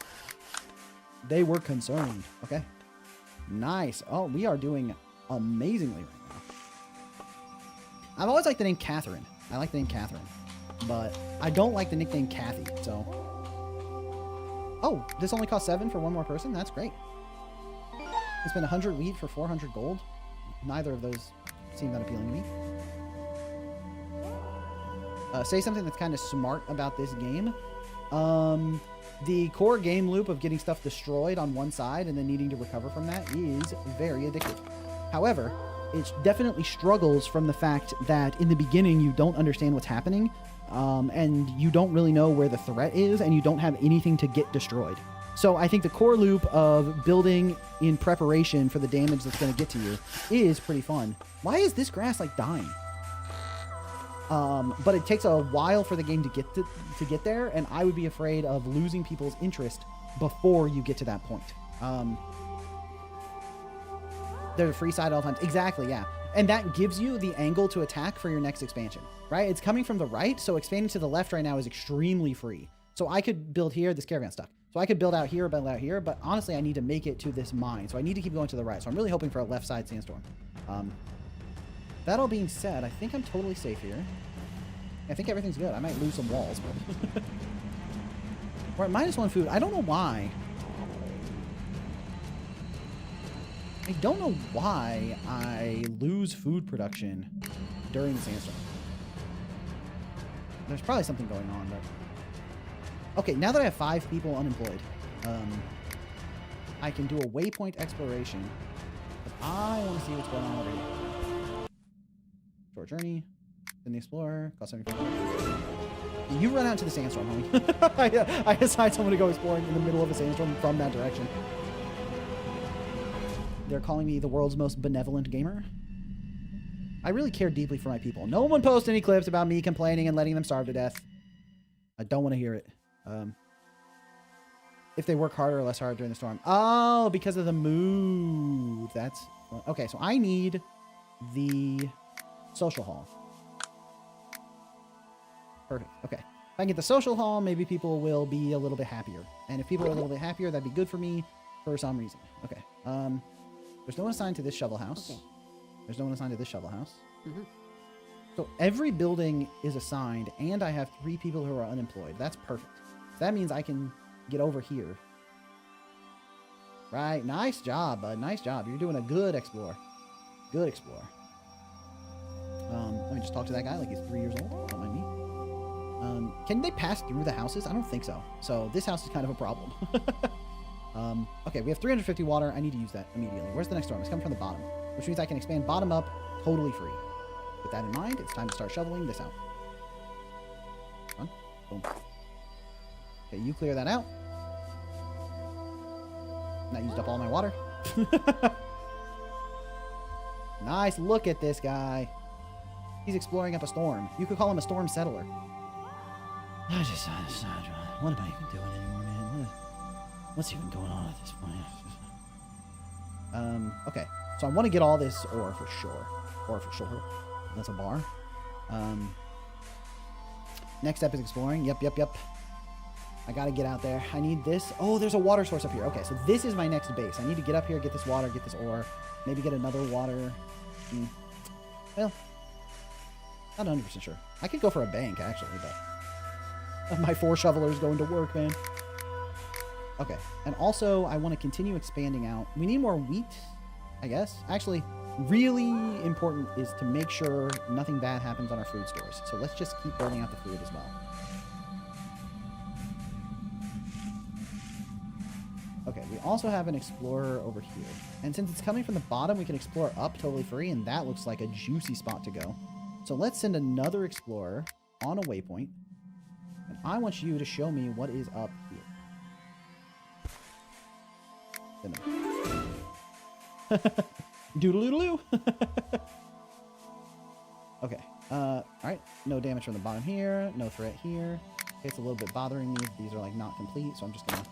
They were concerned. Okay. Nice. Oh, we are doing amazingly right now. I've always liked the name Catherine. I like the name Catherine. But I don't like the nickname Kathy, so. Oh, this only costs 7 for one more person? That's great. I spent 100 wheat for 400 gold. Neither of those seem that appealing to me. Say something that's kind of smart about this game. The core game loop of getting stuff destroyed on one side and then needing to recover from that is very addictive. However, it definitely struggles from the fact that in the beginning you don't understand what's happening, and you don't really know where the threat is, and you don't have anything to get destroyed. So I think the core loop of building in preparation for the damage that's going to get to you is pretty fun. Why is this grass like dying? But it takes a while for the game to get there, and I would be afraid of losing people's interest before you get to that point. There's a free side all the time. Exactly, yeah. And that gives you the angle to attack for your next expansion, right? It's coming from the right, so expanding to the left right now is extremely free. So I could build here. This caravan's stuck. So I could build out here, but honestly, I need to make it to this mine. So I need to keep going to the right. So I'm really hoping for a left side sandstorm. That all being said, I think I'm totally safe here. I think everything's good. I might lose some walls, but... We're at -1 food. I don't know why. I don't know why I lose food production during the sandstorm. There's probably something going on, but... Okay, now that I have 5 people unemployed, I can do a waypoint exploration. I want to see what's going on over here. Short journey. In the explorer. Cost 75. You run out to the sandstorm, homie. I assigned someone to go exploring in the middle of a sandstorm from that direction. They're calling me the world's most benevolent gamer. I really care deeply for my people. No one post any clips about me complaining and letting them starve to death. I don't want to hear it. If they work harder or less hard during the storm. Oh, because of the mood. That's... Okay, so I need the social hall. Perfect. Okay. If I can get the social hall, maybe people will be a little bit happier. And if people are a little bit happier, that'd be good for me for some reason. Okay. There's no one assigned to this shovel house. Okay. There's no one assigned to this shovel house. Mm-hmm. So every building is assigned, and I have 3 people who are unemployed. That's perfect. So that means I can get over here. Right. Nice job, bud. Nice job. You're doing a good explorer. Good explorer. Let me just talk to that guy like he's 3 years old. Don't mind me. Can they pass through the houses? I don't think so. So this house is kind of a problem. Okay, we have 350 water. I need to use that immediately. Where's the next storm? It's coming from the bottom, which means I can expand bottom up totally free. With that in mind, it's time to start shoveling this out. Come on. Boom. Okay, you clear that out. Not used up all my water. Nice. Look at this guy. He's exploring up a storm. You could call him a storm settler. What am I even doing anymore, man? What's even going on at this point? Okay. So I want to get all this ore for sure. Ore for sure. That's a bar. Next step is exploring. Yep, yep, yep. I gotta get out there. I need this. Oh, there's a water source up here. Okay, so this is my next base. I need to get up here, get this water, get this ore. Maybe get another water. Well, not 100% sure. I could go for a bank, actually, but... my 4 shovelers going to work, man. Okay, and also, I want to continue expanding out. We need more wheat, I guess. Actually, really important is to make sure nothing bad happens on our food stores. So let's just keep building out the food as well. Okay, we also have an explorer over here. And since it's coming from the bottom, we can explore up totally free, and that looks like a juicy spot to go. So let's send another explorer on a waypoint. And I want you to show me what is up here. Doodle-doodle-doo. Okay. Alright. No damage from the bottom here. No threat here. Okay, it's a little bit bothering me. These are, like, not complete, so I'm just gonna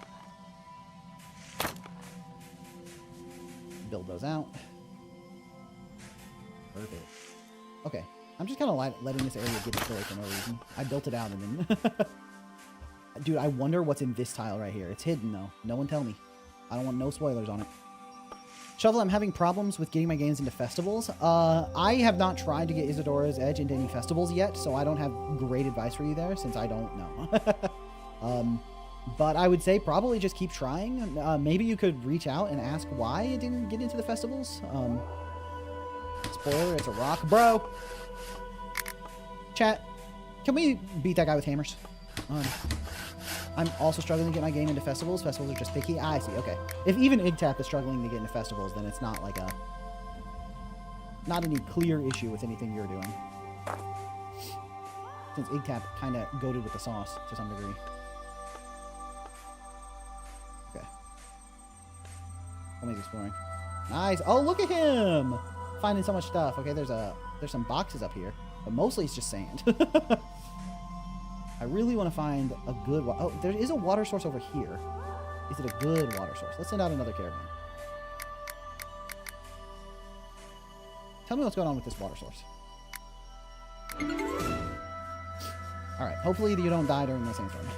build those out. Perfect. Okay. I'm just kind of letting this area get destroyed for no reason. I built it out and then... Dude, I wonder what's in this tile right here. It's hidden, though. No one tell me. I don't want no spoilers on it. Shovel, I'm having problems with getting my games into festivals. I have not tried to get Isadora's Edge into any festivals yet, so I don't have great advice for you there, since I don't know. But I would say probably just keep trying. Maybe you could reach out and ask why it didn't get into the festivals. Spoiler, it's a rock. Bro! Chat, can we beat that guy with hammers? I'm also struggling to get my game into festivals. Festivals are just picky. I see. Okay. If even IGTAP is struggling to get into festivals, then it's not like not any clear issue with anything you're doing. Since IGTAP kind of goated with the sauce to some degree. Okay. Somebody's exploring. Nice. Oh, look at him! Finding so much stuff. Okay, there's some boxes up here, but mostly it's just sand. I really want to find a good... Oh, there is a water source over here. Is it a good water source? Let's send out another caravan. Tell me what's going on with this water source. Alright, hopefully you don't die during the sandstorm.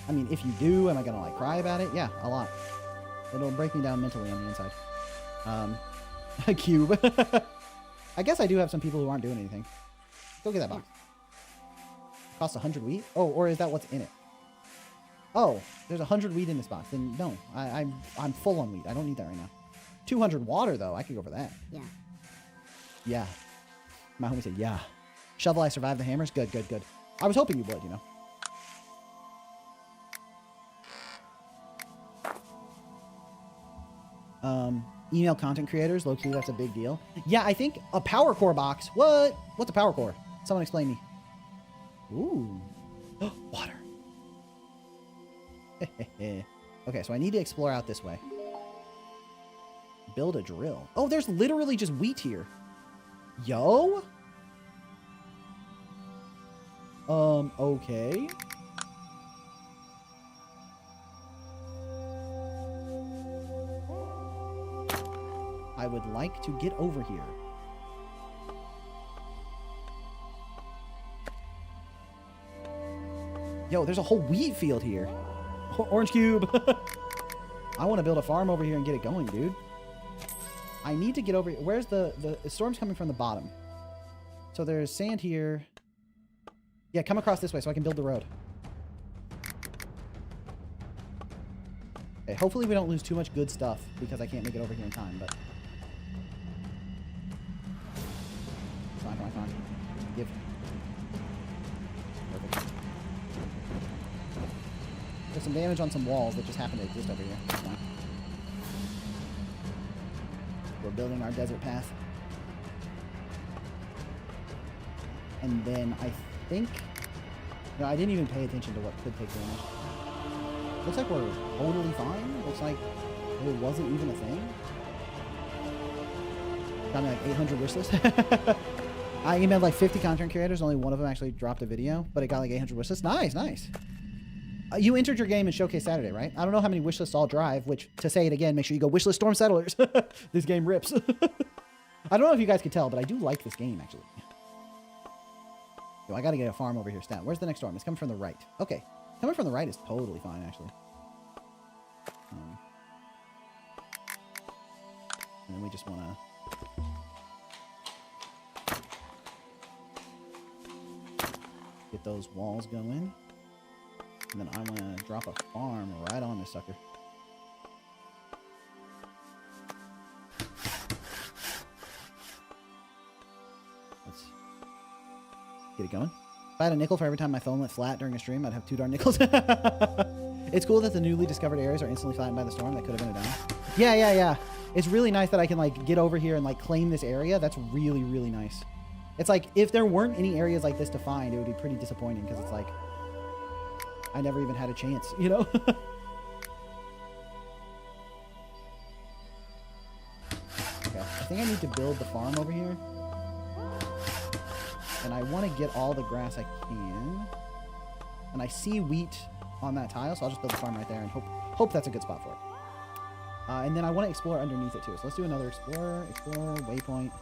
I mean, if you do, am I gonna, like, cry about it? Yeah, a lot. It'll break me down mentally on the inside. A cube. I guess I do have some people who aren't doing anything. Go get that box. Costs 100 wheat? Oh, or is that what's in it? Oh, there's 100 wheat in this box. Then no, I'm full on wheat. I don't need that right now. 200 water, though. I could go for that. Yeah. Yeah. My homie said, yeah. Shovel, I survived the hammers? Good, good, good. I was hoping you would, you know. Email content creators, low-key, that's a big deal. Yeah, I think a power core box. What? What's a power core? Someone explain me. Ooh. Water. Okay, so I need to explore out this way. Build a drill. Oh, there's literally just wheat here. Yo? Okay. I would like to get over here. Yo, there's a whole wheat field here. Orange cube. I want to build a farm over here and get it going, dude. I need to get over here. Where's the storm's coming from the bottom. So there's sand here. Yeah, come across this way so I can build the road. Okay, hopefully we don't lose too much good stuff because I can't make it over here in time, but... Come on. Give. Perfect. There's some damage on some walls that just happen to exist over here. That's fine. We're building our desert path. And then I think... No, I didn't even pay attention to what could take damage. Looks like we're totally fine. Looks like it wasn't even a thing. Got me like 800 wishlist. I emailed like 50 content creators. Only one of them actually dropped a video, but it got like 800 wishlists. Nice, nice. You entered your game in Showcase Saturday, right? I don't know how many wishlists I'll drive, which, to say it again, make sure you go Wishlist Storm Settlers. This game rips. I don't know if you guys could tell, but I do like this game, actually. So I got to get a farm over here stat. Where's the next storm? It's coming from the right. Okay. Coming from the right is totally fine, actually. And then we just want to get those walls going. And then I want to drop a farm right on this sucker. Let's get it going. If I had a nickel for every time my phone went flat during a stream, I'd have 2 darn nickels. It's cool that the newly discovered areas are instantly flattened by the storm. That could have been a down. Yeah. It's really nice that I can, like, get over here and, like, claim this area. That's really, really nice. It's like, if there weren't any areas like this to find, it would be pretty disappointing, because it's like, I never even had a chance, you know? Okay, I think I need to build the farm over here. And I want to get all the grass I can. And I see wheat on that tile, so I'll just build the farm right there and hope that's a good spot for it. And then I want to explore underneath it too. So let's do another explore, waypoint.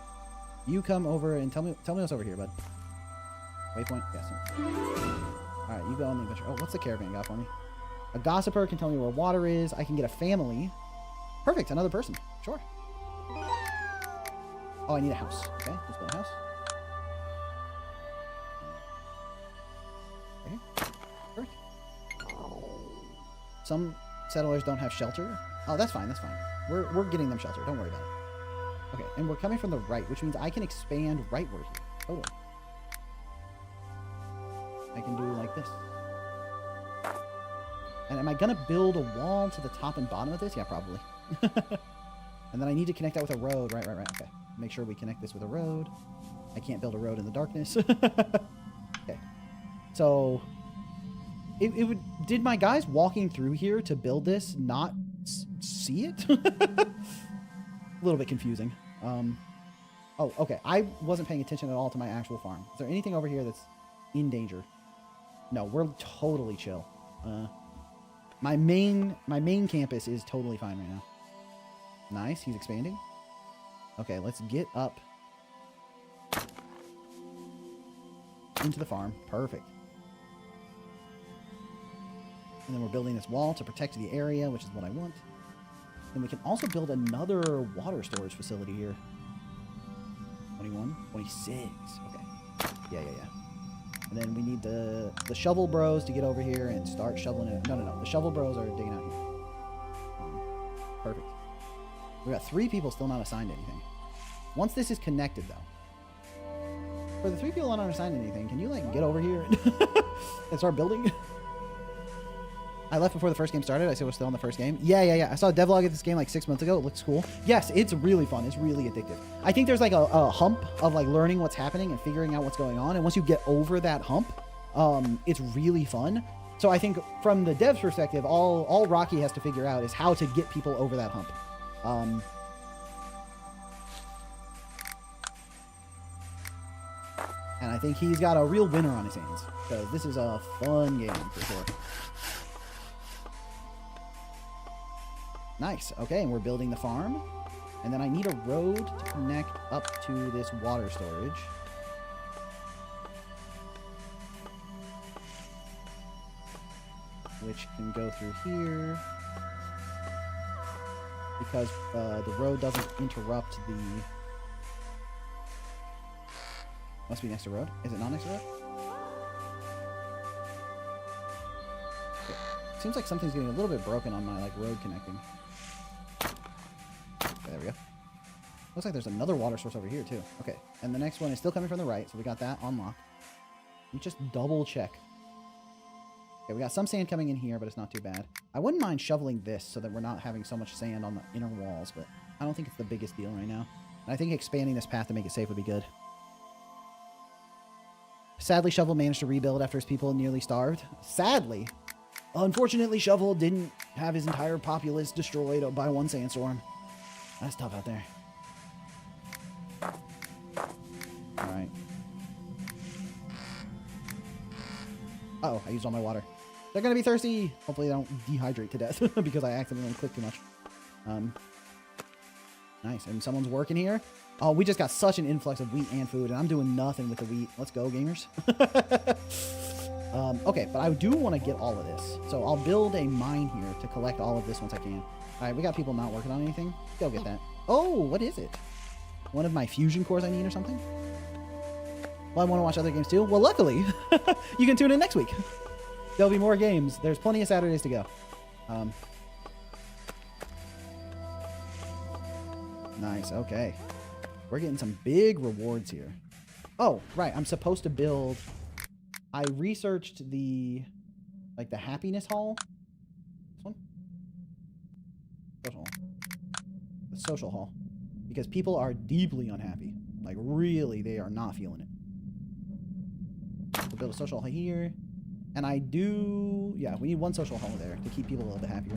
You come over and tell me what's over here, bud. Waypoint, yes. All right, you go on the adventure. Oh, what's the caravan got for me? A gossiper can tell me where water is. I can get a family. Perfect, another person. Sure. Oh, I need a house. Okay, let's build a house. Okay, perfect. Some settlers don't have shelter. Oh, that's fine. That's fine. We're getting them shelter. Don't worry about it. Okay, and we're coming from the right, which means I can expand rightward here. Totally. I can do like this. And am I gonna build a wall to the top and bottom of this? Yeah, probably. And then I need to connect that with a road. Right. Okay. Make sure we connect this with a road. I can't build a road in the darkness. Okay. So did my guys walking through here to build this not see it? A little bit confusing. Oh, okay. I wasn't paying attention at all to my actual farm. Is there anything over here that's in danger? No, we're totally chill. My main campus is totally fine right now. Nice, he's expanding. Okay, let's get up into the farm. Perfect. And then we're building this wall to protect the area, which is what I want. And we can also build another water storage facility here. 21, 26. Okay. Yeah. And then we need the shovel bros to get over here and start shoveling it. No. The shovel bros are digging out here. Perfect. We got 3 people still not assigned anything. Once this is connected, though. For the 3 people not assigned anything, can you, like, get over here and start building? I left before the first game started. I said we're still in the first game. Yeah. I saw a devlog at this game like 6 months ago. It looks cool. Yes, it's really fun. It's really addictive. I think there's like a hump of like learning what's happening and figuring out what's going on. And once you get over that hump, it's really fun. So I think from the dev's perspective, all Rocky has to figure out is how to get people over that hump. And I think he's got a real winner on his hands, because this is a fun game for sure. Nice. Okay, and we're building the farm. And then I need a road to connect up to this water storage. Which can go through here. Because the road doesn't interrupt the... Must be next to road. Is it not next to road? Okay. Seems like something's getting a little bit broken on my like road connecting. Okay, there we go. Looks like there's another water source over here too. Okay, and the next one is still coming from the right, so we got that on lock. Let me just double check. Okay, we got some sand coming in here, but it's not too bad. I wouldn't mind shoveling this so that we're not having so much sand on the inner walls, but I don't think it's the biggest deal right now. And I think expanding this path to make it safe would be good. Sadly, Shovel managed to rebuild after his people nearly starved. Sadly. Unfortunately, Shovel didn't have his entire populace destroyed by one sandstorm. That's tough out there. Alright. Uh-oh, I used all my water. They're gonna be thirsty! Hopefully they don't dehydrate to death because I accidentally clicked too much. Nice. And someone's working here. Oh, we just got such an influx of wheat and food, and I'm doing nothing with the wheat. Let's go, gamers. Okay, but I do want to get all of this. So I'll build a mine here to collect all of this once I can. All right, we got people not working on anything. Go get that. Oh, what is it? One of my fusion cores I need or something? Well, I want to watch other games too. Well, luckily, you can tune in next week. There'll be more games. There's plenty of Saturdays to go. Nice, okay. We're getting some big rewards here. Oh, right, I'm supposed to build... I researched the happiness hall. This one? Social hall. The social hall. Because people are deeply unhappy. Like, really, they are not feeling it. We'll build a social hall here. And I do... Yeah, we need one social hall there to keep people a little bit happier.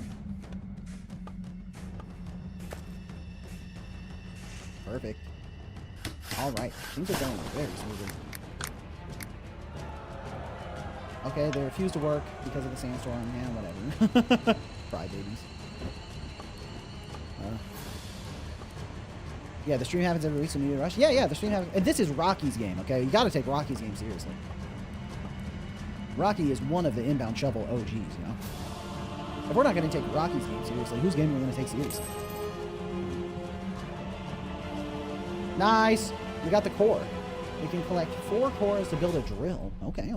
Perfect. Alright, things are going very smoothly. Okay, they refuse to work because of the sandstorm. Yeah, whatever. Crybabies. Yeah, the stream happens every week, so we need to rush. Yeah, the stream happens. And this is Rocky's game, okay? You gotta take Rocky's game seriously. Rocky is one of the inbound shovel OGs, you know? If we're not gonna take Rocky's game seriously, whose game are we gonna take seriously? Nice! We got the core. We can collect 4 cores to build a drill. Okay.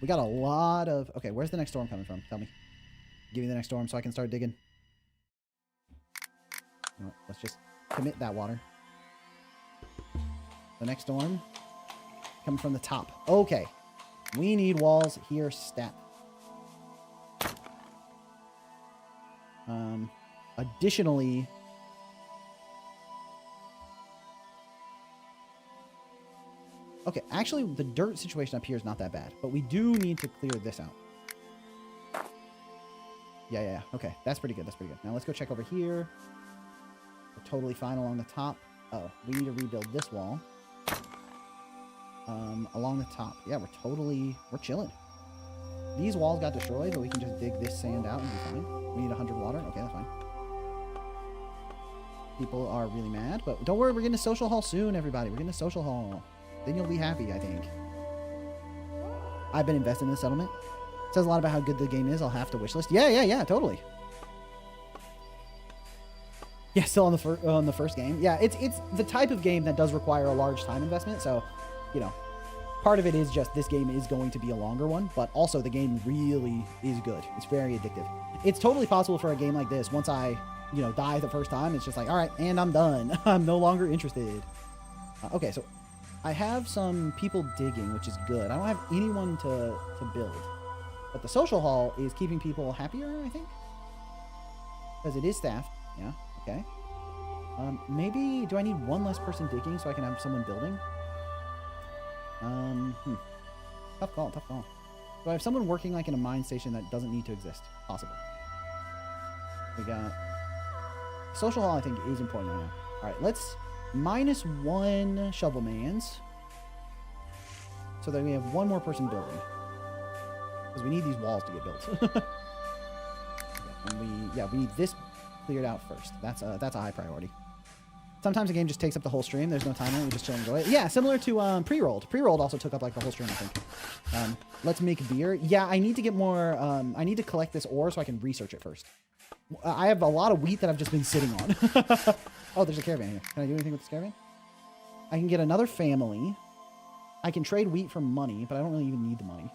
We got a lot of... Okay, where's the next storm coming from? Tell me. Give me the next storm so I can start digging. No, let's just commit that water. The next storm coming from the top. Okay. We need walls here stat. Additionally... Okay, actually, the dirt situation up here is not that bad, but we do need to clear this out. Yeah. Okay, that's pretty good. Now let's go check over here. We're totally fine along the top. Oh, we need to rebuild this wall. Along the top. Yeah, we're chilling. These walls got destroyed, but we can just dig this sand out and be fine. We need 100 water. Okay, that's fine. People are really mad, but don't worry, we're getting a social hall soon, everybody. We're getting a social hall. Then you'll be happy, I think. I've been invested in the settlement. It says a lot about how good the game is. I'll have to wishlist. Yeah, totally. Yeah, still on the first game. Yeah, it's the type of game that does require a large time investment. So, you know, part of it is just this game is going to be a longer one, but also the game really is good. It's very addictive. It's totally possible for a game like this. Once I, you know, die the first time, it's just like, all right, and I'm done. I'm no longer interested. Okay, so I have some people digging, which is good. I don't have anyone to build. But the social hall is keeping people happier, I think. Because it is staffed. Yeah, okay. Maybe, do I need one less person digging so I can have someone building? Tough call. Do I have someone working like in a mine station that doesn't need to exist? Possible. We got... Social hall, I think, is important right now. Alright, let's... -1 shovelmans. So that we have one more person building. Because we need these walls to get built. Okay, and we need this cleared out first. That's a high priority. Sometimes a game just takes up the whole stream. There's no timer. We just chill and enjoy it. Yeah, similar to pre-rolled. Pre-rolled also took up like the whole stream, I think. Let's make beer. Yeah, I need to get more... I need to collect this ore so I can research it first. I have a lot of wheat that I've just been sitting on. Oh, there's a caravan here. Can I do anything with this caravan? I can get another family. I can trade wheat for money, but I don't really even need the money.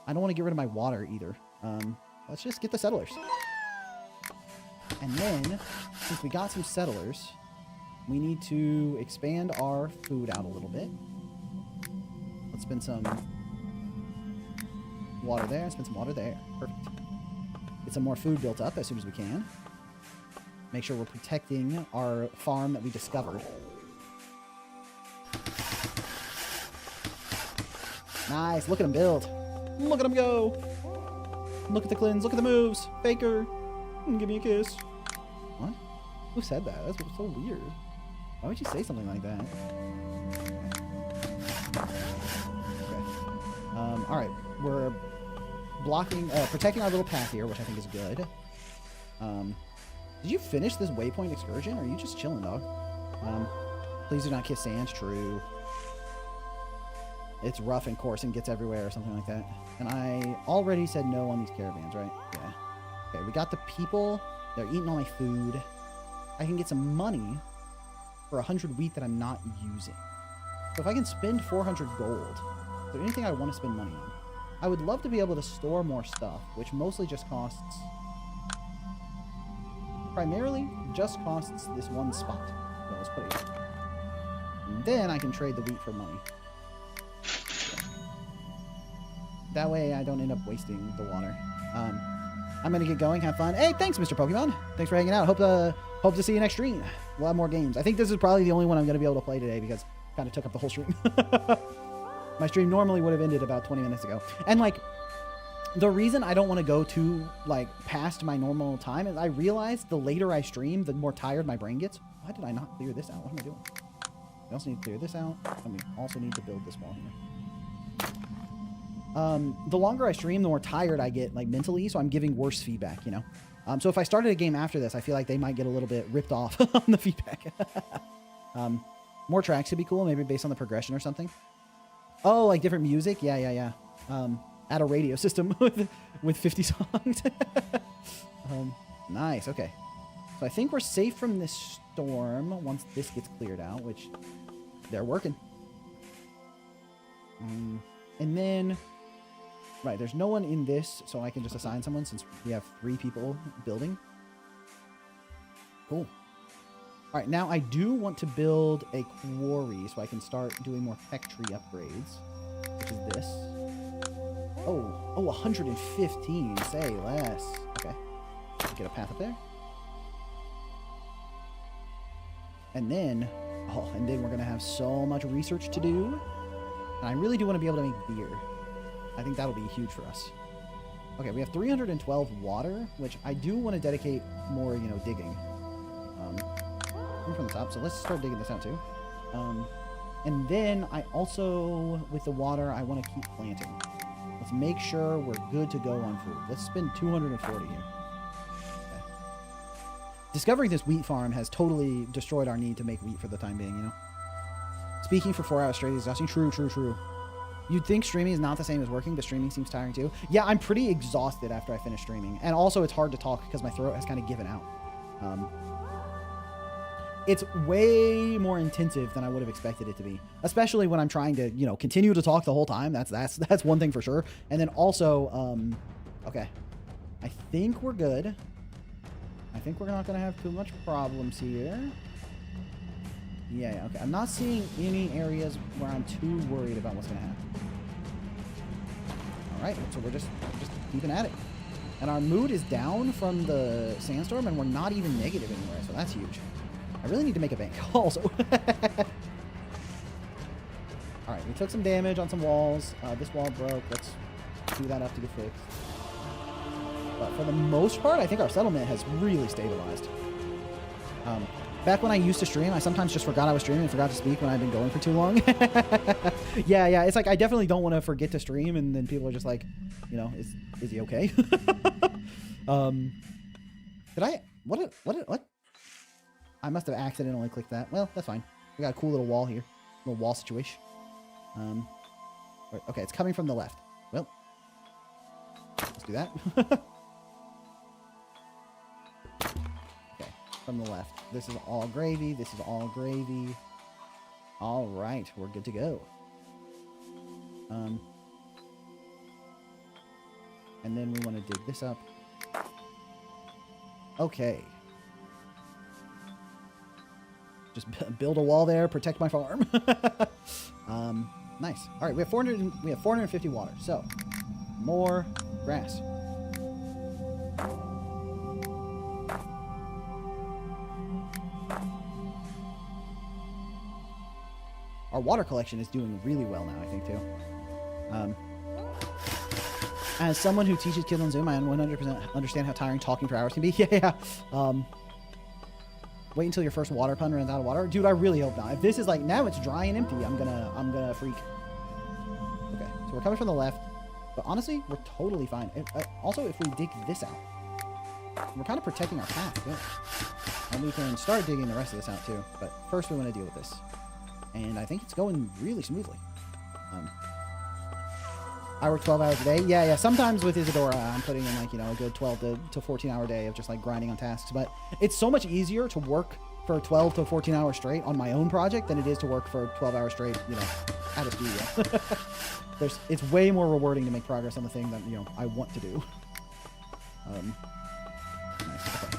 I don't want to get rid of my water either. Let's just get the settlers. And then, since we got some settlers, we need to expand our food out a little bit. Let's spend some water there, spend some water there. Perfect. Get some more food built up as soon as we can. Make sure we're protecting our farm that we discovered. Nice. Look at him build. Look at him go. Look at the cleanse. Look at the moves. Faker. Give me a kiss. What? Who said that? That's so weird. Why would you say something like that? Okay. Alright. We're blocking, protecting our little path here, which I think is good. Did Did you finish this waypoint excursion, or are you just chilling, dog? Please do not kiss sand. True. It's rough and coarse and gets everywhere or something like that. And I already said no on these caravans, right? Yeah. Okay, we got the people. They're eating all my food. I can get some money for 100 wheat that I'm not using. So if I can spend 400 gold, is there anything I want to spend money on? I would love to be able to store more stuff, which mostly just costs... primarily just costs this one spot. So let's put it here. And then I can trade the wheat for money. That way I don't end up wasting the water. I'm going to get going. Have fun. Hey, thanks, Mr. Pokemon. Thanks for hanging out. Hope to see you next stream. We'll have more games. I think this is probably the only one I'm going to be able to play today because it kind of took up the whole stream. My stream normally would have ended about 20 minutes ago. And, like, the reason I don't want to go too, like, past my normal time is I realize the later I stream, the more tired my brain gets. Why did I not clear this out? What am I doing? We also need to clear this out. And we also need to build this wall here. The longer I stream, the more tired I get, like, mentally, so I'm giving worse feedback, you know? So if I started a game after this, I feel like they might get a little bit ripped off on the feedback. More tracks would be cool, maybe based on the progression or something. Oh, like different music? Yeah. Add a radio system with 50 songs. Nice, okay. So I think we're safe from this storm once this gets cleared out, which they're working. And then... Right, there's no one in this, so I can just assign someone since we have 3 people building. Cool. All right, now I do want to build a quarry so I can start doing more tech tree upgrades, which is this. Oh, 115, say less. Okay, get a path up there. And then we're going to have so much research to do. And I really do want to be able to make beer. I think that'll be huge for us. Okay, we have 312 water, which I do want to dedicate more, you know, digging. From the top, so let's start digging this out too. And then I also, with the water, I want to keep planting. Let's make sure we're good to go on food. Let's spend 240 here. Okay. Discovering this wheat farm has totally destroyed our need to make wheat for the time being, you know? Speaking for 4 hours straight is exhausting. True. You'd think streaming is not the same as working, but streaming seems tiring too. Yeah, I'm pretty exhausted after I finish streaming. And also it's hard to talk because my throat has kind of given out. It's way more intensive than I would have expected it to be, especially when I'm trying to, you know, continue to talk the whole time. That's one thing for sure. And then also, okay, I think we're good. I think we're not going to have too much problems here. Yeah, okay. I'm not seeing any areas where I'm too worried about what's going to happen. All right, so we're just keeping at it. And our mood is down from the sandstorm, and we're not even negative anywhere, so that's huge. I really need to make a bank also. All right, we took some damage on some walls. This wall broke. Let's do that up to get fixed. But for the most part, I think our settlement has really stabilized. Back when I used to stream, I sometimes just forgot I was streaming and forgot to speak when I've been going for too long. Yeah. It's like I definitely don't want to forget to stream, and then people are just like, you know, is he okay? Did I? What? I must have accidentally clicked that. Well, that's fine. We got a cool little wall here. Little wall situation. Okay, it's coming from the left. Well, let's do that. Okay, from the left. This is all gravy. This is all gravy. All right, we're good to go. And then we want to dig this up. Okay. Just build a wall there, protect my farm. Nice. All right, we have 450 water. So, more grass. Our water collection is doing really well now, I think, too. As someone who teaches kids on Zoom, I 100% understand how tiring talking for hours can be. Yeah. Wait until your first water pun runs out of water. Dude, I really hope not. If this is like, now it's dry and empty, I'm gonna freak. Okay, so we're coming from the left. But honestly, we're totally fine. Also, if we dig this out. We're kind of protecting our path, good. And we can start digging the rest of this out too. But first we want to deal with this. And I think it's going really smoothly. I work 12 hours a day. Yeah. Sometimes with Isadora, I'm putting in like, a good 12 to 14 hour day of just like grinding on tasks. But it's so much easier to work for 12 to 14 hours straight on my own project than it is to work for 12 hours straight, at a studio. It's way more rewarding to make progress on the thing that, I want to do. Nice. Okay.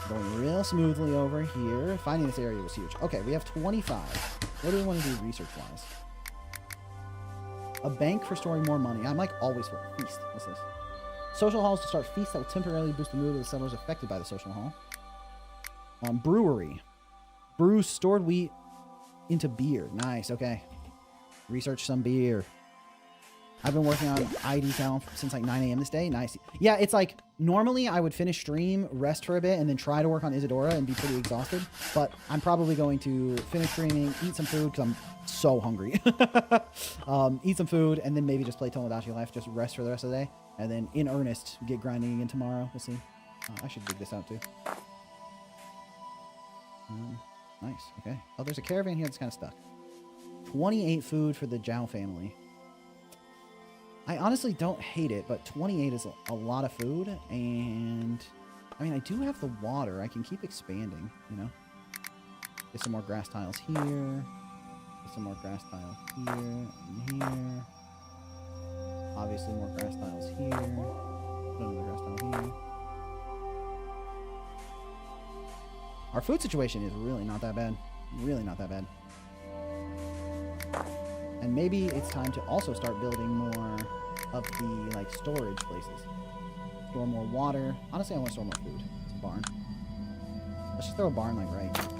Going real smoothly over here. Finding this area was huge. Okay, we have 25. What do we want to do research-wise? A bank for storing more money. I'm like always full. Feast. What's this? Social halls to start feasts that will temporarily boost the mood of the settlers affected by the social hall. Brewery. Brew stored wheat into beer. Nice. Okay. Research some beer. I've been working on ID channel since like 9 a.m. this day. Nice. Yeah, it's like normally I would finish stream, rest for a bit, and then try to work on Isadora and be pretty exhausted. But I'm probably going to finish streaming, eat some food because I'm so hungry. Eat some food, and then maybe just play Tomodachi Life, just rest for the rest of the day. And then in earnest, get grinding again tomorrow. We'll see. I should dig this out too. Nice. Okay. Oh, there's a caravan here that's kind of stuck. 28 food for the Zhao family. I honestly don't hate it, but 28 is a lot of food, and I mean, I do have the water. I can keep expanding, Get some more grass tiles here. Get some more grass tiles here and here. Obviously, more grass tiles here. Put another grass tile here. Our food situation is really not that bad. Really not that bad. And maybe it's time to also start building more of the, like, storage places. Store more water. Honestly, I want to store more food. It's a barn. Let's just throw a barn, like, right here.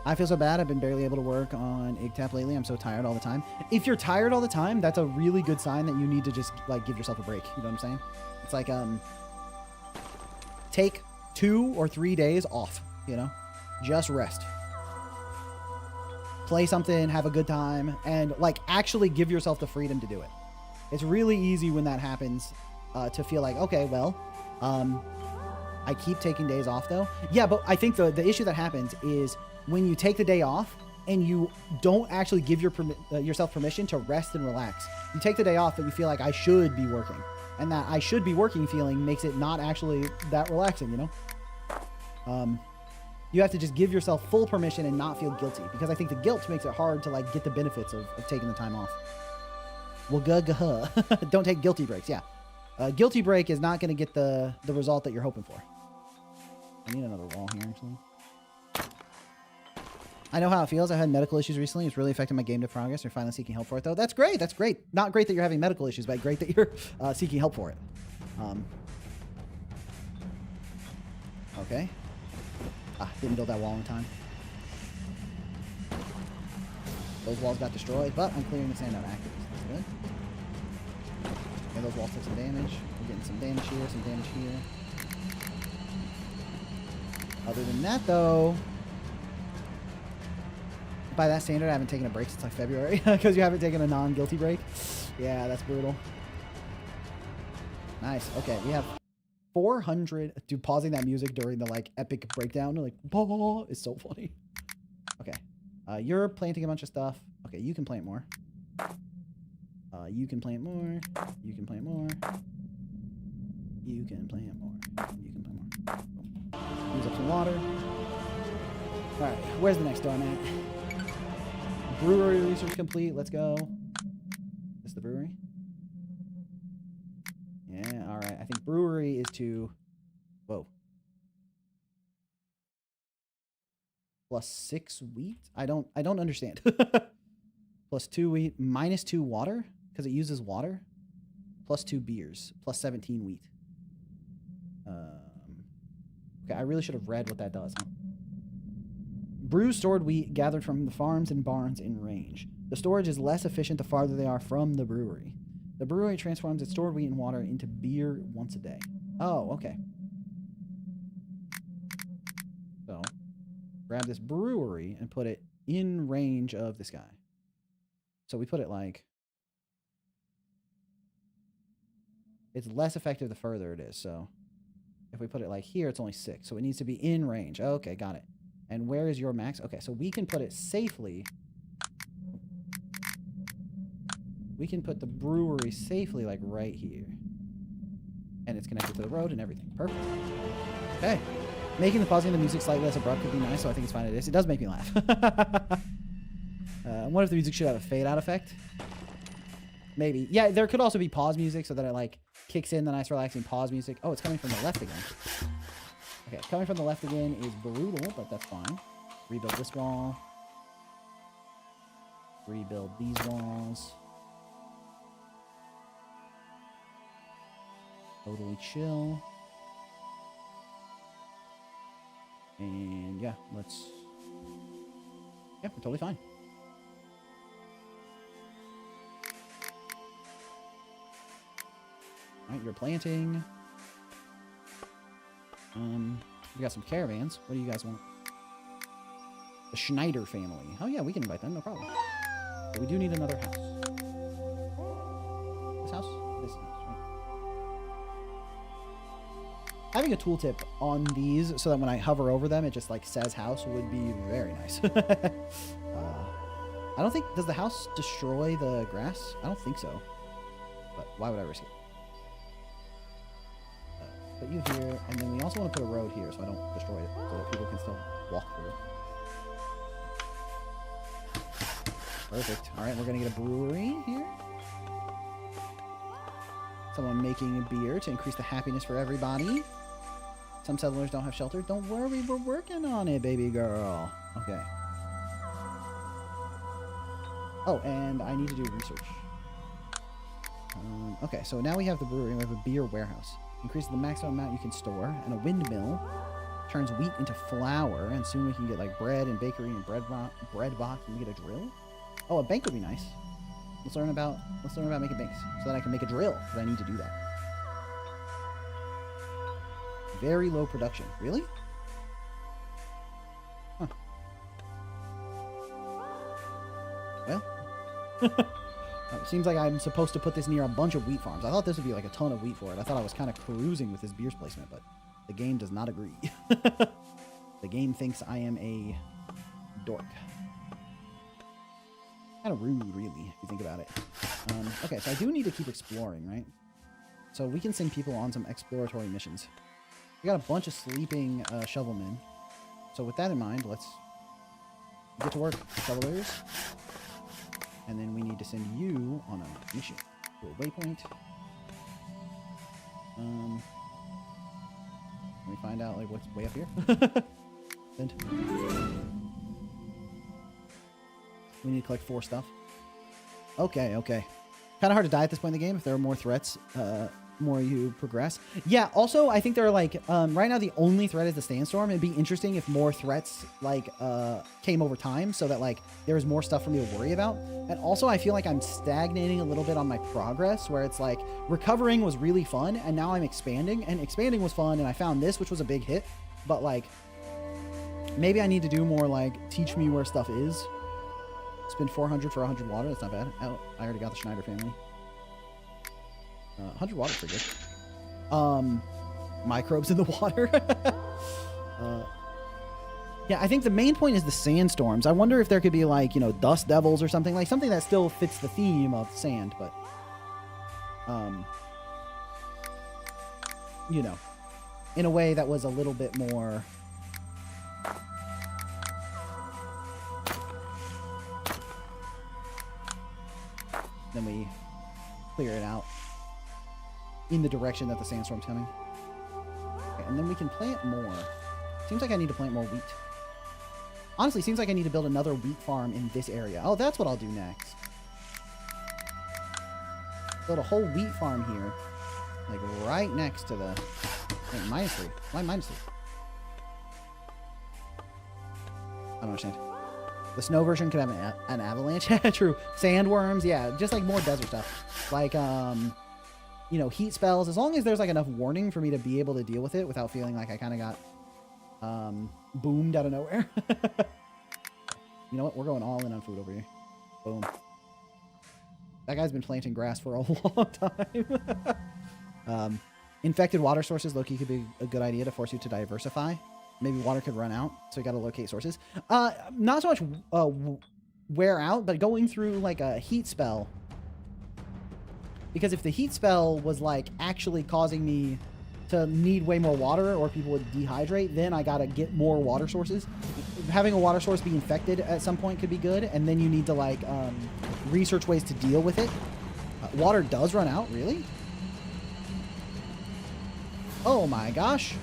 I feel so bad. I've been barely able to work on IGTAP lately. I'm so tired all the time. If you're tired all the time, that's a really good sign that you need to just, like, give yourself a break. You know what I'm saying? It's like, take 2 or 3 days off, Just rest. Play something, have a good time, and like actually give yourself the freedom to do it. It's really easy when that happens to feel like, okay, well, I keep taking days off though. Yeah, but I think the issue that happens is when you take the day off and you don't actually give yourself permission to rest and relax. You take the day off, but you feel like I should be working. And that I should be working feeling makes it not actually that relaxing, You have to just give yourself full permission and not feel guilty, because I think the guilt makes it hard to like get the benefits of taking the time off. Well, don't take guilty breaks. Yeah. Guilty break is not going to get the result that you're hoping for. I need another wall here, actually. I know how it feels. I had medical issues recently. It's really affecting my game to progress. You're finally seeking help for it, though. That's great. That's great. Not great that you're having medical issues, but great that you're seeking help for it. Okay. Didn't build that wall in time. Those walls got destroyed, but I'm clearing the sand out actively. That's good. Okay, those walls took some damage. We're getting some damage here, some damage here. Other than that, though, by that standard, I haven't taken a break since like February because you haven't taken a non-guilty break. Yeah, that's brutal. Nice. Okay, we have 400. Dude, pausing that music during the like epic breakdown, like, bah, is so funny. Okay, you're planting a bunch of stuff. Okay, you can plant more. You can plant more. You can plant more. You can plant more. You can plant more. Cool. Use up some water. All right, where's the next door I'm at? Brewery research complete. Let's go. Is this the brewery? Yeah, all right. I think brewery is to... Whoa. +6 wheat? I don't understand. +2 wheat, -2 water, because it uses water. +2 beers, +17 wheat. Okay, I really should have read what that does, huh? Brew stored wheat gathered from the farms and barns in range. The storage is less efficient the farther they are from the brewery. The brewery transforms its stored wheat and water into beer once a day. Oh, okay. So, grab this brewery and put it in range of this guy. So we put it like... It's less effective the further it is. So if we put it like here, it's only 6. So it needs to be in range. Okay, got it. And where is your max? Okay, so we can put it safely. We can put the brewery safely like right here. And it's connected to the road and everything. Perfect. Okay. Making the pausing of the music slightly less abrupt could be nice, so I think it's fine it is. It does make me laugh. I wonder if the music should have a fade out effect. Maybe. Yeah, there could also be pause music so that it like kicks in the nice relaxing pause music. Oh, it's coming from the left again. Okay, coming from the left again is brutal, but that's fine. Rebuild this wall. Rebuild these walls. Totally chill. And yeah, let's... Yeah, we're totally fine. Alright, you're planting. We got some caravans. What do you guys want? The Schneider family. Oh yeah, we can invite them, no problem. But we do need another house. This house? This house, right? Having a tooltip on these so that when I hover over them, it just like says house would be very nice. I don't think... Does the house destroy the grass? I don't think so. But why would I risk it? Put you here, and then we also want to put a road here so I don't destroy it, so that people can still walk through. Perfect. Alright, we're going to get a brewery here. Someone making a beer to increase the happiness for everybody. Some settlers don't have shelter. Don't worry, we're working on it, baby girl. Okay. Oh, and I need to do research. Okay, so now we have the brewery. We have a beer warehouse. Increases the maximum amount you can store. And a windmill turns wheat into flour. And soon we can get like bread and bakery and bread box. And we get a drill. Oh, a bank would be nice. Let's learn about making banks so that I can make a drill. Because I need to do that. Very low production. Really? Huh. Well. It seems like I'm supposed to put this near a bunch of wheat farms. I thought this would be like a ton of wheat for it. I thought I was kind of cruising with this beer's placement, but the game does not agree. The game thinks I am a dork. Kind of rude, really, if you think about it. Okay, so I do need to keep exploring, right? So we can send people on some exploratory missions. We got a bunch of sleeping shovelmen. So with that in mind, let's get to work, shovelers. And then we need to send you on a mission to a waypoint. Let me find out like what's way up here. Send. We need to collect 4 stuff. Okay, okay. Kind of hard to die at this point in the game if there are more threats. More you progress. Yeah, also, I think there are like, right now the only threat is the sandstorm. It'd be interesting if more threats like came over time so that like there was more stuff for me to worry about. And also I feel like I'm stagnating a little bit on my progress where it's like recovering was really fun and now I'm expanding, and expanding was fun and I found this, which was a big hit, but like maybe I need to do more like teach me where stuff is. Spend 400 for 100 water. That's not bad. Oh, I already got the Schneider family. 100 water for good. Microbes in the water. Yeah, I think the main point is the sandstorms. I wonder if there could be like, you know, dust devils or something, like something that still fits the theme of sand, but you know, in a way that was a little bit more then we clear it out in the direction that the sandstorm's coming. Okay, and then we can plant more. Seems like I need to plant more wheat. Honestly, seems like I need to build another wheat farm in this area. Oh, that's what I'll do next. Build a whole wheat farm here. Like right next to the... Wait, -3. Why -3? I don't understand. The snow version could have an avalanche. True. Sandworms. Yeah, just like more desert stuff. Like, you know, heat spells. As long as there's like enough warning for me to be able to deal with it without feeling like I kind of got boomed out of nowhere. You know what? We're going all in on food over here. Boom. That guy's been planting grass for a long time. Infected water sources, low-key, could be a good idea to force you to diversify. Maybe water could run out, so you got to locate sources. Not so much wear out, but going through like a heat spell. Because if the heat spell was like actually causing me to need way more water, or people would dehydrate, then I gotta get more water sources. Having a water source be infected at some point could be good, and then you need to like research ways to deal with it. Water does run out, really? Oh my gosh.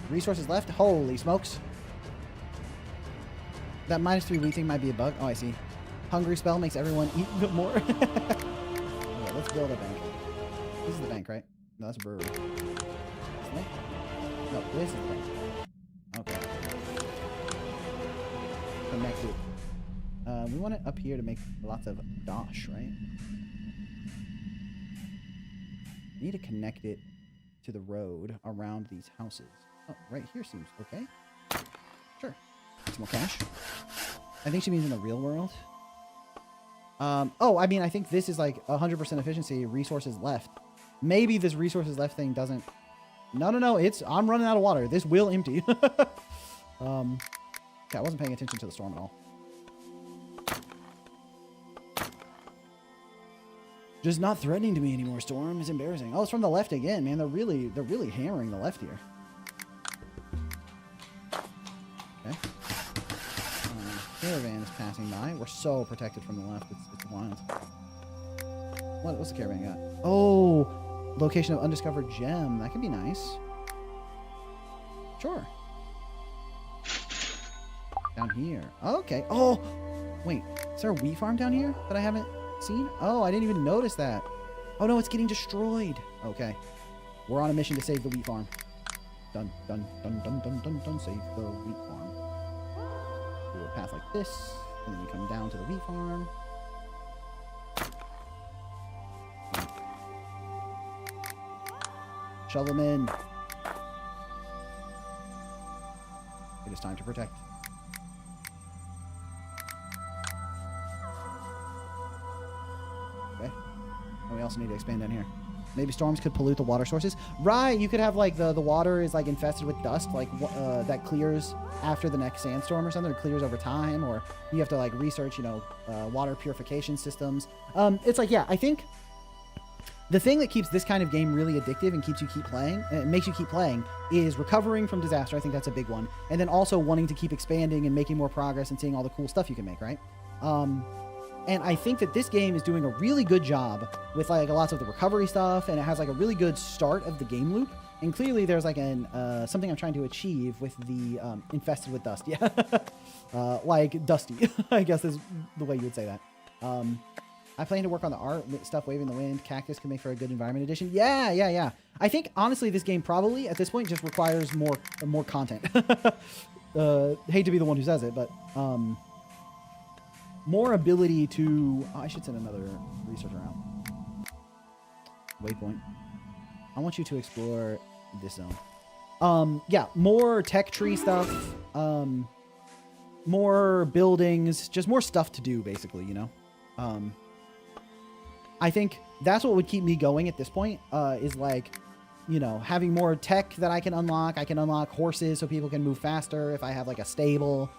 Resources left? Holy smokes. That -3 wheat thing might be a bug. Oh, I see. Hungry spell makes everyone eat more. Okay, let's build a bank. This is the bank, right? No, that's a brewery. Isn't it? No, this is the bank. Okay. Connect it. We want it up here to make lots of dosh, right? We need to connect it to the road around these houses. Oh, right here seems okay. Sure. Some more cash. I think she means in the real world. Oh, I mean, I think this is like 100% efficiency, resources left. Maybe this resources left thing doesn't... No, I'm running out of water. This will empty. Okay, I wasn't paying attention to the storm at all. Just not threatening to me anymore, storm. It's embarrassing. Oh, it's from the left again, man. They're really hammering the left here. Okay. Caravan is passing by. We're so protected from the left. It's wild. What's the caravan got? Oh, location of undiscovered gem. That could be nice. Sure. Down here. Okay. Oh, wait. Is there a wheat farm down here that I haven't seen? Oh, I didn't even notice that. Oh no, it's getting destroyed. Okay. We're on a mission to save the wheat farm. Dun, dun, dun, dun, dun, dun, dun. Save the wheat farm. Do a path like this, and then you come down to the wheat farm. Shovelmen. It is time to protect. Okay. And we also need to expand down here. Maybe storms could pollute the water sources. Right, you could have like the water is like infested with dust, like that clears after the next sandstorm or something, or clears over time, or you have to like research, you know, water purification systems. It's like, yeah, I think the thing that keeps this kind of game really addictive and keeps you keep playing, and makes you keep playing, is recovering from disaster. I think that's a big one. And then also wanting to keep expanding and making more progress and seeing all the cool stuff you can make, right? And I think that this game is doing a really good job with like lots of the recovery stuff, and it has like a really good start of the game loop. And clearly there's like something I'm trying to achieve with the infested with dust. Yeah. Like dusty, I guess is the way you would say that. I plan to work on the art stuff, waving the wind. Cactus can make for a good environment edition. Yeah. I think honestly this game probably at this point just requires more content. Hate to be the one who says it, but more ability to... Oh, I should send another researcher out. Waypoint. I want you to explore this zone. Yeah, more tech tree stuff. More buildings. Just more stuff to do, basically, you know? I think that's what would keep me going at this point, is like, you know, having more tech that I can unlock. I can unlock horses so people can move faster if I have like a stable.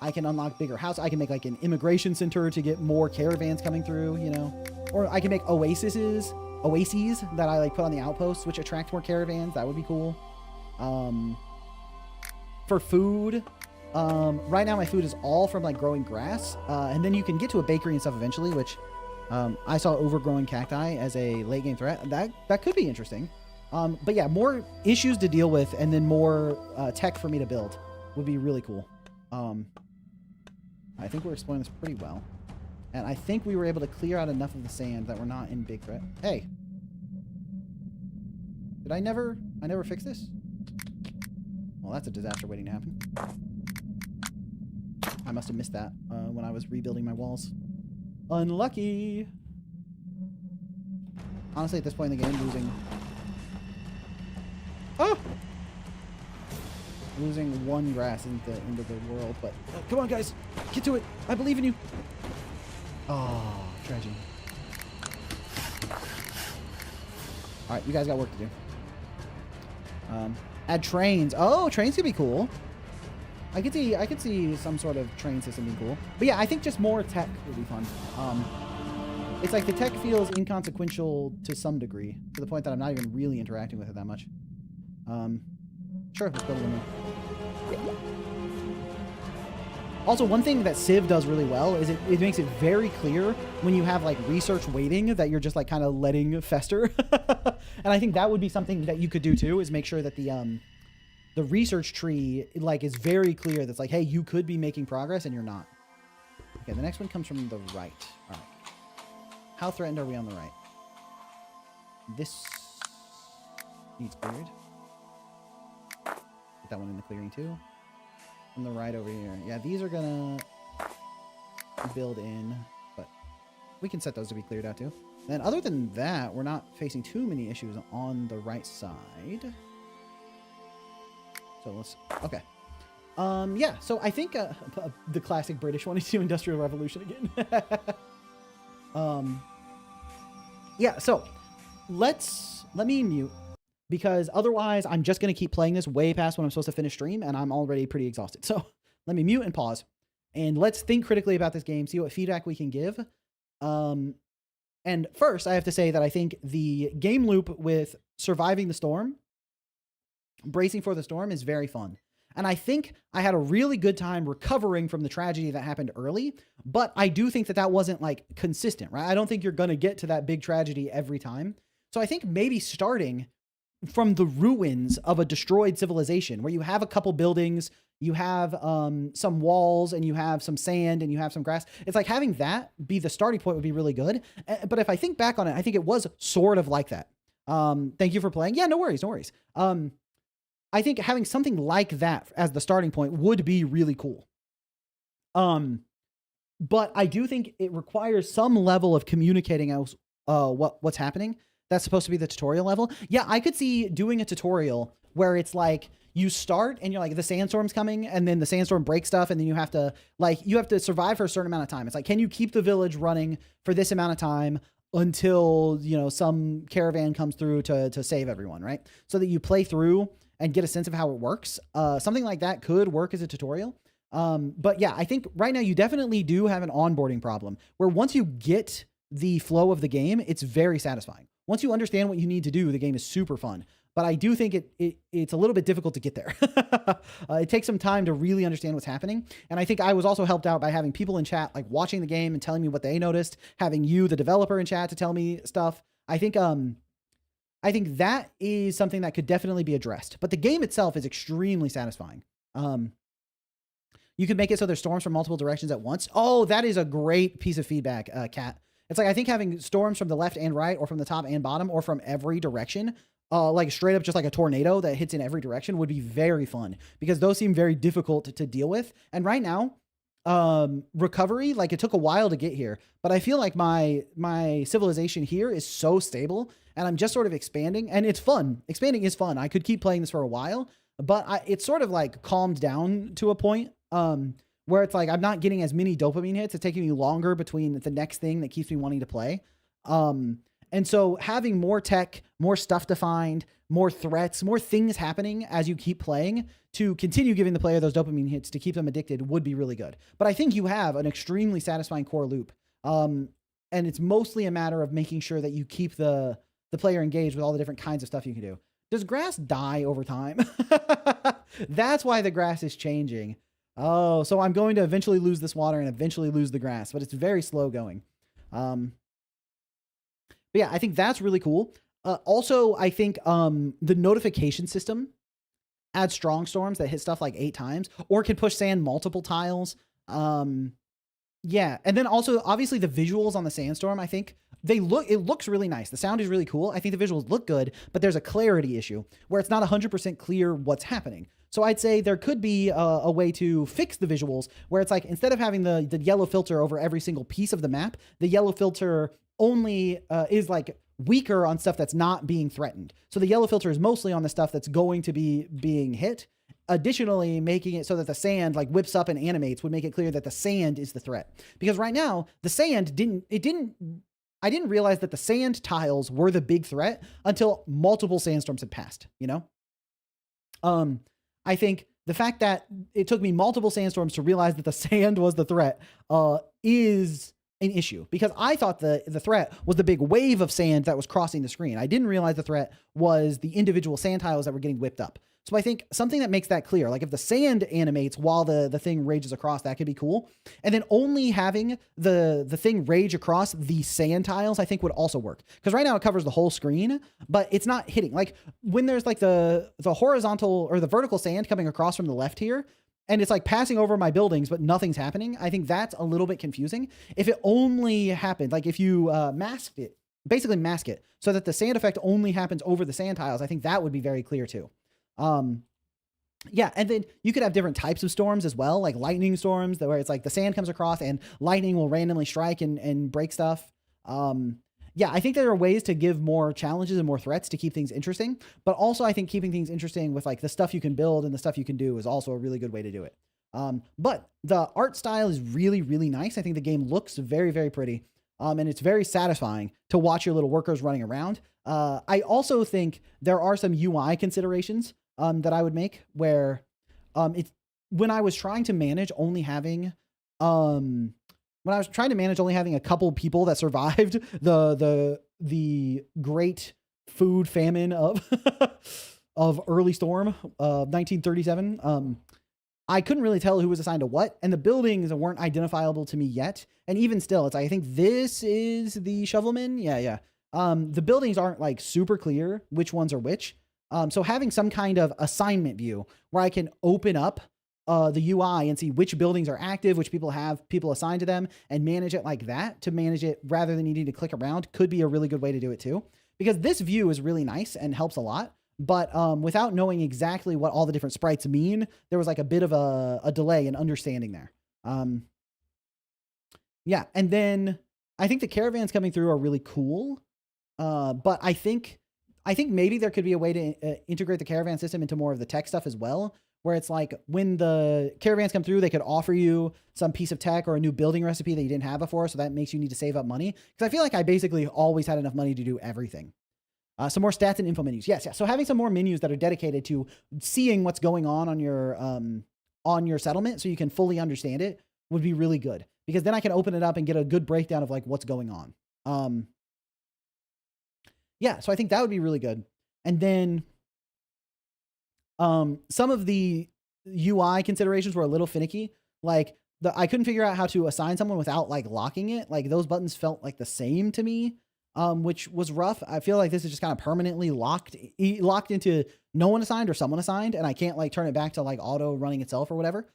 I can unlock bigger house. I can make like an immigration center to get more caravans coming through, you know, or I can make oases that I like put on the outposts, which attract more caravans. That would be cool. For food, right now my food is all from like growing grass. And then you can get to a bakery and stuff eventually, which, I saw overgrowing cacti as a late game threat. That could be interesting. But yeah, more issues to deal with and then more, tech for me to build would be really cool. I think we're exploring this pretty well. And I think we were able to clear out enough of the sand that we're not in big threat. Hey. Did I never fix this? Well, that's a disaster waiting to happen. I must have missed that when I was rebuilding my walls. Unlucky. Honestly, at this point in the game, losing one grass into the world, but come on, guys, get to it. I believe in you. Oh, tragedy. All right, you guys got work to do. Add trains. Oh, trains could be cool. I could see some sort of train system being cool. But yeah, I think just more tech would be fun. It's like the tech feels inconsequential to some degree, to the point that I'm not even really interacting with it that much. Sure, let's build a windmill. Also, one thing that Civ does really well is it makes it very clear when you have like research waiting that you're just like kind of letting fester. And I think that would be something that you could do too, is make sure that the research tree like is very clear. That's like, hey, you could be making progress and you're not. Okay, the next one comes from the right. All right. How threatened are we on the right? This needs cleared. Put that one in the clearing too. On the right over here. Yeah, these are gonna build in, but we can set those to be cleared out too. Then other than that, we're not facing too many issues on the right side. So let's, okay. Yeah, so I think the classic British one is to Industrial Revolution again. Yeah, so let me mute, because otherwise I'm just going to keep playing this way past when I'm supposed to finish stream, and I'm already pretty exhausted. So let me mute and pause, and let's think critically about this game, see what feedback we can give. And first, I have to say that I think the game loop with surviving the storm, bracing for the storm, is very fun. And I think I had a really good time recovering from the tragedy that happened early, but I do think that that wasn't like consistent, right? I don't think you're going to get to that big tragedy every time. So I think maybe starting from the ruins of a destroyed civilization where you have a couple buildings, you have some walls, and you have some sand, and you have some grass. It's like having that be the starting point would be really good. But if I think back on it, I think it was sort of like that. Thank you for playing. Yeah, no worries, no worries. I think having something like that as the starting point would be really cool. But I do think it requires some level of communicating else, what's happening. That's supposed to be the tutorial level. Yeah, I could see doing a tutorial where it's like you start and you're like, the sandstorm's coming, and then the sandstorm breaks stuff, and then you have to survive for a certain amount of time. It's like, can you keep the village running for this amount of time until, you know, some caravan comes through to save everyone, right? So that you play through and get a sense of how it works. Something like that could work as a tutorial. But yeah, I think right now you definitely do have an onboarding problem where once you get the flow of the game, it's very satisfying. Once you understand what you need to do, the game is super fun. But I do think it's a little bit difficult to get there. It takes some time to really understand what's happening. And I think I was also helped out by having people in chat, like watching the game and telling me what they noticed, having you, the developer, in chat to tell me stuff. I think that is something that could definitely be addressed. But the game itself is extremely satisfying. You could make it so there's storms from multiple directions at once. Oh, that is a great piece of feedback, Kat. It's like, I think having storms from the left and right, or from the top and bottom, or from every direction, like straight up just like a tornado that hits in every direction, would be very fun, because those seem very difficult to deal with. And right now, recovery, like it took a while to get here, but I feel like my civilization here is so stable, and I'm just sort of expanding, and it's fun. Expanding is fun. I could keep playing this for a while, but it's sort of like calmed down to a point, where it's like I'm not getting as many dopamine hits. It's taking me longer between the next thing that keeps me wanting to play. And so having more tech, more stuff defined, more threats, more things happening as you keep playing to continue giving the player those dopamine hits to keep them addicted would be really good. But I think you have an extremely satisfying core loop. And it's mostly a matter of making sure that you keep the player engaged with all the different kinds of stuff you can do. Does grass die over time? That's why the grass is changing. Oh, so I'm going to eventually lose this water and eventually lose the grass, but it's very slow going. But yeah, I think that's really cool. Also, I think the notification system adds strong storms that hit stuff like 8 times, or can push sand multiple tiles. Yeah, and then also obviously the visuals on the sandstorm, I think it looks really nice. The sound is really cool. I think the visuals look good, but there's a clarity issue where it's not 100% clear what's happening. So I'd say there could be a way to fix the visuals where it's like, instead of having the yellow filter over every single piece of the map, the yellow filter only is like weaker on stuff that's not being threatened. So the yellow filter is mostly on the stuff that's going to be being hit. Additionally, making it so that the sand like whips up and animates would make it clear that the sand is the threat. Because right now the sand didn't I didn't realize that the sand tiles were the big threat until multiple sandstorms had passed, you know? I think the fact that it took me multiple sandstorms to realize that the sand was the threat is an issue, because I thought the threat was the big wave of sand that was crossing the screen. I didn't realize the threat was the individual sand tiles that were getting whipped up. So I think something that makes that clear, like if the sand animates while the thing rages across, that could be cool. And then only having the thing rage across the sand tiles, I think would also work. Because right now it covers the whole screen, but it's not hitting. Like when there's like the horizontal or the vertical sand coming across from the left here, and it's like passing over my buildings, but nothing's happening, I think that's a little bit confusing. If it only happened, like if you masked it, basically mask it, so that the sand effect only happens over the sand tiles, I think that would be very clear too. Yeah, and then you could have different types of storms as well, like lightning storms, where it's like the sand comes across and lightning will randomly strike and break stuff. Yeah, I think there are ways to give more challenges and more threats to keep things interesting, but also I think keeping things interesting with like the stuff you can build and the stuff you can do is also a really good way to do it. But the art style is really, really nice. I think the game looks very, very pretty. And it's very satisfying to watch your little workers running around. I also think there are some UI considerations that I would make where it's when I was trying to manage only having a couple people that survived the great food famine of of early storm of 1937. I couldn't really tell who was assigned to what, and the buildings weren't identifiable to me yet. And even still, it's like, I think this is the shovelman. Yeah. The buildings aren't like super clear which ones are which. So having some kind of assignment view where I can open up the UI and see which buildings are active, which people have people assigned to them, and manage it like that, to manage it rather than needing to click around, could be a really good way to do it too. Because this view is really nice and helps a lot. But without knowing exactly what all the different sprites mean, there was like a bit of a delay in understanding there. Yeah, and then I think the caravans coming through are really cool. But I think maybe there could be a way to integrate the caravan system into more of the tech stuff as well, where it's like when the caravans come through, they could offer you some piece of tech or a new building recipe that you didn't have before. So that makes you need to save up money. Because I feel like I basically always had enough money to do everything. Some more stats and info menus. Yes. So having some more menus that are dedicated to seeing what's going on your settlement so you can fully understand it would be really good. Because then I can open it up and get a good breakdown of like what's going on. Yeah, so I think that would be really good. And then some of the UI considerations were a little finicky. Like I couldn't figure out how to assign someone without like locking it. Like those buttons felt like the same to me, which was rough. I feel like this is just kind of permanently locked into no one assigned or someone assigned, and I can't like turn it back to like auto running itself or whatever.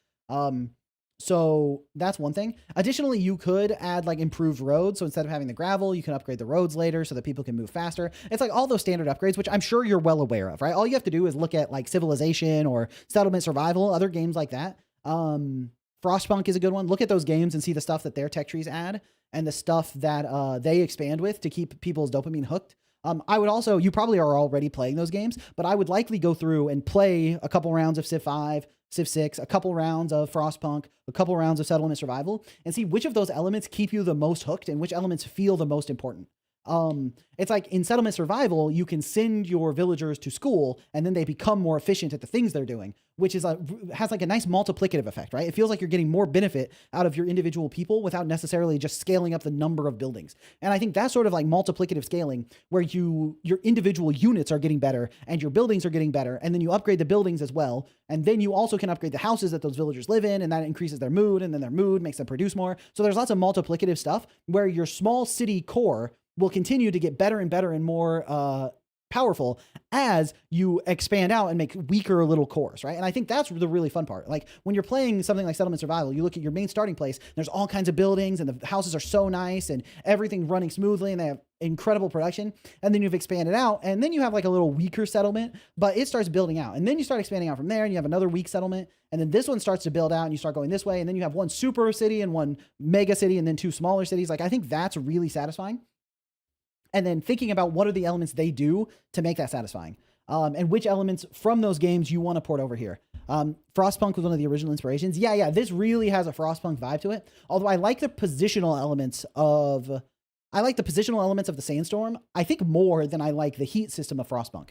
So that's one thing. Additionally, you could add like improved roads. So instead of having the gravel, you can upgrade the roads later so that people can move faster. It's like all those standard upgrades, which I'm sure you're well aware of, right? All you have to do is look at like Civilization or Settlement Survival, other games like that. Frostpunk is a good one. Look at those games and see the stuff that their tech trees add and the stuff that they expand with to keep people's dopamine hooked. I would also, you probably are already playing those games, but I would likely go through and play a couple rounds of Civ 5, Civ 6, a couple rounds of Frostpunk, a couple rounds of Settlement Survival, and see which of those elements keep you the most hooked and which elements feel the most important. It's like in Settlement Survival, you can send your villagers to school and then they become more efficient at the things they're doing, which is has like a nice multiplicative effect, right? It feels like you're getting more benefit out of your individual people without necessarily just scaling up the number of buildings. And I think that's sort of like multiplicative scaling where your individual units are getting better and your buildings are getting better. And then you upgrade the buildings as well. And then you also can upgrade the houses that those villagers live in, and that increases their mood, and then their mood makes them produce more. So there's lots of multiplicative stuff where your small city core will continue to get better and better and more powerful as you expand out and make weaker little cores, right? And I think that's the really fun part. Like when you're playing something like Settlement Survival, you look at your main starting place, there's all kinds of buildings and the houses are so nice and everything running smoothly and they have incredible production. And then you've expanded out and then you have like a little weaker settlement, but it starts building out. And then you start expanding out from there and you have another weak settlement. And then this one starts to build out and you start going this way. And then you have one super city and one mega city and then two smaller cities. Like I think that's really satisfying. And then thinking about what are the elements they do to make that satisfying, and which elements from those games you want to port over here. Frostpunk was one of the original inspirations. Yeah, this really has a Frostpunk vibe to it. Although I like the positional elements of I like the positional elements of the Sandstorm, I think, more than I like the heat system of Frostpunk.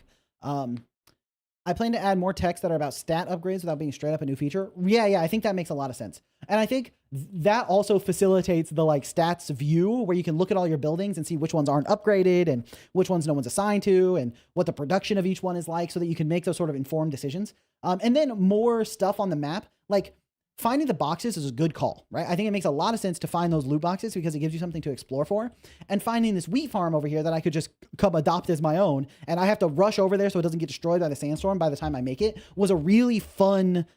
I plan to add more text that are about stat upgrades without being straight up a new feature. Yeah, I think that makes a lot of sense. And I think that also facilitates the like stats view where you can look at all your buildings and see which ones aren't upgraded and which ones no one's assigned to and what the production of each one is like so that you can make those sort of informed decisions. And then more stuff on the map, like finding the boxes is a good call, right? I think it makes a lot of sense to find those loot boxes because it gives you something to explore for. And finding this wheat farm over here that I could just come adopt as my own, and I have to rush over there so it doesn't get destroyed by the sandstorm by the time I make it, was a really fun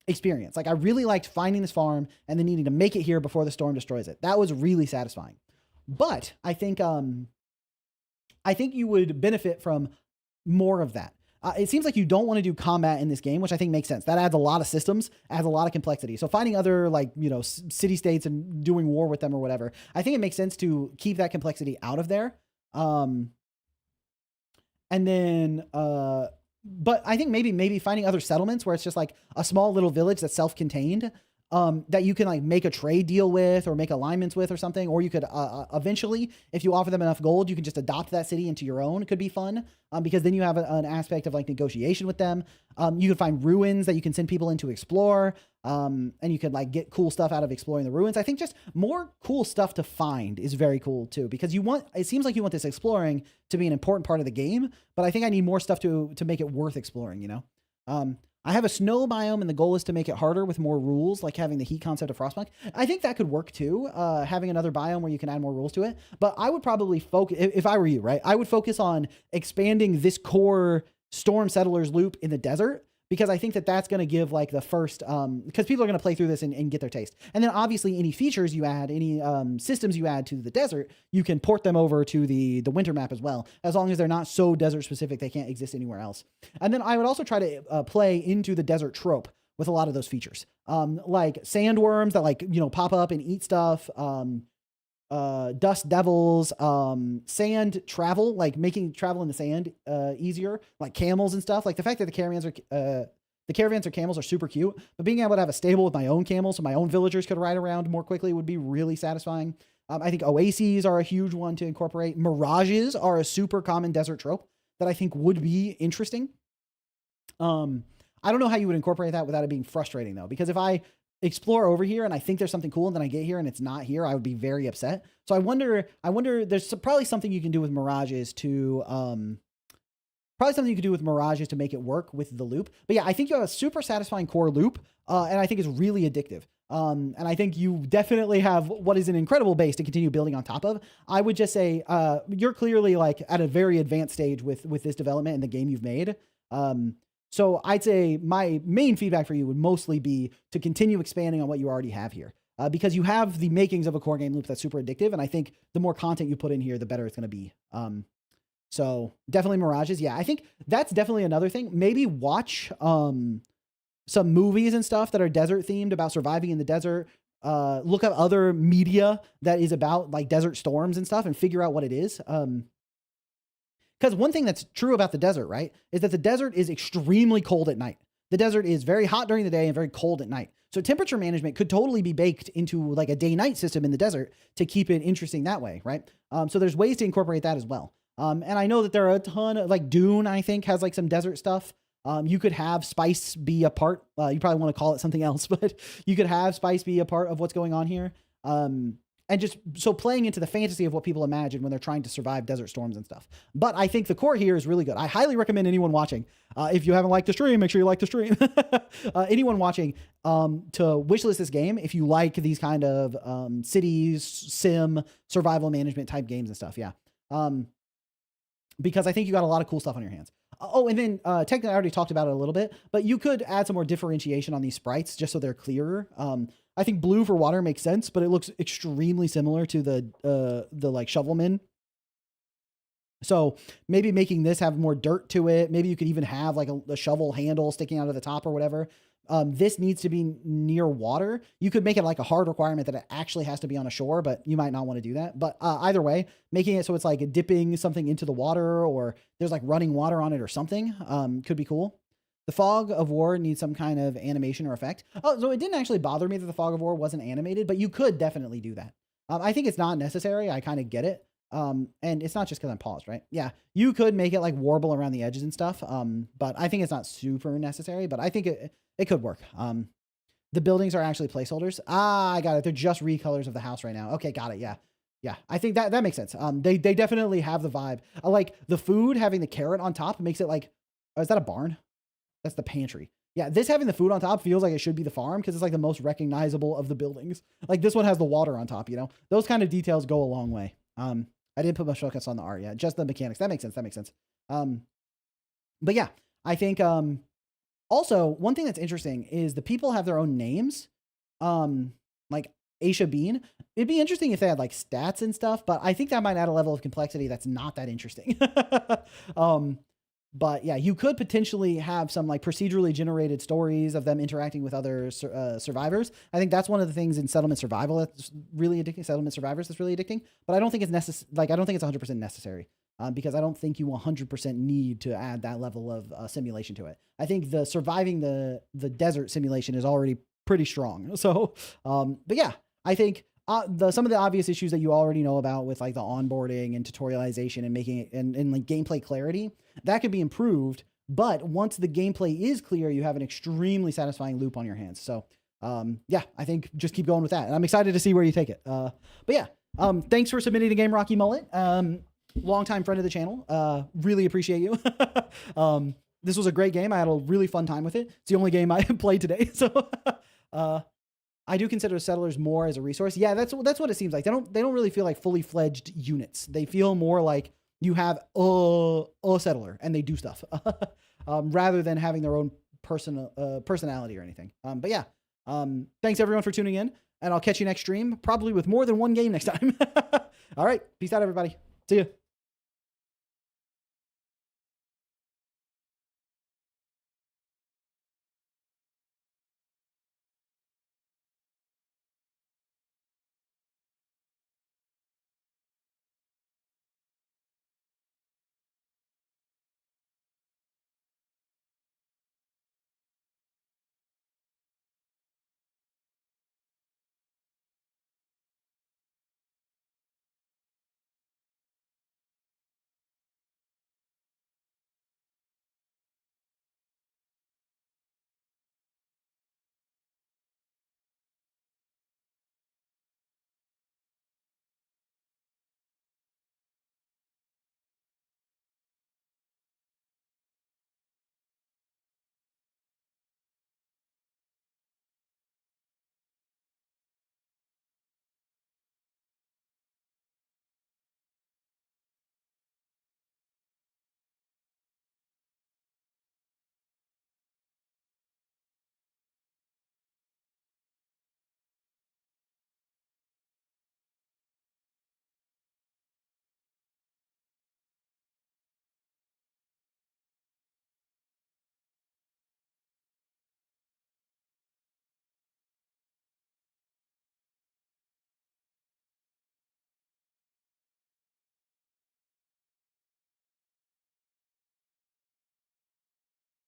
experience. Like I really liked finding this farm and then needing to make it here before the storm destroys it. That was really satisfying. But I think you would benefit from more of that. It seems like you don't want to do combat in this game, which I think makes sense. That adds a lot of systems, adds a lot of complexity. So finding other like, city states and doing war with them or whatever, I think it makes sense to keep that complexity out of there. And then, but I think maybe finding other settlements where it's just like a small little village that's self-contained, that you can like make a trade deal with or make alignments with or something. Or you could, eventually, if you offer them enough gold, you can just adopt that city into your own. It could be fun. Because then you have an aspect of like negotiation with them. You can find ruins that you can send people in to explore. And you could like get cool stuff out of exploring the ruins. I think just more cool stuff to find is very cool too, because it seems like you want this exploring to be an important part of the game, but I think I need more stuff to make it worth exploring, I have a snow biome and the goal is to make it harder with more rules, like having the heat concept of Frostpunk. I think that could work too, having another biome where you can add more rules to it. But I would probably focus, if I were you, right? I would focus on expanding this core Storm Settlers loop in the desert, because I think that's going to give like the first, because people are going to play through this and get their taste. And then obviously any features you add, any systems you add to the desert, you can port them over to the winter map as well, as long as they're not so desert specific they can't exist anywhere else. And then I would also try to play into the desert trope with a lot of those features, like sandworms that like, pop up and eat stuff, dust devils, sand travel, like making travel in the sand easier, like camels and stuff. Like the fact that the caravans or camels are super cute, but being able to have a stable with my own camels so my own villagers could ride around more quickly would be really satisfying. I think oases are a huge one to incorporate. Mirages are a super common desert trope that I think would be interesting. I don't know how you would incorporate that without it being frustrating though, because if I explore over here and I think there's something cool and then I get here and it's not here, I would be very upset. So I wonder there's probably something you can do with mirages to make it work with the loop. But yeah, I think you have a super satisfying core loop, and I think it's really addictive. And I think you definitely have what is an incredible base to continue building on top of. I would just say you're clearly like at a very advanced stage with this development and the game you've made. So I'd say my main feedback for you would mostly be to continue expanding on what you already have here, because you have the makings of a core game loop that's super addictive. And I think the more content you put in here, the better it's going to be. So definitely mirages. Yeah, I think that's definitely another thing. Maybe watch some movies and stuff that are desert themed about surviving in the desert. Look up other media that is about like desert storms and stuff and figure out what it is. Because one thing that's true about the desert, right, is that the desert is extremely cold at night. The desert is very hot during the day and very cold at night. So temperature management could totally be baked into like a day-night system in the desert to keep it interesting that way, right? So there's ways to incorporate that as well. And I know that there are a ton of, like Dune, I think, has like some desert stuff. You could have spice be a part. You probably want to call it something else, but you could have spice be a part of what's going on here. And just so playing into the fantasy of what people imagine when they're trying to survive desert storms and stuff. But I think the core here is really good. I highly recommend anyone watching, if you haven't liked the stream, make sure you like the stream. Anyone watching to wishlist this game if you like these kind of cities, sim, survival management type games and stuff. Yeah. Because I think you got a lot of cool stuff on your hands. Oh, and then technically I already talked about it a little bit, but you could add some more differentiation on these sprites just so they're clearer. I think blue for water makes sense, but it looks extremely similar to the like shovelman. So maybe making this have more dirt to it. Maybe you could even have like a shovel handle sticking out of the top or whatever. This needs to be near water. You could make it like a hard requirement that it actually has to be on a shore, but you might not want to do that. But either way, making it so it's like dipping something into the water or there's like running water on it or something could be cool. The fog of war needs some kind of animation or effect. Oh, so it didn't actually bother me that the fog of war wasn't animated, but you could definitely do that. I think it's not necessary. I kind of get it. And it's not just because I'm paused, right? Yeah, you could make it like warble around the edges and stuff. But I think it's not super necessary. But I think it could work. The buildings are actually placeholders. Ah, I got it. They're just recolors of the house right now. Okay, got it. Yeah. Yeah, I think that makes sense. They definitely have the vibe. I like the food having the carrot on top makes it like, oh, is that a barn? That's the pantry. Yeah, this having the food on top feels like it should be the farm because it's like the most recognizable of the buildings. Like this one has the water on top, you know? Those kind of details go a long way. I didn't put much focus on the art yet, just the mechanics. That makes sense. That makes sense. But yeah, I think also one thing that's interesting is the people have their own names. Like Aisha Bean. It'd be interesting if they had like stats and stuff, but I think that might add a level of complexity that's not that interesting. But yeah, you could potentially have some like procedurally generated stories of them interacting with other survivors. I think that's one of the things in settlement survival that's really addicting. Settlement survivors that's really addicting. But I don't think it's necessary. Like I don't think it's 100% necessary because I don't think you 100% need to add that level of simulation to it. I think the surviving the desert simulation is already pretty strong. So, but yeah, I think some of the obvious issues that you already know about with like the onboarding and tutorialization and making it and like gameplay clarity, that could be improved. But once the gameplay is clear, you have an extremely satisfying loop on your hands. So yeah, I think just keep going with that. And I'm excited to see where you take it. But yeah, thanks for submitting the game, Rocky Mullet. Longtime friend of the channel. Really appreciate you. This was a great game. I had a really fun time with it. It's the only game I played today. So I do consider settlers more as a resource. Yeah, that's what it seems like. They don't really feel like fully fledged units. They feel more like you have a settler and they do stuff rather than having their own personality or anything. But yeah, thanks everyone for tuning in, and I'll catch you next stream, probably with more than one game next time. All right, peace out, everybody. See ya.